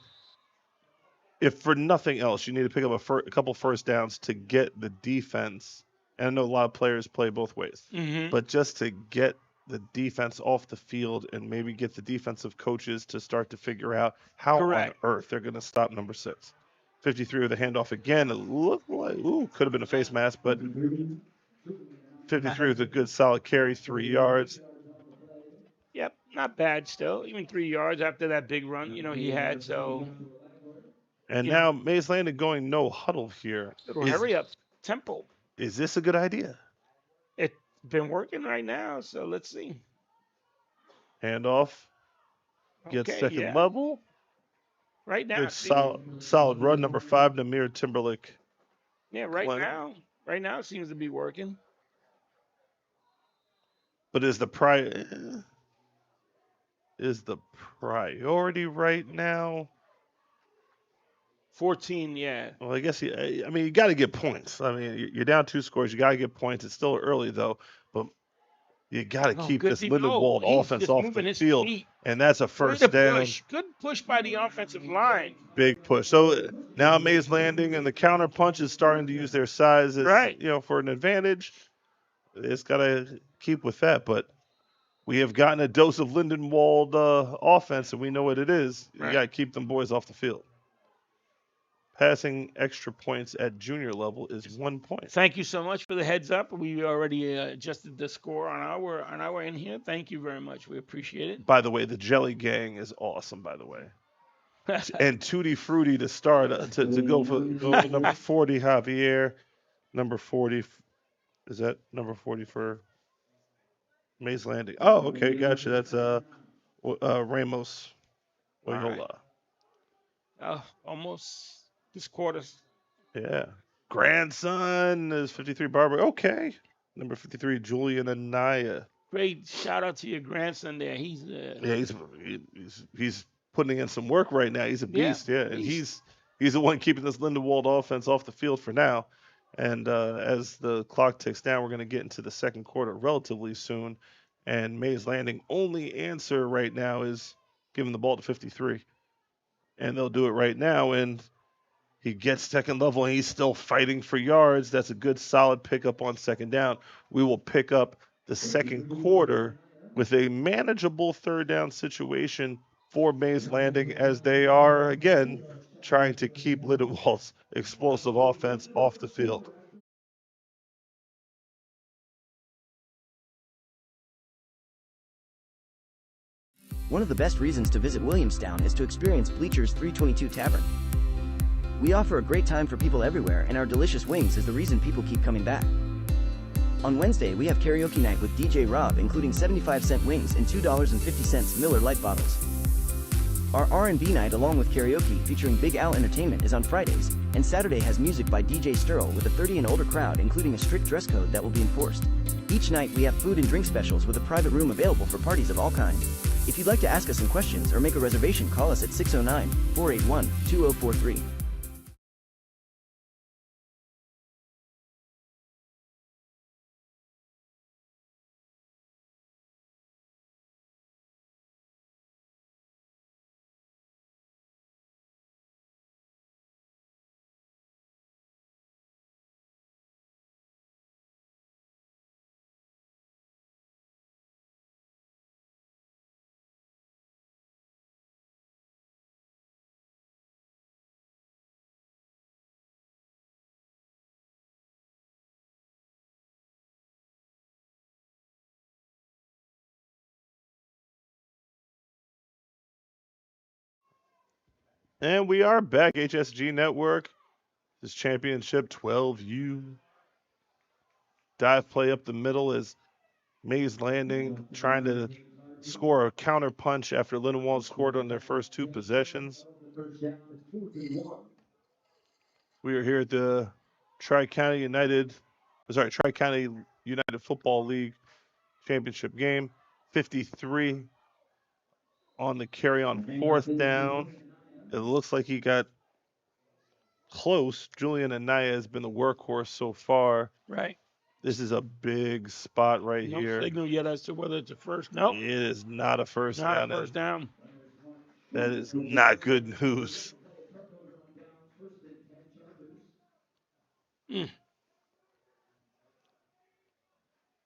If for nothing else, you need to pick up a couple first downs to get the defense. And I know a lot of players play both ways, but just to get the defense off the field and maybe get the defensive coaches to start to figure out how on earth they're going to stop number 6. 53 with a handoff again. It looked like, could have been a face mask, but 53 with a good solid carry, 3 yards. Yep, not bad still. Even 3 yards after that big run, he had. So. And now Mays Landing going no huddle here. Little hurry up tempo. Is this a good idea? It's been working right now, so let's see. Handoff. Gets second level. Right now. Good solid run. Number 5, Namir Timberlake. Yeah, right now it seems to be working. But is the priority right now? 14, yeah. Well, I guess you got to get points. I mean, you're down 2 scores. You got to get points. It's still early though, but you got to keep this Lindenwold offense off the field, and that's a first down. Good push by the offensive line. Big push. So now Mays Landing and the counter punch is starting to use their size as, for an advantage. It's got to keep with that, but we have gotten a dose of Lindenwold offense, and we know what it is. You got to keep them boys off the field. Passing extra points at junior level is 1 point. Thank you so much for the heads up. We already adjusted the score on our end here. Thank you very much. We appreciate it. By the way, the Jelly Gang is awesome, by the way. And Tutti Frutti to start, to go for number 40, Javier. Number 40, is that number 40 for Mays Landing? Oh, okay, gotcha. That's Ramos Loyola. Almost this quarter. Yeah. Grandson is 53 Barber. Okay. Number 53, Julian Anaya. Great shout out to your grandson there. He's he's putting in some work right now. He's a beast, and he's the one keeping this Lindenwold offense off the field for now. And as the clock ticks down, we're going to get into the second quarter relatively soon. And Mays Landing only answer right now is giving the ball to 53. And they'll do it right now. And he gets second level, and he's still fighting for yards. That's a good, solid pickup on second down. We will pick up the second quarter with a manageable third down situation for Mays Landing as they are, again, trying to keep Lindenwold's explosive offense off the field. One of the best reasons to visit Williamstown is to experience Bleachers 322 Tavern. We offer a great time for people everywhere, and our delicious wings is the reason people keep coming back. On Wednesday, we have karaoke night with DJ Rob, including 75-cent wings and $2.50 Miller Lite bottles. Our R&B night along with karaoke featuring Big Al Entertainment is on Fridays, and Saturday has music by DJ Sterl with a 30 and older crowd, including a strict dress code that will be enforced. Each night we have food and drink specials with a private room available for parties of all kinds. If you'd like to ask us some questions or make a reservation, call us at 609-481-2043. And we are back, HSG Network. This championship 12U. Dive play up the middle is Mays Landing trying to score a counter punch after Lindenwold scored on their first two possessions. We are here at the Tri-County United Football League championship game. 53 on the carry on fourth down. It looks like he got close. Julian Anaya has been the workhorse so far. Right. This is a big spot right No here. signal yet as to whether it's a first. Nope. It is not a first Not down. a first down. That is not good news.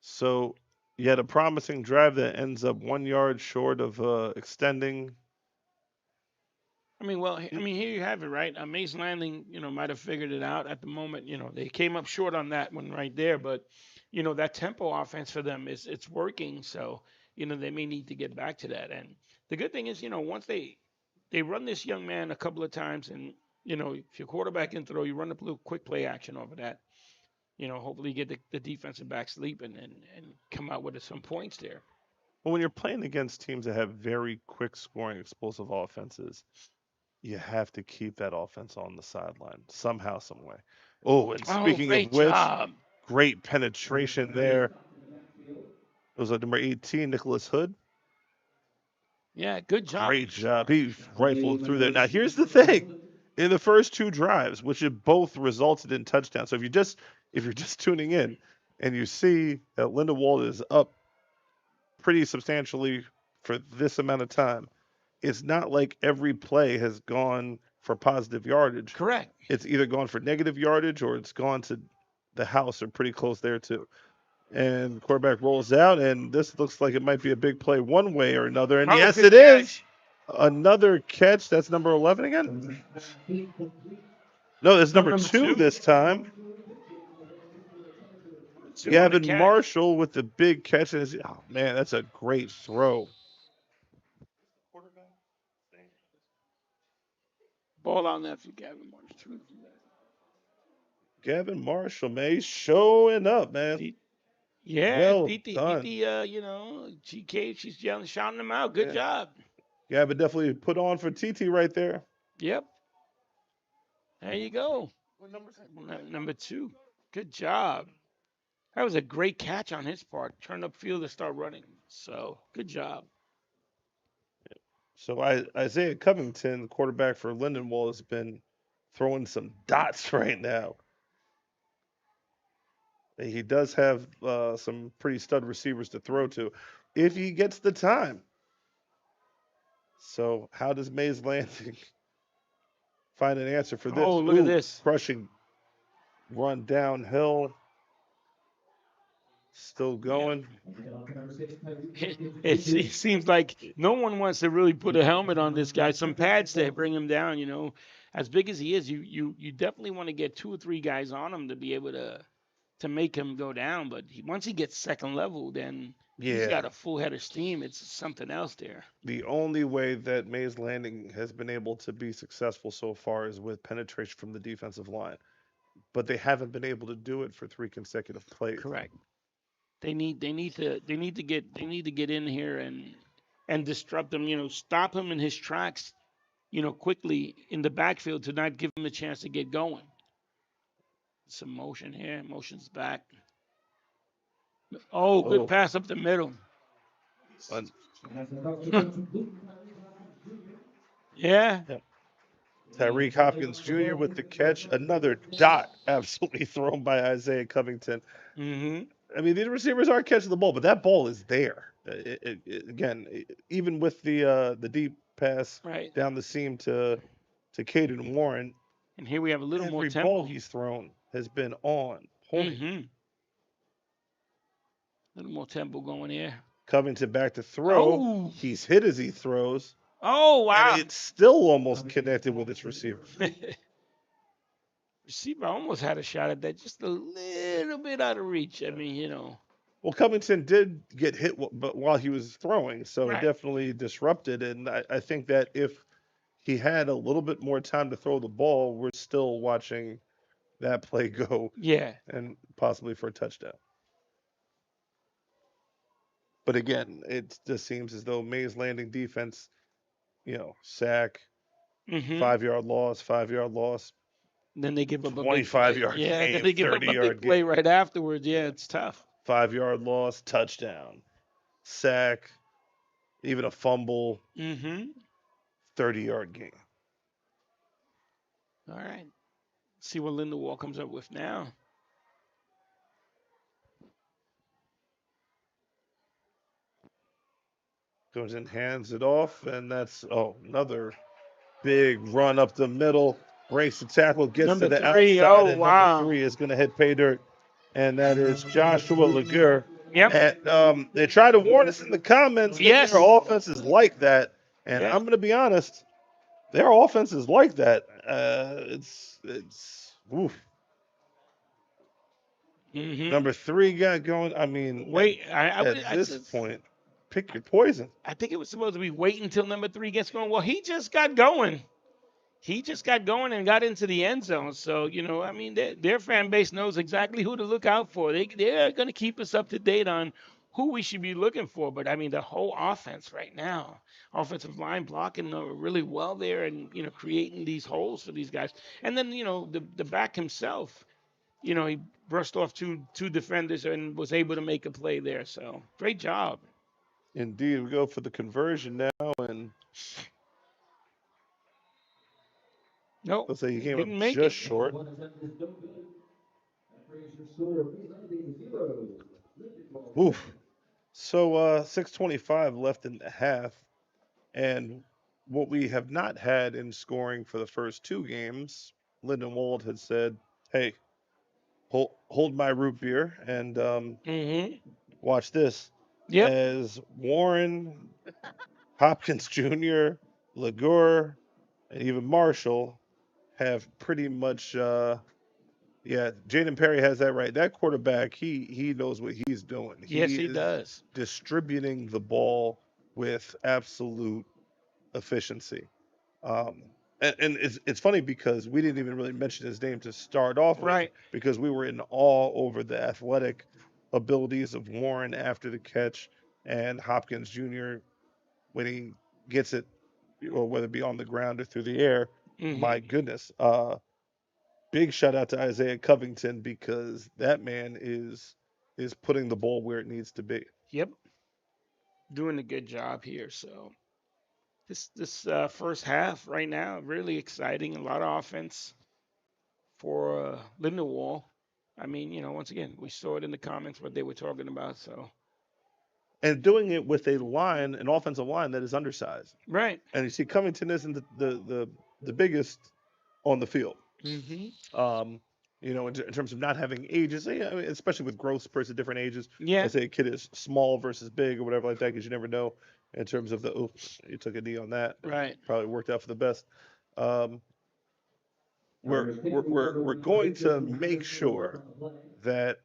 So you had a promising drive that ends up 1 yard short of extending. Here you have it, right? Mays Landing, might have figured it out at the moment. They came up short on that one right there, but that tempo offense for them it's working. So they may need to get back to that. And the good thing is, once they run this young man a couple of times, and if your quarterback can throw, you run a little quick play action over that. Hopefully you get the defensive back sleeping and come out with some points there. Well, when you're playing against teams that have very quick scoring, explosive offenses, you have to keep that offense on the sideline somehow, some way. Oh, and speaking of which, great penetration there. It was number 18, Nicholas Hood. Yeah, good job. Great job. He rifled through there. Now, here's the thing. In the first two drives, which have both resulted in touchdowns. So if you're just tuning in and you see that Lindenwold is up pretty substantially for this amount of time, it's not like every play has gone for positive yardage. Correct. It's either gone for negative yardage or it's gone to the house or pretty close there too. And quarterback rolls out, and this looks like it might be a big play one way or another. And yes, it is. Another catch. That's number 11 again? No, it's number two this time. Gavin Marshall with the big catch. Oh, man, that's a great throw. Ball on that for Gavin Marshall. Gavin Marshall, man, he's showing up, man. Yeah, well done. GK, she's shouting him out. Good job. Gavin definitely put on for TT right there. Yep. There you go. What number is that? Number 2. Good job. That was a great catch on his part. Turn upfield to start running. So, good job. So Isaiah Covington, the quarterback for Lindenwold, has been throwing some dots right now. He does have some pretty stud receivers to throw to if he gets the time. So how does Mays Landing find an answer for this? Oh, look at this. Crushing run downhill. Still going. It seems like no one wants to really put a helmet on this guy. Some pads to bring him down, As big as he is, you definitely want to get 2 or 3 guys on him to be able to make him go down. But once he gets second level, then he's got a full head of steam. It's something else there. The only way that Mays Landing has been able to be successful so far is with penetration from the defensive line. But they haven't been able to do it for 3 consecutive plays. Correct. They need to get in here and disrupt him. Stop him in his tracks. Quickly in the backfield to not give him a chance to get going. Some motion here. Motion's back. Oh, good pass up the middle. Yeah. Tyreek Hopkins Jr. with the catch. Another dot absolutely thrown by Isaiah Covington. Mm-hmm. I mean, the receivers aren't catching the ball, but that ball is there. Again, even with the deep pass Right. down the seam to Caden Warren. And here we have a little more Every tempo. ball he's thrown has been on point. Mm-hmm. A little more tempo going here. Covington back to throw. Oh. He's hit as he throws. Oh, wow. And it's still almost connected with its receiver. Receiver almost had a shot at that, just a little bit out of reach. I mean, Well, Covington did get hit but while he was throwing, so Right. it definitely disrupted. And I think that if he had a little bit more time to throw the ball, we're still watching that play go. Yeah. And possibly for a touchdown. But again, it just seems as though Mays Landing defense, sack, Mm-hmm. 5-yard loss, 5-yard loss. Then they give up a 25-yard big play. Yeah, game, then they give up a 30-yard big play right afterwards. Yeah, it's tough. 5-yard loss, touchdown, sack, even a fumble, Mm-hmm. 30-yard game. All right. See what Lindenwold comes up with now. Goes in, hands it off, and that's another big run up the middle. Breaks the tackle, gets Number to the 3, outside, and wow. number 3 is going to hit pay dirt, and that is Joshua Lagur. Yep. And they try to warn us in the comments Yes. that their offense is like that, and Yeah. I'm going to be honest, their offense is like that. It's oof. Mm-hmm. Number 3 got going. I mean, Wait, at this point, pick your poison. I think it was supposed to be wait until number 3 gets going. Well, he just got going. He just got going and got into the end zone. So, I mean, their fan base knows exactly who to look out for. They're going to keep us up to date on who we should be looking for. But, I mean, the whole offense right now, offensive line blocking really well there and, creating these holes for these guys. And then, the back himself, he brushed off two defenders and was able to make a play there. So, great job. Indeed, we go for the conversion now, and nope, let's say he came didn't up make just it. short. Oof. So 6:25 left in the half, and what we have not had in scoring for the first 2 games, Lindenwold had said, "Hey, hold my root beer and Mm-hmm. watch this." Yep. As Warren, Hopkins Jr., Lagur, and even Marshall have pretty much, Jaden Perry has that right. That quarterback, he knows what he's doing. Yes, he is does. distributing the ball with absolute efficiency. And it's funny because we didn't even really mention his name to start off with, Right. because we were in awe over the athletic abilities of Warren after the catch, and Hopkins Jr. when he gets it, or whether it be on the ground or through the air. Mhm. My goodness. Big shout out to Isaiah Covington, because that man is putting the ball where it needs to be. Yep. Doing a good job here. So this first half right now, really exciting. A lot of offense for Lindenwold. I mean, once again, we saw it in the comments what they were talking about. So And doing it with an offensive line that is undersized. right. And you see Covington isn't the biggest on the field. Mm-hmm. In terms of not having ages, especially with growth spurts at different ages. Yeah. I say a kid is small versus big or whatever like that, because you never know in terms of you took a knee on that. Right. Probably worked out for the best. We're going to make sure that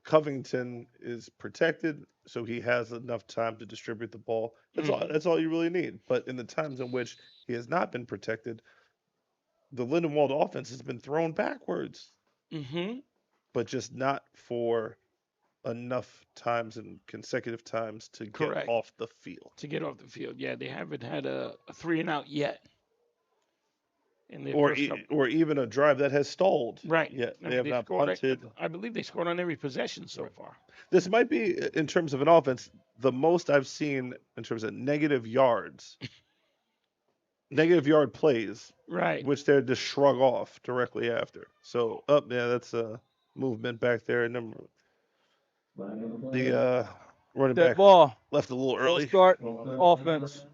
Covington is protected, so he has enough time to distribute the ball. That's all you really need. But in the times in which he has not been protected, the Lindenwold offense has been thrown backwards, Mm-hmm. but just not for enough times and consecutive times to get Correct. off the field. To get off the field. Yeah, they haven't had a 3-and-out yet in their Or first couple. or even a drive that has stalled. Right. Yet I they mean, have they not scored. punted. I believe they scored on every possession so far. This might be, in terms of an offense, the most I've seen in terms of negative yards, negative yard plays, Right. which they're just shrug off directly after. So, yeah, that's a movement back there. The running That back ball. left a little Full early. start. Offense.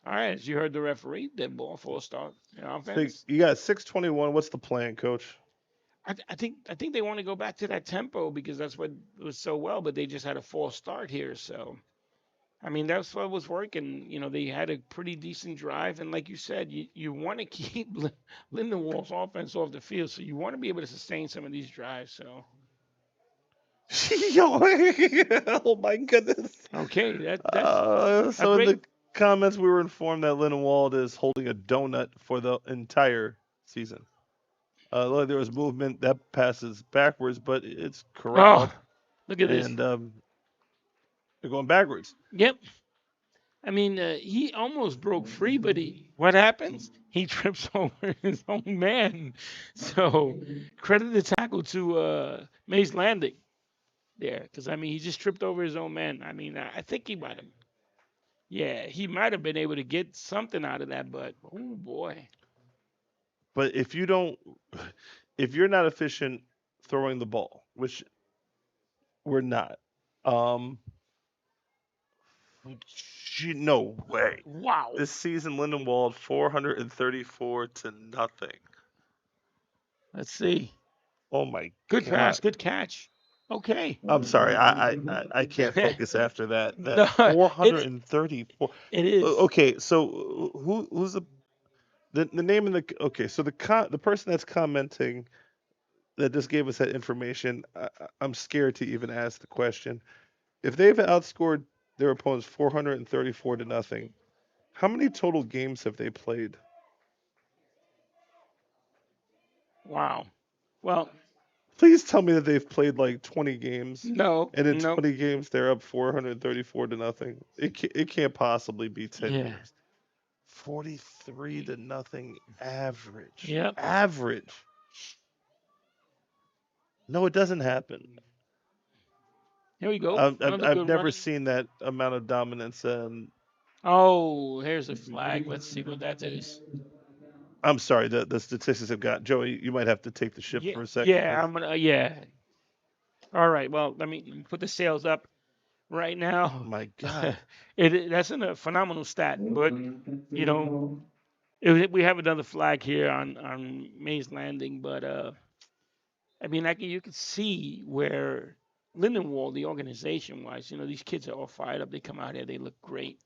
All right, as you heard the referee, dead ball, full start. Offense. You got 6:21. What's the plan, Coach? I think they want to go back to that tempo because that's what was so well, but they just had a false start here. So, I mean, that's what was working. You know, they had a pretty decent drive, and like you said, you want to keep Lindenwold's offense off the field, so you want to be able to sustain some of these drives. So, Yo, oh my goodness. okay, that's So in great. the comments, we were informed that Lindenwold is holding a donut for the entire season. Look, there was movement that passes backwards, but it's correct. Oh, look at this. And they're going backwards. Yep. I mean, he almost broke free, but what happens? He trips over his own man. So credit the tackle to Mays Landing there, because I mean he just tripped over his own man. I mean, I think he might have. Yeah, he might have been able to get something out of that, but oh boy. But if you're not efficient throwing the ball, which we're not, no way. Wow. This season, Lindenwold 434 to nothing. Let's see. Oh my Good God. pass, good catch. Okay. I'm sorry, I can't focus after that. That No, 434. It is. Okay, so who's the name of the so the person that's commenting that just gave us that information, I'm scared to even ask the question. If they've outscored their opponents 434 to nothing, how many total games have they played? Wow. Well, please tell me that they've played like 20 games. No. And in Nope. 20 games they're up 434 to nothing. It can't possibly be 10 Yeah. games. 43 to nothing average. Yep. Average. No, it doesn't happen. Here we go. I've Another good never running. seen that amount of dominance. Oh, here's a flag. Let's see what that is. I'm sorry, the statistics have got Joey. You might have to take the ship for a second. Yeah, I'm gonna. Yeah. All right. Well, let me put the sales up right now. Oh my God. That's a phenomenal stat, but you know, we have another flag here on Mays Landing, but I mean, you can see where Lindenwold, the organization wise, you know, these kids are all fired up. They come out here, they look great.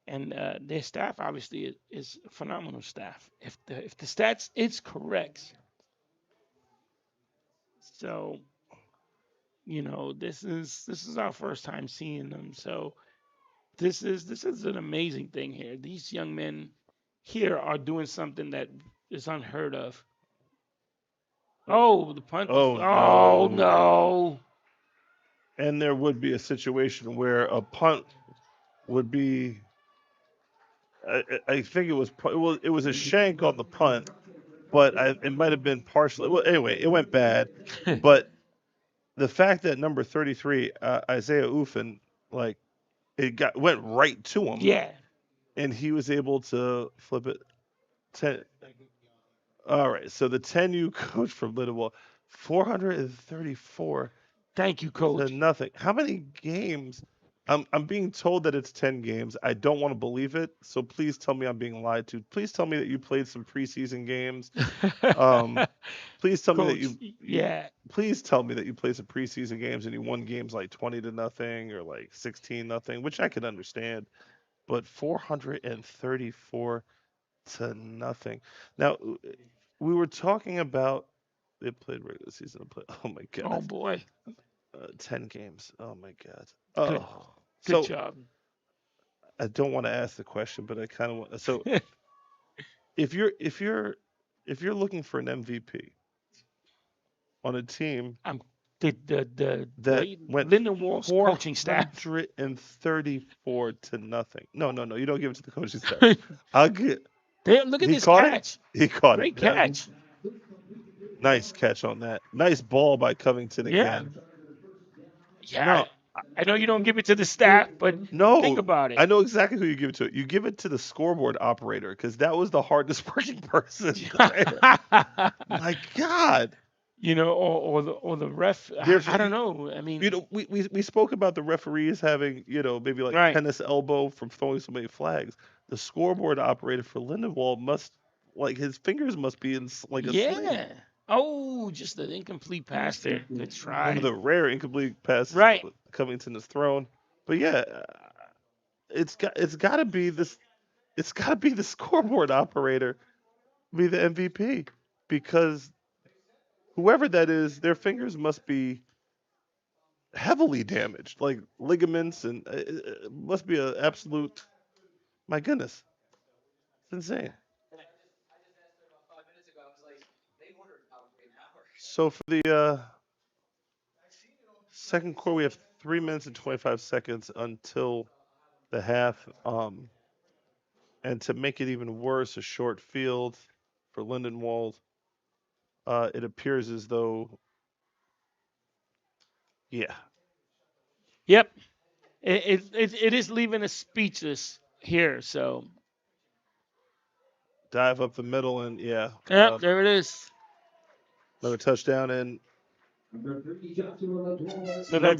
And their staff obviously is a phenomenal staff. If the stats is correct, so you know this is our first time seeing them. So this is an amazing thing here. These young men here are doing something that is unheard of. Oh, the punt. Oh, no. And there would be a situation where a punt would be. I think it was a shank on the punt, but it might have been partially. Well, anyway, it went bad. But the fact that number 33, Isaiah Ufen, like went right to him. Yeah. And he was able to flip it. 10. All right, so the 10U coach from Lindenwold, 434. Thank you, coach. To nothing. How many games? I'm being told that it's 10 games. I don't want to believe it, so please tell me I'm being lied to. Please tell me that you played some preseason games. Please tell me that yeah. Please tell me that you played some preseason games and you won games like 20 to nothing or like 16 nothing, which I could understand. But 434 to nothing. Now, we were talking about they played regular season. Oh my God. Oh boy. 10 games. Oh my God. Good. Oh. Good job. I don't want to ask the question, but I kind of want. So, if you're looking for an MVP, on a team The that went Lindenwold's coaching staff. 434 to nothing. No. You don't give it to the coaching staff. I'll get. Look at He this caught catch. it. He caught Great it. Yeah. catch. Nice catch on that. Nice ball by Covington Yeah. again. Yeah. No, I know you don't give it to the staff, but think no, about it. I know exactly who you give it to. You give it to the scoreboard operator because that was the hardest working person. My God. You know, or the ref. There's- I don't know. I mean, You know, we spoke about the referees having, maybe like Right. tennis elbow from throwing so many flags. The scoreboard operator for Lindenwold must, like, his fingers must be in like a sling. yeah. Oh, just an incomplete pass there. Good try. One of the rare incomplete passes Right. Covington has thrown. But yeah, it's got to be this. It's got to be the scoreboard operator be the MVP because whoever that is, their fingers must be heavily damaged, like ligaments, and it must be an absolute. My goodness, it's insane. So for the second quarter, we have 3 minutes and 25 seconds until the half. And to make it even worse, a short field for Lindenwold. It appears as though, yeah, Yep. It is leaving us speechless here. So, dive up the middle, and yeah, yep, there it is. another touchdown, and So number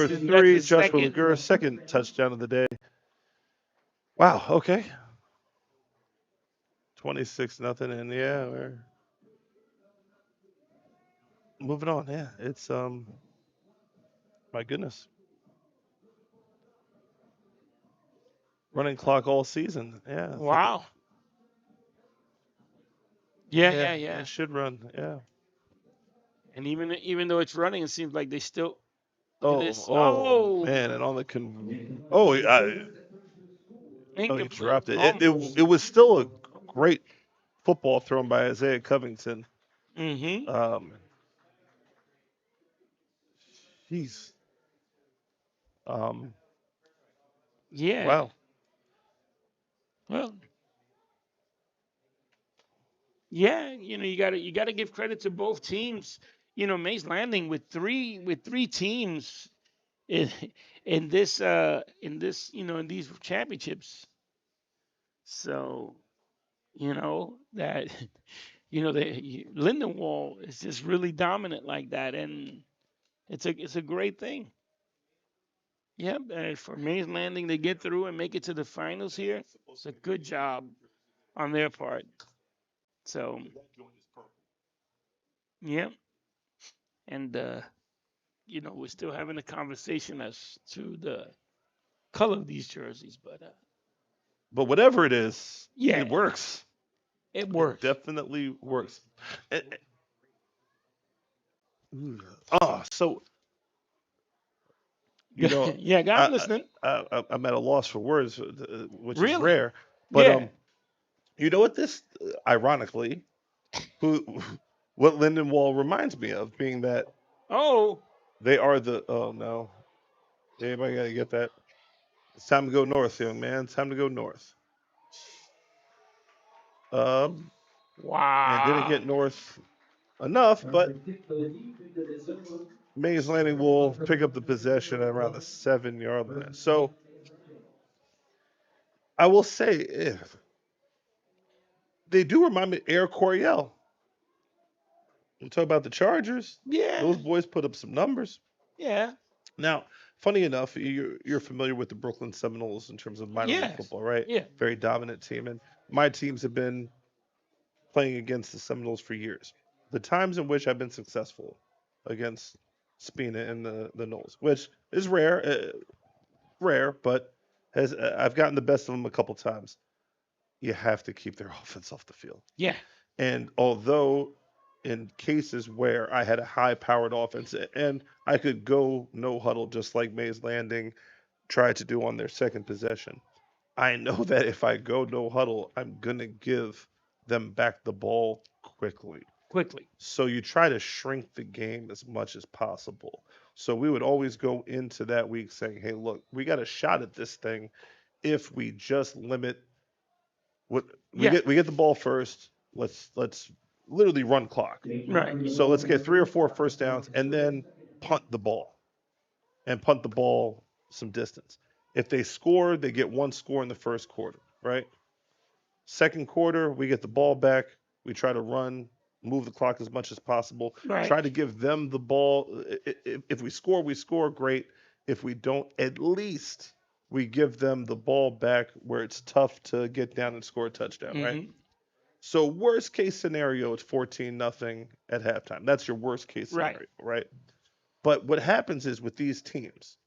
that's 3, the Joshua second. Lagura, second touchdown of the day. Wow. Okay. 26-0, and yeah, we're moving on. Yeah, it's my goodness, running clock all season. Yeah. Wow. Yeah. It should run. Yeah. And even though it's running, it seems like they still. Look at this. Oh, man, and on the he Incomplete. dropped it. Almost. It was still a great football thrown by Isaiah Covington. Mm-hmm. Jeez. Yeah. Wow. Well. Yeah, you gotta give credit to both teams. Mays Landing with three teams in this in these championships. So, that the Lindenwold is just really dominant like that, and it's a great thing. Yep, and for Mays Landing to get through and make it to the finals here, it's a good job on their part. So, yep, and we're still having a conversation as to the color of these jerseys, but But whatever it is, Yeah. it works. it works. Definitely works. So Yeah, I'm listening. I'm at a loss for words, which is Really? rare. But Yeah. you know what this, ironically, what Lindenwold reminds me of, being that Oh, they are the. Oh no, anybody got to get that? It's time to go north, young man. It's time to go north. And wow. didn't get north enough, but Mays Landing will pick up the possession at around the 7-yard line. So I will say, if they do remind me of Air Coryell. You talk about the Chargers. Yeah. Those boys put up some numbers. Yeah. Now, funny enough, you're familiar with the Brooklyn Seminoles in terms of minor league Yes. football, right? Yeah. Very dominant team, and my teams have been playing against the Seminoles for years. The times in which I've been successful against Spina and the Knowles, which is rare, but I've gotten the best of them a couple times. You have to keep their offense off the field. Yeah. And although in cases where I had a high-powered offense and I could go no huddle just like Mays Landing tried to do on their second possession, I know that if I go no huddle, I'm going to give them back the ball quickly. quickly. So you try to shrink the game as much as possible. So we would always go into that week saying, "Hey, look, we got a shot at this thing if we just limit what Yeah. we get the ball first. Let's literally run clock. Right. So let's get 3 or 4 first downs and then punt the ball some distance. If they score, they get 1 score in the first quarter, right? Second quarter, we get the ball back. We try to run, move the clock as much as possible. Right. Try to give them the ball. If we score, great. If we don't, at least we give them the ball back where it's tough to get down and score a touchdown, right? Mhm. So worst case scenario, it's 14-0 at halftime. That's your worst case Right. scenario, right? But what happens is with these teams,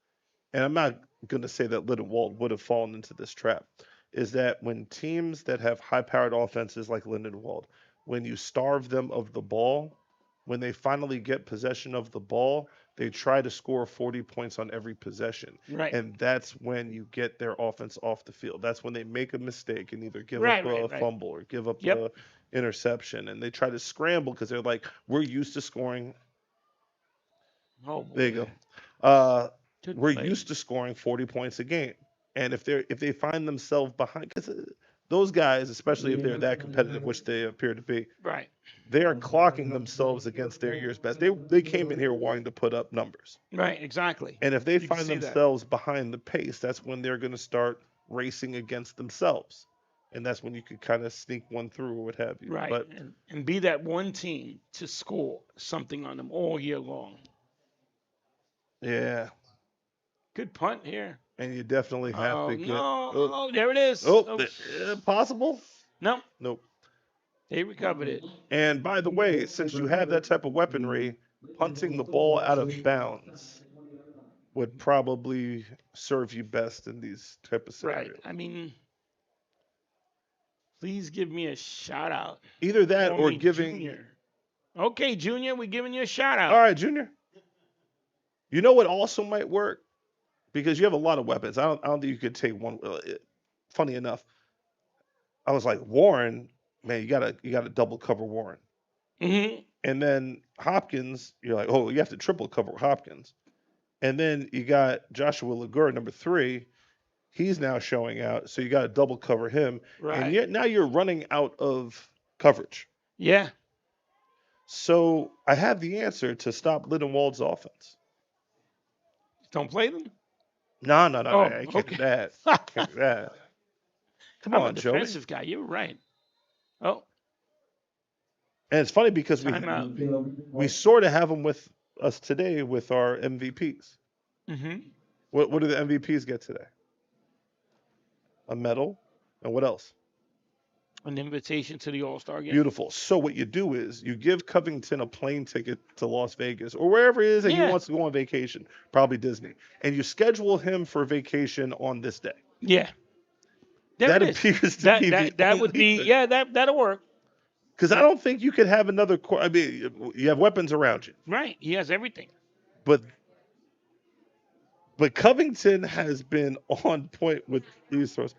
and I'm not going to say that Lindenwold would have fallen into this trap, is that when teams that have high-powered offenses like Lindenwold, when you starve them of the ball, when they finally get possession of the ball, they try to score 40 points on every possession. Right. And that's when you get their offense off the field. That's when they make a mistake and either give Right, up a right, right. fumble or give up Yep. a interception. And they try to scramble because they're like, we're used to scoring. Oh, boy. There you go. Good We're play. used to scoring 40 points a game. And if they find themselves behind, because those guys, especially if they're that competitive, which they appear to be, Right. they are clocking themselves against their year's best. They came in here wanting to put up numbers. Right. Exactly. And if they You can find see that. themselves behind the pace, that's when they're going to start racing against themselves. And that's when you could kind of sneak one through or what have you. Right. But And be that one team to score something on them all year long. yeah, Good punt here. and you definitely have Oh, to get. no. Oh, there it is. Oh, Oh, possible? no. Nope. They recovered it. And by the way, since you have that type of weaponry, punting the ball out of bounds would probably serve you best in these type of Right. scenarios. I mean, please give me a shout out. Either that Call or me giving. Junior. Okay, Junior, we're giving you a shout out. All right, Junior. You know what also might work? Because you have a lot of weapons. I don't think you could take one. Funny enough, I was like, Warren, man, you gotta double cover Warren. Mm-hmm. And then Hopkins, you're like, oh, you have to triple cover Hopkins. And then you got Joshua Lagur, number 3. He's now showing out, so you got to double cover him. Right. And yet now you're running out of coverage. Yeah. So I have the answer to stop Lindenwold's offense. Don't play them. No, Oh, I can't do that. Can't do that. Come I'm on, a Joey. defensive guy. You're right. Oh, And it's funny because timeout. we sort of have them with us today with our MVPs. Mm-hmm. What do the MVPs get today? A medal, and what else? An invitation to the All-Star game. Beautiful. So what you do is you give Covington a plane ticket to Las Vegas or wherever it is that Yeah. he wants to go on vacation, probably Disney, and you schedule him for vacation on this day. Yeah. There That it is. appears to that, be that, the that would only be, thing. yeah, that'll work. Because I don't think you could have another. I mean, you have weapons around you, Right. He has everything. but Covington has been on point with these throws.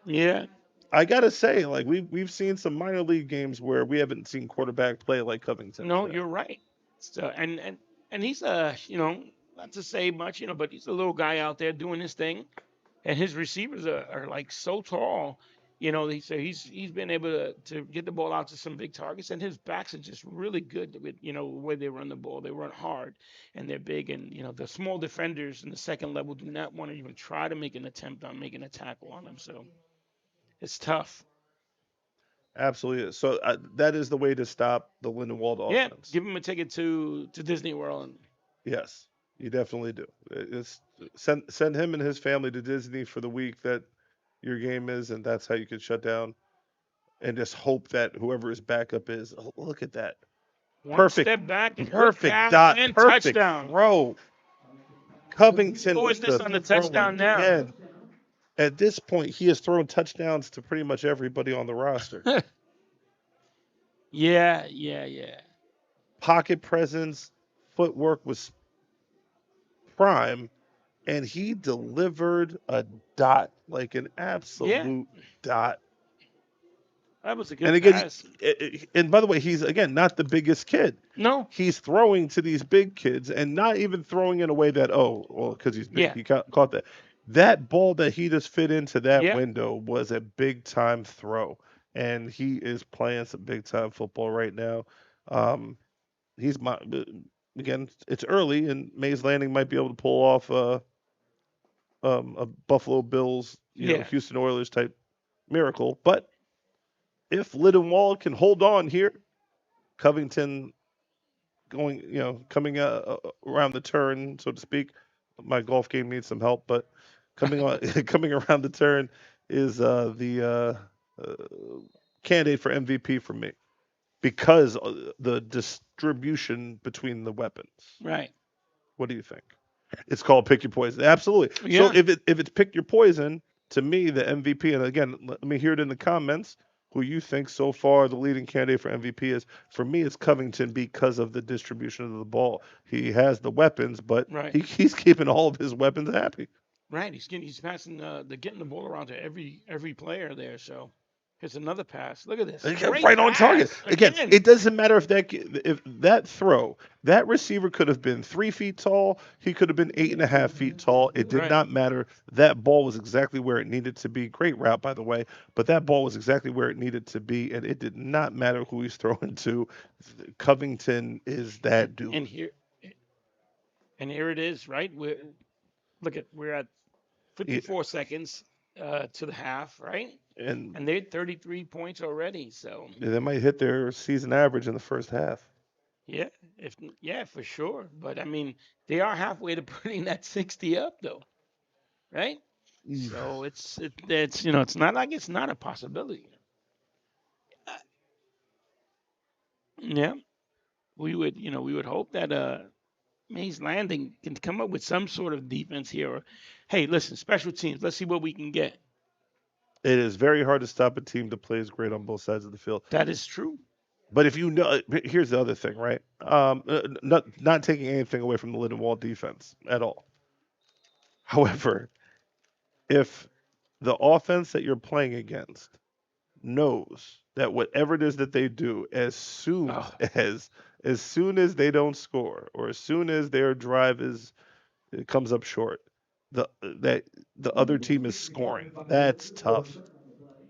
Yeah. I gotta say, like we've seen some minor league games where we haven't seen quarterback play like Covington. No, you're right. So and he's not to say much, but he's a little guy out there doing his thing, and his receivers are like so tall. He's been able to get the ball out to some big targets, and his backs are just really good with the way they run the ball. They run hard, and they're big. And the small defenders in the second level do not want to even try to make an attempt on making a tackle on them. So it's tough. Absolutely is. So that is the way to stop the Lindenwold Yeah, offense. give him a ticket to Disney World. Yes, you definitely do. It's send him and his family to Disney for the week that your game is, and that's how you can shut down. And just hope that whoever his backup is. Oh, look at that. One Perfect. step back, and good Perfect pass dot. and Perfect touchdown. throw. Covington. Who is with this on the touchdown now? again. At this point, he has thrown touchdowns to pretty much everybody on the roster. Yeah. Pocket presence, footwork was prime, and he delivered a dot, like an absolute dot. That was a good And again, pass. and by the way, he's again not the biggest kid. No. He's throwing to these big kids, and not even throwing in a way that because he's big, Yeah. he caught that. That ball that he just fit into that Yeah. window was a big time throw, and he is playing some big time football right now. He's my again. It's early, and Mays Landing might be able to pull off a Buffalo Bills, Yeah. Houston Oilers type miracle. But if Lindenwold can hold on here, Covington coming around the turn, so to speak. My golf game needs some help, but coming around the turn is the candidate for MVP for me because of the distribution between the weapons. Right. What do you think? It's called pick your poison. Absolutely. Yeah. So if it's pick your poison, to me the MVP, and again, let me hear it in the comments who you think so far the leading candidate for MVP is. For me, it's Covington because of the distribution of the ball. He has the weapons, but Right. he's keeping all of his weapons happy. Right. He's passing getting the ball around to every player there. So here's another pass. Look at this. He got Great right on target. pass. Again, it doesn't matter if that throw, that receiver could have been 3 feet tall. He could have been 8.5 feet tall. It did Right. not matter. That ball was exactly where it needed to be. Great route, by the way. But that ball was exactly where it needed to be, and it did not matter who he's throwing to. Covington is that dude. And here it is, right? We're at 54 seconds to the half, right? And they're 33 points already. So they might hit their season average in the first half. yeah, for sure. But I mean, they are halfway to putting that 60 up, though, right? So it's it's not like it's not a possibility. Yeah, we would hope that Mays Landing can come up with some sort of defense here. Or, hey, listen, special teams. Let's see what we can get. It is very hard to stop a team that plays great on both sides of the field. That is true. But if you know, here's the other thing, right? Not taking anything away from the Lindenwold defense at all. However, if the offense that you're playing against knows that whatever it is that they do, as soon as they don't score, or as soon as their drive it comes up short, the other team is scoring. That's tough.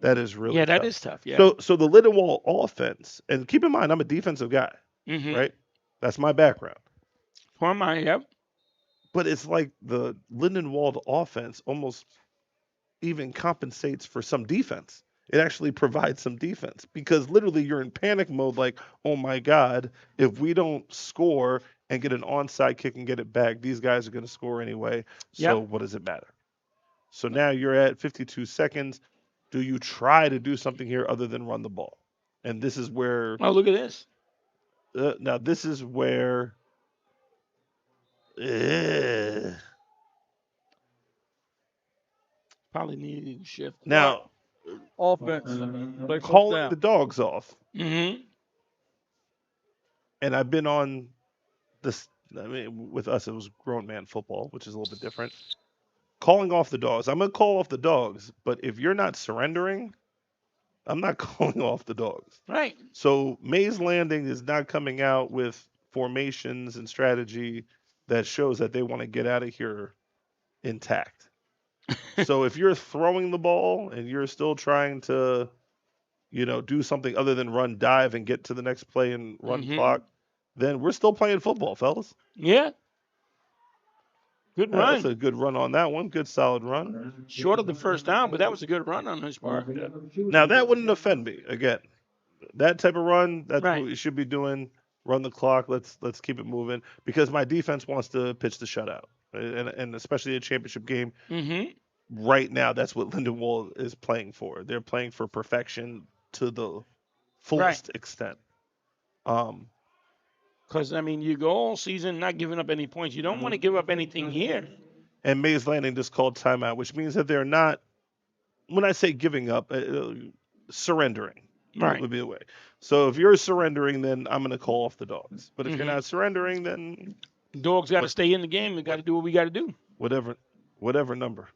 That is really Yeah, tough. that is tough. Yeah. So the Lindenwold offense, and keep in mind, I'm a defensive guy, Mhm. right? That's my background. For mine, yep. But it's like the Lindenwold offense almost even compensates for some defense. It actually provides some defense because literally you're in panic mode, like, oh my God, if we don't score and get an onside kick and get it back, these guys are going to score anyway. So Yep. what does it matter? So now you're at 52 seconds. Do you try to do something here other than run the ball? And this is where. Oh, look at this. Now this is where. Probably needed to shift. Now, Offense. Play first calling down. the dogs off. Mm-hmm. And I've been on this. I mean, with us, it was grown man football, which is a little bit different. Calling off the dogs. I'm gonna call off the dogs, but if you're not surrendering, I'm not calling off the dogs. Right. So Mays Landing is not coming out with formations and strategy that shows that they want to get out of here intact. So if you're throwing the ball and you're still trying to, do something other than run, dive, and get to the next play and run Mhm. clock, then we're still playing football, fellas. Yeah. Good run. That's a good run on that one. Good solid run. Short of the first down, but that was a good run on his part. Now that wouldn't offend me. Again, that type of run, that's Right. what we should be doing. Run the clock. Let's keep it moving because my defense wants to pitch the shutout, and especially a championship game. Mm-hmm. Right now, that's what Lindenwold is playing for. They're playing for perfection to the fullest extent. Because, I mean, you go all season not giving up any points. You don't want to give up anything here. And Mays Landing just called timeout, which means that they're not. When I say giving up, surrendering. Right. Would be the way. So if you're surrendering, then I'm going to call off the dogs. But if you're Mhm. not surrendering, then Dogs got to stay in the game. We got to do what we got to do. whatever number.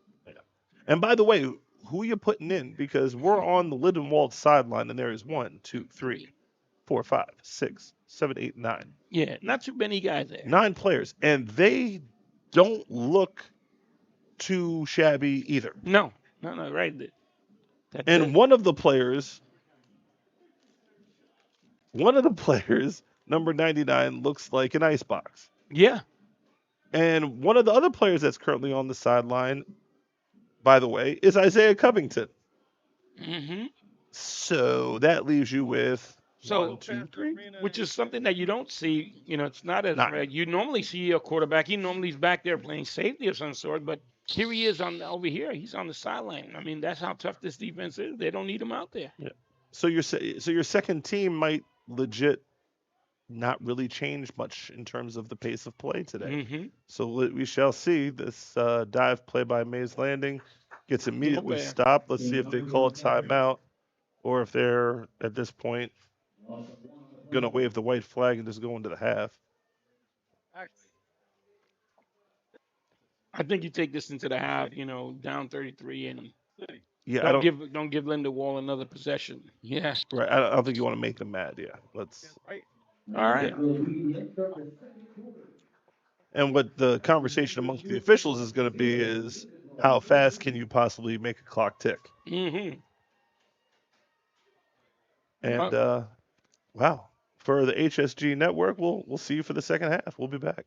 And by the way, who you putting in because we're on the Lindenwald sideline and there is 1, 2, 3, 4, 5, 6, 7, 8, 9. Yeah, not too many guys there. 9 players, and they don't look too shabby either. No, right. That's And it. one of the players, number 99, looks like an icebox. Yeah. And one of the other players that's currently on the sideline, by the way, is Isaiah Covington. Mm-hmm. So that leaves you with So, 1, 2, 3. which is something that you don't see. You know, it's not as Not- rare. You normally see a quarterback. He normally is back there playing safety of some sort, but here he is over here. He's on the sideline. I mean, that's how tough this defense is. They don't need him out there. Yeah. So your second team might legit not really change much in terms of the pace of play today. Mm-hmm. So we shall see. This dive play by Mays Landing gets immediately Okay. stopped. Let's see if they call a timeout or if they're at this point gonna wave the white flag and just go into the half. I think you take this into the half. You know, down 33, and Yeah, I don't give Linda Wall another possession. Yeah. Right. I don't think you want to make them mad. Yeah. Let's. All right. And what the conversation amongst the officials is going to be is how fast can you possibly make a clock tick? Mm-hmm. And wow, for the HSG network, we'll see you for the second half. We'll be back.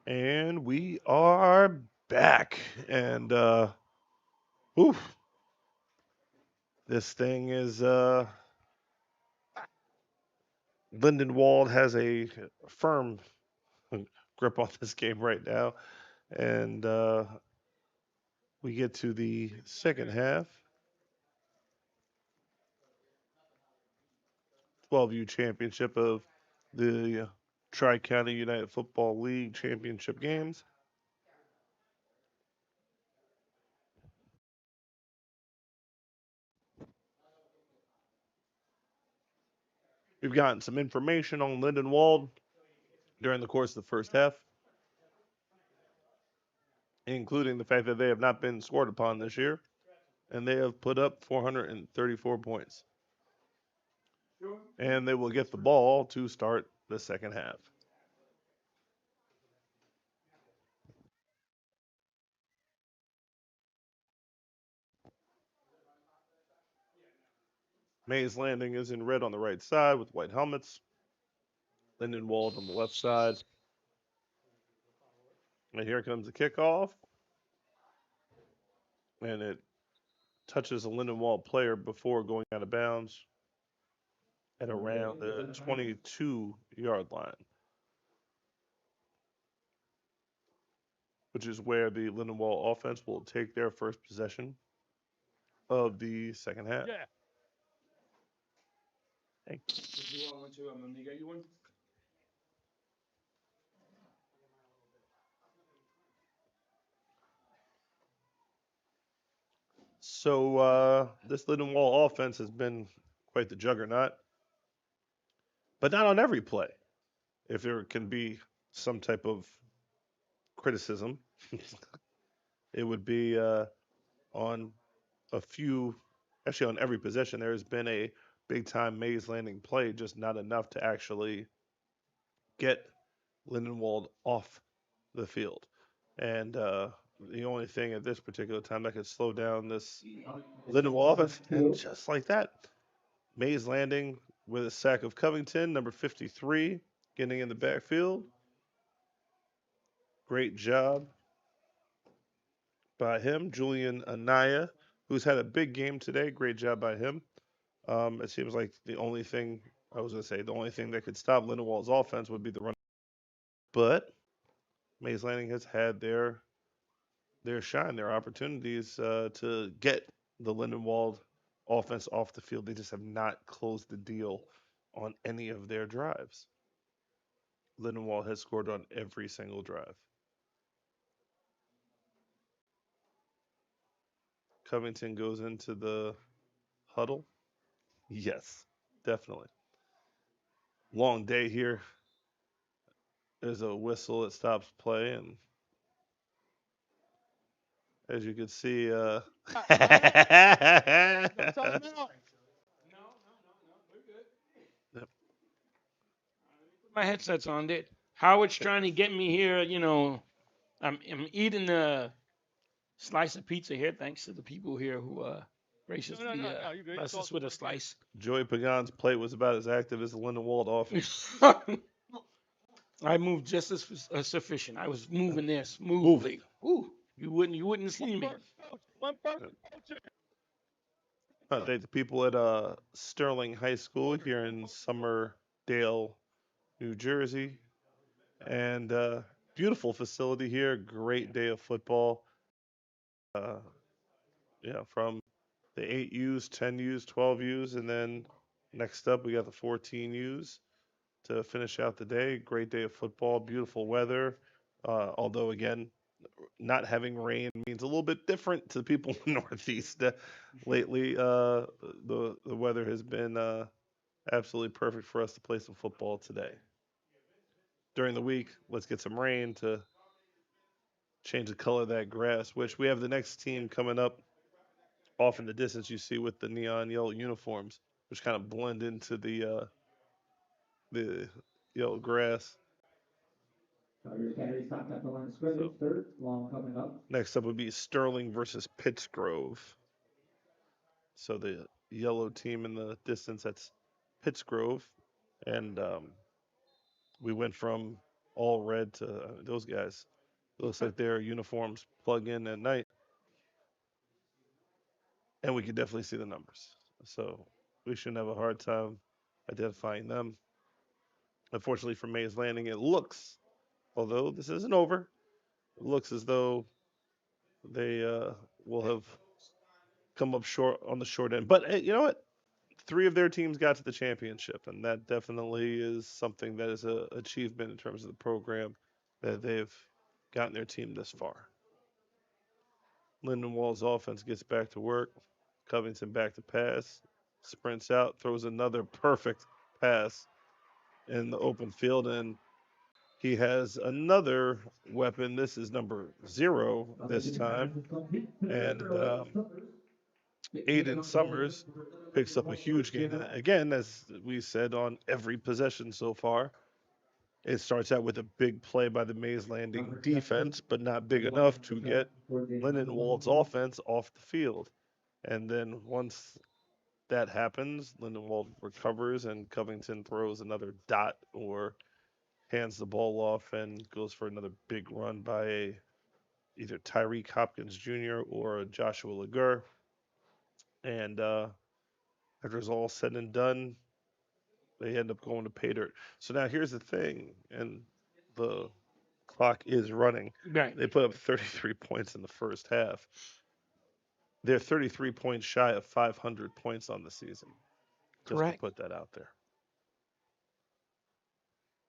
And we are back. And this thing is Lindenwold has a firm grip on this game right now. And we get to the second half. 12U championship of the Tri-County United Football League championship games. We've gotten some information on Lindenwold during the course of the first half, including the fact that they have not been scored upon this year, and they have put up 434 points. And they will get the ball to start the second half. Mays Landing is in red on the right side with white helmets. Lindenwold on the left side. And here comes the kickoff. And it touches a Lindenwold player before going out of bounds at around the 22-yard line, which is where the Lindenwold offense will take their first possession of the second half. Yeah. Thank you. So this Lindenwold offense has been quite the juggernaut, but not on every play. If there can be some type of criticism, it would be on a few, actually on every possession. There has been a big-time Mays Landing play, just not enough to actually get Lindenwold off the field. And the only thing at this particular time that could slow down this Lindenwold offense, and just like that, Mays Landing with a sack of Covington, number 53, getting in the backfield. Great job by him. Julian Anaya, who's had a big game today. Great job by him. It seems like the only thing that could stop Lindenwold's offense would be the run. But Mays Landing has had their shine, their opportunities to get the Lindenwold offense off the field. They just have not closed the deal on any of their drives. Lindenwold has scored on every single drive. Covington goes into the huddle. Yes, definitely. Long day here. There's a whistle that stops play, and as you can see, Yep. My headset's on. Howard's trying to get me here. I'm eating a slice of pizza here, thanks to the people here who graciously blessed us with a slice. Joey Pagan's plate was about as active as the Lindenwold offense. I moved just as sufficient. I was moving there smoothly. Ooh, you wouldn't see me. I thank the people at Sterling High School here in Summerdale, New Jersey. And beautiful facility here. Great day of football. From the 8Us, 10Us, 12Us, and then next up we got the 14Us to finish out the day. Great day of football. Beautiful weather. Although, again, not having rain means a little bit different to the people in the Northeast. Lately, the weather has been absolutely perfect for us to play some football today. During the week, let's get some rain to change the color of that grass, which we have the next team coming up off in the distance you see with the neon yellow uniforms, which kind of blend into the yellow grass. Next up would be Sterling versus Pittsgrove. So the yellow team in the distance, that's Pittsgrove. And we went from all red to those guys. It looks like their uniforms plug in at night, and we can definitely see the numbers. So we shouldn't have a hard time identifying them. Unfortunately for Mays Landing, it looks, although this isn't over, it looks as though they will have come up short on the short end. But hey, you know what? 3 of their teams got to the championship, and that definitely is something that is an achievement in terms of the program that they've gotten their team this far. Lindenwold's offense gets back to work. Covington back to pass, sprints out, throws another perfect pass in the open field, and he has another weapon. This is number 0 this time, and Aiden Summers picks up a huge gain. And again, as we said on every possession so far, it starts out with a big play by the Mays Landing defense, but not big enough to get Lindenwold's offense off the field. And then once that happens, Lindenwold recovers and Covington throws another dot or hands the ball off and goes for another big run by either Tyreek Hopkins Jr. or Joshua Lagur. And after it's all said and done, they end up going to pay dirt. So now here's the thing, and the clock is running. Right. They put up 33 points in the first half. They're 33 points shy of 500 points on the season. Just Correct. to put that out there.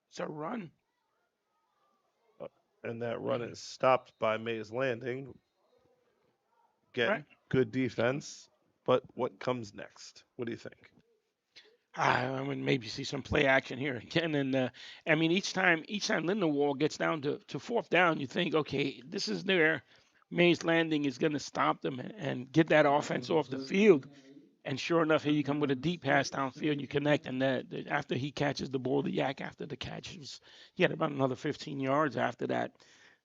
It's a run. And that run is stopped by Mays Landing. Again, Right. good defense. But what comes next? What do you think? I would maybe see some play action here again. And I mean, each time Lindenwold gets down to 4th down, you think, okay, this is their Mays Landing is going to stop them and get that offense off the field. And sure enough, here you come with a deep pass downfield, you connect, and that after he catches the ball, the yak after the catch, he had about another 15 yards after that.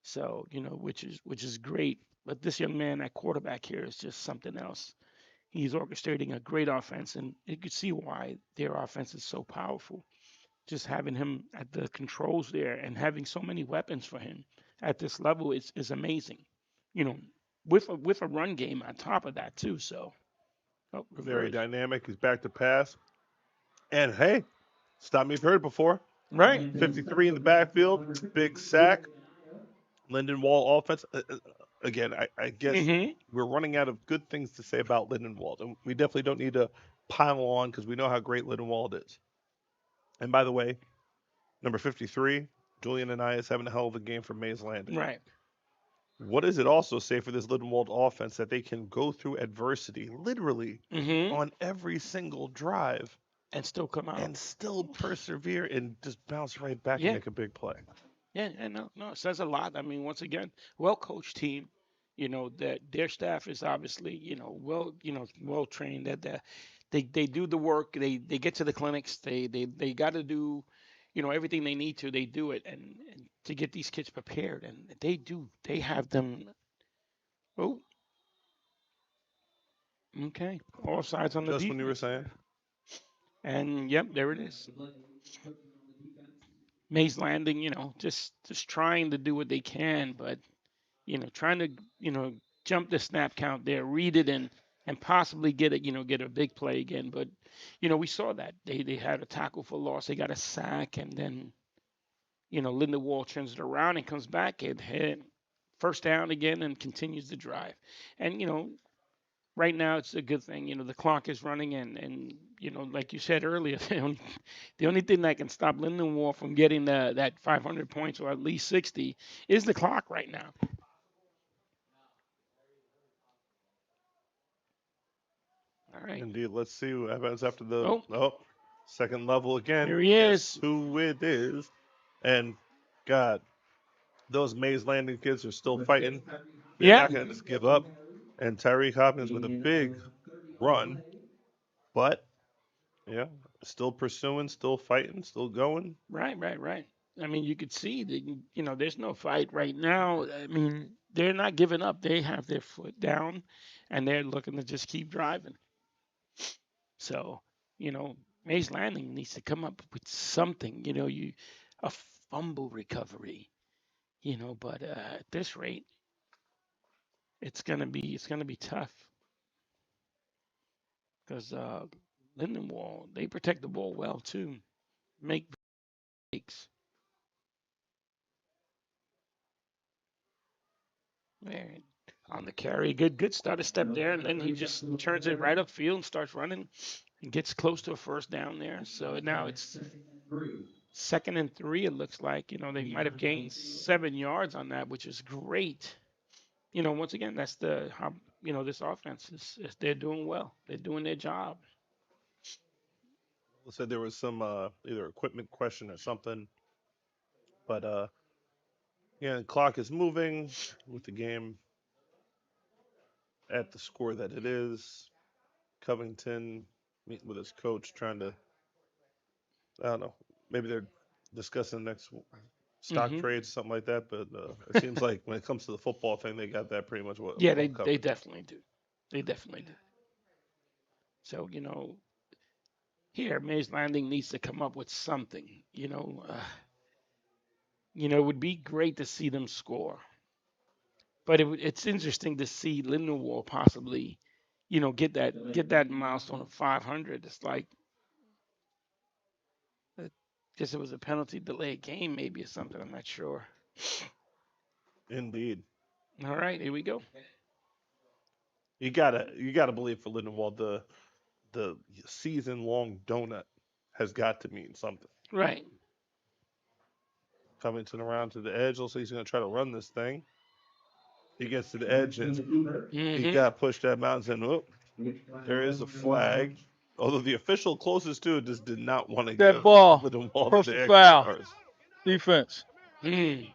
So, which is great. But this young man at quarterback here is just something else. He's orchestrating a great offense, and you could see why their offense is so powerful. Just having him at the controls there and having so many weapons for him at this level is amazing. With a run game on top of that too. So Very dynamic. He's back to pass. And hey, stop me if you've heard it before. Right. 53 in the backfield, big sack. Lindenwold offense. Again, I guess we're running out of good things to say about Lindenwold. And we definitely don't need to pile on because we know how great Lindenwold is. And by the way, number 53, Julian Anaya is having a hell of a game for Mays Landing. Right. What does it also say for this Lindenwold offense that they can go through adversity literally on every single drive and still come out and still persevere and just bounce right back Yeah. and make a big play? Yeah, no, it says a lot. I mean, once again, well-coached team. That their staff is obviously, well trained. That they do the work. They get to the clinics. They got to do, everything they need to. They do it, and to get these kids prepared, and they do. They have them. Oh, okay. All sides on the Just when you were defense. saying. And yep, there it is. Mays Landing, just trying to do what they can, but trying to jump the snap count there, read it and possibly get a big play again. But we saw that they had a tackle for loss, they got a sack, and then Lindenwold turns it around and comes back and hit first down again and continues the drive. And right now it's a good thing. The clock is running, and like you said earlier, the only thing that can stop Lindenwold from getting that 500 points or at least 60 is the clock right now. All right. Indeed. Let's see what happens after the second level again. Here he is. Guess who it is. And God, those Mays Landing kids are still fighting. They're Yeah. not going to just give up. And Tyreek Hopkins with a big run. But, yeah, still pursuing, still fighting, still going. Right. I mean, you could see that, there's no fight right now. I mean, they're not giving up. They have their foot down, and they're looking to just keep driving. So, Mays Landing needs to come up with something, a fumble recovery, but at this rate, it's gonna be tough because Lindenwold, they protect the ball well too, make mistakes. There, on the carry, good started step there, and then he just turns it right upfield and starts running and gets close to a first down there. So now it's 2nd and 3. It looks like they might have gained 7 yards on that, which is great. Once again, that's how this offense is they're doing well. They're doing their job. Said there was some either equipment question or something, but yeah, the clock is moving with the game at the score that it is. Covington meeting with his coach, trying to, I don't know, maybe they're discussing next stock trades, something like that. But it seems like when it comes to the football thing, they got that pretty much well. Yeah, well they covered. definitely do. They definitely do. So here Mays Landing needs to come up with something. It would be great to see them score, but it's interesting to see Lindenwold possibly, get that milestone of 500. It's like, I guess it was a penalty delay game, maybe, or something. I'm not sure. Indeed. All right, here we go. You gotta believe for Lindenwold the season-long donut has got to mean something. Right. Covington around to the edge. Also, he's going to try to run this thing. He gets to the edge and he got pushed that mountain. Oh, there is a flag. Although the official closest to it just did not want to That ball. Lindenwold Personal the foul. yards. Defense. They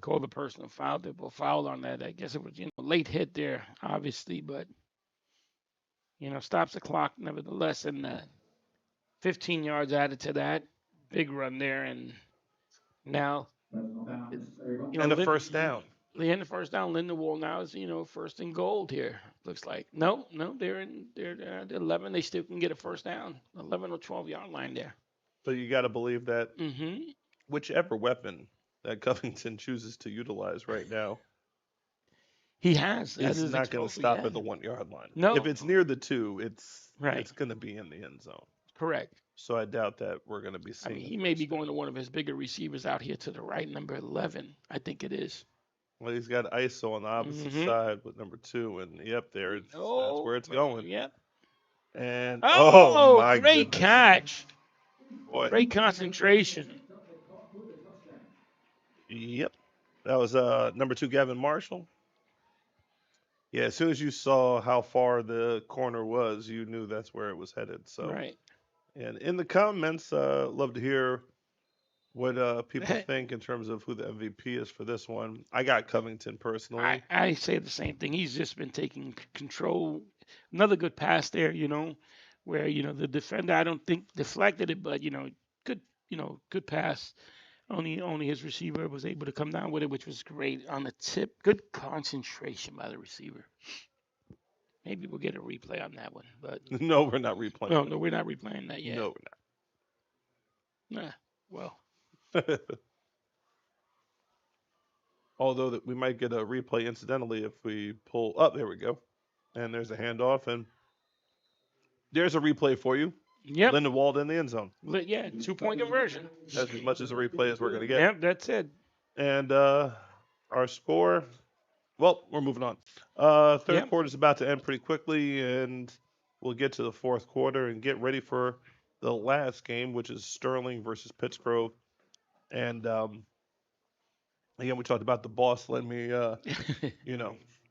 called the personal foul. They were fouled on that. I guess it was late hit there, obviously, but stops the clock nevertheless, and 15 yards added to that. Big run there, and now and the first down. And the first down. Lindenwold now is first and gold here. Looks like no, they're at 11. They still can get a first down, 11 or 12-yard line there. So you got to believe that whichever weapon that Covington chooses to utilize right now, he has. It's not going to stop at the 1-yard line. No. If it's near the 2, it's Right. going to be in the end zone. Correct. So I doubt that we're going to be seeing. He may be going to one of his bigger receivers out here to the right, number 11. I think it is. Well, he's got ISO on the opposite side with number 2, and yep, that's where it's going. Yep. And my goodness. great catch. Boy. Great concentration. Yep. That was number 2, Gavin Marshall. Yeah, as soon as you saw how far the corner was, you knew that's where it was headed. So, Right. And in the comments, love to hear what people think in terms of who the MVP is for this one. I got Covington personally. I say the same thing. He's just been taking control. Another good pass there, where the defender I don't think deflected it, but good pass. Only his receiver was able to come down with it, which was great on the tip. Good concentration by the receiver. Maybe we'll get a replay on that one, but No, we're not replaying. no, we're not replaying that yet. No, we're Nah, well, not. Although that we might get a replay incidentally if we pull up. There we go. And there's a handoff, and there's a replay for you. Yep. Lindenwold in the end zone. Yeah, 2-point conversion. That's as much as a replay as we're going to get. Yep, that's it. And our score, well, we're moving on. Third quarter is about to end pretty quickly, and we'll get to the fourth quarter and get ready for the last game, which is Sterling versus Pittsgrove. And again, we talked about the boss letting me,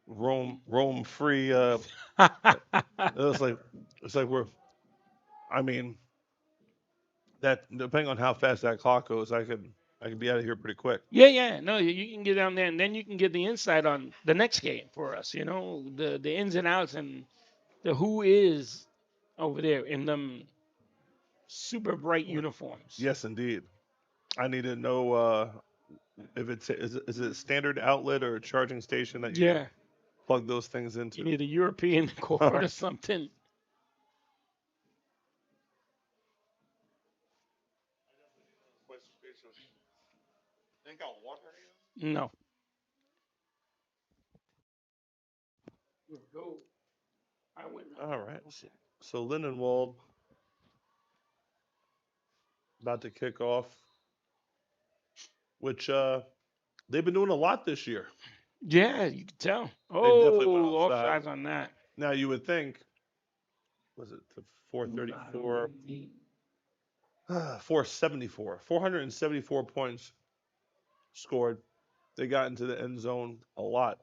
roam free. It's like we're. I mean, that depending on how fast that clock goes, I could be out of here pretty quick. Yeah. No, you can get down there, and then you can get the insight on the next game for us. The ins and outs and the who is over there in them super bright uniforms. Yes, indeed. I need to know if is it a standard outlet or a charging station that you plug those things into. You need a European cord or something. No. All right. So Lindenwold about to kick off, which they've been doing a lot this year. Yeah, you can tell. They definitely went Oh, offside. offsides on that. Now you would think, was it to 434? 474. 474 points scored. They got into the end zone a lot.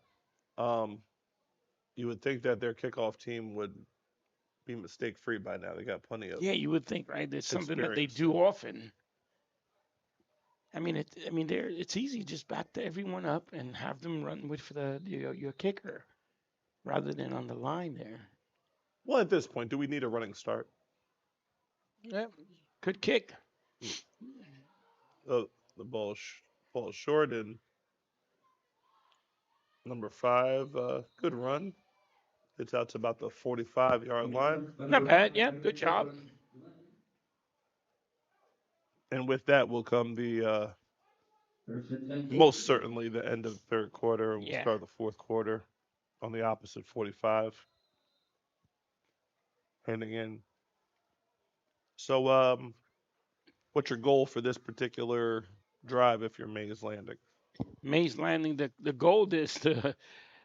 You would think that their kickoff team would be mistake free by now. They got plenty of. Yeah, you would think, right? There's something that they experience. do often. I mean, it's easy. Just back to everyone up and have them run with for your kicker, rather than on the line there. Well, at this point, do we need a running start? Yeah, good kick. The ball is short, and number 5, good run. It's out to about the 45-yard line. Not bad. Yeah, good job. And with that will come the most certainly the end of the third quarter, and we'll Yeah. start the fourth quarter on the opposite 45. Handing in. So, what's your goal for this particular drive if you're Mays Landing? Mays Landing, the goal is to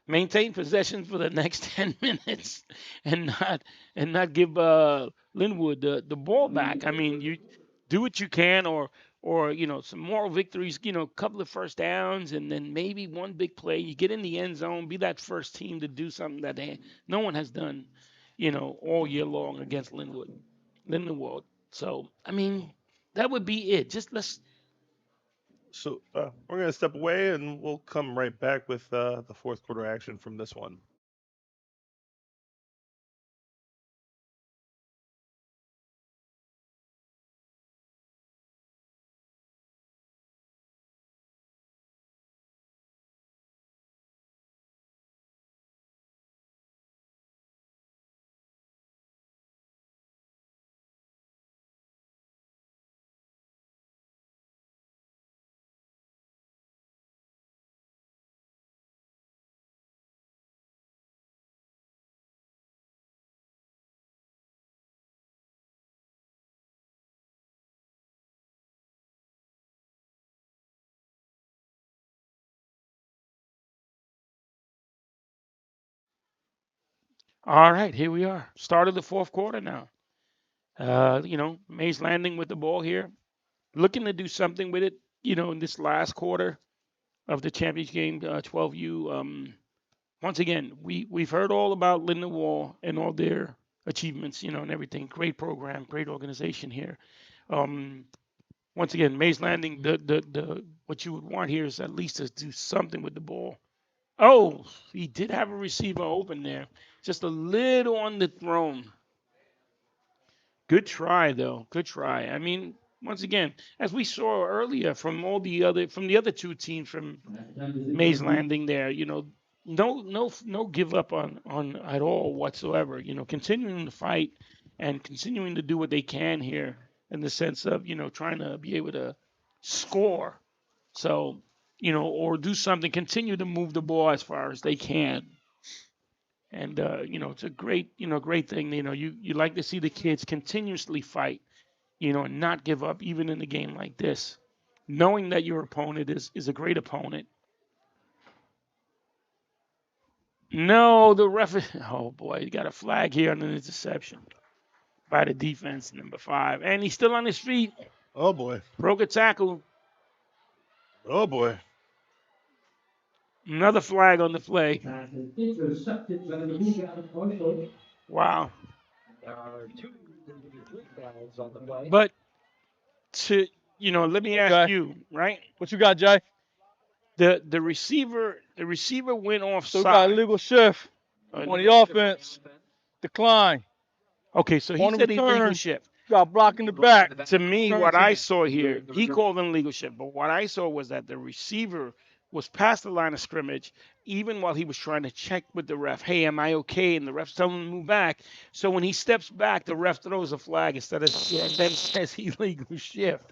maintain possession for the next 10 minutes and not give Linwood the ball back. I mean, you do what you can, or some moral victories, a couple of first downs, and then maybe one big play. You get in the end zone, be that first team to do something that no one has done, all year long against Lindenwold. So, I mean, that would be it. Just let's. So we're going to step away, and we'll come right back with the fourth quarter action from this one. All right, here we are. Start of the fourth quarter now. Mays Landing with the ball here, looking to do something with it. In this last quarter of the championship game, 12U. Once again, we've heard all about Lindenwold and all their achievements, and everything. Great program, great organization here. Once again, Mays Landing, the what you would want here is at least to do something with the ball. Oh, he did have a receiver open there, just a little underthrown. Good try, though. Good try. I mean, once again, as we saw earlier from the other two teams from Mays Landing there, no give up on at all whatsoever. Continuing to fight and continuing to do what they can here in the sense of trying to be able to score. So or do something, continue to move the ball as far as they can. And it's a great thing. You like to see the kids continuously fight, and not give up even in a game like this, knowing that your opponent is a great opponent. No, the ref. Oh boy, you got a flag here on an interception by the defense, number 5, and he's still on his feet. Oh boy, broke a tackle. Oh boy. Another flag on the play. Wow. There are 2 flags on the play. But let me ask you, right? What you got, Jay? The receiver went offside. So we got illegal shift on the offense. Decline. Okay, so he On the said illegal return, shift. got block in the back. To me, Turn what to I the- saw here, he called an illegal shift, but what I saw was that the receiver was past the line of scrimmage, even while he was trying to check with the ref. Hey, am I okay? And the ref's telling him to move back. So when he steps back, the ref throws a flag instead of then says illegal shift.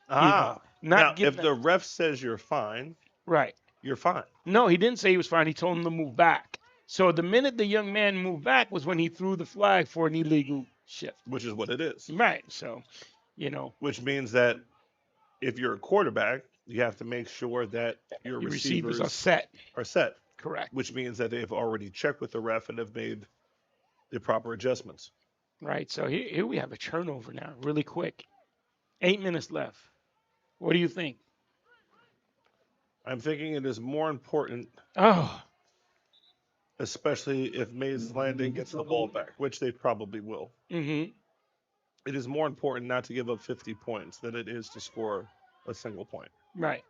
Now not if giving the ref says you're fine, right, you're fine. No, he didn't say he was fine. He told him to move back. So the minute the young man moved back was when he threw the flag for an illegal shift. Which is what it is. Right. So, you know, Which means that if you're a quarterback, you have to make sure that your your receivers receivers are set. are set. Correct. Which means that they've already checked with the ref and have made the proper adjustments. Right. So here we have a turnover now, really quick. 8 minutes left. What do you think? I'm thinking it is more important, Oh, especially if Mays Landing gets the ball back, which they probably will. mm-hmm. It is more important not to give up 50 points than it is to score a single point. Right.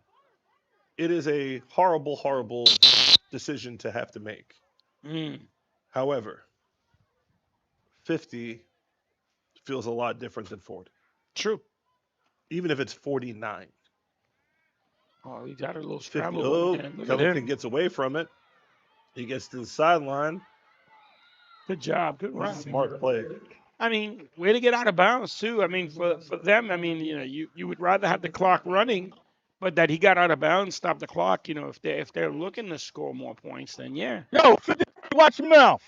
It is a horrible, horrible decision to have to make. Mm. However, 50 feels a lot different than 40. True. Even if it's 49. Oh, he got a little 50, scramble. oh, Look at Kellington him. gets away from it. He gets to the sideline. Good job. Good run. Smart play. I mean, way to get out of bounds too. I mean, for them, I mean, you know, you would rather have the clock running, but that he got out of bounds, stopped the clock. You know, if they're looking to score more points, then yeah. Yo, 50, watch your mouth.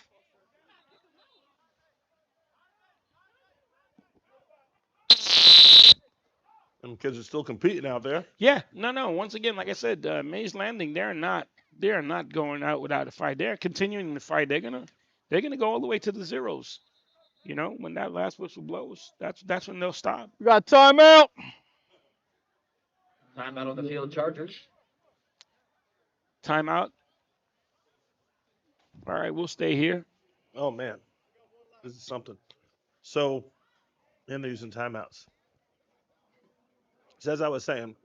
Them kids are still competing out there. Yeah, no. Once again, like I said, Mays Landing, they are not going out without a fight. They're continuing the fight. They're gonna go all the way to the zeros. You know, when that last whistle blows, that's when they'll stop. We got timeout. Timeout on the field, Chargers. Timeout. All right, we'll stay here. Oh, man. This is something. So, and they're using timeouts. So as I was saying,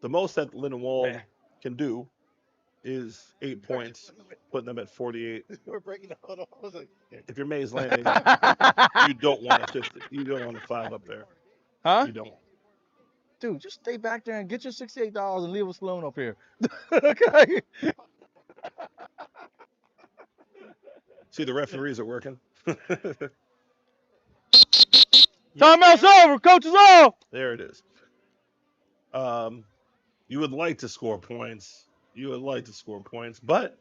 the most that Lindenwold can do is 8 points, putting them at 48. We're breaking down. Hold on. I was like, If you're Mays Landing, you don't want a 50. You don't want a 5 up there. Huh? You don't. Dude, just stay back there and get your $68 and leave us alone up here. Okay. See, the referees are working. Timeout's over. Coach is off. There it is. You would like to score points. You would like to score points, but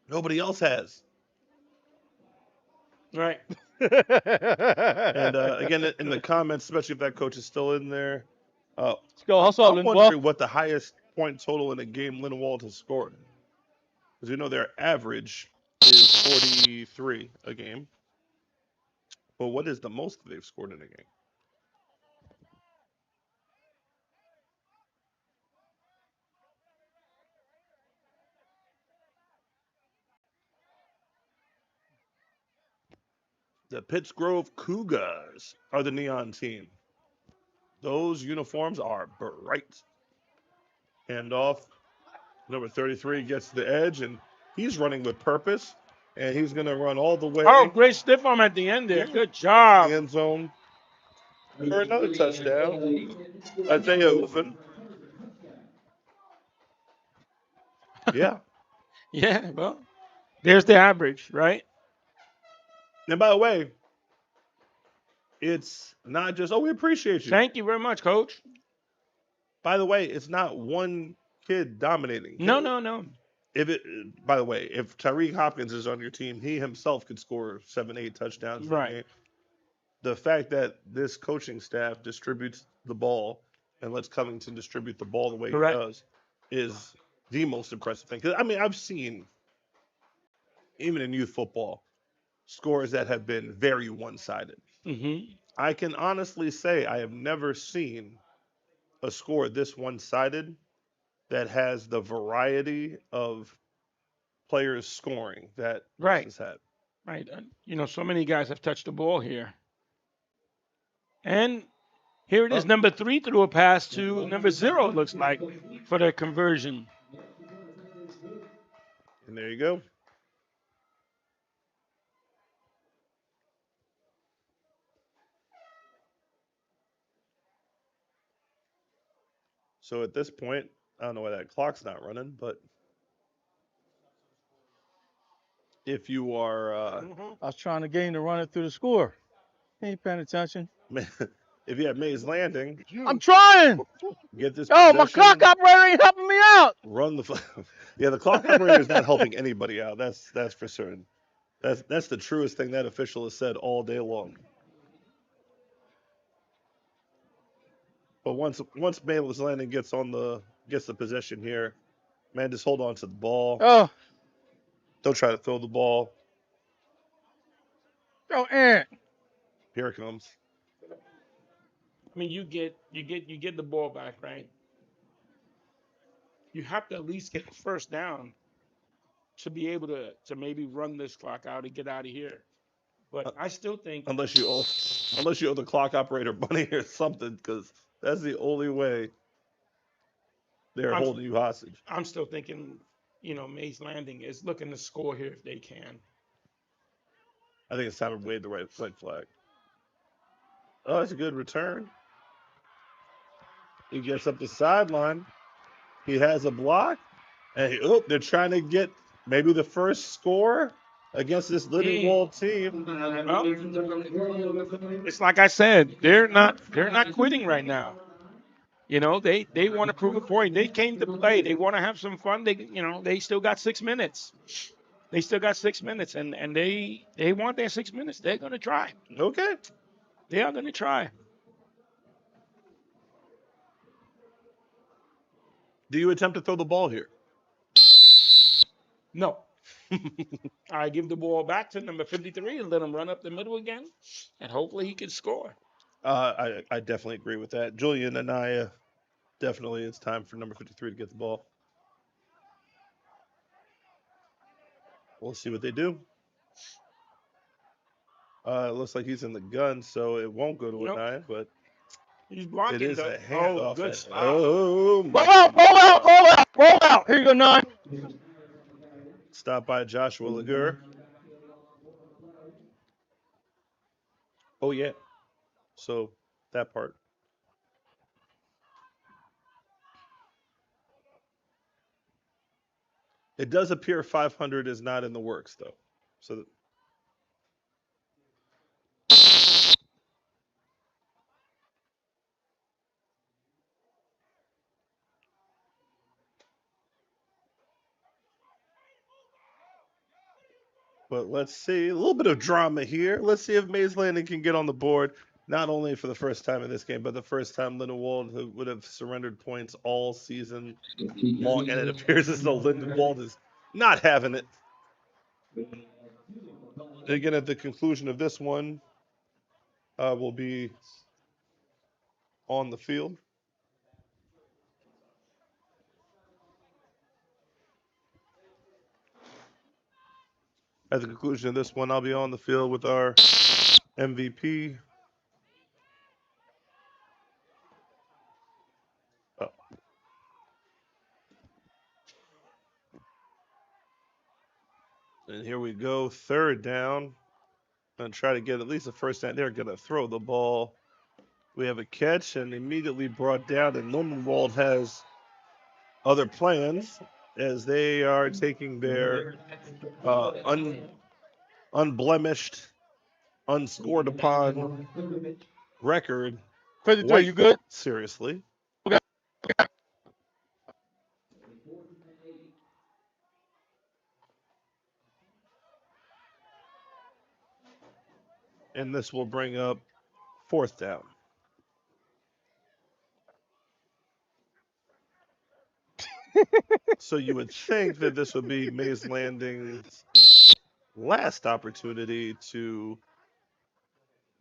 nobody else has. Right. And again, in the comments, especially if that coach is still in there, Let's go. Hustle, I'm wondering what the highest point total in a game Lindenwold has scored. Because you know their average is 43 a game. But what is the most they've scored in a game? The Pittsgrove Cougars are the neon team. Those uniforms are bright. Handoff. Number 33 gets the edge, and he's running with purpose. And he's going to run all the way. Oh, great stiff arm at the end there. Good job. End zone for another touchdown. Isaiah Ufen. Yeah. Yeah, well, there's the average, right? And by the way, it's not just, oh, we appreciate you. Thank you very much, Coach. By the way, it's not one kid dominating. No. By the way, if Tyreek Hopkins is on your team, he himself could score 7-8 touchdowns. Right. The fact that this coaching staff distributes the ball and lets Covington distribute the ball the way Correct. he does is the most impressive thing. 'Cause, I mean, I've seen, even in youth football, scores that have been very one-sided. Mm-hmm. I can honestly say I have never seen a score this one-sided that has the variety of players scoring that Right. has had. Right. You know, so many guys have touched the ball here. And here it is. Number 3 threw a pass to number 0, it looks like, for the conversion. And there you go. So at this point, I don't know why that clock's not running, but if you are, I was trying to get him to run it through the score. He ain't paying attention. if you have Mays Landing, I'm trying. get this Oh, my possession, clock operator ain't helping me out. run the. Yeah, the clock operator is not helping anybody out. That's for certain. That's the truest thing that official has said all day long. But once Mays Landing gets the possession here, man, just hold on to the ball. Oh, Don't try to throw the ball. oh, Ant. Here it comes. I mean, you get the ball back, right? You have to at least get the first down to be able to maybe run this clock out and get out of here. But I still think Unless you owe the clock operator money or something, because that's the only way they're holding you hostage. I'm still thinking, Mays Landing is looking to score here if they can. I think it's time to wave the right flag. Oh, that's a good return. He gets up the sideline. He has a block. And they're trying to get maybe the first score against this Lindenwold team. Well, it's like I said, they're not quitting right now. They want to prove a point. They came to play. They want to have some fun. They still got 6 minutes. They still got 6 minutes, and they want their 6 minutes. They're going to try. Okay. They are going to try. Do you attempt to throw the ball here? No. I give the ball back to number 53 and let him run up the middle again, and hopefully he can score. I definitely agree with that. Julian and I definitely it's time for number 53 to get the ball. We'll see what they do. It looks like he's in the gun, so it won't go to Anaya, but he's blocking. It is a handoff. good stop. Oh, my. Roll out. Here you go, 9. Stop by Joshua Lagur. Oh, yeah. So that part. It does appear 500 is not in the works, though. So but let's see. A little bit of drama here. Let's see if Mays Landing can get on the board, not only for the first time in this game, but the first time Lindenwold would have surrendered points all season long. And it appears as though Lindenwold is not having it. Again, at the conclusion of this one, will be on the field. At the conclusion of this one, I'll be on the field with our MVP. Oh. And here we go, 3rd down. Gonna try to get at least a first down. They're gonna throw the ball. We have a catch and immediately brought down, and Lindenwold has other plans as they are taking their unblemished, unscored upon record. Are you good? Seriously. Okay. And this will bring up 4th down. So you would think that this would be Mays Landing's last opportunity to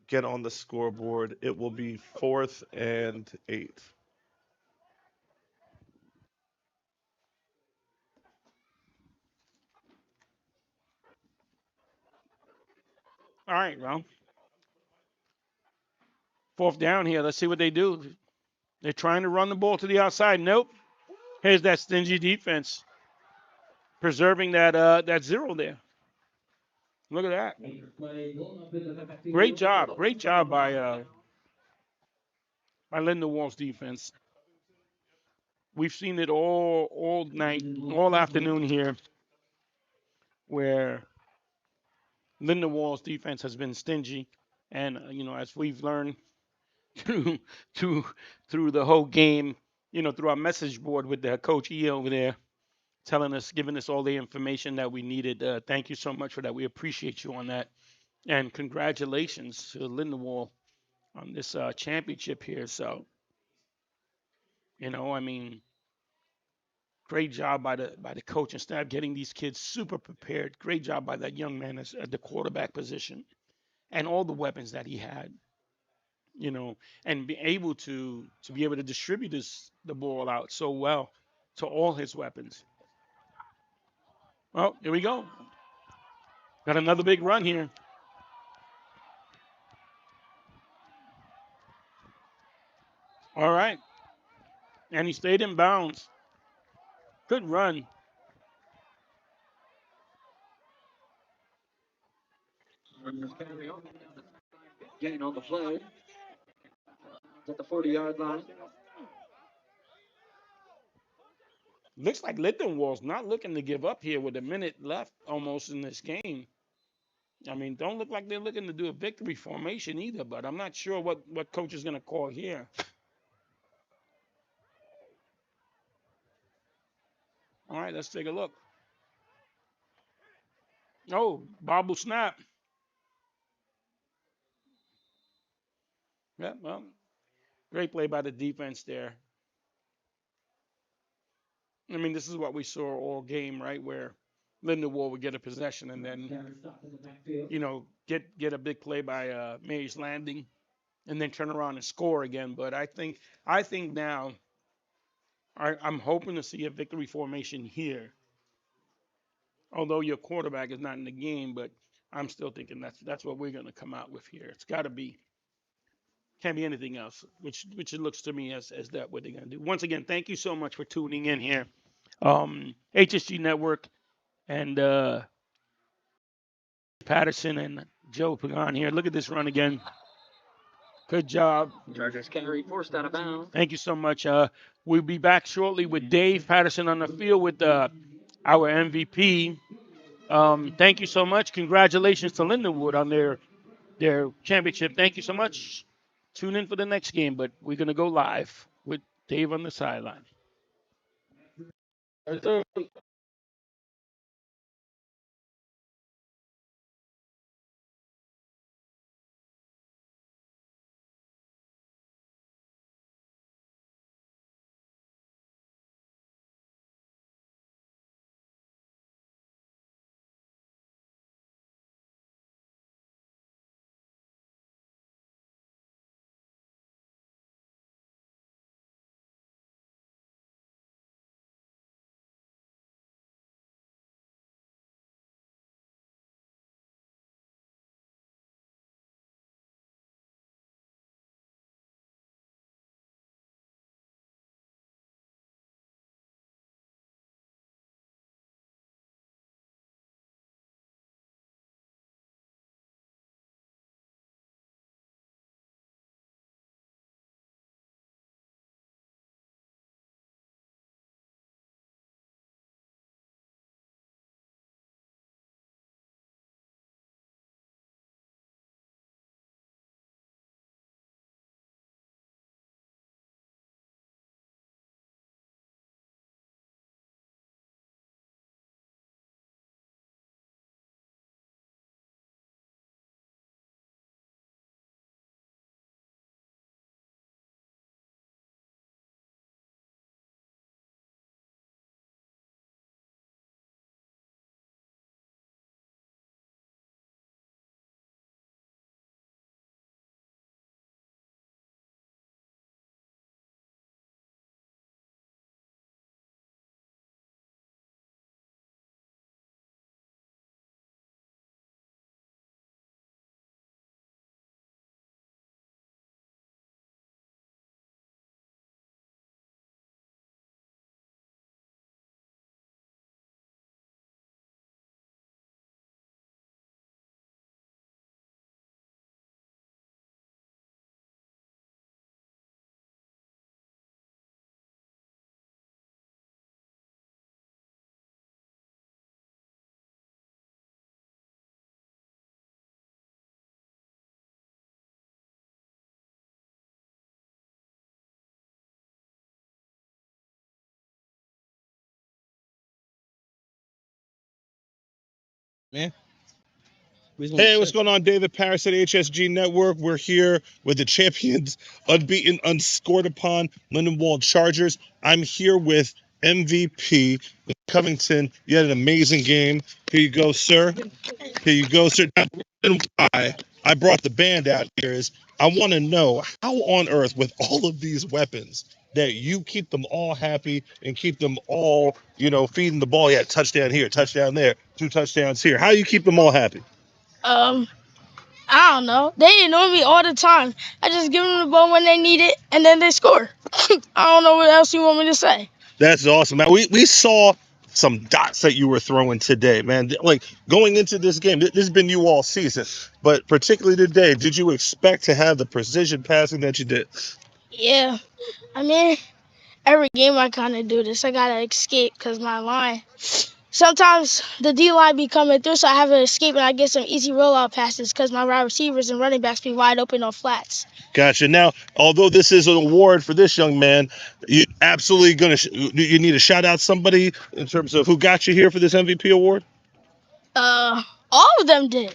get on the scoreboard. It will be 4th and 8. All right, well. 4th down here. Let's see what they do. They're trying to run the ball to the outside. Nope. Here's that stingy defense. Preserving that 0 there. Look at that. Great job. Great job by Lindenwold's defense. We've seen it all night, all afternoon here, where Lindenwold's defense has been stingy. And, as we've learned, through through through the whole game. Through our message board with the coach E over there, telling us, giving us all the information that we needed. Thank you so much for that. We appreciate you on that, and congratulations to Lindenwold on this championship here. So, I mean, great job by the coaching staff getting these kids super prepared. Great job by that young man at the quarterback position and all the weapons that he had. And be able to be able to distribute the ball out so well to all his weapons. Well, here we go. Got another big run here. All right. And he stayed in bounds. Good run. Gain on the play. At the 40-yard line. Looks like Lindenwold's not looking to give up here with a minute left almost in this game. I mean, don't look like they're looking to do a victory formation either, but I'm not sure what coach is going to call here. All right, let's take a look. Oh, bobble snap. Yeah, well, great play by the defense there. I mean, this is what we saw all game, right? Where Lindenwold would get a possession and then, get a big play by Mays Landing, and then turn around and score again. But I think now I'm hoping to see a victory formation here. Although your quarterback is not in the game, but I'm still thinking that's what we're going to come out with here. It's got to be. Can't be anything else, which it looks to me as that what they're going to do. Once again, thank you so much for tuning in here. HSG Network and Patterson and Joe Pagan here. Look at this run again. Good job. Chargers carry forced out of bounds. Thank you so much. We'll be back shortly with Dave Patterson on the field with our MVP. Thank you so much. Congratulations to Lindenwood on their championship. Thank you so much. Tune in for the next game, but we're going to go live with Dave on the sideline. man. Hey, what's going on? David Paris at HSG Network. We're here with the champions, unbeaten, unscored upon Lindenwold Chargers. I'm here with MVP Covington. You had an amazing game. Here you go, sir. Here you go, sir. Now, the reason why I brought the band out here is I want to know how on earth, with all of these weapons, that you keep them all happy and keep them all, feeding the ball. Yeah, touchdown here, touchdown there, 2 touchdowns here. How do you keep them all happy? I don't know. They ignore me all the time. I just give them the ball when they need it, and then they score. I don't know what else you want me to say. That's awesome, man. We saw some dots that you were throwing today, man. Like going into this game, this has been you all season, but particularly today, did you expect to have the precision passing that you did? Yeah, I mean, every game I kind of do this. I gotta escape because my line. Sometimes the D line be coming through, so I have to escape and I get some easy rollout passes because my wide receivers and running backs be wide open on flats. Gotcha. Now, although this is an award for this young man, you absolutely you need to shout out somebody in terms of who got you here for this MVP award. All of them did.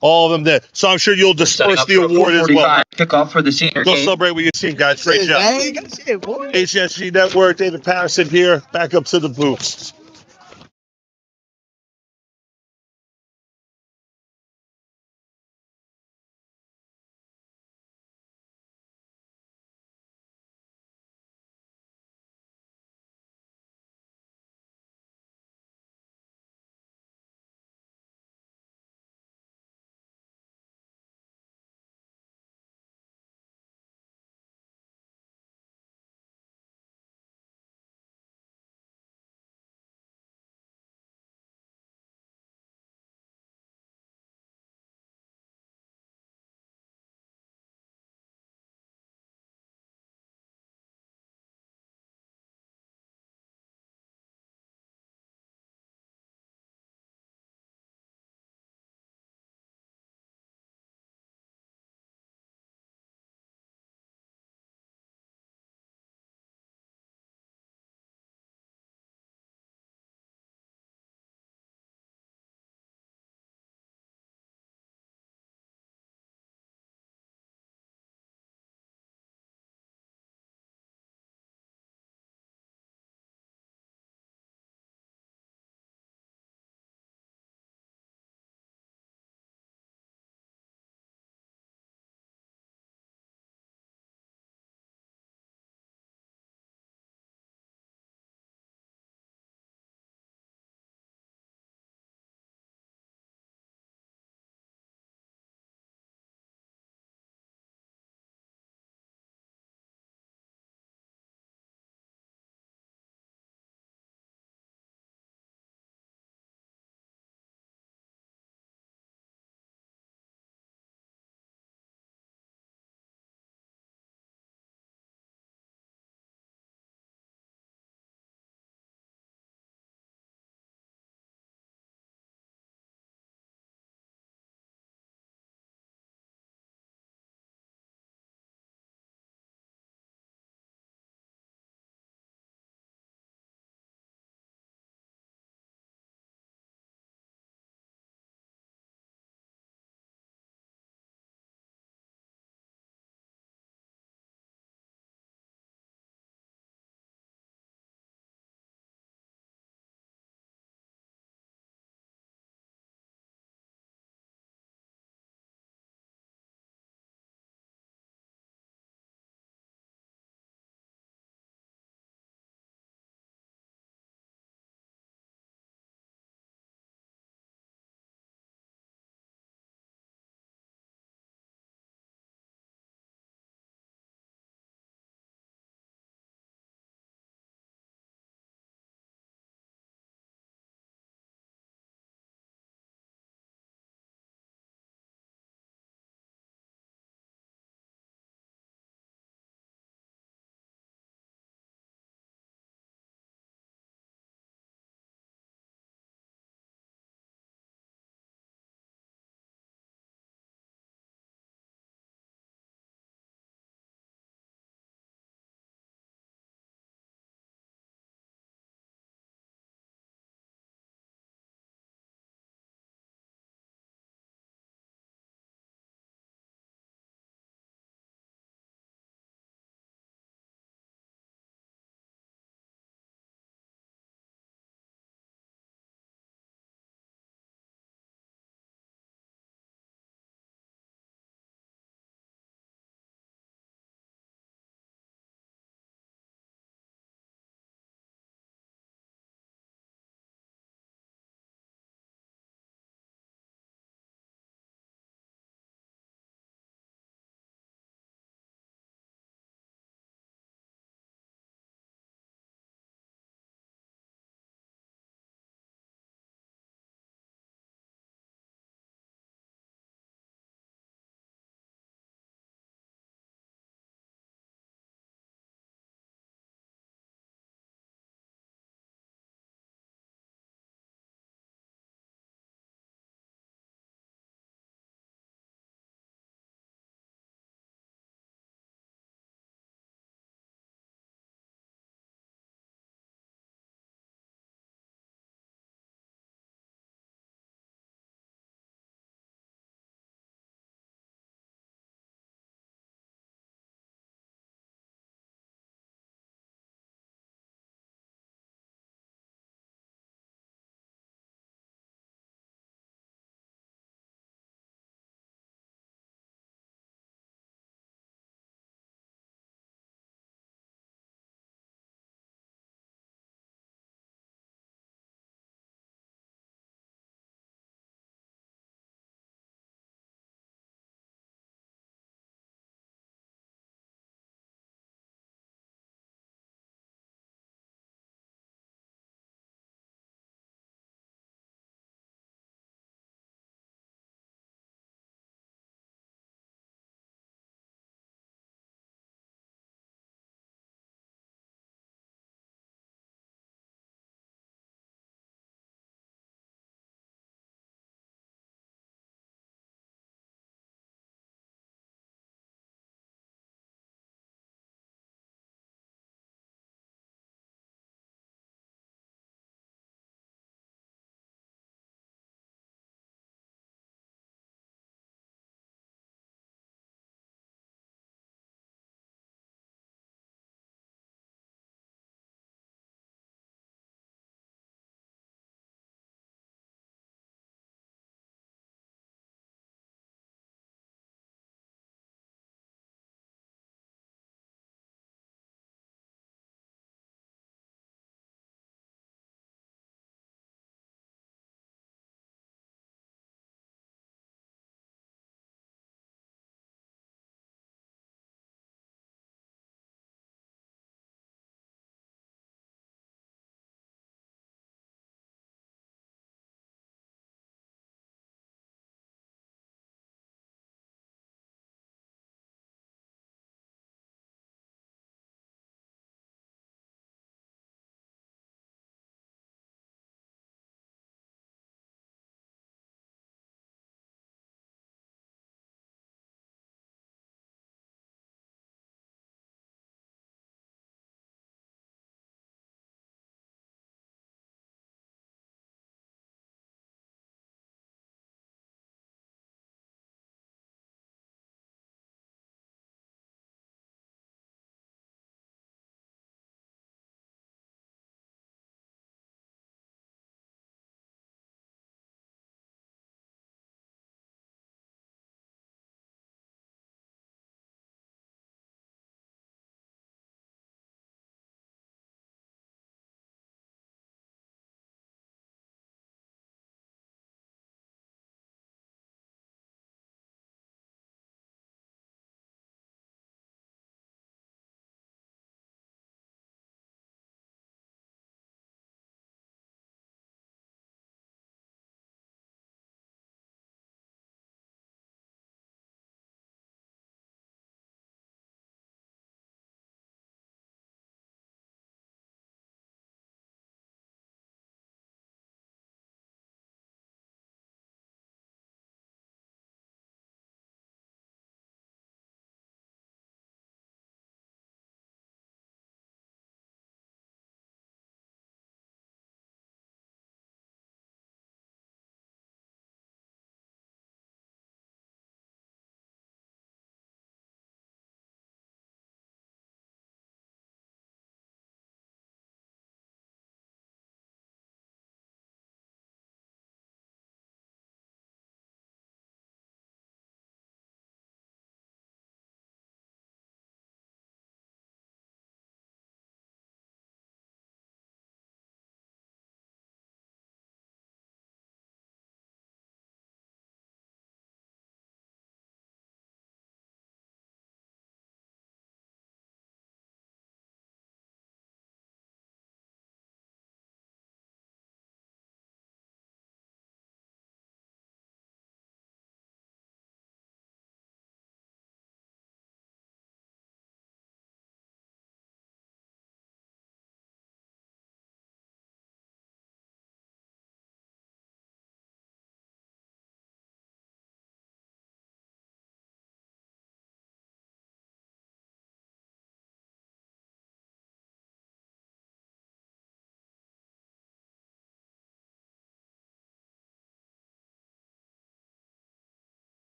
All of them did. So I'm sure you'll disperse the award as well. Kickoff for the senior Go game. celebrate with your team, guys. Great job. HSG Network, David Patterson here. Back up to the booth.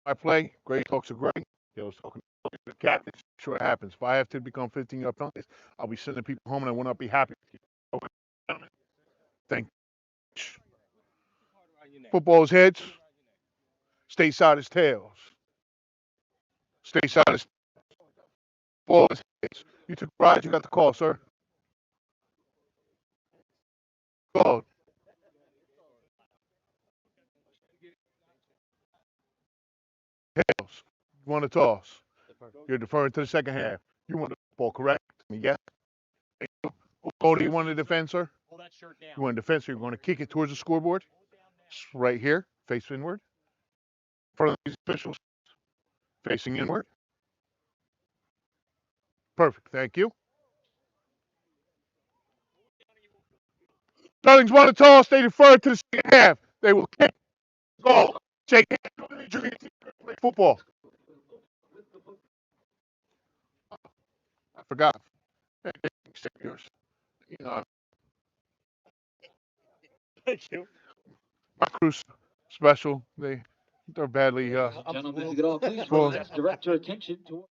I play. Great talks are great. I was talking to the captain. Sure it happens. If I have to become 15-yard penalties, I'll be sending people home and I will not be happy. Okay, gentlemen. Thank you. Football is heads. Stateside is tails. Stateside is ball is heads. You took pride. You got the call, sir. Called. Tails. You want to toss. You're deferring to the second half. You want the ball, correct? Yes. Oh, do you want to defend, sir? You want to defend, so you're going to kick it towards the scoreboard. Right here, face inward. In front of these officials, facing inward. Perfect, thank you. Dunnings want to toss, they defer to the second half. They will kick, goal, shake hands, play football. I forgot. Yours. You know, Thank you. my crew's special. They're badly Gentlemen, if you could all please spoiled. relax, direct your attention to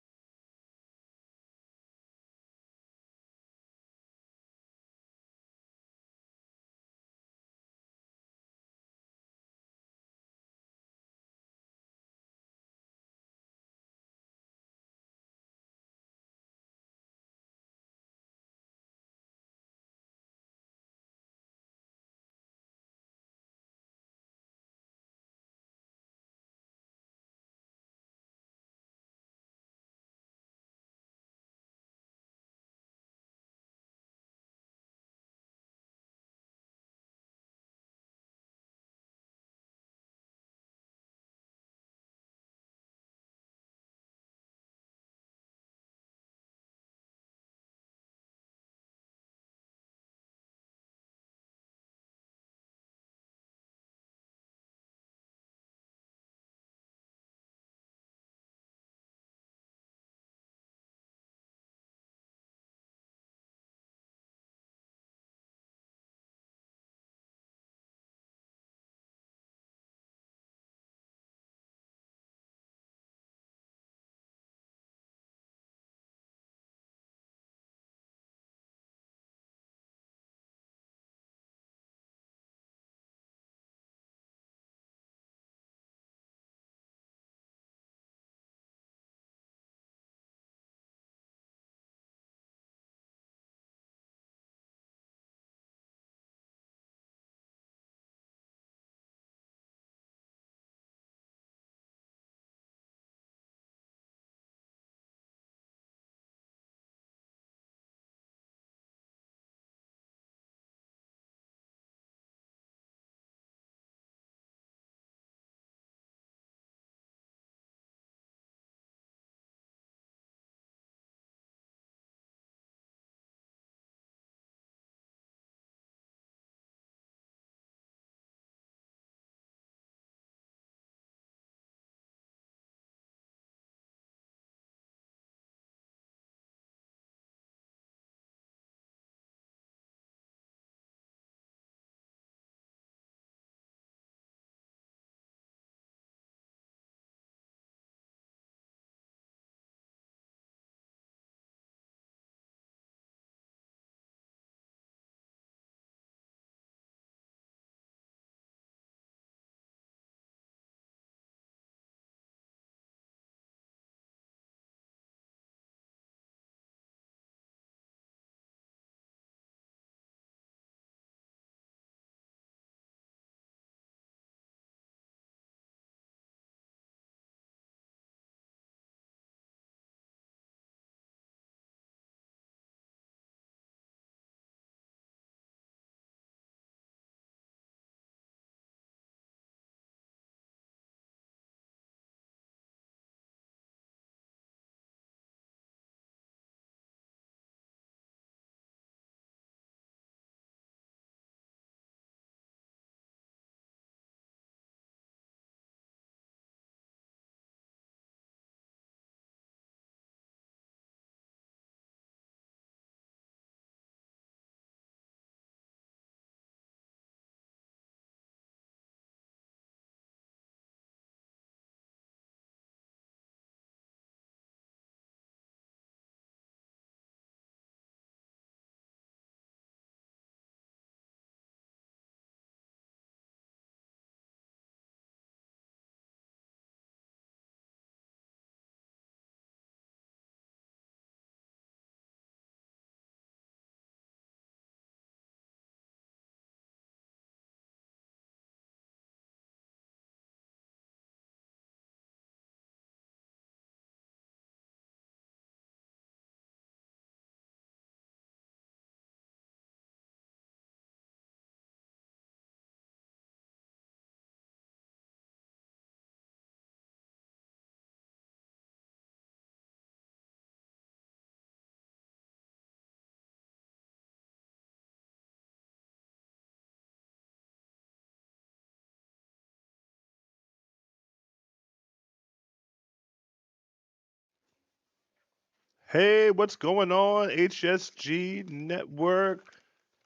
Hey, what's going on? HSG Network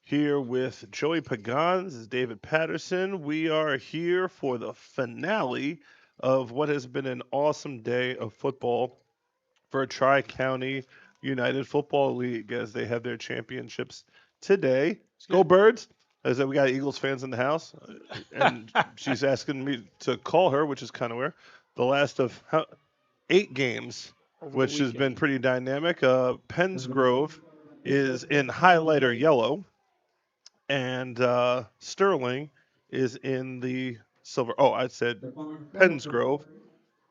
here with Joey Pagan. This is David Patterson. We are here for the finale of what has been an awesome day of football for Tri-County United Football League as they have their championships today. Go Birds! As we got Eagles fans in the house, and she's asking me to call her, which is kind of weird. The last of 8 games, which has been pretty dynamic. Penns Grove is in highlighter yellow, and Sterling is in the silver. Oh, I said Penns Grove.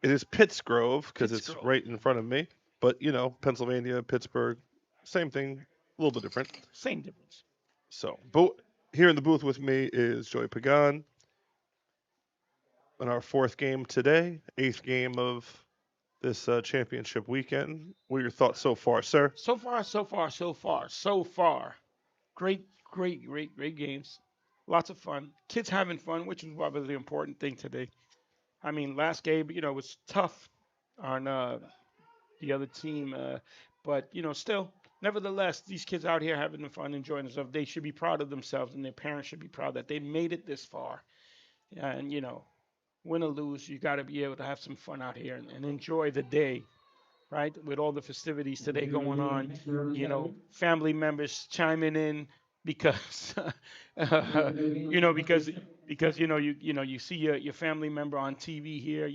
It is Pittsgrove because it's right in front of me. But, Pennsylvania, Pittsburgh, same thing, a little bit different. Same difference. So, but here in the booth with me is Joey Pagan. In our 4th game today, 8th game of this championship weekend. What are your thoughts so far, sir? So far. Great games. Lots of fun. Kids having fun, which is probably the important thing today. I mean, last game, was tough on the other team, but still, nevertheless, these kids out here having fun, enjoying themselves. They should be proud of themselves, and their parents should be proud that they made it this far. And win or lose, you got to be able to have some fun out here and enjoy the day, right? With all the festivities today going on, family members chiming in because because you see your family member on TV here,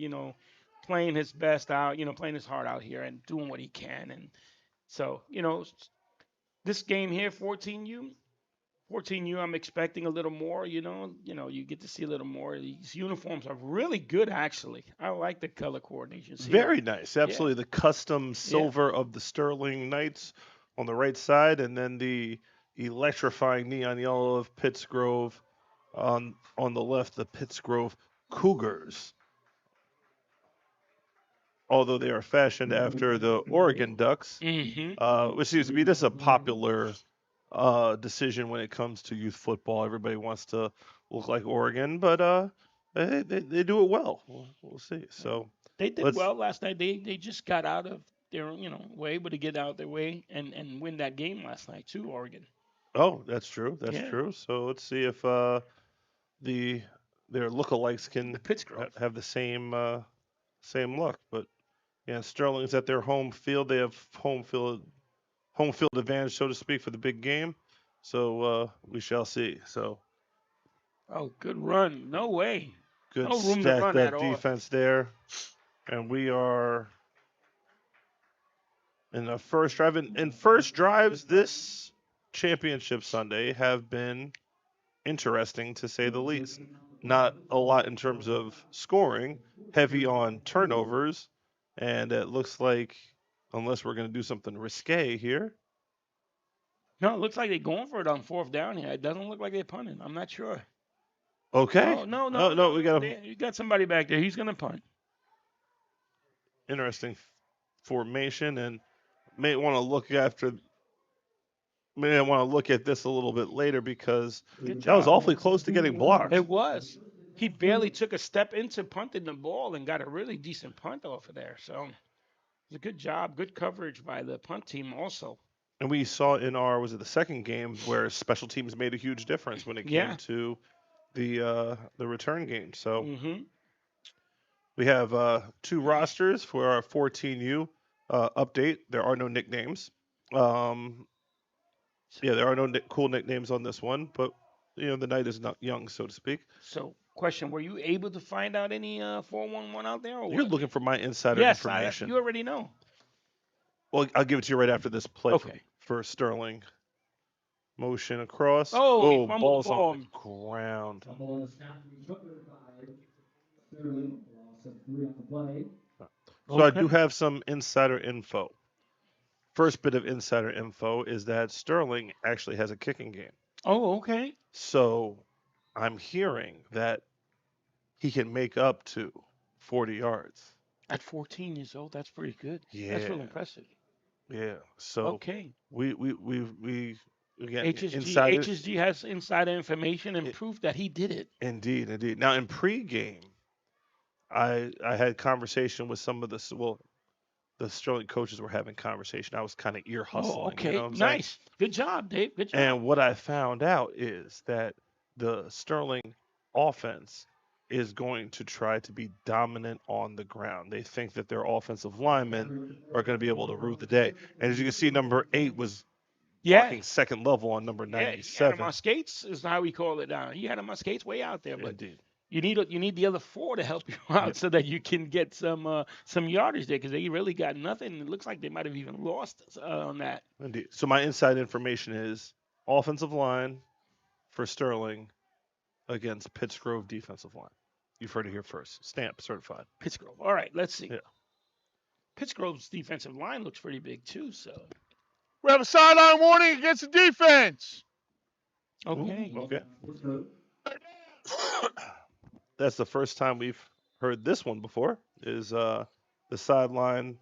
playing his best out, playing his heart out here and doing what he can. And so, this game here, 14U, I'm expecting a little more, you get to see a little more. These uniforms are really good, actually. I like the color coordinations here. Very nice. Absolutely. The custom silver of the Sterling Knights on the right side, and then the electrifying neon yellow of Pittsgrove on the left, the Pittsgrove Cougars. Although they are fashioned after the Oregon Ducks, which seems to be this a popular decision when it comes to youth football. Everybody wants to look like Oregon, but they do it well. We'll see. So they did well last night. They just got out of their were able to get out of their way and win that game last night too, Oregon. Oh, that's true. That's true. So let's see if their lookalikes can have the same luck. But yeah, Sterling's at their home field. They have home field advantage, so to speak, for the big game. So we shall see. So. Oh, good run. No way. Good no room stacked to run at up all. defense there. And we are in the first drive. And first drives this championship Sunday have been interesting, to say the least. Not a lot in terms of scoring, heavy on turnovers. And it looks like, unless we're going to do something risque here. No, it looks like they're going for it on 4th down here. It doesn't look like they're punting. I'm not sure. Okay. Oh, no. You got somebody back there. He's going to punt. Interesting formation, and may want to look at this a little bit later because that was awfully close to getting blocked. It was. He barely took a step into punting the ball and got a really decent punt off of there. So it was a good job, good coverage by the punt team also. And we saw in the second game where special teams made a huge difference when it came to the return game. So we have 2 rosters for our 14U update. There are no nicknames. There are no cool nicknames on this one, but the night is not young, so to speak. So, question: were you able to find out any 411 out there? Or You're what? looking for my insider Yes, information. you already know. Well, I'll give it to you right after this play. Okay. For Sterling. Motion across. Oh, ball's the ball. on the ground. So I do have some insider info. First bit of insider info is that Sterling actually has a kicking game. Oh, okay. So I'm hearing that he can make up to 40 yards. At 14 years old, that's pretty good. Yeah. That's really impressive. Yeah. So okay. We again, HSG has insider information and proof that he did it. Indeed. Now in pregame, I had conversation with some of the the Sterling coaches were having conversation. I was kind of ear hustling. Oh, okay. You know what I'm saying? Nice. Good job, Dave. Good job. And what I found out is that the Sterling offense is going to try to be dominant on the ground. They think that their offensive linemen are going to be able to root the day. And as you can see, number 8 was blocking second level on number Yeah, he had 97. him on skates, is how we call it down. He had him on skates way out there, but Indeed. you need the other 4 to help you out so that you can get some yardage there because they really got nothing. It looks like they might have even lost on that. Indeed. So my inside information is offensive line for Sterling against Pittsgrove defensive line. You've heard it here first. Stamp certified. Pittsgrove. All right, let's see. Yeah. Pittsgrove's defensive line looks pretty big too. So We have a sideline warning against the defense. okay. Ooh, okay. That's the first time we've heard this one before. Is the sideline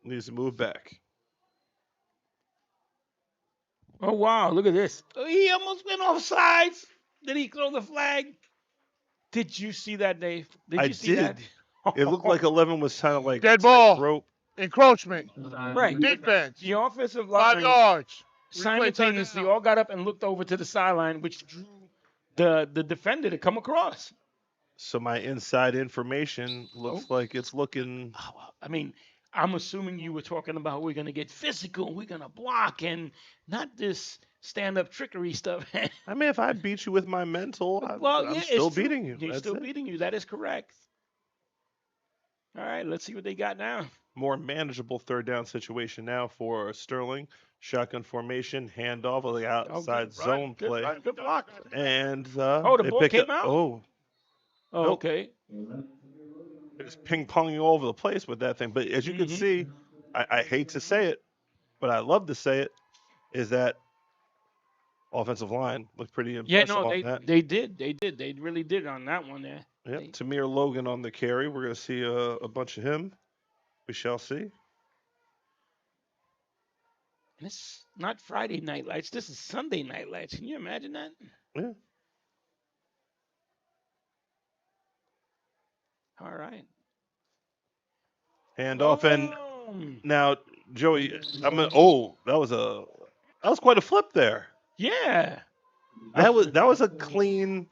needs to move back. Oh wow, look at this. Oh, he almost went off sides. Did he throw the flag? Did you see that, Dave? Did you see that? It looked like 11 was kind of like Dead ball. rope. Encroachment. Right. Defense. The offensive 5 line yards. simultaneously all got up and looked over to the sideline, which drew the defender to come across. So my inside information looks like it's looking. I mean, I'm assuming you were talking about we're going to get physical, we're going to block, and not this stand-up trickery stuff. I mean, if I beat you with my mental, Well, I'm yeah, still it's true. beating you. He's That's still it. beating you. That is correct. All right, let's see what they got now. More manageable third down situation now for Sterling. Shotgun formation, handoff of the outside good run, zone good play. run, good block. And Oh, the they ball pick came up, out? Oh, Oh, Nope. okay. it's ping-ponging all over the place with that thing. But as you can Mhm. see, I hate to say it, but I love to say it, is that offensive line looked pretty Yeah, impressive no, on that. they did. They really did on that one there. Yep. Tamir Logan on the carry. We're going to see a bunch of him. We shall see. And it's not Friday night lights. This is Sunday night lights. Can you imagine that? Yeah. All right. Handoff and Oh. now Joey, that was quite a flip there. Yeah. That was a clean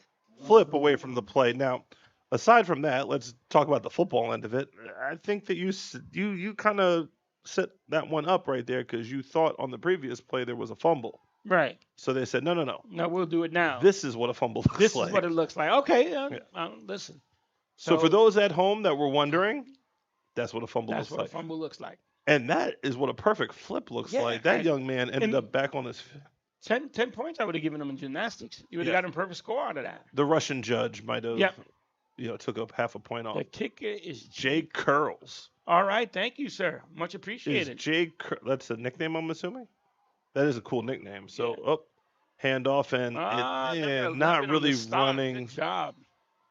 flip away from the play. Now, aside from that, let's talk about the football end of it. I think that you kind of set that one up right there because you thought on the previous play there was a fumble. Right. So they said, no. No, we'll do it now. This is what a fumble looks This like. is what it looks like. Okay. Listen. So for those at home that were wondering, that's what a fumble That's looks what like. a fumble looks like. And that is what a perfect flip looks Yeah, like. That and- young man ended and- up back on his 10 points I would have given him in gymnastics. You would have Yeah. got him perfect score out of that. The Russian judge might have, Yep. took up half a point off. The kicker is Jay Curls. All right. Thank you, sir. Much Is appreciated. that's a nickname, I'm assuming? That is a cool nickname. So, handoff and not really running Good job.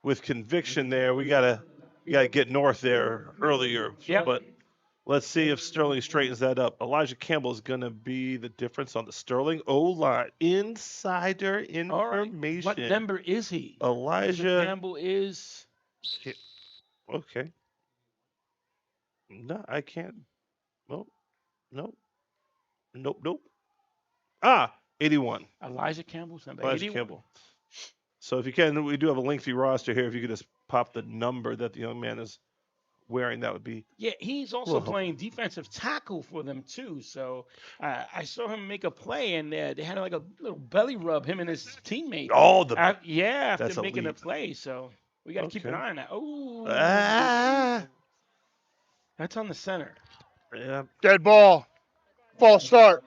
with conviction there. We gotta get north there earlier. Yep. But let's see if Sterling straightens that up. Elijah Campbell is gonna be the difference on the Sterling O-line. Insider All right. information. What number is he? Elijah Campbell is. Okay. No, I can't. Well, nope. Nope. 81. Elijah Campbell's number Elijah 81. Campbell. So if you can, we do have a lengthy roster here. If you could just pop the number that the young man is wearing, that would be. Yeah, he's also Well, playing defensive tackle for them too. So I saw him make a play, and they had like a little belly rub, him and his teammate. Oh, after that's making a elite. play. So we got to keep an Okay. eye on that. Oh, that's on the center. Yeah. Dead ball. False start.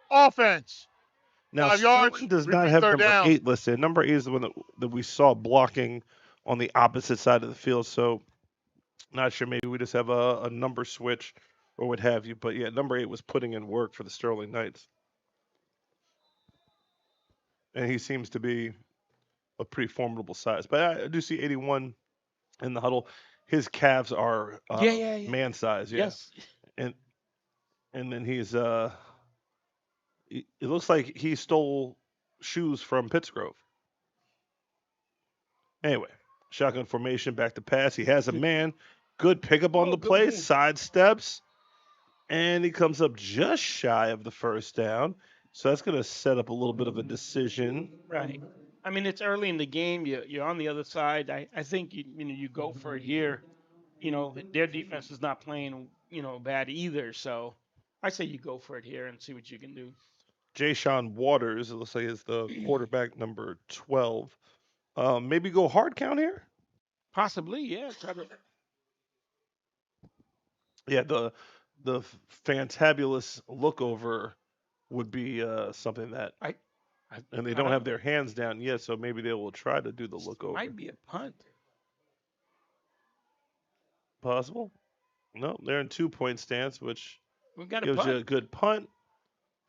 Offense. Now, 5 yards. Sterling does not repeat have third number down. 8 listed. Number 8 is the one that we saw blocking on the opposite side of the field. So, not sure. Maybe we just have a number switch or what have you. But yeah, number 8 was putting in work for the Sterling Knights. And he seems to be a pretty formidable size. But I do see 81 in the huddle. His calves are Yeah. man size. Yeah. Yes. And then he's it looks like he stole shoes from Pittsgrove. Anyway, shotgun formation, back to pass. He has a man. Good pickup on Oh, the good play, move. sidesteps, and he comes up just shy of the first down. So that's going to set up a little bit of a decision. Right. I mean, it's early in the game. You're on the other side. I think you go for it here. Their defense is not playing bad either. So I say you go for it here and see what you can do. Jayshon Waters, it looks like is the quarterback number 12. Maybe go hard count here. Possibly, yeah. Yeah, the fantabulous lookover would be something that, and they don't have their hands down yet, so maybe they will try to do the lookover. Might be a punt. Possible? No, they're in 2-point stance, which We've got a gives you a punt. good punt.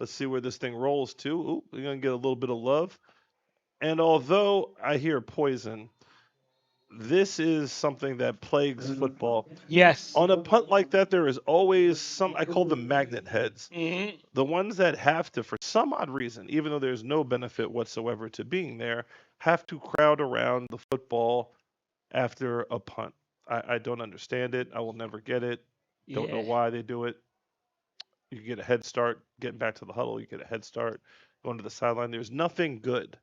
Let's see where this thing rolls to. Ooh, we're going to get a little bit of love. And although I hear poison, this is something that plagues football. Yes. On a punt like that, there is always some, I call them magnet heads. Mm-hmm. The ones that have to, for some odd reason, even though there's no benefit whatsoever to being there, have to crowd around the football after a punt. I don't understand it. I will never get it. Don't know Yeah. why they do it. You get a head start getting back to the huddle. You get a head start going to the sideline. There's nothing good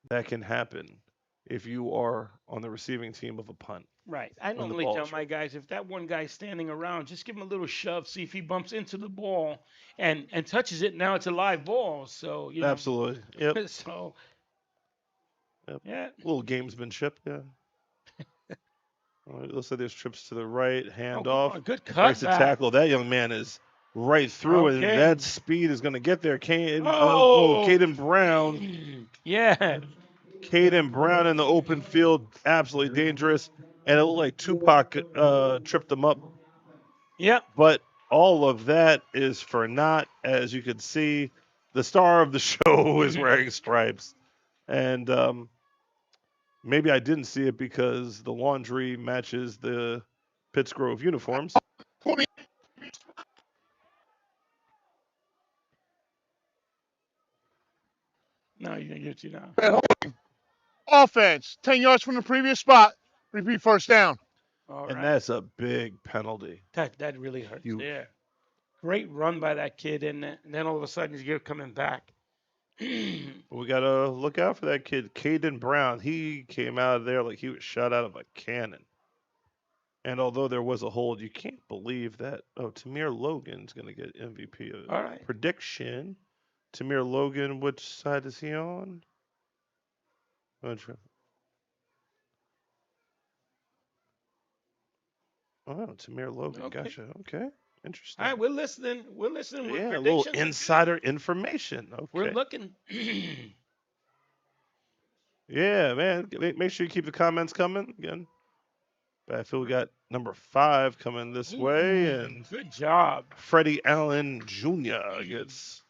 that can happen if you are on the receiving team of a punt. Right. I when the normally ball tell is my guys, if that one guy's standing around, just give him a little shove, see if he bumps into the ball and touches it. Now it's a live ball. So, Absolutely. Yep. So, Yep. yeah. Little gamesmanship, yeah. Looks like there's trips to the right, Oh, handoff. good Breaks the cutback. tackle. That young man is right through, and Okay. that speed is going to get there. Oh. Caden Brown. Yeah. Caden Brown in the open field, absolutely dangerous. And it looked like Tupac tripped him up. Yep. But all of that is for naught. As you can see, the star of the show is wearing stripes. And maybe I didn't see it because the laundry matches the Pittsgrove uniforms. No, you're going to get you now. Offense, 10 yards from the previous spot. Repeat first down. All And right. that's a big penalty. That really hurts. Huge. Yeah. Great run by that kid, and then all of a sudden you're coming back. We got to look out for that kid, Caden Brown. He came out of there like he was shot out of a cannon. And although there was a hold, you can't believe that. Oh, Tamir Logan's going to get MVP. All right. Prediction. Tamir Logan, which side is he on? Oh, Tamir Logan. Okay. Gotcha. Okay. Interesting. All right, we're listening. We're listening. With Yeah, a little predictions. insider information. Okay. We're looking. Yeah, man. Make sure you keep the comments coming. Again, I feel we got number 5 coming this way, and Good job. Freddie Allen Jr. gets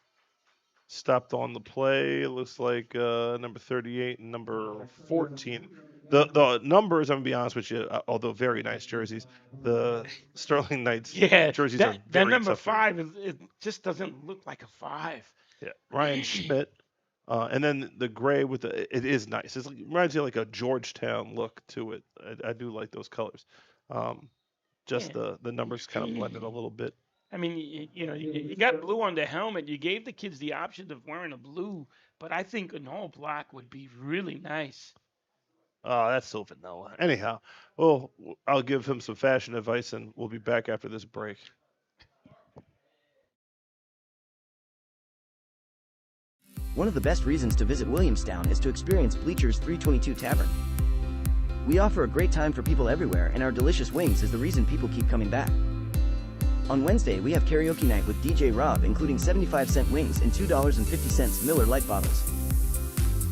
stopped on the play. It looks like number 38 and number 14. The numbers, I'm going to be honest with you, although very nice jerseys, the Sterling Knights Yeah. jerseys are That very number tough to- 5 it just doesn't look like a 5. Yeah, Ryan Schmidt. And then the gray with it is nice. It reminds you of like a Georgetown look to it. I do like those colors. Just the numbers kind of blended a little bit. I mean, you got blue on the helmet. You gave the kids the option of wearing a blue, but I think an all black would be really nice. Oh, that's so vanilla. Anyhow, well, I'll give him some fashion advice, and we'll be back after this break. One of the best reasons to visit Williamstown is to experience Bleachers 322 Tavern. We offer a great time for people everywhere, and our delicious wings is the reason people keep coming back. On Wednesday, we have karaoke night with DJ Rob, including 75-cent wings and $2.50 Miller Lite bottles.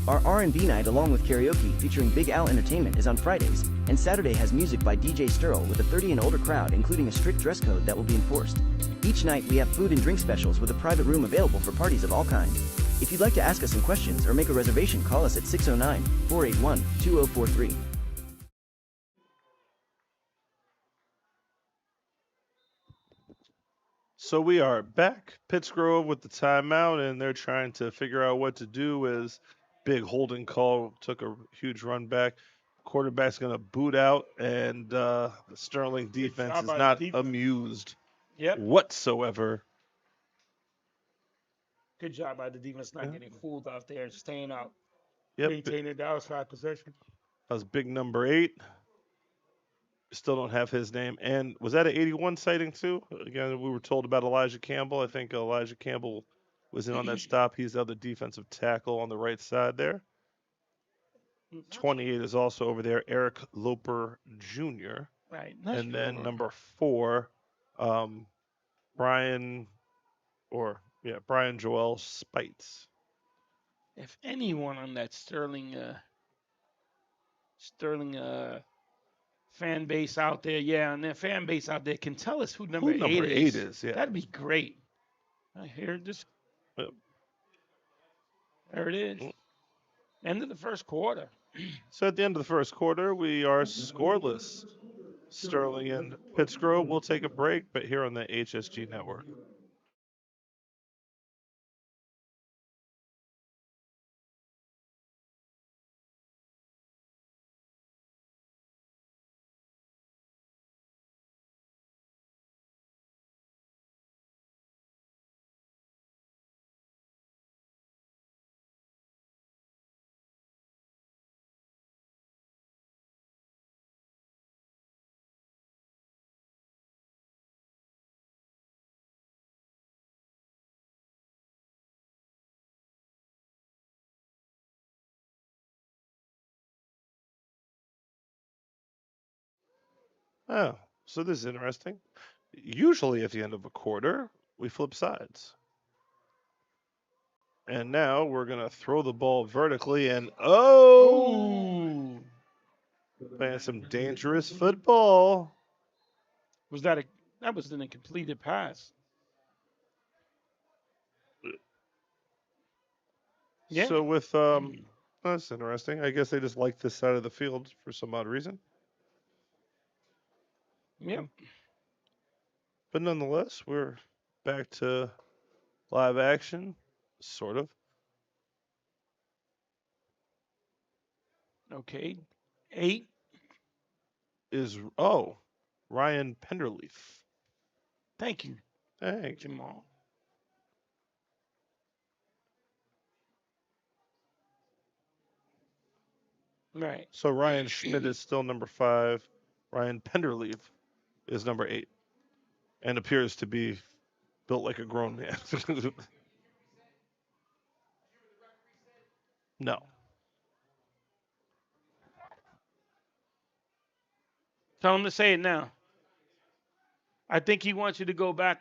Our R&B night along with karaoke featuring Big Al Entertainment is on Fridays, and Saturday has music by DJ Sterl with a 30 and older crowd, including a strict dress code that will be enforced. Each night we have food and drink specials with a private room available for parties of all kinds. If you'd like to ask us some questions or make a reservation, call us at 609-481-2043. So we are back. Pittsgrove with the timeout, and they're trying to figure out what to do as big holding call took a huge run back. Quarterback's going to boot out, and the Sterling defense job is by the not defense. amused Yep. whatsoever. Good job by the defense not Yeah. getting fooled out there and staying out. Yep. Maintaining the outside possession. That was big number 8. Still don't have his name. And was that an 81 sighting too? Again, we were told about Elijah Campbell. I think Elijah Campbell was in on that stop. He's the other defensive tackle on the right side there. 28 is also over there, Eric Loper Jr. Right. Nice And then job. number 4, Brian Joel Spites. If anyone on that Sterling fan base out there, and their fan base out there can tell us who number 8 is. Yeah. That'd be great. I hear this. Yep. There it is. End of the first quarter. So at the end of the first quarter, we are scoreless. Sterling and Pittsgrove will take a break, but here on the HSG Network. Oh, so this is interesting. Usually at the end of a quarter, we flip sides. And now we're going to throw the ball vertically and playing some dangerous football. That was an incompleted pass. Yeah. So with that's interesting. I guess they just like this side of the field for some odd reason. Yeah. But nonetheless, we're back to live action, sort of. Okay. 8 is Ryan Penderleaf. Thank you. Thanks, Jamal. Right. So Ryan Schmidt is still number 5. Ryan Penderleaf is number 8, and appears to be built like a grown man. No. Tell him to say it now. I think he wants you to go back.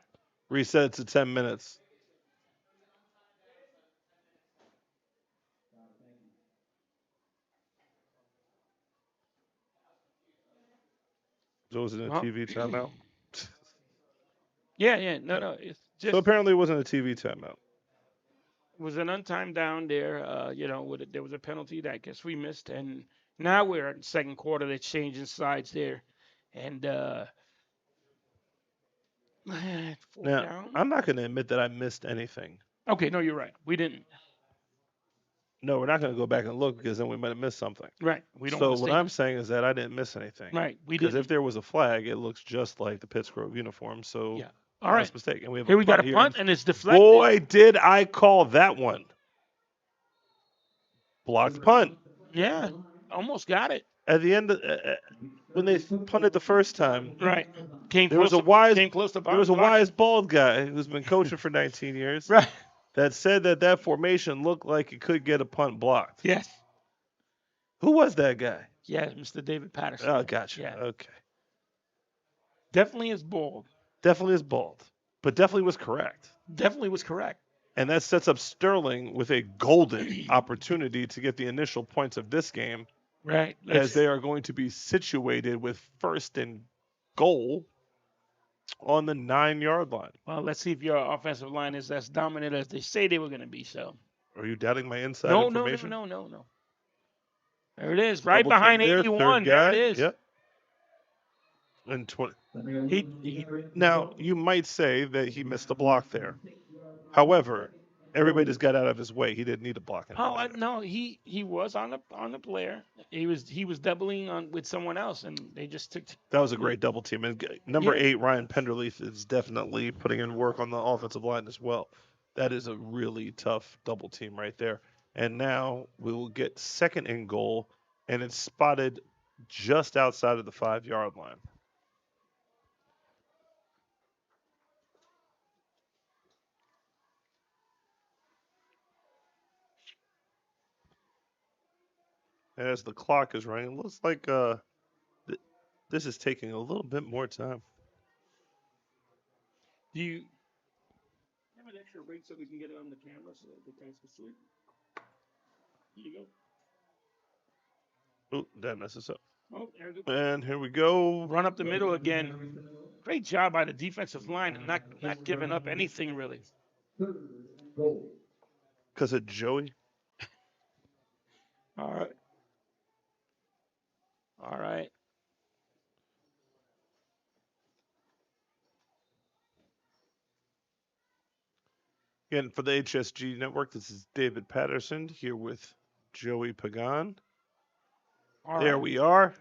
Reset to 10 minutes. So was it a TV timeout? Yeah. No. It's just. So apparently it wasn't a TV timeout. It was an untimed down there. There was a penalty that I guess we missed, and now we're in the second quarter. They're changing sides there, and Now, down. I'm not going to admit that I missed anything. Okay, no, you're right. We didn't. No, we're not going to go back and look because then we might have missed something. Right. We don't. So wanna what stay- I'm saying is that I didn't miss anything. Right. We Because didn't. if there was a flag, it looks just like the Pittsgrove uniform. So Yeah. All right. that's a mistake. And we have Here we got a here. punt, and it's deflected. Boy, did I call that one. Blocked punt. Yeah. Almost got it. At the end, when they punted the first time, Right. there was a wise, came close to there was a wise bald guy who's been coaching for 19 years, right? That said that formation looked like it could get a punt blocked. Yes. Who was that guy? Yeah, Mr. David Patterson. Oh, gotcha. Yeah. Okay. Definitely is bold. Definitely is bald, but definitely was correct. Definitely was correct. And that sets up Sterling with a golden opportunity to get the initial points of this game. Right. As they are going to be situated with first and goal on the 9-yard line. Well, let's see if your offensive line is as dominant as they say they were going to be. So. Are you doubting my inside No. information? No. There it is, right Double behind check there, 81. third guy. There it is. Yep. And 20. Now, you might say that he missed a block there. However, Everybody just got out of his way. He didn't need a blocking. Oh no, he was on the player. He was doubling on with someone else, and they just took. That was a great double team. And number Yeah. 8, Ryan Penderleaf, is definitely putting in work on the offensive line as well. That is a really tough double team right there. And now we will get second and goal, and it's spotted just outside of the 5-yard line. As the clock is running, it looks like this is taking a little bit more time. Do you have an extra rig so we can get it on the camera so that the guys can see? Here you go. Oh, that messes up. Oh, there we go. And here we go. Run up the middle again. Great job by the defensive line and not giving up anything really. Because of Joey. All right. All right. Again, for the HSG Network, this is David Patterson here with Joey Pagan. All There right. we are.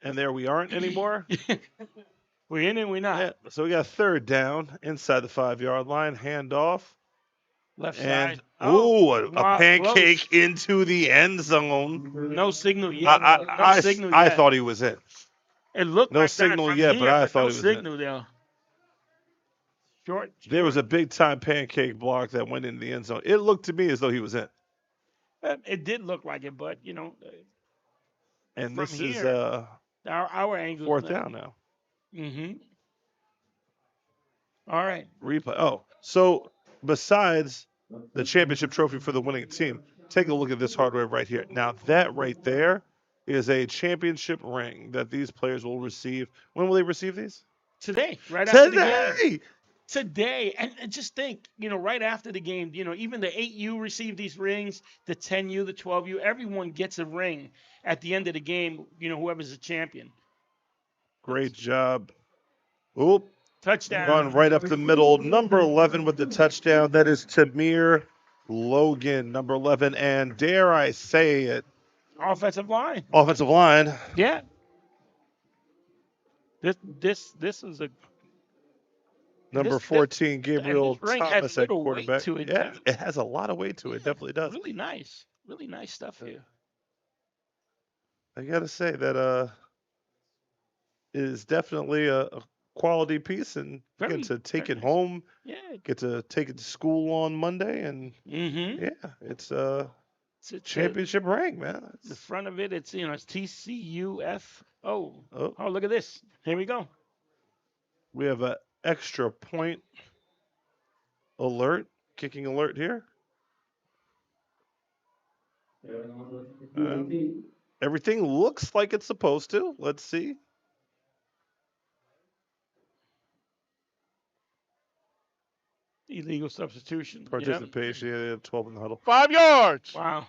And there we aren't anymore. We in and we not. Yeah, so we got third down inside the 5-yard line, handoff. Left And side. a Wow, pancake close. into the end zone. No signal yet. No signal I yet. thought he was in. It looked No like that signal from yet, here, but I thought no he was in. signal there. Short. There was a big time pancake block that went into the end zone. It looked to me as though he was in. It did look like it, but you know. And from this is here, our angle. fourth down now. Mm-hmm. All right. Replay. Oh, so besides the championship trophy for the winning team, take a look at this hardware right here. Now that right there is a championship ring that these players will receive. When will they receive these? Today, right after the game. Today. Today, and just think, right after the game, even the 8U received these rings, the 10U, the 12U, everyone gets a ring at the end of the game, whoever's the champion. Great job. Oop. Touchdown. Run right up the middle. Number 11 with the touchdown. That is Tamir Logan, number 11. And dare I say it, Offensive line. offensive line. Yeah. This is a Number This- 14, Gabriel this ring has Thomas at little weight quarterback. to it, Yeah, too. it has a lot of weight to it. It definitely does. really nice stuff here. I gotta say that it is definitely a quality piece, and Very- get to take very it nice. home, Yeah. get to take it to school on Monday, and Mm-hmm. yeah, it's a It's championship ring, man. the front of it, it's it's TCUF. Oh, Oh, look at this. Here we go. we have a extra point alert, kicking alert here. Everything looks like it's supposed to. Let's see. Illegal substitution. Yep. Participation, yeah, 12 in the huddle. 5 yards. Wow.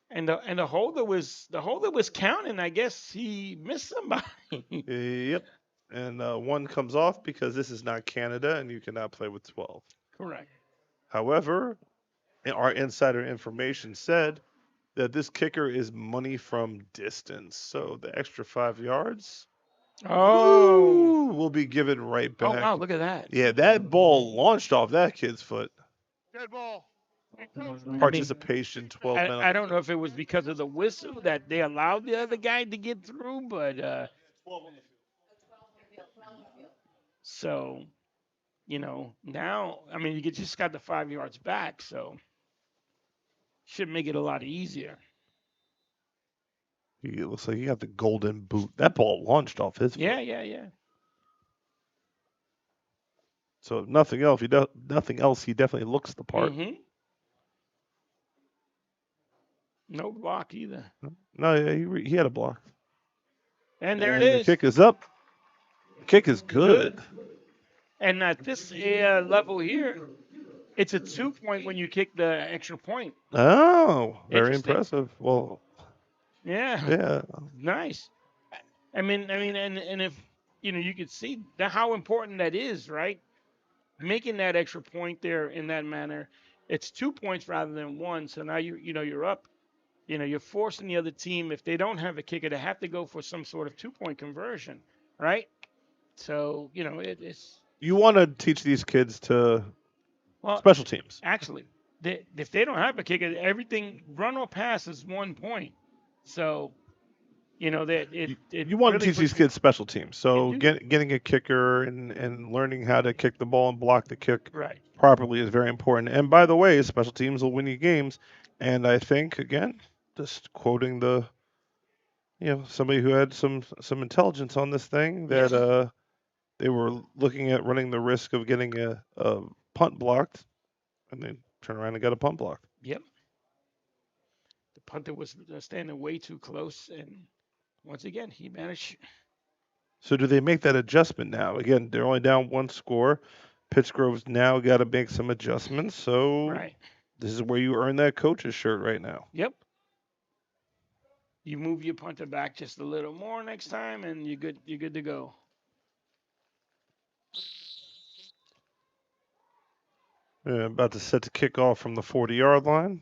And the holder was counting. I guess he missed somebody. Yep. And one comes off because this is not Canada and you cannot play with 12. Correct. However, our insider information said that this kicker is money from distance. So the extra 5 yards will be given right Oh back. wow, look at that. Yeah, that ball launched off that kid's foot. Dead ball. Participation, 12 minutes. I don't know if it was because of the whistle that they allowed the other guy to get through, but so now you just got the 5 yards back, so should make it a lot easier. It looks like he got the golden boot. That ball launched off his foot. Yeah. So if nothing else, he definitely looks the part. Mm-hmm. No block either. No, yeah, he had a block. And there And it the is. kick is up. The kick is good. And at this level here, it's a 2-point when you kick the extra point. Oh, very Interesting. impressive. Well, Yeah. yeah. Nice. And if you could see how important that is, right? making that extra point there in that manner, it's 2 points rather than one. So now you're up. You're forcing the other team, if they don't have a kicker, to have to go for some sort of 2-point conversion, right? So it's You want to teach these kids to well, special teams. actually, if they don't have a kicker, everything run or pass is 1 point. So that it You want to really teach these puts kids special teams. So you do. getting a kicker and learning how to kick the ball and block the kick Right. properly is very important. And by the way, special teams will win you games. And I think, again, just quoting somebody who had some intelligence on this thing, that they were looking at running the risk of getting a punt blocked, and they turned around and got a punt blocked. Yep. The punter was standing way too close, and once again, he managed. So do they make that adjustment now? Again, they're only down 1 score. Pittsgrove's now got to make some adjustments. So Right. this is where you earn that coach's shirt right now. Yep. You move your punter back just a little more next time, and you're good. You're good to go. About to set to kick off from the 40-yard line.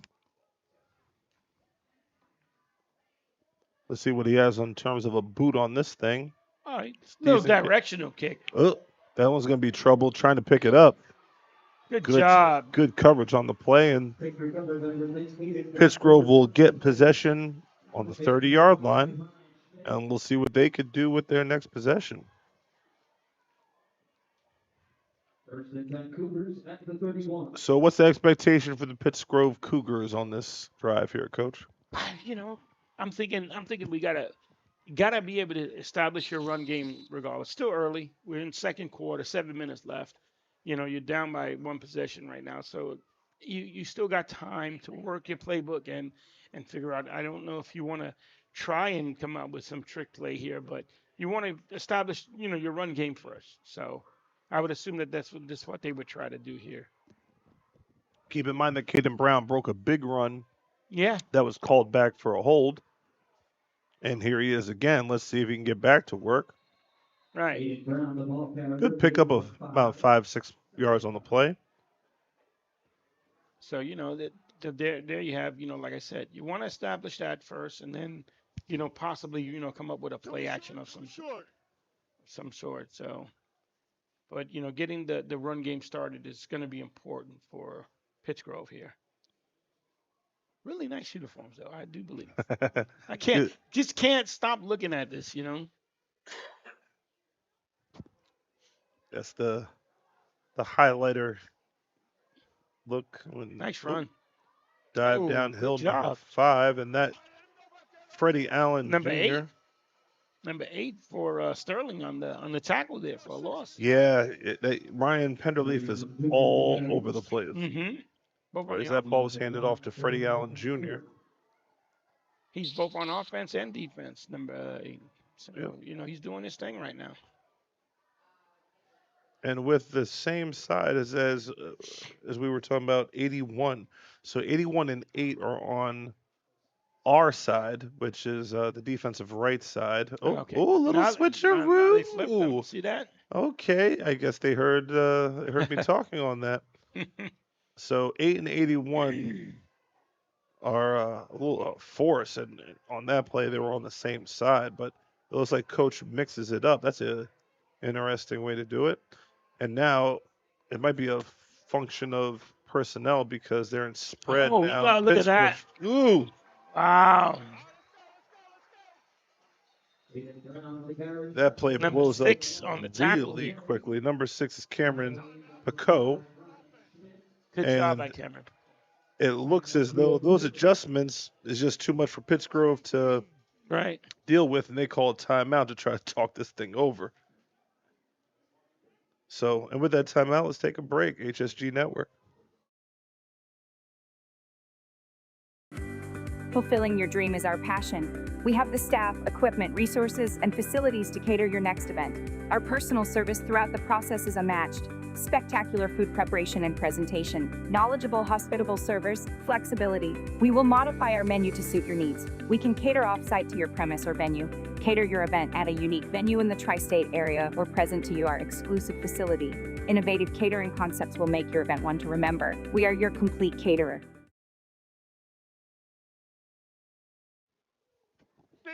Let's see what he has in terms of a boot on this thing. All right. Little Decent kick. directional kick. Oh, that one's going to be trouble trying to pick it up. Good job. Good coverage on the play, and Pittsgrove will get possession on the 30-yard line, and we'll see what they could do with their next possession. So what's the expectation for the Pittsgrove Cougars on this drive here, Coach? I'm thinking we gotta be able to establish your run game regardless. Still early. We're in second quarter, 7 minutes left. You're down by 1 possession right now, so you still got time to work your playbook and figure out. I don't know if you want to try and come up with some trick play here, but you want to establish your run game first. So I would assume that that's what they would try to do here. Keep in mind that Caden Brown broke a big run. Yeah. That was called back for a hold. And here he is again. Let's see if he can get back to work. Right. Good pickup of about 5-6 yards on the play. So there you have, like I said, you want to establish that first, and then possibly come up with a play action of some sort. So, but getting the run game started is going to be important for Pittsgrove here. Really nice uniforms, though. I do believe. I can't stop looking at this. That's the highlighter look. Nice run. Dive downhill, good job. number 5, and that Freddie Allen Number Jr. 8. Number 8 for Sterling on the tackle there for a loss. Yeah, Ryan Penderleaf is all over the place. Mm-hmm. As that ball was handed off to Freddie Allen Jr. He's both on offense and defense, number 8. So, he's doing his thing right now. And with the same side as we were talking about, 81. So 81 and 8 are on our side, which is the defensive right side. Oh, Okay. a little Now switcheroo. they flipped them. See that? Okay, I guess they heard me talking on that. So 8 and 81 are a little force, and on that play they were on the same side. But it looks like Coach mixes it up. That's a interesting way to do it. And now it might be a function of personnel because they're in spread Oh, now. wow, look at that. Ooh. Wow. That play Number blows 6 up on the tackle really here. quickly. Number 6 is Cameron Picot. Good job by Cameron. It looks as though those adjustments is just too much for Pittsgrove to Right. deal with, and they call a timeout to try to talk this thing over. So, and with that timeout, let's take a break. HSG Network. Fulfilling your dream is our passion. We have the staff, equipment, resources, and facilities to cater your next event. Our personal service throughout the process is unmatched. Spectacular food preparation and presentation, knowledgeable, hospitable servers, flexibility. We will modify our menu to suit your needs. We can cater off-site to your premise or venue. Cater your event at a unique venue in the tri-state area or present to you our exclusive facility. Innovative catering concepts will make your event one to remember. We are your complete caterer.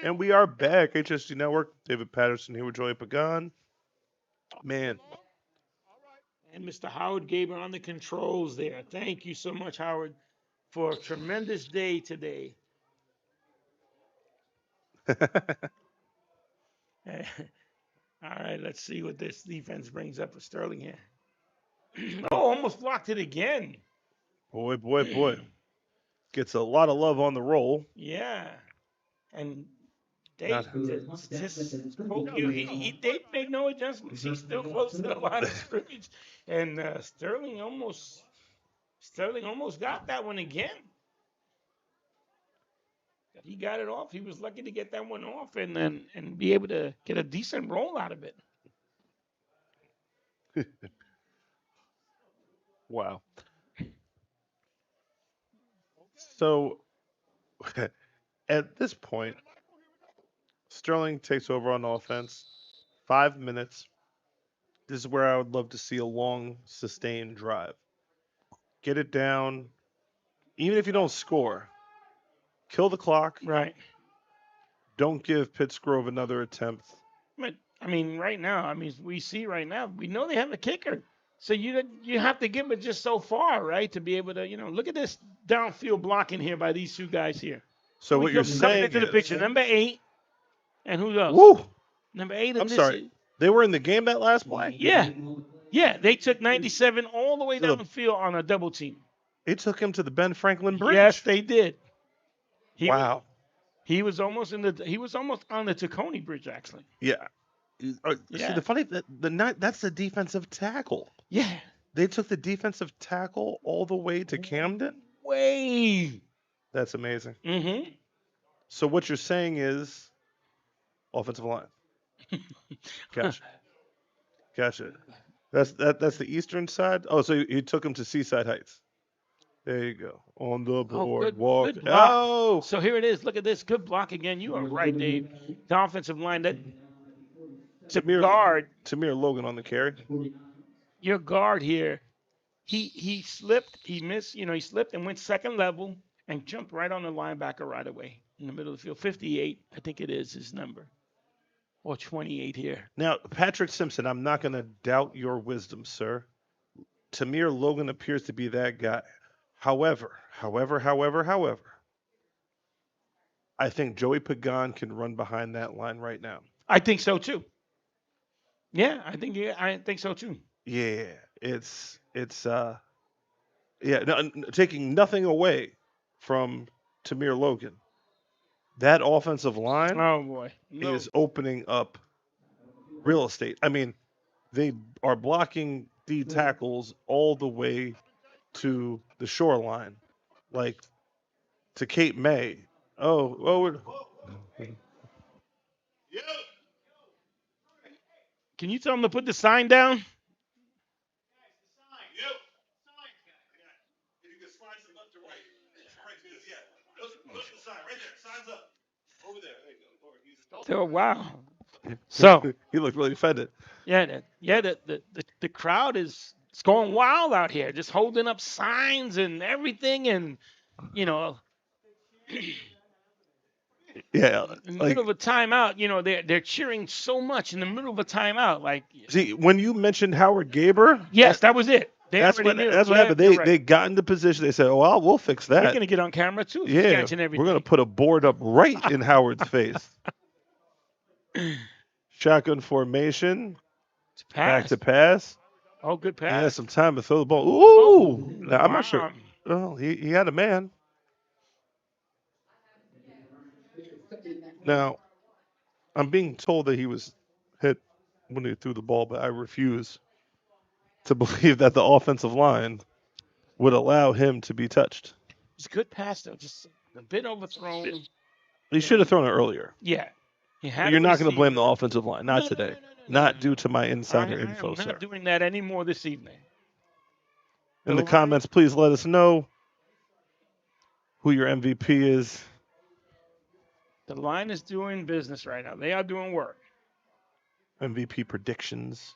And we are back. HSG Network. David Patterson here with Joey Pagan. Man, And Mr. Howard Gaber on the controls there. Thank you so much, Howard, for a tremendous day today. All right, let's see what this defense brings up for Sterling here. Oh, almost blocked it again. boy. Gets a lot of love on the roll. Yeah. And they Not- spoke you. They made no adjustments. He's still close to the line of scrimmage. And Sterling almost got that one again. He got it off. He was lucky to get that one off and be able to get a decent roll out of it. Wow. So at this point, Sterling takes over on offense. 5 minutes. This is where I would love to see a long, sustained drive. Get it down. Even if you don't score, kill the clock. Right. Don't give Pittsgrove another attempt. But I mean, right now, we see right now, we know they have a kicker. So you have to give it just so far, right, to be able to, look at this downfield blocking here by these two guys here. So what you're Coming saying into the is, picture, number 8, and who else? Woo! Number 8. I'm sorry. They were in the game that last play? Yeah, they took 97 all the way So down the field on a double team. They took him to the Ben Franklin Bridge. Yes, they did. Wow. He was almost on the Tacony Bridge, actually. Yeah. See, the funny that's the defensive tackle. Yeah. They took the defensive tackle all the way to Camden. Way. That's amazing. Mm-hmm. So what you're saying is offensive line. Gotcha. That's the eastern side. Oh, so you took him to Seaside Heights. There you go. On the boardwalk. Good block. Oh. So here it is. Look at this. Good block again. You are right, Dave. The offensive line Tamir Logan on the carry. Your guard here, he slipped, he missed, he slipped and went second level and jumped right on the linebacker right away in the middle of the field. 58, I think it is his number. Or 28 here. Now, Patrick Simpson, I'm not going to doubt your wisdom, sir. Tamir Logan appears to be that guy. However, I think Joey Pagan can run behind that line right now. I think so too. Yeah, I think so too. Yeah, taking nothing away from Tamir Logan. That offensive line is opening up real estate. I mean, they are blocking D tackles all the way to the shoreline, like to Cape May. Can you tell them to put the sign down? Oh, wow. So he looked really offended. The crowd is going wild out here, just holding up signs and everything, and Yeah, in the middle of a timeout, they're cheering so much in the middle of a timeout. Like, see, when you mentioned Howard Gaber, yes, that was it. That's what happened. They got into position. They said, "Oh, well, we'll fix that." We're gonna get on camera too. Yeah, we're gonna put a board up right in Howard's face. Shotgun formation. Back to pass. Oh, good pass. He has some time to throw the ball. Ooh! Now, I'm not sure. Well, he had a man. Now, I'm being told that he was hit when he threw the ball, but I refuse to believe that the offensive line would allow him to be touched. It's a good pass, though. Just a bit overthrown. He should have thrown it earlier. Yeah. You're not going to blame the offensive line. Not today. Not due to my insider info, I'm sir. not doing that anymore this evening. In the comments, please let us know who your MVP is. The line is doing business right now. They are doing work. MVP predictions.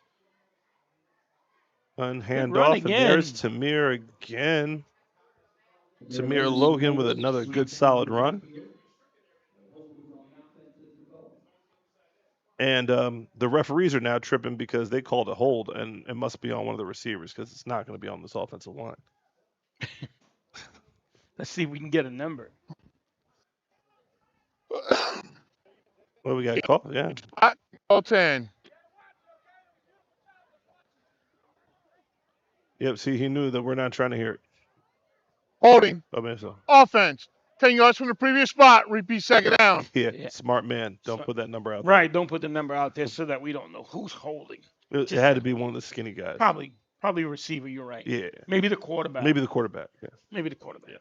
And Good hand run off, and there's again. Tamir again. Tamir Logan with another good solid run. And the referees are now tripping because they called a hold, and it must be on one of the receivers because it's not going to be on this offensive line. Let's see if we can get a number. Well, we got a call, yeah. Call 10. Yep, see, he knew that we're not trying to hear it. Holding. I mean, so. Offense. 10 yards from the previous spot. Repeat second down. Yeah, smart man. Don't put that number out there. Right, don't put the number out there so that we don't know who's holding. It had to be one of the skinny guys. Probably a receiver. You're right. Yeah. Maybe the quarterback. Maybe the quarterback. Yeah. Maybe the quarterback. Yeah.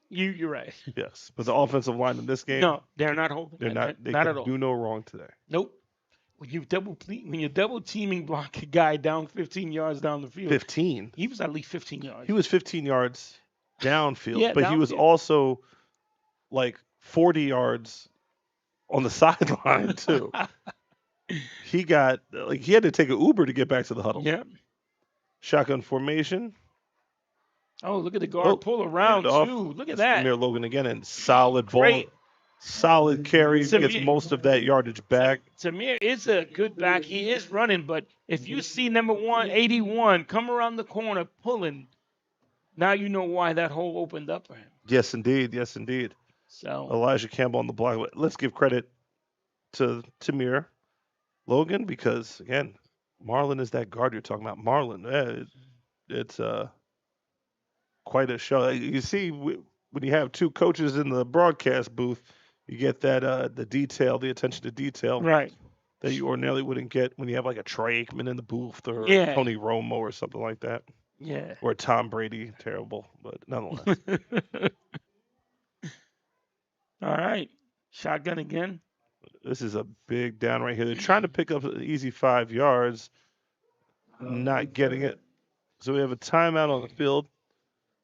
You're right. Yes, but the offensive line in this game. No, they're not holding. They're not. They not can at all. do no wrong today. Nope. When you're double teaming block a guy down 15 yards down the field. 15. He was at least 15 yards. He was 15 yards downfield, Yeah, but he was downfield. also like 40 yards on the sideline too. He had to take an Uber to get back to the huddle. Yeah. Shotgun formation. Oh, look at the guard pull around too. Look at that. Amir Logan again, and solid ball. Great. Solid carry. Tamir- Gets most of that yardage back. Tamir is a good back. He is running, but if you see number 181 come around the corner pulling, now you know why that hole opened up for him. Yes, indeed. Yes, indeed. So Elijah Campbell on the block. Let's give credit to Tamir Logan because, again, Marlon is that guard you're talking about. Marlon, it's quite a show. You see, when you have two coaches in the broadcast booth, you get that the detail, the attention to detail, right, that you ordinarily wouldn't get when you have like a Trey Aikman in the booth or Yeah. Tony Romo or something like that. Yeah. Or Tom Brady, terrible, but nonetheless. All right. Shotgun again. This is a big down right here. They're trying to pick up an easy 5 yards, not getting it. So we have a timeout on the field.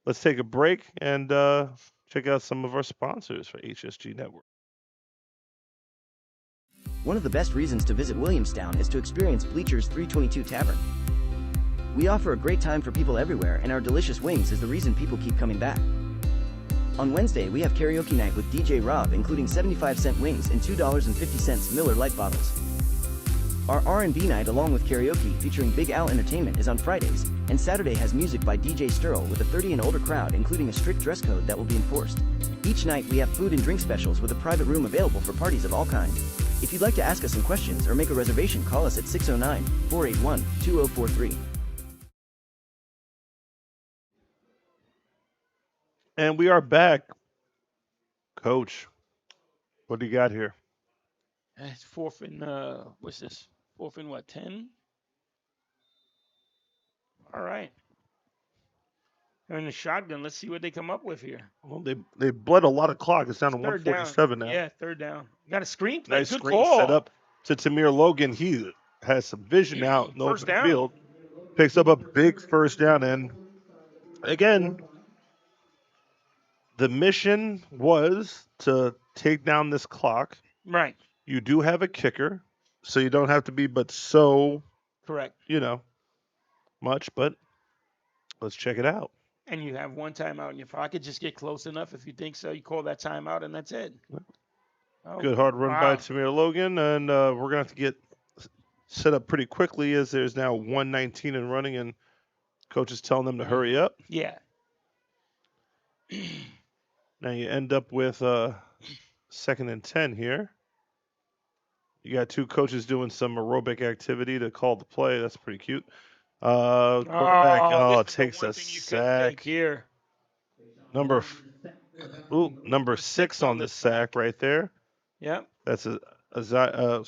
Let's take a break and check out some of our sponsors for HSG Network. One of the best reasons to visit Williamstown is to experience Bleachers 322 Tavern. We offer a great time for people everywhere, and our delicious wings is the reason people keep coming back. On Wednesday, we have karaoke night with DJ Rob, including 75-cent wings and $2.50 Miller Lite bottles. Our R&B night along with karaoke featuring Big Al Entertainment is on Fridays, and Saturday has music by DJ Sterl with a 30 and older crowd, including a strict dress code that will be enforced. Each night, we have food and drink specials with a private room available for parties of all kinds. If you'd like to ask us some questions or make a reservation, call us at 609-481-2043. And we are back. Coach, what do you got here? It's fourth and what's this? Fourth and what? 10. All right. They're in the shotgun. Let's see what they come up with here. Well, they bled a lot of clock. It's down to Third down. 147 now. Yeah, third down. Got a screen play. Nice Good screen call. set up to Tamir Logan. He has some vision out in the First open down. field. Picks up a big first down. And again, the mission was to take down this clock. Right. You do have a kicker, so you don't have to be but so, Correct. much. But let's check it out. And you have one timeout in your pocket. Just get close enough. If you think so, you call that timeout, and that's it. Oh, Good hard run by wow. Tamir Logan, and we're going to have to get set up pretty quickly as there's now 1:19 and running, and coach is telling them to hurry up. Yeah. Now you end up with 2nd and 10 here. You got two coaches doing some aerobic activity to call the play. That's pretty cute. Quarterback, this is the takes one a thing you couldn't sack. take here. Number 6 on this sack right there. Yep. That's Isaiah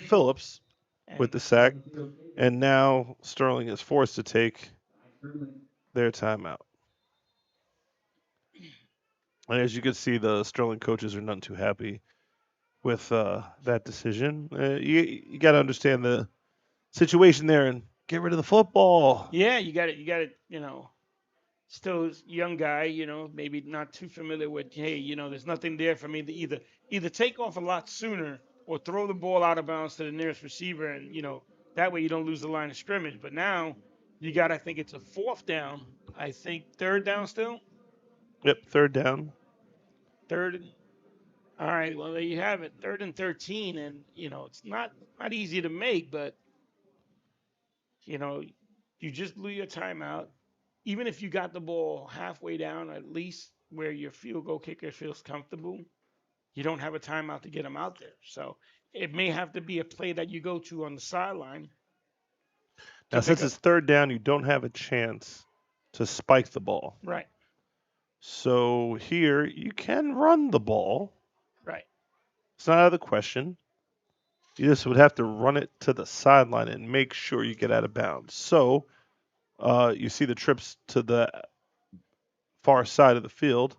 Phillips with the sack. And now Sterling is forced to take their timeout. And as you can see, the Sterling coaches are none too happy with that decision. You got to understand the situation there and get rid of the football. Yeah, you got it, still young guy, maybe not too familiar with, hey, there's nothing there for me to either take off a lot sooner or throw the ball out of bounds to the nearest receiver and, That way you don't lose the line of scrimmage. But now you got, I think it's a 4th down. I think 3rd down still? Yep, 3rd down. 3rd. All right, well, there you have it. 3rd and 13. And, it's not easy to make, but, you just blew your timeout. Even if you got the ball halfway down, at least where your field goal kicker feels comfortable, you don't have a timeout to get him out there. So it may have to be a play that you go to on the sideline. Now, since it's 3rd down, you don't have a chance to spike the ball. Right. So here, you can run the ball. Right. It's not out of the question. You just would have to run it to the sideline and make sure you get out of bounds. So you see the trips to the far side of the field.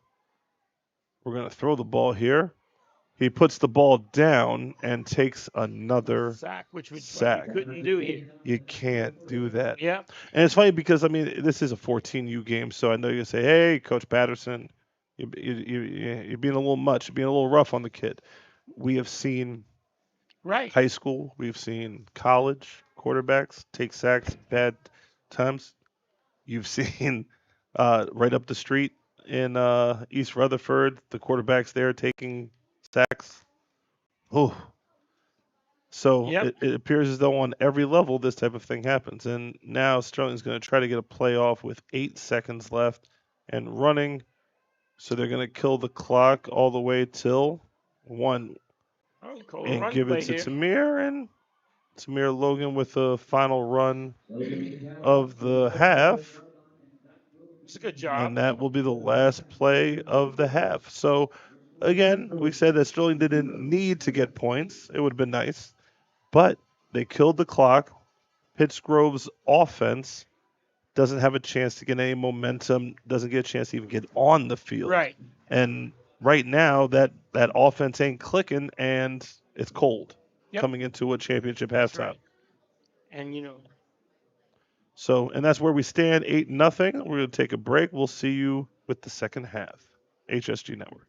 We're going to throw the ball here. He puts the ball down and takes another sack, which we sack. couldn't do here. You can't do that. Yeah. And it's funny because, this is a 14U game, so I know you're going to say, hey, Coach Patterson, you're being a little much, you're being a little rough on the kid. We have seen high school, we've seen college quarterbacks take sacks bad times. You've seen right up the street in East Rutherford, the quarterbacks there taking sacks. Oh. So it appears as though on every level this type of thing happens. And now Sterling's going to try to get a play off with 8 seconds left and running. So they're going to kill the clock all the way till 1. And give it to Tamir. And Tamir Logan with the final run of the half. It's a good job. And that will be the last play of the half. So, again, we said that Sterling didn't need to get points. It would have been nice. But they killed the clock. Pittsgrove's offense doesn't have a chance to get any momentum, doesn't get a chance to even get on the field. Right. And right now, that offense ain't clicking, and it's cold coming into a championship halftime. Right. And, So, and that's where we stand, 8-0. We're going to take a break. We'll see you with the second half. HSG Network.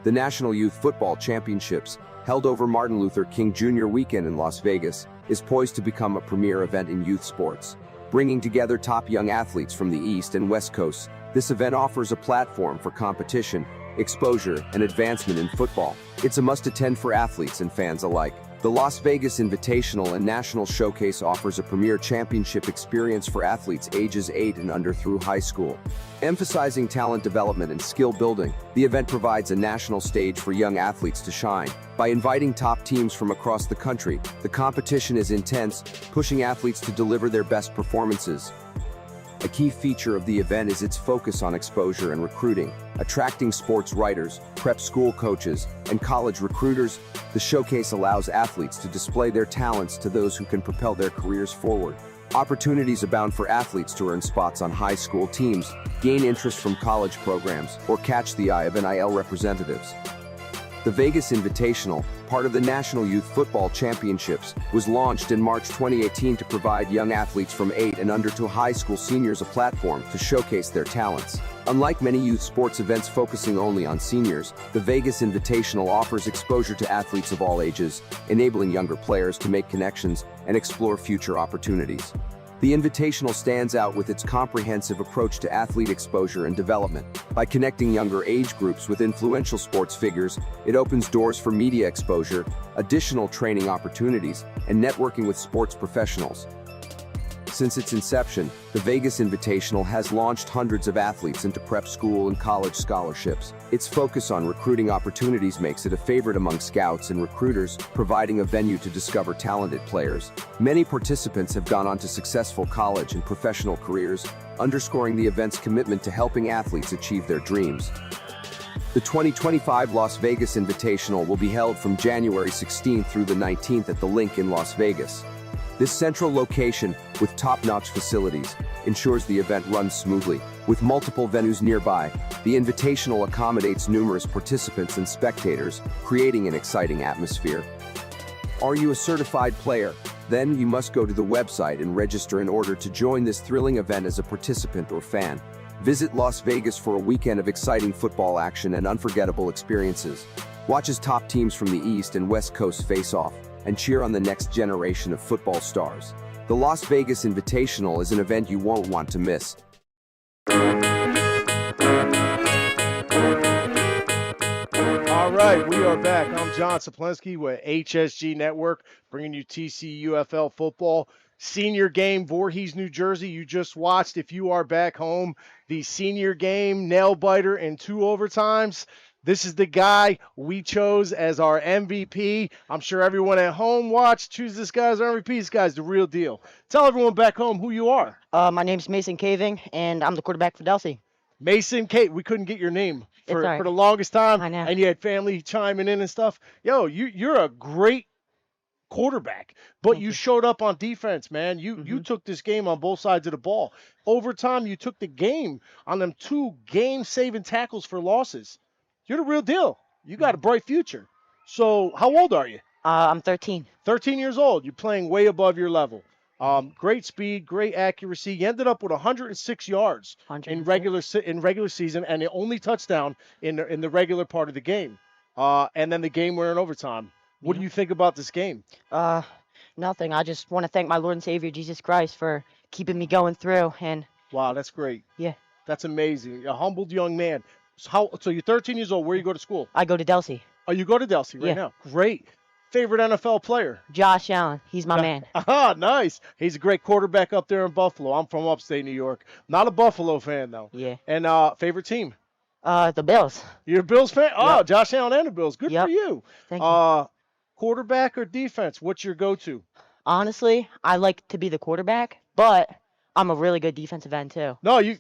The National Youth Football Championships, held over Martin Luther King Jr. weekend in Las Vegas, is poised to become a premier event in youth sports. Bringing together top young athletes from the East and West Coasts, this event offers a platform for competition, exposure, and advancement in football. It's a must-attend for athletes and fans alike. The Las Vegas Invitational and National Showcase offers a premier championship experience for athletes ages 8 and under through high school. Emphasizing talent development and skill building, the event provides a national stage for young athletes to shine. By inviting top teams from across the country, the competition is intense, pushing athletes to deliver their best performances. A key feature of the event is its focus on exposure and recruiting. Attracting sports writers, prep school coaches, and college recruiters, the showcase allows athletes to display their talents to those who can propel their careers forward. Opportunities abound for athletes to earn spots on high school teams, gain interest from college programs, or catch the eye of NIL representatives. The Vegas Invitational, part of the National Youth Football Championships, was launched in March 2018 to provide young athletes from 8 and under to high school seniors a platform to showcase their talents. Unlike many youth sports events focusing only on seniors, the Vegas Invitational offers exposure to athletes of all ages, enabling younger players to make connections and explore future opportunities. The Invitational stands out with its comprehensive approach to athlete exposure and development. By connecting younger age groups with influential sports figures, it opens doors for media exposure, additional training opportunities, and networking with sports professionals. Since its inception, the Vegas Invitational has launched hundreds of athletes into prep school and college scholarships. Its focus on recruiting opportunities makes it a favorite among scouts and recruiters, providing a venue to discover talented players. Many participants have gone on to successful college and professional careers, underscoring the event's commitment to helping athletes achieve their dreams. The 2025 Las Vegas Invitational will be held from January 16th through the 19th at the Link in Las Vegas. This central location, with top-notch facilities, ensures the event runs smoothly. With multiple venues nearby, the Invitational accommodates numerous participants and spectators, creating an exciting atmosphere. Are you a certified player? Then you must go to the website and register in order to join this thrilling event as a participant or fan. Visit Las Vegas for a weekend of exciting football action and unforgettable experiences. Watch as top teams from the East and West Coast face off and cheer on the next generation of football stars. The Las Vegas Invitational is an event you won't want to miss. All right, we are back. I'm John Saplinski with HSG Network, bringing you TCUFL football. Senior game, Voorhees, New Jersey. You just watched, if you are back home, the senior game, nail biter in 2 overtimes. This is the guy we chose as our MVP. I'm sure everyone at home choose this guy as our MVP. This guy's the real deal. Tell everyone back home who you are. My name's Mason Caving, and I'm the quarterback for Delsey. Mason Kate, we couldn't get your name It's all right. for the longest time. I know. And you had family chiming in and stuff. Yo, you're a great quarterback, but you showed up on defense, man. You took this game on both sides of the ball. Overtime, you took the game on them 2 game-saving tackles for losses. You're the real deal. You got a bright future. So how old are you? I'm 13. 13 years old. You're playing way above your level. Great speed, great accuracy. You ended up with 106 yards in regular season, and the only touchdown in the regular part of the game. And then the game winner in overtime. What do you think about this game? Nothing. I just want to thank my Lord and Savior Jesus Christ for keeping me going through. And wow, that's great. Yeah, that's amazing. A humbled young man. So you're 13 years old. Where you go to school? I go to Delsey. Oh, you go to Delsey right now. Great. Favorite NFL player? Josh Allen. He's my man. Ah, nice. He's a great quarterback up there in Buffalo. I'm from upstate New York. Not a Buffalo fan, though. Yeah. And favorite team? The Bills. You're a Bills fan? Oh, Yep. Josh Allen and the Bills. Good for you. Thank you. Quarterback or defense? What's your go-to? Honestly, I like to be the quarterback, but I'm a really good defensive end, too. No, you.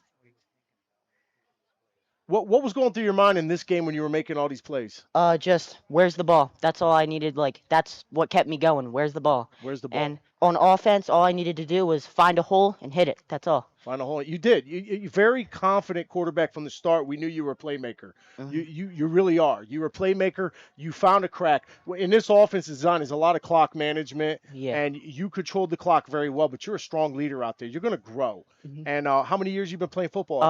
What was going through your mind in this game when you were making all these plays? Just where's the ball? That's all I needed. That's what kept me going. Where's the ball? Where's the ball? And on offense, all I needed to do was find a hole and hit it. That's all. Find a hole. You did. You very confident quarterback from the start. We knew you were a playmaker. You really are. You were a playmaker. You found a crack. In this offense design, there's a lot of clock management, and you controlled the clock very well. But you're a strong leader out there. You're going to grow. And how many years you been playing football?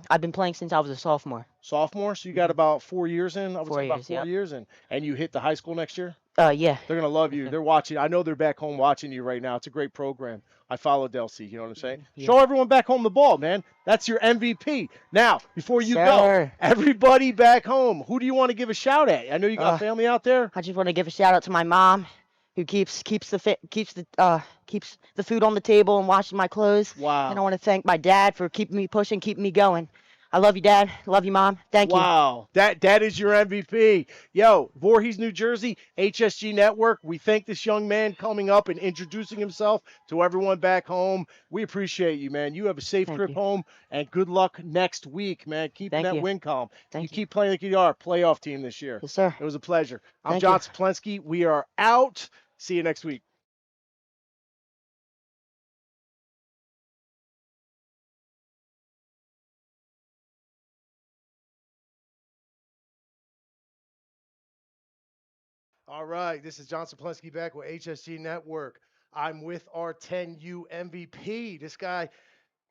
I've been playing since I was a sophomore. Sophomore, so you got about 4 years in. I would say about 4 4 years, years in, and you hit the high school next year. Yeah. They're gonna love you. They're watching. I know they're back home watching you right now. It's a great program. I follow Delsey. You know what I'm saying? Show everyone back home the ball, man. That's your MVP. Now, before you go, everybody back home, who do you want to give a shout at? I know you got family out there. I just want to give a shout out to my mom, who keeps the food on the table and washing my clothes. Wow. And I want to thank my dad for keeping me pushing, keeping me going. I love you, Dad. Love you, Mom. Thank you. Wow, that is your MVP. Yo, Voorhees, New Jersey, HSG Network. We thank this young man coming up and introducing himself to everyone back home. We appreciate you, man. You have a safe trip home, and good luck next week, man. Keep that win column. You keep playing like you are a playoff team this year. Yes, sir. It was a pleasure. I'm Thank John you. Saplinski. We are out. See you next week. All right, this is John Saplinski back with HSG Network. I'm with our 10U MVP. This guy,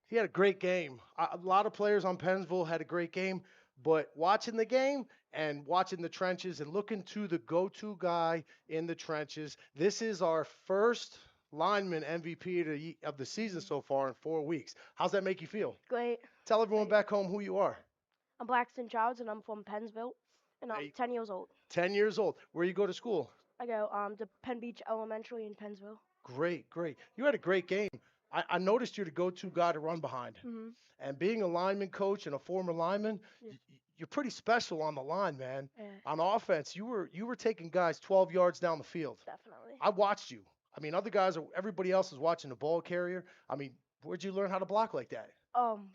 he had a great game. A lot of players on Pennsville had a great game, but watching the game and watching the trenches and looking to the go-to guy in the trenches, this is our first lineman MVP of the season so far in 4 weeks. How's that make you feel? Great. Tell everyone back home who you are. I'm Blackston Childs, and I'm from Pennsville, and I'm 10 years old. 10 years old. Where you go to school? I go to Penn Beach Elementary in Pennsville. Great, great. You had a great game. I noticed you're the go-to guy to run behind. And being a lineman coach and a former lineman, you're pretty special on the line, man. On offense, you were taking guys 12 yards down the field. Definitely. I watched you. I mean, everybody else is watching the ball carrier. I mean, where'd you learn how to block like that?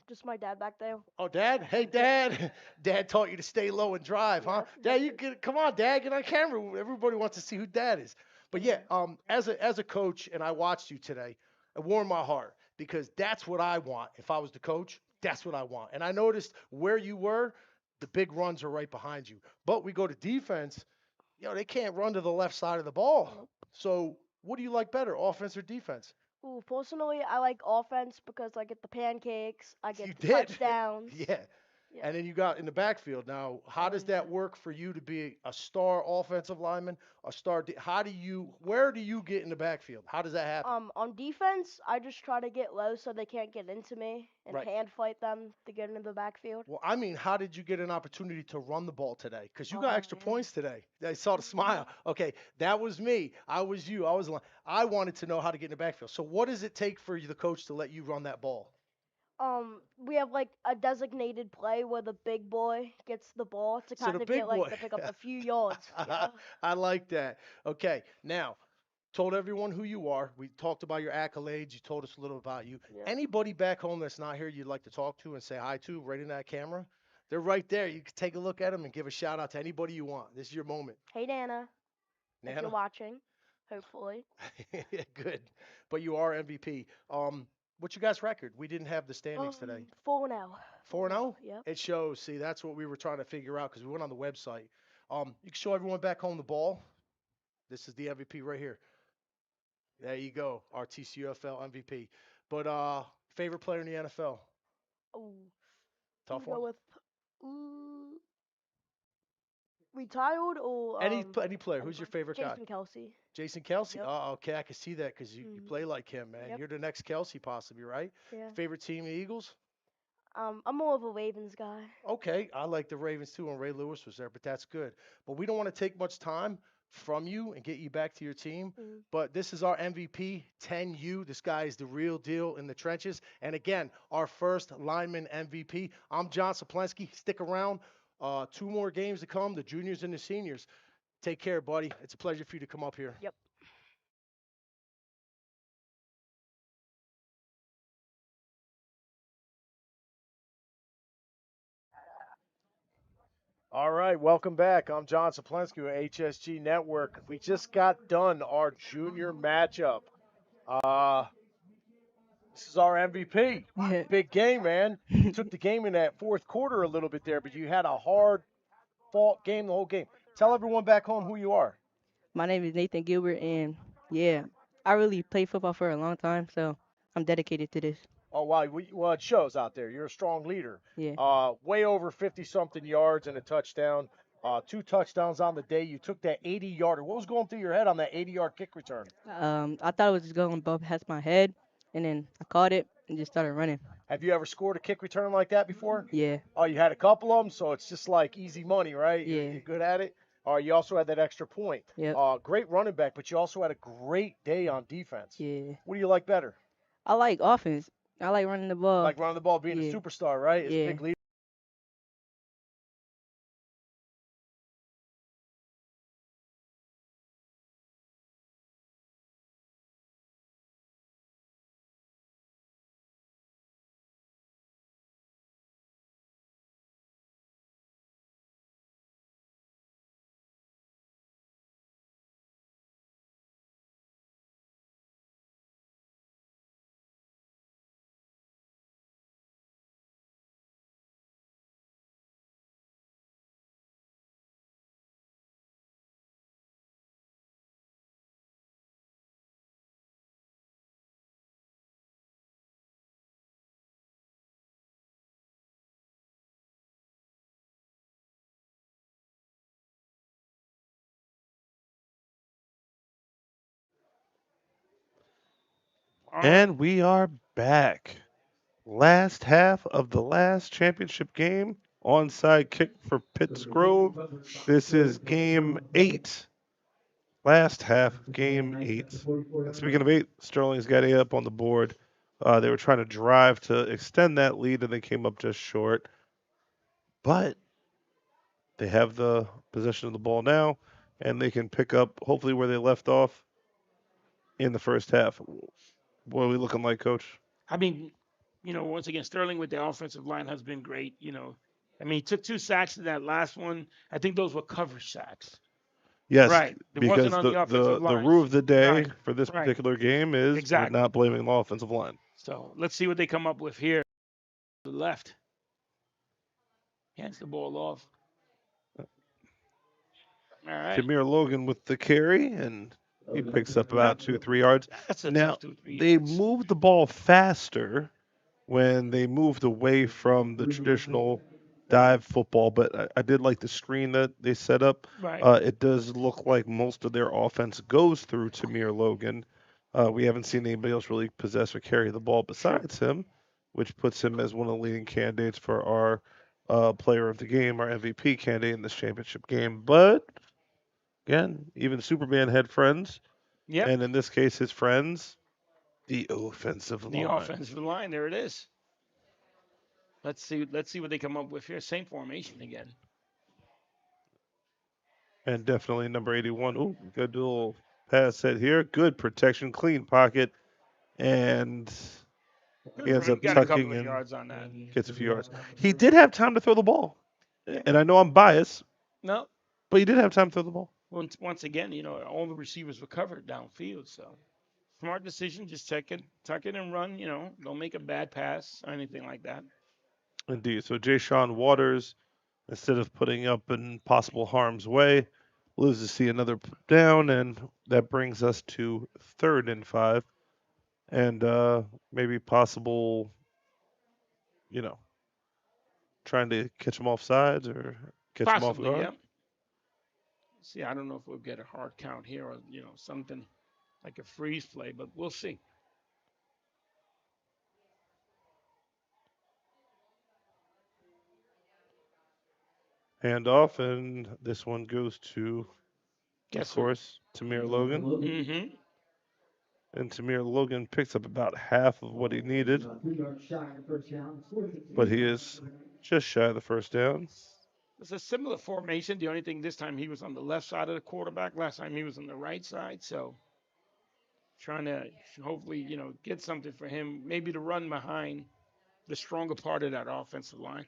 Just my dad back there. Oh, Dad? Hey, Dad. Dad taught you to stay low and drive, huh? Dad, come on, Dad, get on camera. Everybody wants to see who Dad is. But yeah, as a coach, and I watched you today, it warmed my heart because that's what I want. If I was the coach, that's what I want. And I noticed where you were, the big runs are right behind you. But we go to defense, they can't run to the left side of the ball. So, what do you like better, offense or defense? Ooh, personally, I like offense because I get the pancakes, I get You the did. touchdowns. Yeah. Yeah. And then you got in the backfield. Now, how does that work for you to be a star offensive lineman, a star? Where do you get in the backfield? How does that happen? On defense, I just try to get low so they can't get into me and Right. hand fight them to get into the backfield. Well, I mean, how did you get an opportunity to run the ball today? Because you got Oh, extra yeah. points today. I saw the smile. Okay, that was me. I was you. I wanted to know how to get in the backfield. So, what does it take for you, the coach, to let you run that ball? We have like a designated play where the big boy gets the ball to So kind the of big get like boy. to pick up a few yards. Yeah. I like that. Okay, now told everyone who you are. We talked about your accolades. You told us a little about you. Yeah. Anybody back home that's not here you'd like to talk to and say hi to right in that camera? They're right there. You can take a look at them and give a shout out to anybody you want. This is your moment. Hey Nana, if Nana? you're watching, hopefully. Yeah, good. But you are MVP. What's your guys' record? We didn't have the standings today. 4-0. 4-0? Yep. It shows. See, that's what we were trying to figure out because we went on the website. You can show everyone back home the ball. This is the MVP right here. There you go, our TCUFL MVP. But favorite player in the NFL? Ooh. Tough Go one. with retired or Any player. Who's your favorite guy? Jason Kelsey. Jason Kelsey. Yep. Oh, okay, I can see that because you play like him, man. Yep. You're the next Kelsey, possibly, right? Yeah. Favorite team, the Eagles. I'm more of a Ravens guy. Okay, I like the Ravens too, and Ray Lewis was there, but that's good. But we don't want to take much time from you and get you back to your team. But this is our MVP, 10U. This guy is the real deal in the trenches. And again, our first lineman MVP. I'm John Saplensky. Stick around. 2 more games to come, the juniors and the seniors. Take care, buddy. It's a pleasure for you to come up here. Yep. All right, welcome back. I'm John Saplensky with HSG Network. We just got done our junior matchup. This is our MVP. Big game, man. You took the game in that fourth quarter a little bit there, but you had a hard-fought game the whole game. Tell everyone back home who you are. My name is Nathan Gilbert, and yeah, I really played football for a long time, so I'm dedicated to this. Oh, wow. Well, it shows out there. You're a strong leader. Yeah. Way over 50-something yards and a touchdown. 2 touchdowns on the day. You took that 80-yarder. What was going through your head on that 80-yard kick return? I thought it was just going above past my head, and then I caught it and just started running. Have you ever scored a kick return like that before? Yeah. Oh, you had a couple of them, so it's just like easy money, right? Yeah. You're good at it. You also had that extra point. Yep. Great running back, but you also had a great day on defense. Yeah. What do you like better? I like offense. I like running the ball. Like running the ball, being yeah. a superstar, right? As a Yeah. big leader. And we are back. Last half of the last championship game. Onside kick for Pittsgrove. This is game 8. Last half, game 8. And speaking of 8, Sterling's got 8 up on the board. They were trying to drive to extend that lead, and they came up just short. But they have the possession of the ball now, and they can pick up, hopefully, where they left off in the first half. What are we looking like, Coach? I mean, once again, Sterling with the offensive line has been great. I mean, he took 2 sacks in that last one. I think those were coverage sacks. Yes, Right. It because wasn't on the offensive the line. rule of the day Right. for this Right. particular game is Exactly. we're not blaming the offensive line. So let's see what they come up with here. To the left. Hands the ball off. All right. Jameer Logan with the carry, and He picks up about 2-3 yards. That's a Now, tough 2-3 they yards. moved the ball faster when they moved away from the traditional dive football, but I did like the screen that they set up. Right. It does look like most of their offense goes through Tamir Logan. We haven't seen anybody else really possess or carry the ball besides him, which puts him as one of the leading candidates for our player of the game, our MVP candidate in this championship game. But again, even Superman had friends, Yep. and in this case, his friends, the offensive line. The offensive line. There it is. Let's see what they come up with here. Same formation again. And definitely number 81. Ooh, good little pass set here. Good protection, clean pocket, and he ends up Got a couple tucking of in, yards on that. gets a few yards. He did have time to throw the ball, and I know I'm biased, No. but he did have time to throw the ball. Once again, all the receivers were covered downfield, so smart decision. Just tuck it and run. Don't make a bad pass or anything like that. Indeed. So Ja'Shawn Waters, instead of putting up in possible harm's way, lives to see another down, and that brings us to 3rd and 5, and maybe possible, trying to catch him off sides or catch him off Possibly, guard. yeah. See, I don't know if we'll get a hard count here or something like a freeze play, but we'll see. Handoff, and this one goes to, Guess of who? course, Tamir Logan. Mm-hmm. And Tamir Logan picks up about half of what he needed, but he is just shy of the first down. It's a similar formation. The only thing this time he was on the left side of the quarterback. Last time he was on the right side. So trying to hopefully, get something for him. Maybe to run behind the stronger part of that offensive line.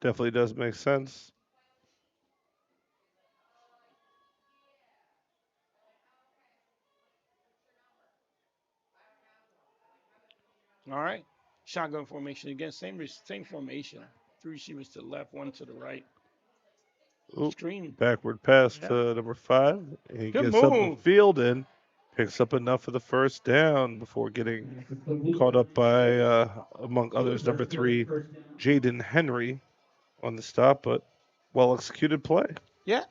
Definitely does make sense. All right. Shotgun formation again. Same formation. 3 receivers to the left, 1 to the right. Ooh, Screen. backward pass to number 5. He Good gets up the move. field and picks up enough for the first down before getting caught up by, among others, number 3, Jaden Henry on the stop, but well-executed play. Yeah.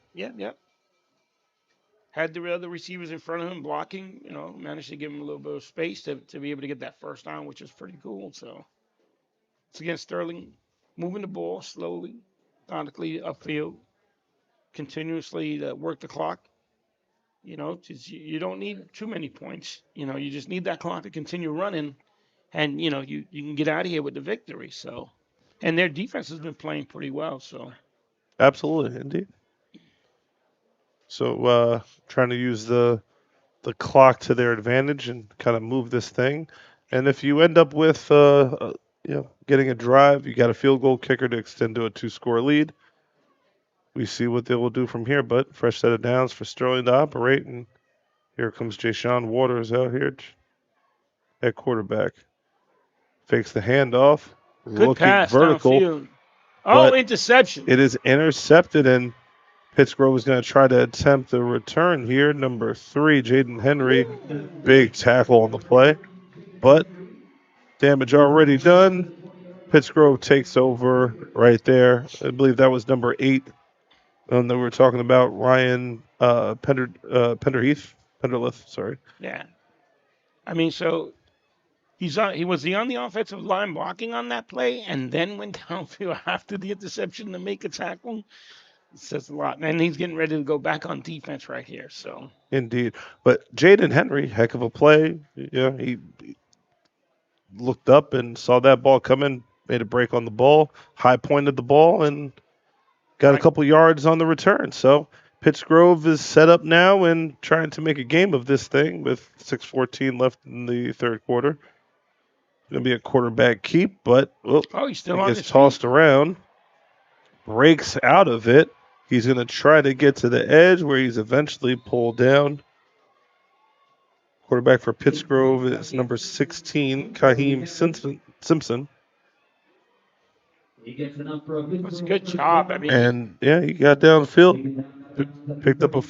Had the other receivers in front of him blocking, managed to give him a little bit of space to be able to get that first down, which is pretty cool. So it's against Sterling, moving the ball slowly, methodically upfield, continuously to work the clock. You don't need too many points. You just need that clock to continue running, and you can get out of here with the victory. So, and their defense has been playing pretty well. So, Absolutely, indeed. So trying to use the clock to their advantage and kind of move this thing. And if you end up with getting a drive, you got a field goal kicker to extend to a 2-score lead. We see what they will do from here, but fresh set of downs for Sterling to operate, and here comes Ja'Shawn Waters out here at quarterback. Fakes the handoff, good looking pass vertical. downfield. Oh, but interception. It is intercepted, and Pittsgrove is going to try to attempt the return here. Number 3, Jaden Henry, big tackle on the play, but damage already done. Pittsgrove takes over right there. I believe that was number 8. And then we were talking about Ryan Penderleith. Sorry. Yeah. I mean, so he was on the offensive line blocking on that play, and then went downfield after the interception to make a tackle. It says a lot, and he's getting ready to go back on defense right here. So Indeed, but Jaden Henry, heck of a play. Yeah, he looked up and saw that ball coming, made a break on the ball, high pointed the ball, and got a couple yards on the return. So Pittsgrove is set up now and trying to make a game of this thing with 6:14 left in the third quarter. Going to be a quarterback keep, but he's still on gets his tossed around, breaks out of it. He's going to try to get to the edge where he's eventually pulled down. Quarterback for Pittsgrove is number 16, Kaheem Simpson. It's a good job. I mean, And yeah, he got downfield, picked up a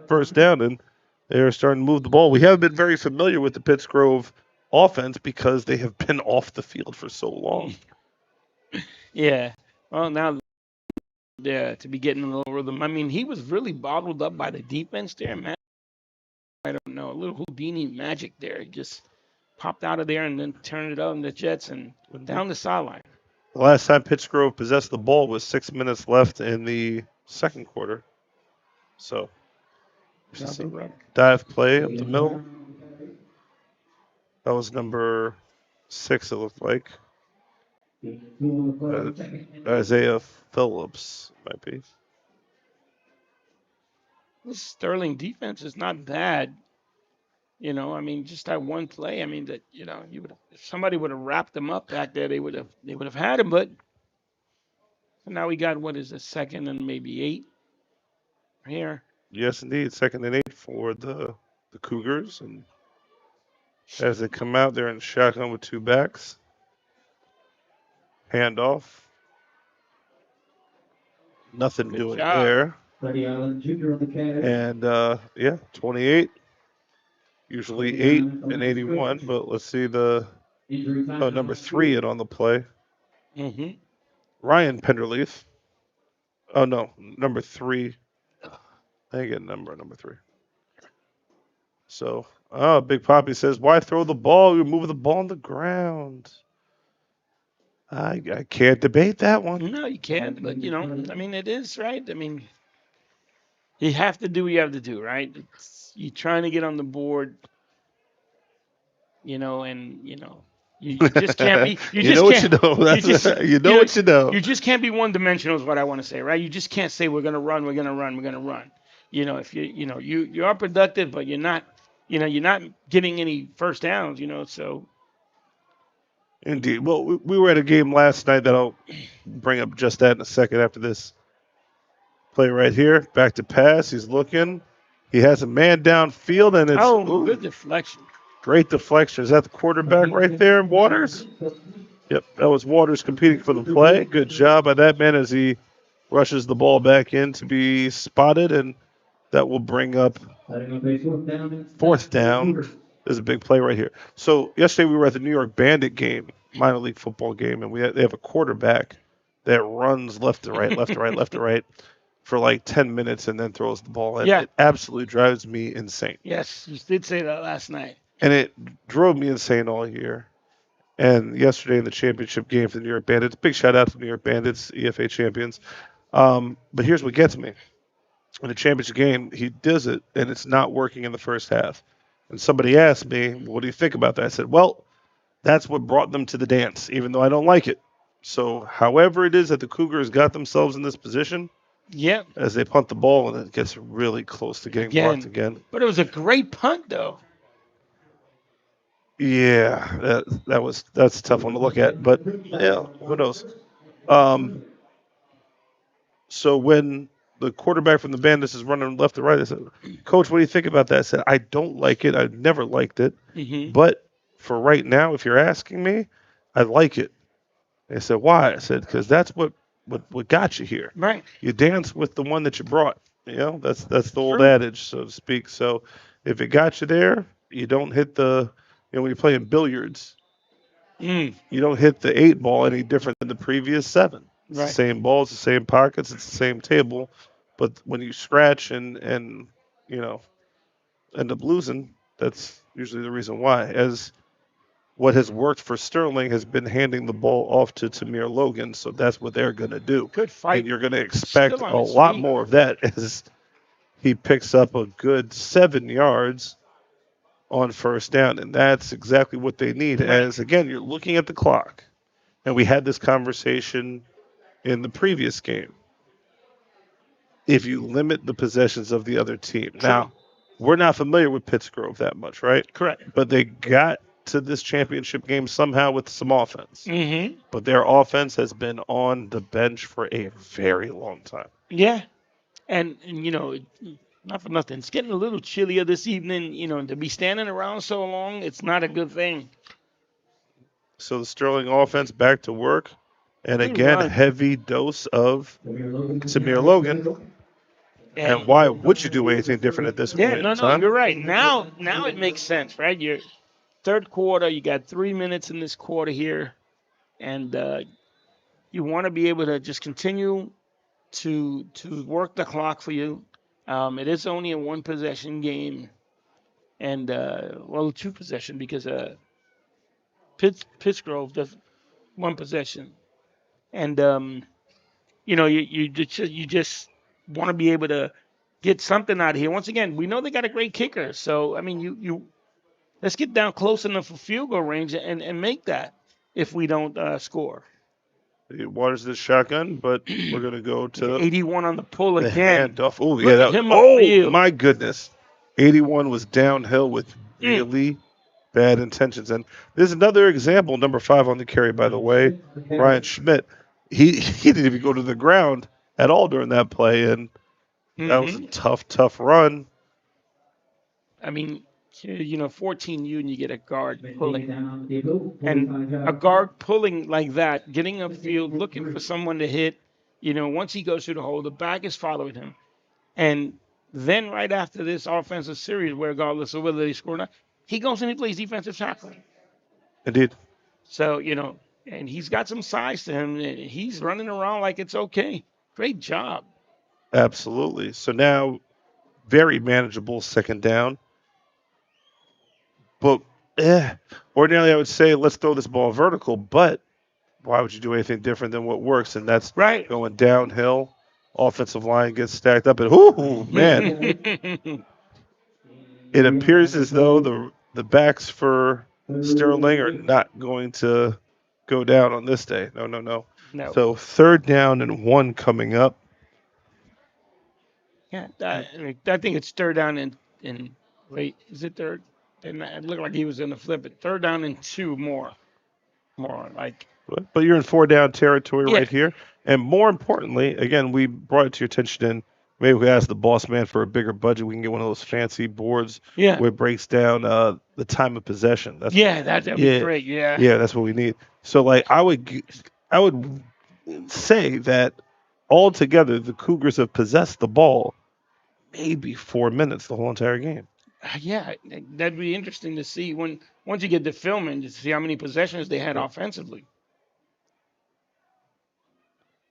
first down, and They're starting to move the ball. We haven't been very familiar with the Pittsgrove offense because they have been off the field for so long. Yeah. Well, now to be getting a little rhythm. I mean, he was really bottled up by the defense there, man. I don't know, a little Houdini magic there. He just popped out of there and then turned it up in the Jets and went down the sideline. The last time Pittsgrove possessed the ball was 6 minutes left in the second quarter. So, dive play up the middle. That was number 6, it looked like. Isaiah Phillips might be. This Sterling defense is not bad. You know, I mean, just that one play. I mean, that you would if somebody would have wrapped them up back there, they would have had him. But now we got what is a 2nd and maybe 8 here. Yes, indeed. 2nd and 8 for the Cougars, and as they come out, they're in shotgun with 2 backs. Handoff. Nothing Good doing job. there. Freddie Allen Jr. on the catch. And 28. Usually 8 and 81, but let's see the number 3 it on the play. Mm-hmm. Ryan Penderleaf. Oh no, number 3. I get number 3. So, Big Poppy says, "Why throw the ball? You're moving the ball on the ground." I can't debate that one. No, you can't. But I mean, it is right. I mean, you have to do what you have to do, right? You're trying to get on the board, and you just can't be. You know what you know. You know what you know. You just can't be one-dimensional, is what I want to say, right? You just can't say we're gonna run, we're gonna run, we're gonna run. If you are productive, but you're not getting any first downs. So. Indeed. Well, we were at a game last night that I'll bring up just that in a second after this play right here. Back to pass. He's looking. He has a man downfield, and it's good deflection. Great deflection. Is that the quarterback right there, Waters? Yep, that was Waters competing for the play. Good job by that man as he rushes the ball back in to be spotted, and that will bring up 4th down. There's a big play right here. So yesterday we were at the New York Bandit game, minor league football game, and they have a quarterback that runs left to right, left to right, left to right for like 10 minutes and then throws the ball. And Yeah. It absolutely drives me insane. Yes, you did say that last night. And it drove me insane all year. And yesterday in the championship game for the New York Bandits, big shout out to the New York Bandits, EFA champions. But here's what gets me. In the championship game, he does it, and it's not working in the first half. And somebody asked me, what do you think about that? I said, well, that's what brought them to the dance, even though I don't like it. So however it is that the Cougars got themselves in this position, Yeah. as they punt the ball, and it gets really close to getting blocked again. But it was a great punt, though. Yeah, that's a tough one to look at, but yeah, who knows? So when the quarterback from the Bandits is running left to right, I said, "Coach, what do you think about that?" I said, "I don't like it. I've never liked it, Mhm. but for right now, if you're asking me, I like it." They said, "Why?" I said, "Because that's what got you here. Right. You dance with the one that you brought. That's the old True. adage, so to speak. So if it got you there, you don't hit when you're playing billiards, Mm. you don't hit the 8 ball any different than the previous 7. It's Right. the same balls, the same pockets, it's the same table. But when you scratch and end up losing, that's usually the reason why. As what has worked for Sterling has been handing the ball off to Tamir Logan, so that's what they're going to do. Good fight. And you're going to expect Still on a his lot feet. more of that as he picks up a good 7 yards on first down. And that's exactly what they need. Right. As, again, you're looking at the clock. And we had this conversation in the previous game. If you limit the possessions of the other team. Now, we're not familiar with Pittsgrove that much, right? Correct. But they got to this championship game somehow with some offense. Mm-hmm. But their offense has been on the bench for a very long time. Yeah. And not for nothing. It's getting a little chillier this evening. To be standing around so long, it's not a good thing. So the Sterling offense back to work. And Good again, run. heavy dose of Tamir Logan. And why would you do anything different at this Yeah, point no, in no, time? you're right. Now it makes sense, right? You're third quarter. You got 3 minutes in this quarter here, and you want to be able to just continue to work the clock for you. It is only a one possession game, and well, two possession because Pittsgrove does one possession, and you just want to be able to get something out of here. Once again, we know they got a great kicker, so I mean, you let's get down close enough for field goal range and make that if we don't score. He waters the shotgun, but we're gonna go to 81 on the pull the again. handoff. Oh Look yeah, at him oh upfield. my goodness, 81 was downhill with really bad intentions. And there's another example, number 5 on the carry, by the way, Ryan Schmidt. He didn't even go to the ground at all during that play, and that was a tough run. I mean, 14U and you get a guard pulling. And a guard pulling like that, getting upfield, looking for someone to hit, once he goes through the hole, the back is following him. And then right after this offensive series, regardless of whether they score or not, he goes and he plays defensive tackle. Indeed. So, and he's got some size to him. And he's running around like it's okay. Great job. Absolutely. So now, very manageable second down. But ordinarily, I would say let's throw this ball vertical. But why would you do anything different than what works? And that's right. Going downhill. Offensive line gets stacked up, and ooh, man, it appears as though the backs for Sterling are not going to go down on this day. No. No. So 3rd down and 1 coming up. Yeah, I think it's 3rd down and wait, is it 3rd? It looked like he was going to flip it. 3rd down and 2 more like. But you're in 4 down territory Yeah. right here. And more importantly, again, we brought it to your attention, and maybe we asked the boss man for a bigger budget. We can get one of those fancy boards Yeah. where it breaks down the time of possession. That'd be great. Yeah. Yeah, that's what we need. So, like, I would say that altogether, the Cougars have possessed the ball maybe 4 minutes the whole entire game. Yeah, that'd be interesting to see once you get the film in to see how many possessions they had offensively.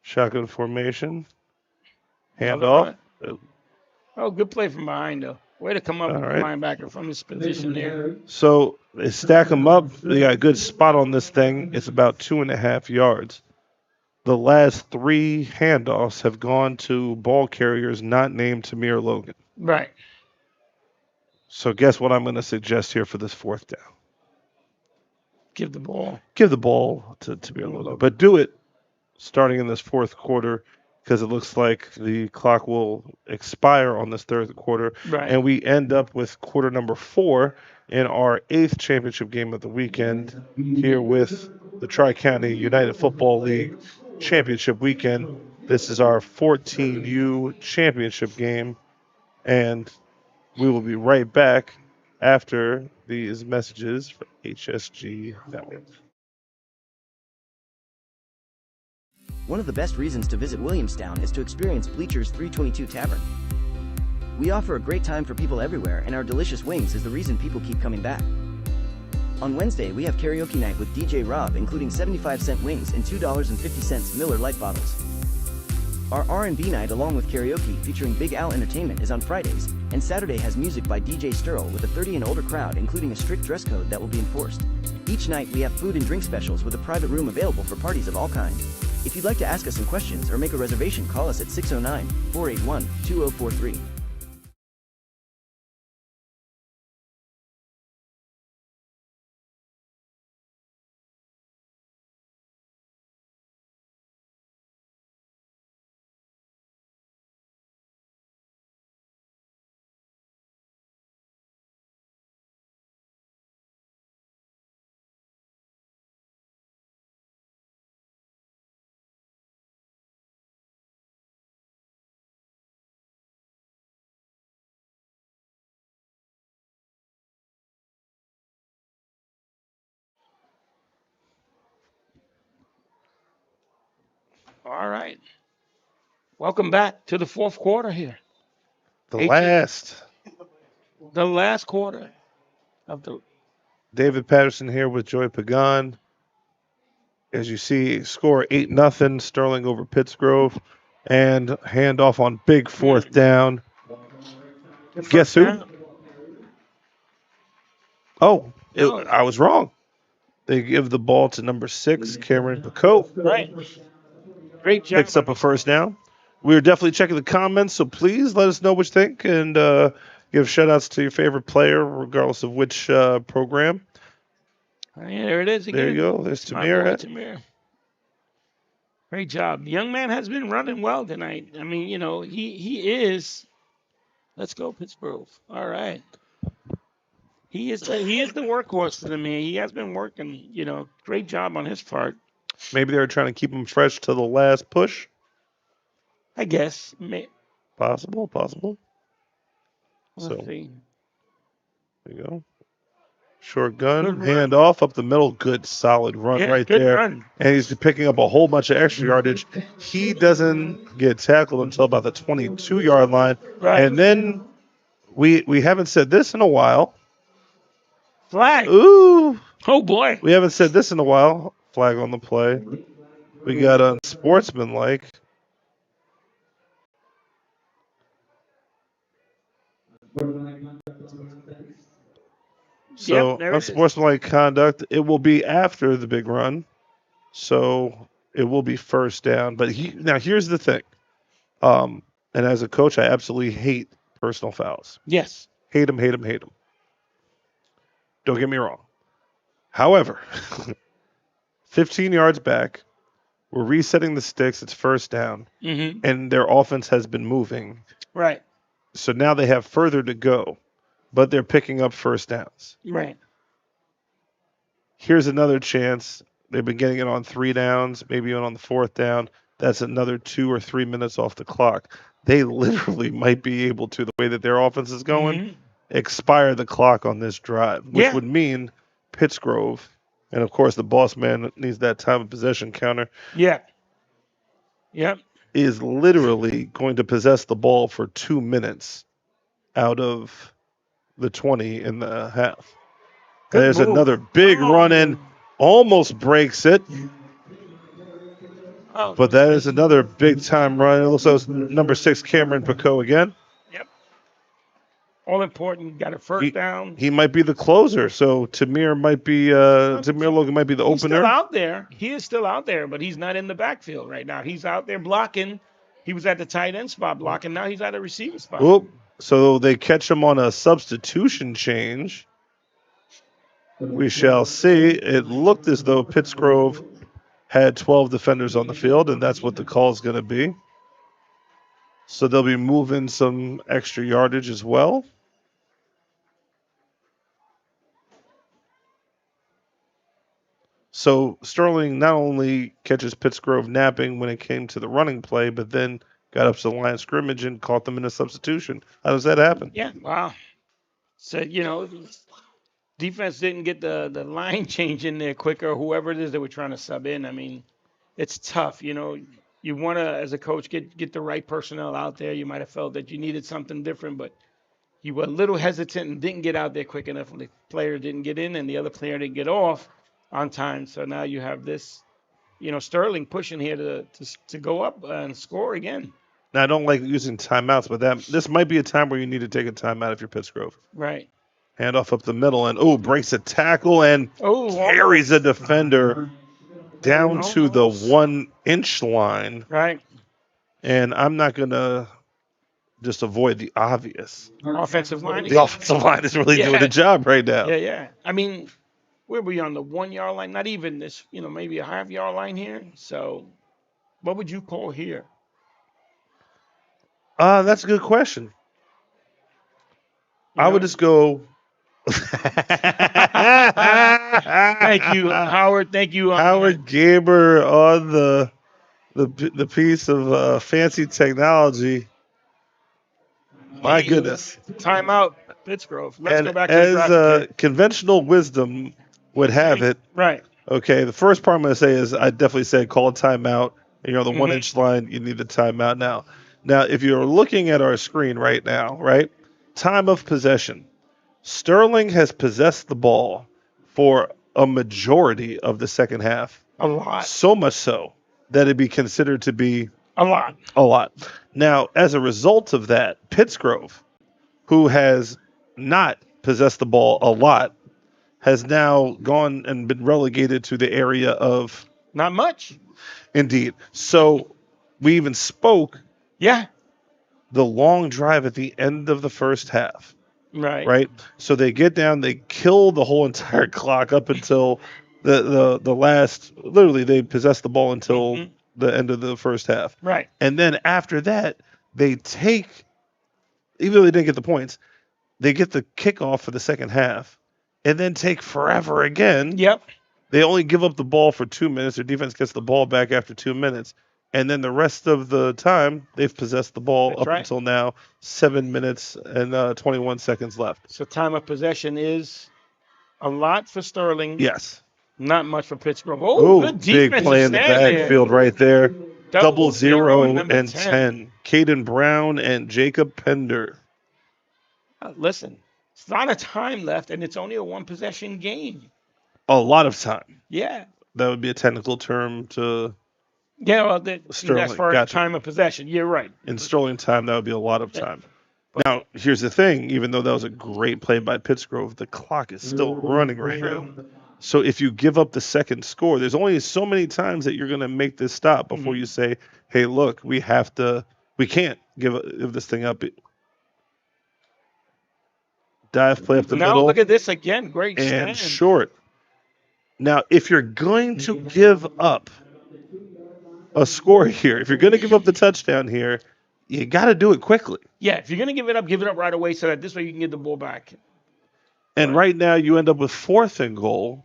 Shotgun formation. Handoff. Oh, good play from behind, though. Way to come up with the linebacker from his position there. So they stack them up. They got a good spot on this thing. It's about 2.5 yards. The last 3 handoffs have gone to ball carriers not named Tamir Logan. Right. So guess what I'm going to suggest here for this 4th down? Give the ball. Give the ball to Tamir Logan. But do it starting in this 4th quarter, because it looks like the clock will expire on this 3rd quarter. Right. And we end up with quarter number 4 in our 8th championship game of the weekend here with the Tri-County United Football League championship weekend. This is our 14U championship game, and we will be right back after these messages from HSG Network. One of the best reasons to visit Williamstown is to experience Bleachers 322 Tavern. We offer a great time for people everywhere, and our delicious wings is the reason people keep coming back. On Wednesday, we have karaoke night with DJ Rob, including 75-cent wings and $2.50 Miller Lite bottles. Our R&B night along with karaoke featuring Big Al Entertainment is on Fridays, and Saturday has music by DJ Sterl with a 30 and older crowd, including a strict dress code that will be enforced. Each night, we have food and drink specials with a private room available for parties of all kinds. If you'd like to ask us some questions or make a reservation, call us at 609-481-2043. All right. Welcome back to the 4th quarter here. The HS last. the last quarter of the David Patterson here with Joy Pagan. As you see, score 8-0, Sterling over Pittsgrove, and handoff on big fourth down. Guess who? down. Oh, No. I was wrong. They give the ball to number 6, Cameron Picot. Right. Great job. Picks up a first down. We're definitely checking the comments, so please let us know what you think and give shout-outs to your favorite player, regardless of which program. Yeah, there it is again. There you go. There's My Tamir. boy, Tamir. Great job. The young man has been running well tonight. I mean, he is. Let's go, Pittsburgh. All right. He is the workhorse for them here. He has been working. Great job on his part. Maybe they were trying to keep him fresh to the last push. I guess. Possible. Let's see. There you go. Short gun, hand off up the middle. Good, solid run right good there. run. And he's picking up a whole bunch of extra yardage. He doesn't get tackled until about the 22-yard line. Right. And then we haven't said this in a while. Flag. Ooh. Oh, boy. We haven't said this in a while. Flag on the play. We got unsportsmanlike. So there it is. unsportsmanlike conduct. It will be after the big run, so it will be first down. But now here's the thing. And as a coach, I absolutely hate personal fouls. Yes. Hate them. Don't get me wrong. However, 15 yards back, we're resetting the sticks. It's first down, and their offense has been moving. Right. So now they have further to go, but they're picking up first downs. Right. Here's another chance. They've been getting it on 3 downs, maybe on the 4th down. That's another 2 or 3 minutes off the clock. They literally might be able to, the way that their offense is going, expire the clock on this drive, which would mean Pittsgrove, and of course the boss man needs that time of possession counter. Yeah. Yep. Is literally going to possess the ball for 2 minutes out of the 20 in the half. Good There's move. another big run in, almost breaks it. Oh. But that is another big time run. It looks like it's number 6, Cameron Picot again. Yep. All important. Got a first down. He might be the closer, so Tamir Logan might be the He's opener. still out there. He is still out there, but he's not in the backfield right now. He's out there blocking. He was at the tight end spot blocking. Now he's at a receiver spot. Whoop. So they catch him on a substitution change. We shall see. It looked as though Pittsgrove had 12 defenders on the field, and that's what the call is going to be. So they'll be moving some extra yardage as well. So Sterling not only catches Pittsgrove napping when it came to the running play, but then got up to the line of scrimmage and caught them in a substitution. How does that happen? Yeah, wow. So, defense didn't get the line change in there quicker, whoever it is that we're trying to sub in. I mean, it's tough. You want to, as a coach, get the right personnel out there. You might have felt that you needed something different, but you were a little hesitant and didn't get out there quick enough when the player didn't get in and the other player didn't get off on time. So now you have this, Sterling pushing here to go up and score again. Now, I don't like using timeouts, but this might be a time where you need to take a timeout if you're Pittsgrove. Right. Handoff up the middle, and breaks a tackle and carries a defender down to the 1-inch line. Right. And I'm not going to just avoid the obvious. Offensive line. The offensive line is really doing the job right now. Yeah. I mean, where were we on the 1-yard line? Not even this, maybe a half-yard line here. So what would you call here? That's a good question. I would just go. Thank you, Howard. Thank you, Howard Gaber on the piece of fancy technology. My goodness. Timeout, Pittsgrove. Let's go back to as the drive. conventional wisdom would have it. Right. Okay, the first part I'm going to say is I definitely said call a timeout. And you're on the 1-inch line, you need a timeout now. Now, if you're looking at our screen right now, right, time of possession, Sterling has possessed the ball for a majority of the second half. A lot. So much so that it'd be considered to be A lot. a lot. Now, as a result of that, Pittsgrove, who has not possessed the ball a lot, has now gone and been relegated to the area of Not much. indeed. So we even spoke Yeah. the long drive at the end of the first half, Right. right? So they get down, they kill the whole entire clock up until the last. Literally, they possess the ball until the end of the first half, Right. and then after that, they take. Even though they didn't get the points, they get the kickoff for the second half, and then take forever again. Yep. They only give up the ball for 2 minutes. Their defense gets the ball back after 2 minutes. And then the rest of the time, they've possessed the ball That's up right. until now, 7 minutes and 21 seconds left. So time of possession is a lot for Sterling. Yes. Not much for Pittsburgh. Oh, good big defensive play in the stand there. backfield right there. Double zero number and 10. Caden Brown and Jacob Pender. Listen, it's not a time left, and it's only a one-possession game. A lot of time. Yeah. That would be a technical term to Yeah, well, Sterling. that's for Gotcha. time of possession. You're right. In Sterling time, that would be a lot of time. Now, here's the thing. Even though that was a great play by Pittsgrove, the clock is still running right now. So if you give up the second score, there's only so many times that you're going to make this stop before you say, hey, look, we can't give this thing up. Dive play up the Now middle. look at this again. Great And stand. short. Now, if you're going to give up a score here, if you're going to give up the touchdown here, you got to do it quickly. Yeah, if you're going to give it up right away so that this way you can get the ball back. And right now you end up with 4th and goal.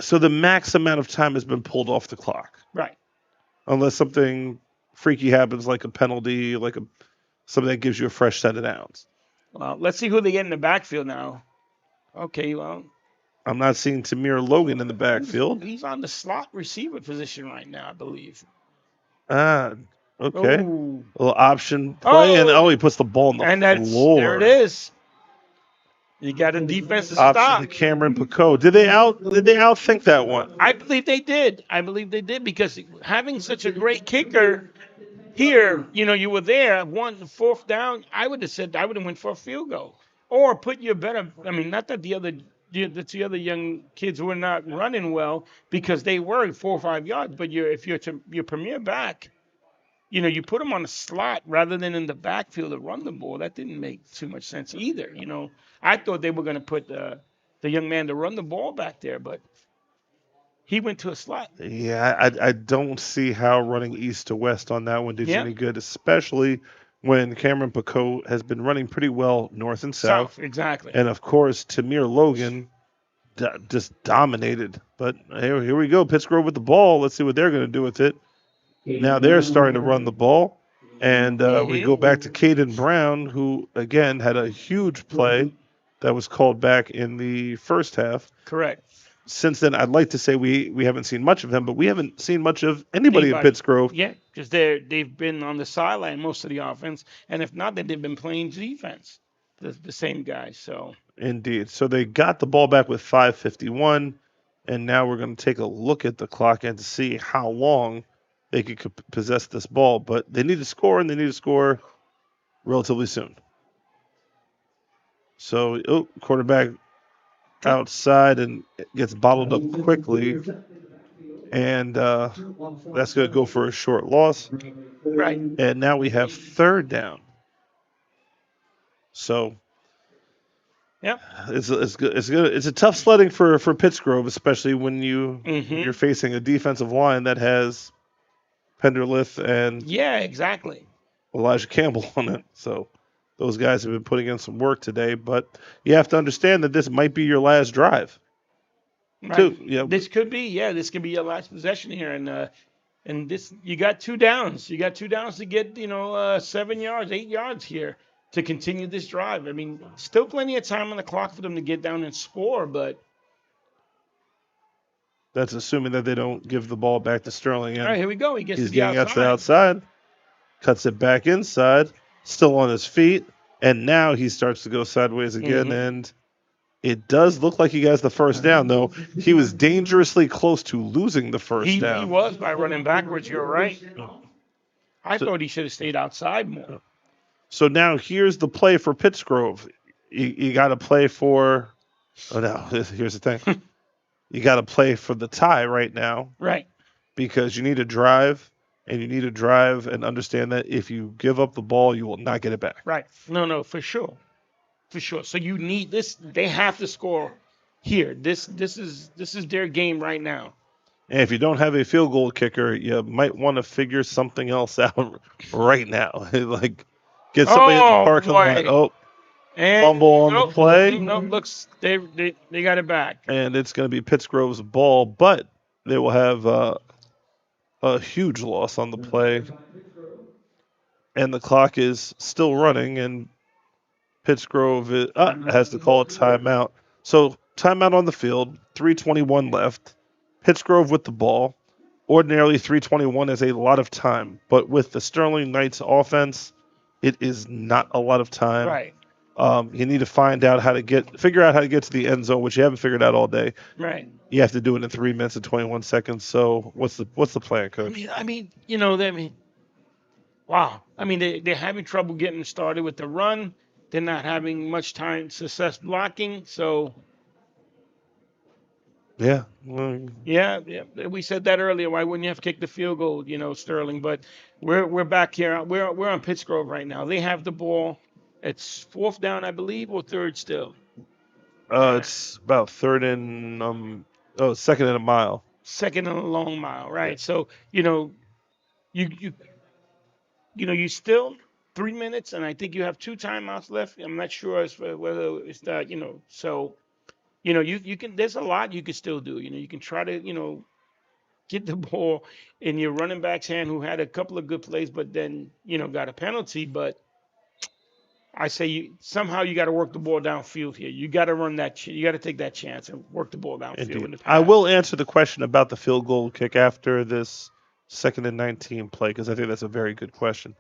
So the max amount of time has been pulled off the clock. Right. Unless something freaky happens, like a penalty, something that gives you a fresh set of downs. Well, let's see who they get in the backfield now. Okay, well, I'm not seeing Tamir Logan in the backfield. he's on the slot receiver position right now, I believe. Ah, okay. Oh. A little option play, and he puts the ball on the And that's floor. there it is. You got a defense to Option stop. to Cameron Picot. Did they outthink that one? I believe they did. Because having such a great kicker here, you were there, 4th down, I would have went for a field goal. Or put your better, not that the other young kids were not running well because they were 4 or 5 yards, but if you're your premier back, you put them on a slot rather than in the backfield to run the ball. That didn't make too much sense either. I thought they were going to put the young man to run the ball back there, but he went to a slot. Yeah, I don't see how running east to west on that one did you Yeah. any good, especially when Cameron Picot has been running pretty well north and south. Exactly. And, of course, Tamir Logan just dominated. But here we go. Pittsgrove with the ball. Let's see what they're going to do with it. Now they're starting to run the ball. And we go back to Caden Brown, who, again, had a huge play that was called back in the first half. Correct. Since then, I'd like to say we haven't seen much of him, but we haven't seen much of anybody in Pittsgrove. Yeah, because they've been on the sideline most of the offense, and if not, then they've been playing defense, the same guys. So Indeed. So they got the ball back with 5:51, and now we're going to take a look at the clock and to see how long they could possess this ball. But they need to score, and they need to score relatively soon. So, quarterback outside and it gets bottled up quickly. And that's going to go for a short loss. Right. And now we have 3rd down. So Yep. it's good. It's a tough sledding for Pittsgrove, especially when Mm-hmm. you're facing a defensive line that has Penderlith and Yeah, exactly. Elijah Campbell on it. So those guys have been putting in some work today, but you have to understand that this might be your last drive. Right. Too. Yeah. This could be your last possession here, and this you got 2 downs. You got 2 downs to get 7 yards, 8 yards here to continue this drive. Still plenty of time on the clock for them to get down and score, but That's assuming that they don't give the ball back to Sterling. all right, here we go. He gets He's to the getting out to the outside. outside. cuts it back inside, still on his feet, and now he starts to go sideways again, and it does look like he has the first down, though. He was dangerously close to losing the first He down. was by running backwards. You're right. I thought he should have stayed outside more. So now here's the play for Pittsgrove. You got to play for. Oh no! Here's the thing. You got to play for the tie right now. Right. Because you need to drive, and you need to drive and understand that if you give up the ball, you will not get it back. Right. No, for sure. For sure. So you need this. They have to score here. This is their game right now. And if you don't have a field goal kicker, you might want to figure something else out right now. Like get somebody in the parking lot. Oh, and fumble on the play. Nope, looks they got it back. And it's going to be Pittsgrove's ball, but they will have a huge loss on the play. And the clock is still running, and Pittsgrove has to call a timeout. So timeout on the field, 3:21 left. Pittsgrove with the ball. Ordinarily, 3:21 is a lot of time, but with the Sterling Knights offense, it is not a lot of time. Right. You need to figure out how to get to the end zone, which you haven't figured out all day. Right. You have to do it in 3 minutes and 21 seconds. So what's the plan, Coach? Wow. I mean, they're having trouble getting started with the run. They're not having much success blocking. So. Yeah. Yeah. We said that earlier. Why wouldn't you have kicked the field goal, Sterling? But we're back here. We're on Pittsgrove right now. They have the ball. It's 4th down, I believe, or 3rd still. It's about 3rd and 2nd and a mile. 2nd and a long mile, right? Yeah. So you still 3 minutes, and I think you have 2 timeouts left. I'm not sure as for whether it's that, So. You can. There's a lot you can still do. You can try to, get the ball in your running back's hand, who had a couple of good plays, but then got a penalty. But I say somehow you got to work the ball downfield here. You got to run that. You got to take that chance and work the ball downfield. I will answer the question about the field goal kick after this 2nd and 19 play, because I think that's a very good question.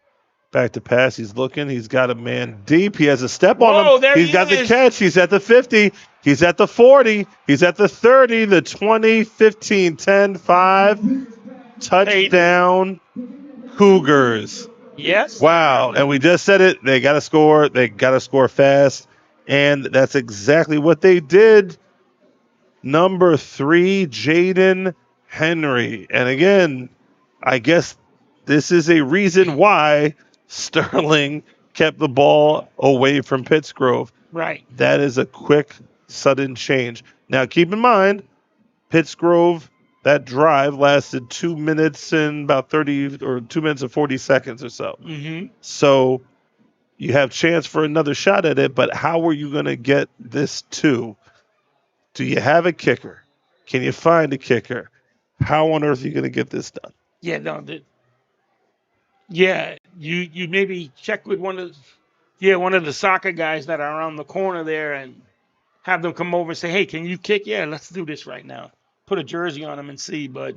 Back to pass. He's looking. He's got a man deep. He has a step on him. He's got the catch. He's at the 50. He's at the 40. He's at the 30, the 20, 15, 10, 5. Touchdown, Cougars. Yes. Wow. And we just said it. They got to score. They got to score fast. And that's exactly what they did. Number 3, Jaden Henry. And again, I guess this is a reason why Sterling kept the ball away from Pittsgrove. Right. That is a quick, sudden change. Now, keep in mind, Pittsgrove, that drive lasted 2 minutes and about 30 or 2 minutes and 40 seconds or so. Mm-hmm. So you have chance for another shot at it, but how are you going to get this to? Do you have a kicker? Can you find a kicker? How on earth are you going to get this done? Yeah, no. Yeah, you maybe check with one of the soccer guys that are around the corner there and have them come over and say, hey, can you kick? Yeah, let's do this right now. Put a jersey on them and see, but.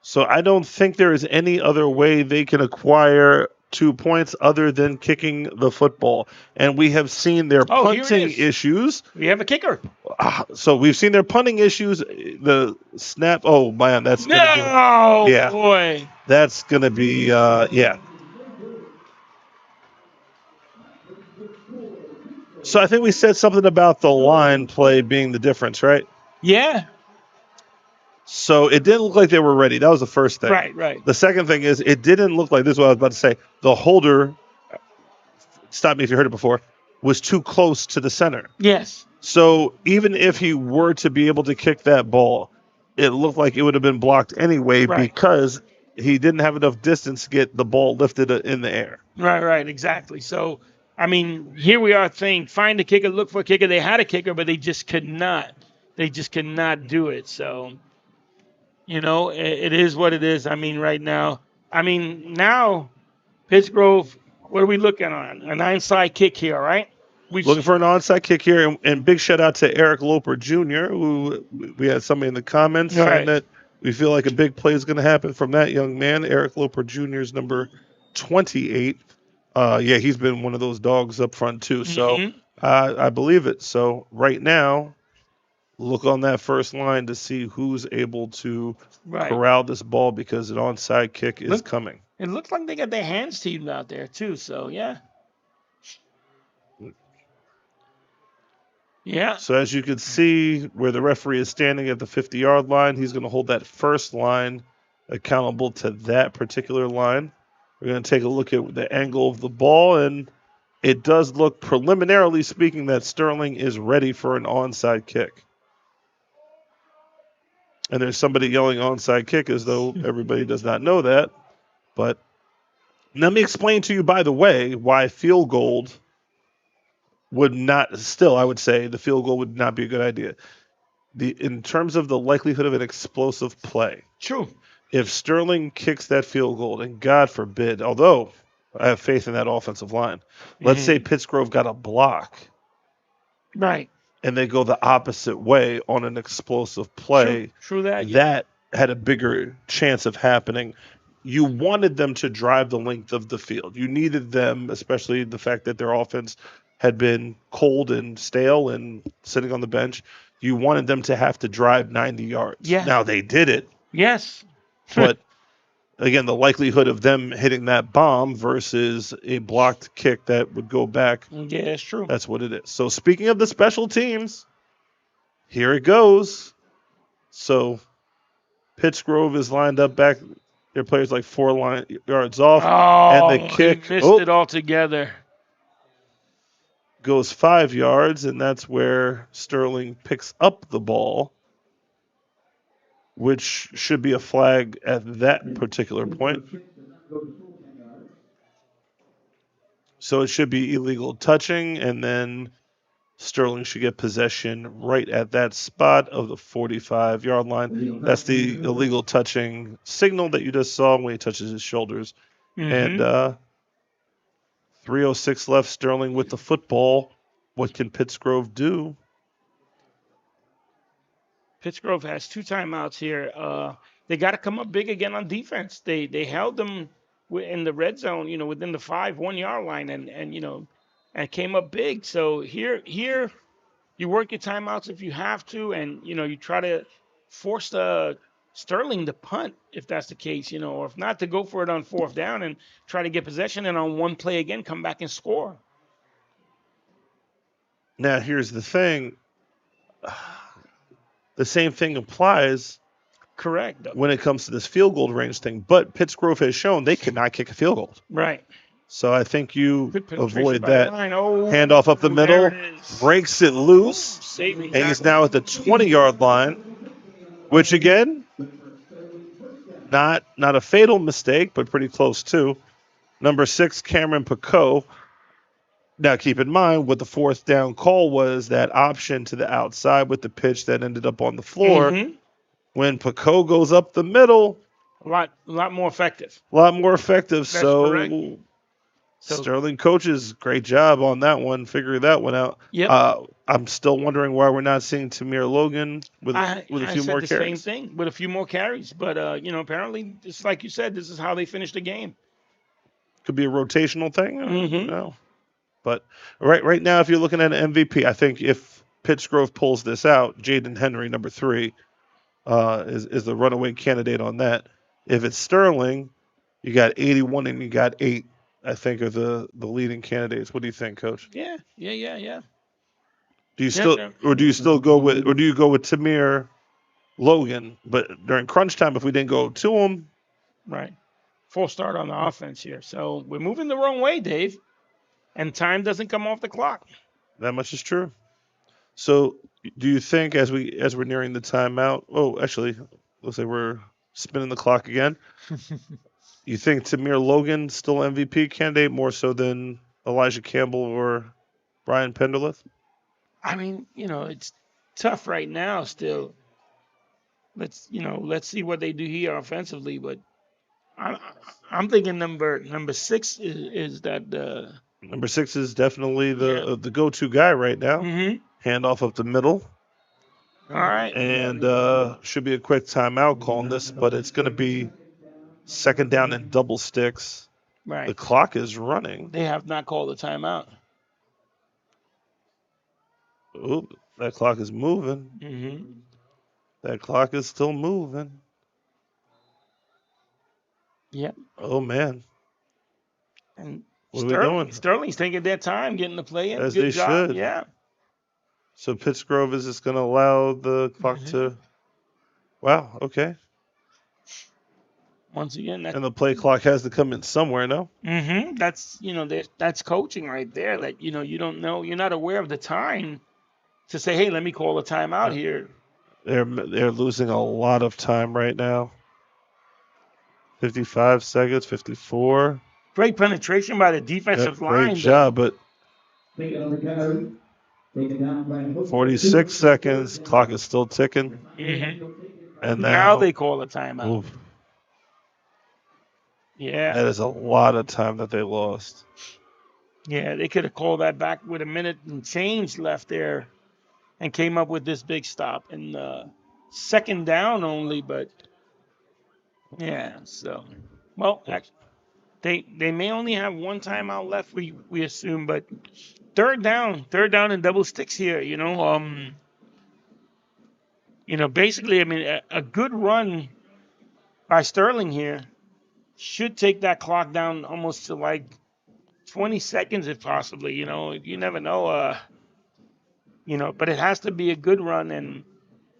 So I don't think there is any other way they can acquire 2 points other than kicking the football. And we have seen their punting issues. We have a kicker. So we've seen their punting issues. The snap. Oh, man, that's going to be. No, boy. That's going to be, yeah. So I think we said something about the line play being the difference, right? Yeah. So it didn't look like they were ready. That was the first thing. Right. The second thing is it didn't look like, this is what I was about to say, the holder, stop me if you heard it before, was too close to the center. Yes. So even if he were to be able to kick that ball, it looked like it would have been blocked anyway because he didn't have enough distance to get the ball lifted in the air. Right, exactly. So, I mean, here we are saying find a kicker, look for a kicker. They had a kicker, but they just could not. They just could not do it. So, it is what it is. I mean, right now. I mean, now, Pittsgrove, what are we looking on? An onside kick here, right? Looking for an onside kick here, and big shout out to Eric Loper Jr., who we had somebody in the comments saying that We feel like a big play is going to happen from that young man, Eric Loper Jr.'s number 28. Yeah, he's been one of those dogs up front too. So Mhm. I believe it. So right now, look on that first line to see who's able to Right. corral this ball because an onside kick is Look- coming. It looks like they got their hands teamed out there too. So yeah. Yeah. So as you can see where the referee is standing at the 50-yard line, he's going to hold that first line accountable to that particular line. We're going to take a look at the angle of the ball, and it does look, preliminarily speaking, that Sterling is ready for an onside kick. And there's somebody yelling onside kick as though everybody does not know that. But let me explain to you, by the way, why field goal would not, still, I would say the field goal would not be a good idea. In terms of the likelihood of an explosive play, True. if Sterling kicks that field goal, and God forbid, although I have faith in that offensive line, let's say Pittsgrove got a block Right. and they go the opposite way on an explosive play, True that. Yeah. that had a bigger chance of happening. You wanted them to drive the length of the field. You needed them, especially the fact that their offense had been cold and stale and sitting on the bench. You wanted them to have to drive 90 yards. Yeah. Now they did it, Yes. but again, the likelihood of them hitting that bomb versus a blocked kick that would go back, Yeah, it's true. that's what it is. So speaking of the special teams, here it goes. So Pittsgrove is lined up back. Their players like 4 yards off, Oh, and the kick he missed it altogether. goes 5 yards, and that's where Sterling picks up the ball, which should be a flag at that particular point. So it should be illegal touching, and then Sterling should get possession right at that spot of the 45-yard line. That's the illegal touching signal that you just saw when he touches his shoulders. And 3:06 left, Sterling with the football. What can Pittsgrove do? Pittsgrove has 2 timeouts here. They got to come up big again on defense. They held them in the red zone, within the 1-yard line, and and came up big. So here you work your timeouts if you have to, and you try to force Sterling to punt if that's the case, or if not, to go for it on 4th down and try to get possession, and on one play again come back and score. Now, here's the thing. The same thing applies Correct. when it comes to this field goal range thing, but Pittsgrove has shown they cannot kick a field goal. Right. So I think you Good penetration avoid by the that. line. Oh, Handoff up the middle, there it is. breaks it loose, Saving and he's now at the 20-yard line, which again, not a fatal mistake, but pretty close too. Number 6, Cameron Picot. Now keep in mind what the 4th down call was, that option to the outside with the pitch that ended up on the floor. When Picot goes up the middle, A lot more effective. a lot more effective. That's So correct. So- Sterling coaches, great job on that one, figuring that one out. Yep. I'm still wondering why we're not seeing Tamir Logan with a few said more the carries. same thing with a few more carries, but apparently, just like you said, this is how they finished the game. Could be a rotational thing. Mhm. No. But right now, if you're looking at an MVP, I think if Pittsgrove pulls this out, Jaden Henry, number 3, is the runaway candidate on that. If it's Sterling, you got 81 and you got 8, I think, are the leading candidates. What do you think, Coach? Yeah. Do you Yeah, still, yeah. or do you still go with, or do you go with Tamir Logan? But during crunch time, if we didn't go to him, Right. Full start on the offense here. So we're moving the wrong way, Dave. And time doesn't come off the clock. that much is true. So, do you think as we're nearing the timeout? Oh, actually, looks like we're spinning the clock again. You think Tamir Logan still MVP candidate more so than Elijah Campbell or Brian Penderlith? I mean, it's tough right now still. Let's see what they do here offensively, but I'm thinking number 6 is that Number 6 is definitely the go-to guy right now. Handoff up the middle. All right. And should be a quick timeout calling this, but it's going to be second down and double sticks. Right. The clock is running. They have not called a timeout. Ooh, that clock is moving. Mm-hmm. That clock is still moving. Yep. Oh, man. And What are we doing? Sterling's taking their time getting the play in. As Good they job. should. Yeah. So Pittsgrove is just going to allow the clock to. Wow, okay. Once again, And the play clock has to come in somewhere, no? that's that's coaching right there. That you don't know, you're not aware of the time to say, hey, let me call a timeout here. They're losing a lot of time right now. 55 seconds, 54. Great penetration by the defensive line. Great job, but 46 seconds. Clock is still ticking. And Now they call a timeout. Oof, Yeah. that is a lot of time that they lost. Yeah, they could have called that back with a minute and change left there and came up with this big stop. And second down only, but yeah, so well, they may only have one timeout left, we assume, but third down and double sticks here, basically, I mean, a good run by Sterling here should take that clock down almost to like 20 seconds if possibly, you never know, but it has to be a good run, and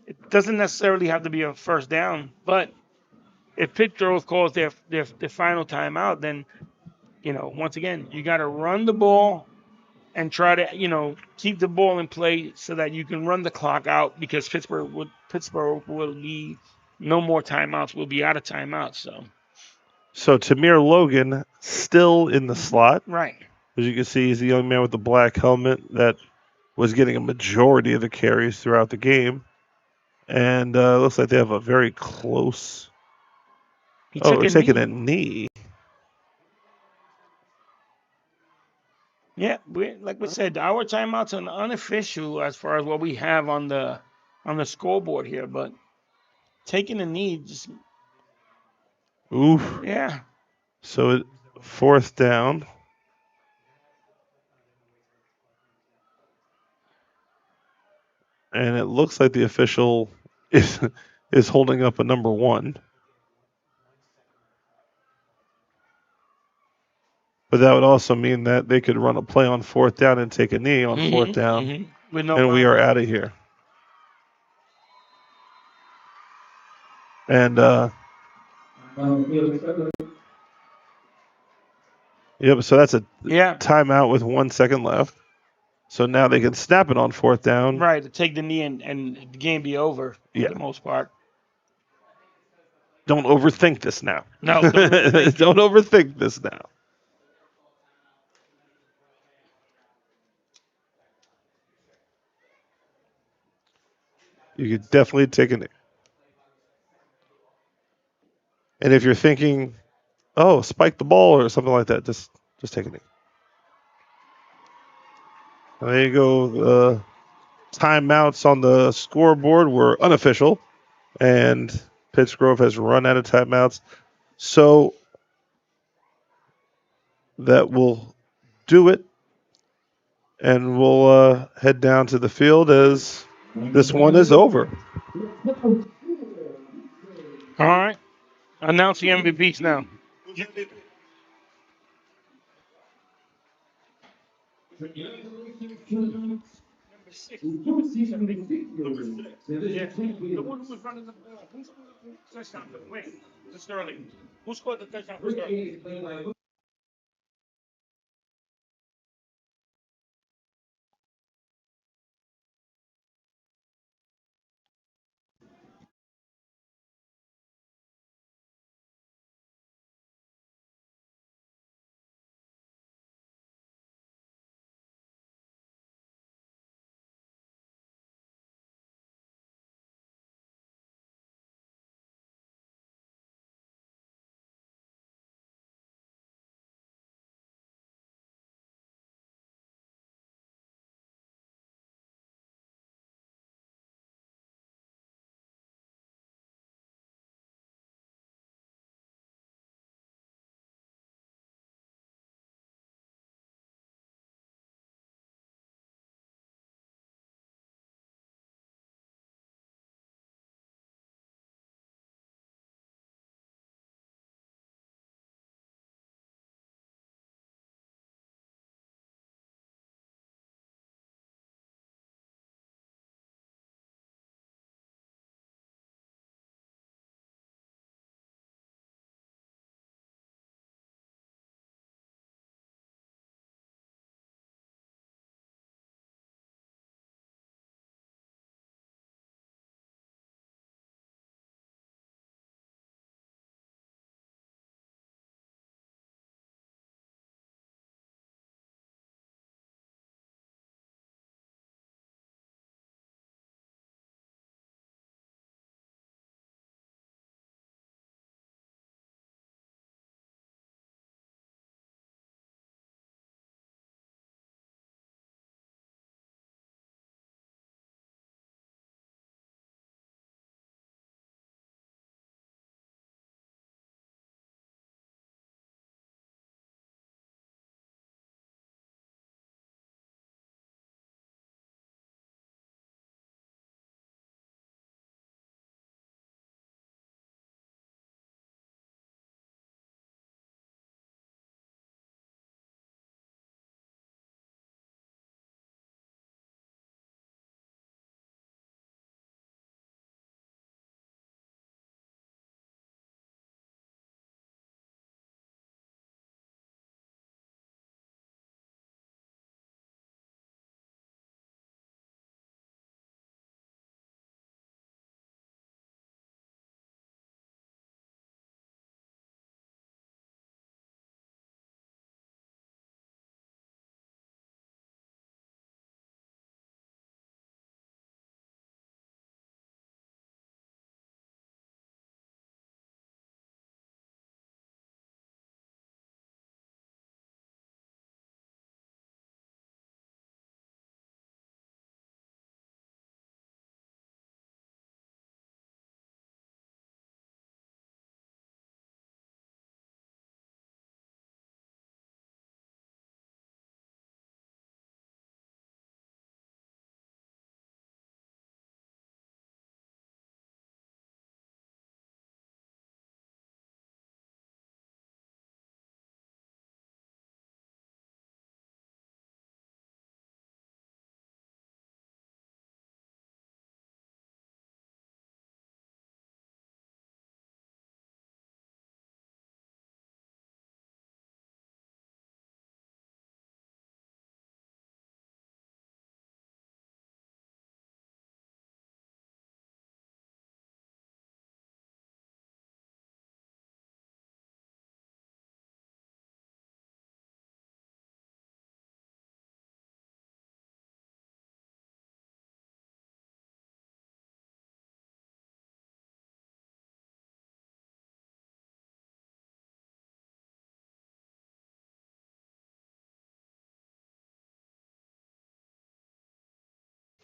it doesn't necessarily have to be a first down, but if Pittsgrove calls their final timeout, then, once again, you got to run the ball and try to, keep the ball in play so that you can run the clock out, because Pittsburgh will need no more timeouts. We'll be out of timeouts. So Tamir Logan still in the slot. Right. As you can see, he's the young man with the black helmet that was getting a majority of the carries throughout the game. And looks like they have a very close. They're taking a knee. Yeah, like we said, our timeouts are unofficial as far as what we have on the scoreboard here, but taking a knee just. Oof. Yeah. So fourth down. And it looks like the official is holding up a number 1. But that would also mean that they could run a play on fourth down and take a knee on fourth down. With no and we are out of here. And yep, so that's a timeout with 1 second left. So now they can snap it on fourth down. Right, to take the knee and the game be over for the most part. Don't overthink this now. No, don't overthink this now. You could definitely take a knee. And if you're thinking, oh, spike the ball or something like that, just take a knee. There you go. Timeouts on the scoreboard were unofficial, and Pittsgrove has run out of timeouts. So that will do it, and we'll head down to the field as this one is over. All right. Announce the MVPs now. Number 6. The one who was running the touchdown for the win. Sterling. Who scored the touchdown for Sterling?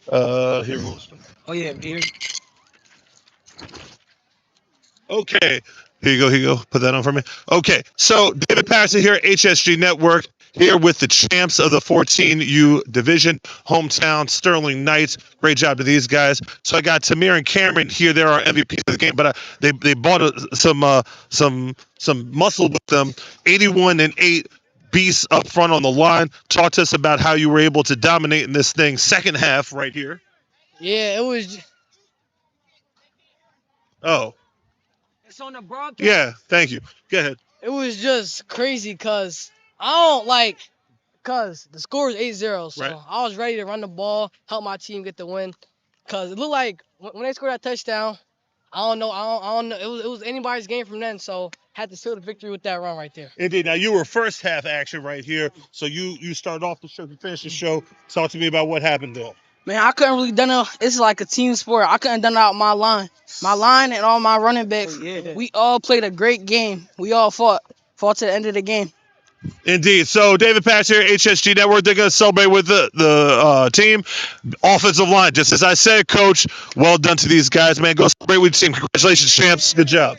Here goes. Oh yeah, here. Okay. Here you go. Put that on for me. Okay. So David Patterson here, HSG Network, here with the champs of the 14U division, hometown Sterling Knights. Great job to these guys. So I got Tamir and Cameron here. They're our MVP of the game, but they bought some muscle with them. 81-8 beasts up front on the line. Talk to us about how you were able to dominate in this thing. Second half right here. Yeah, it was. Oh. It's on the broadcast. Yeah. Thank you. Go ahead. It was just crazy because because the score is 8-0. So Right. I was ready to run the ball, help my team get the win. Because it looked like when they scored that touchdown, I don't know. It was anybody's game from then. So had to seal the victory with that run right there. Indeed. Now you were first half action right here. So you started off the show, you finished the show. Talk to me about what happened there. Man, I couldn't really done it. It's like a team sport. I couldn't done it out my line. My line and all my running backs. We all played a great game. We all fought to the end of the game. Indeed. So David Patch here, HSG Network. They're going to celebrate with the team. Offensive line, just as I said, Coach. Well done to these guys, man. Go celebrate with your team. Congratulations, champs. Good job.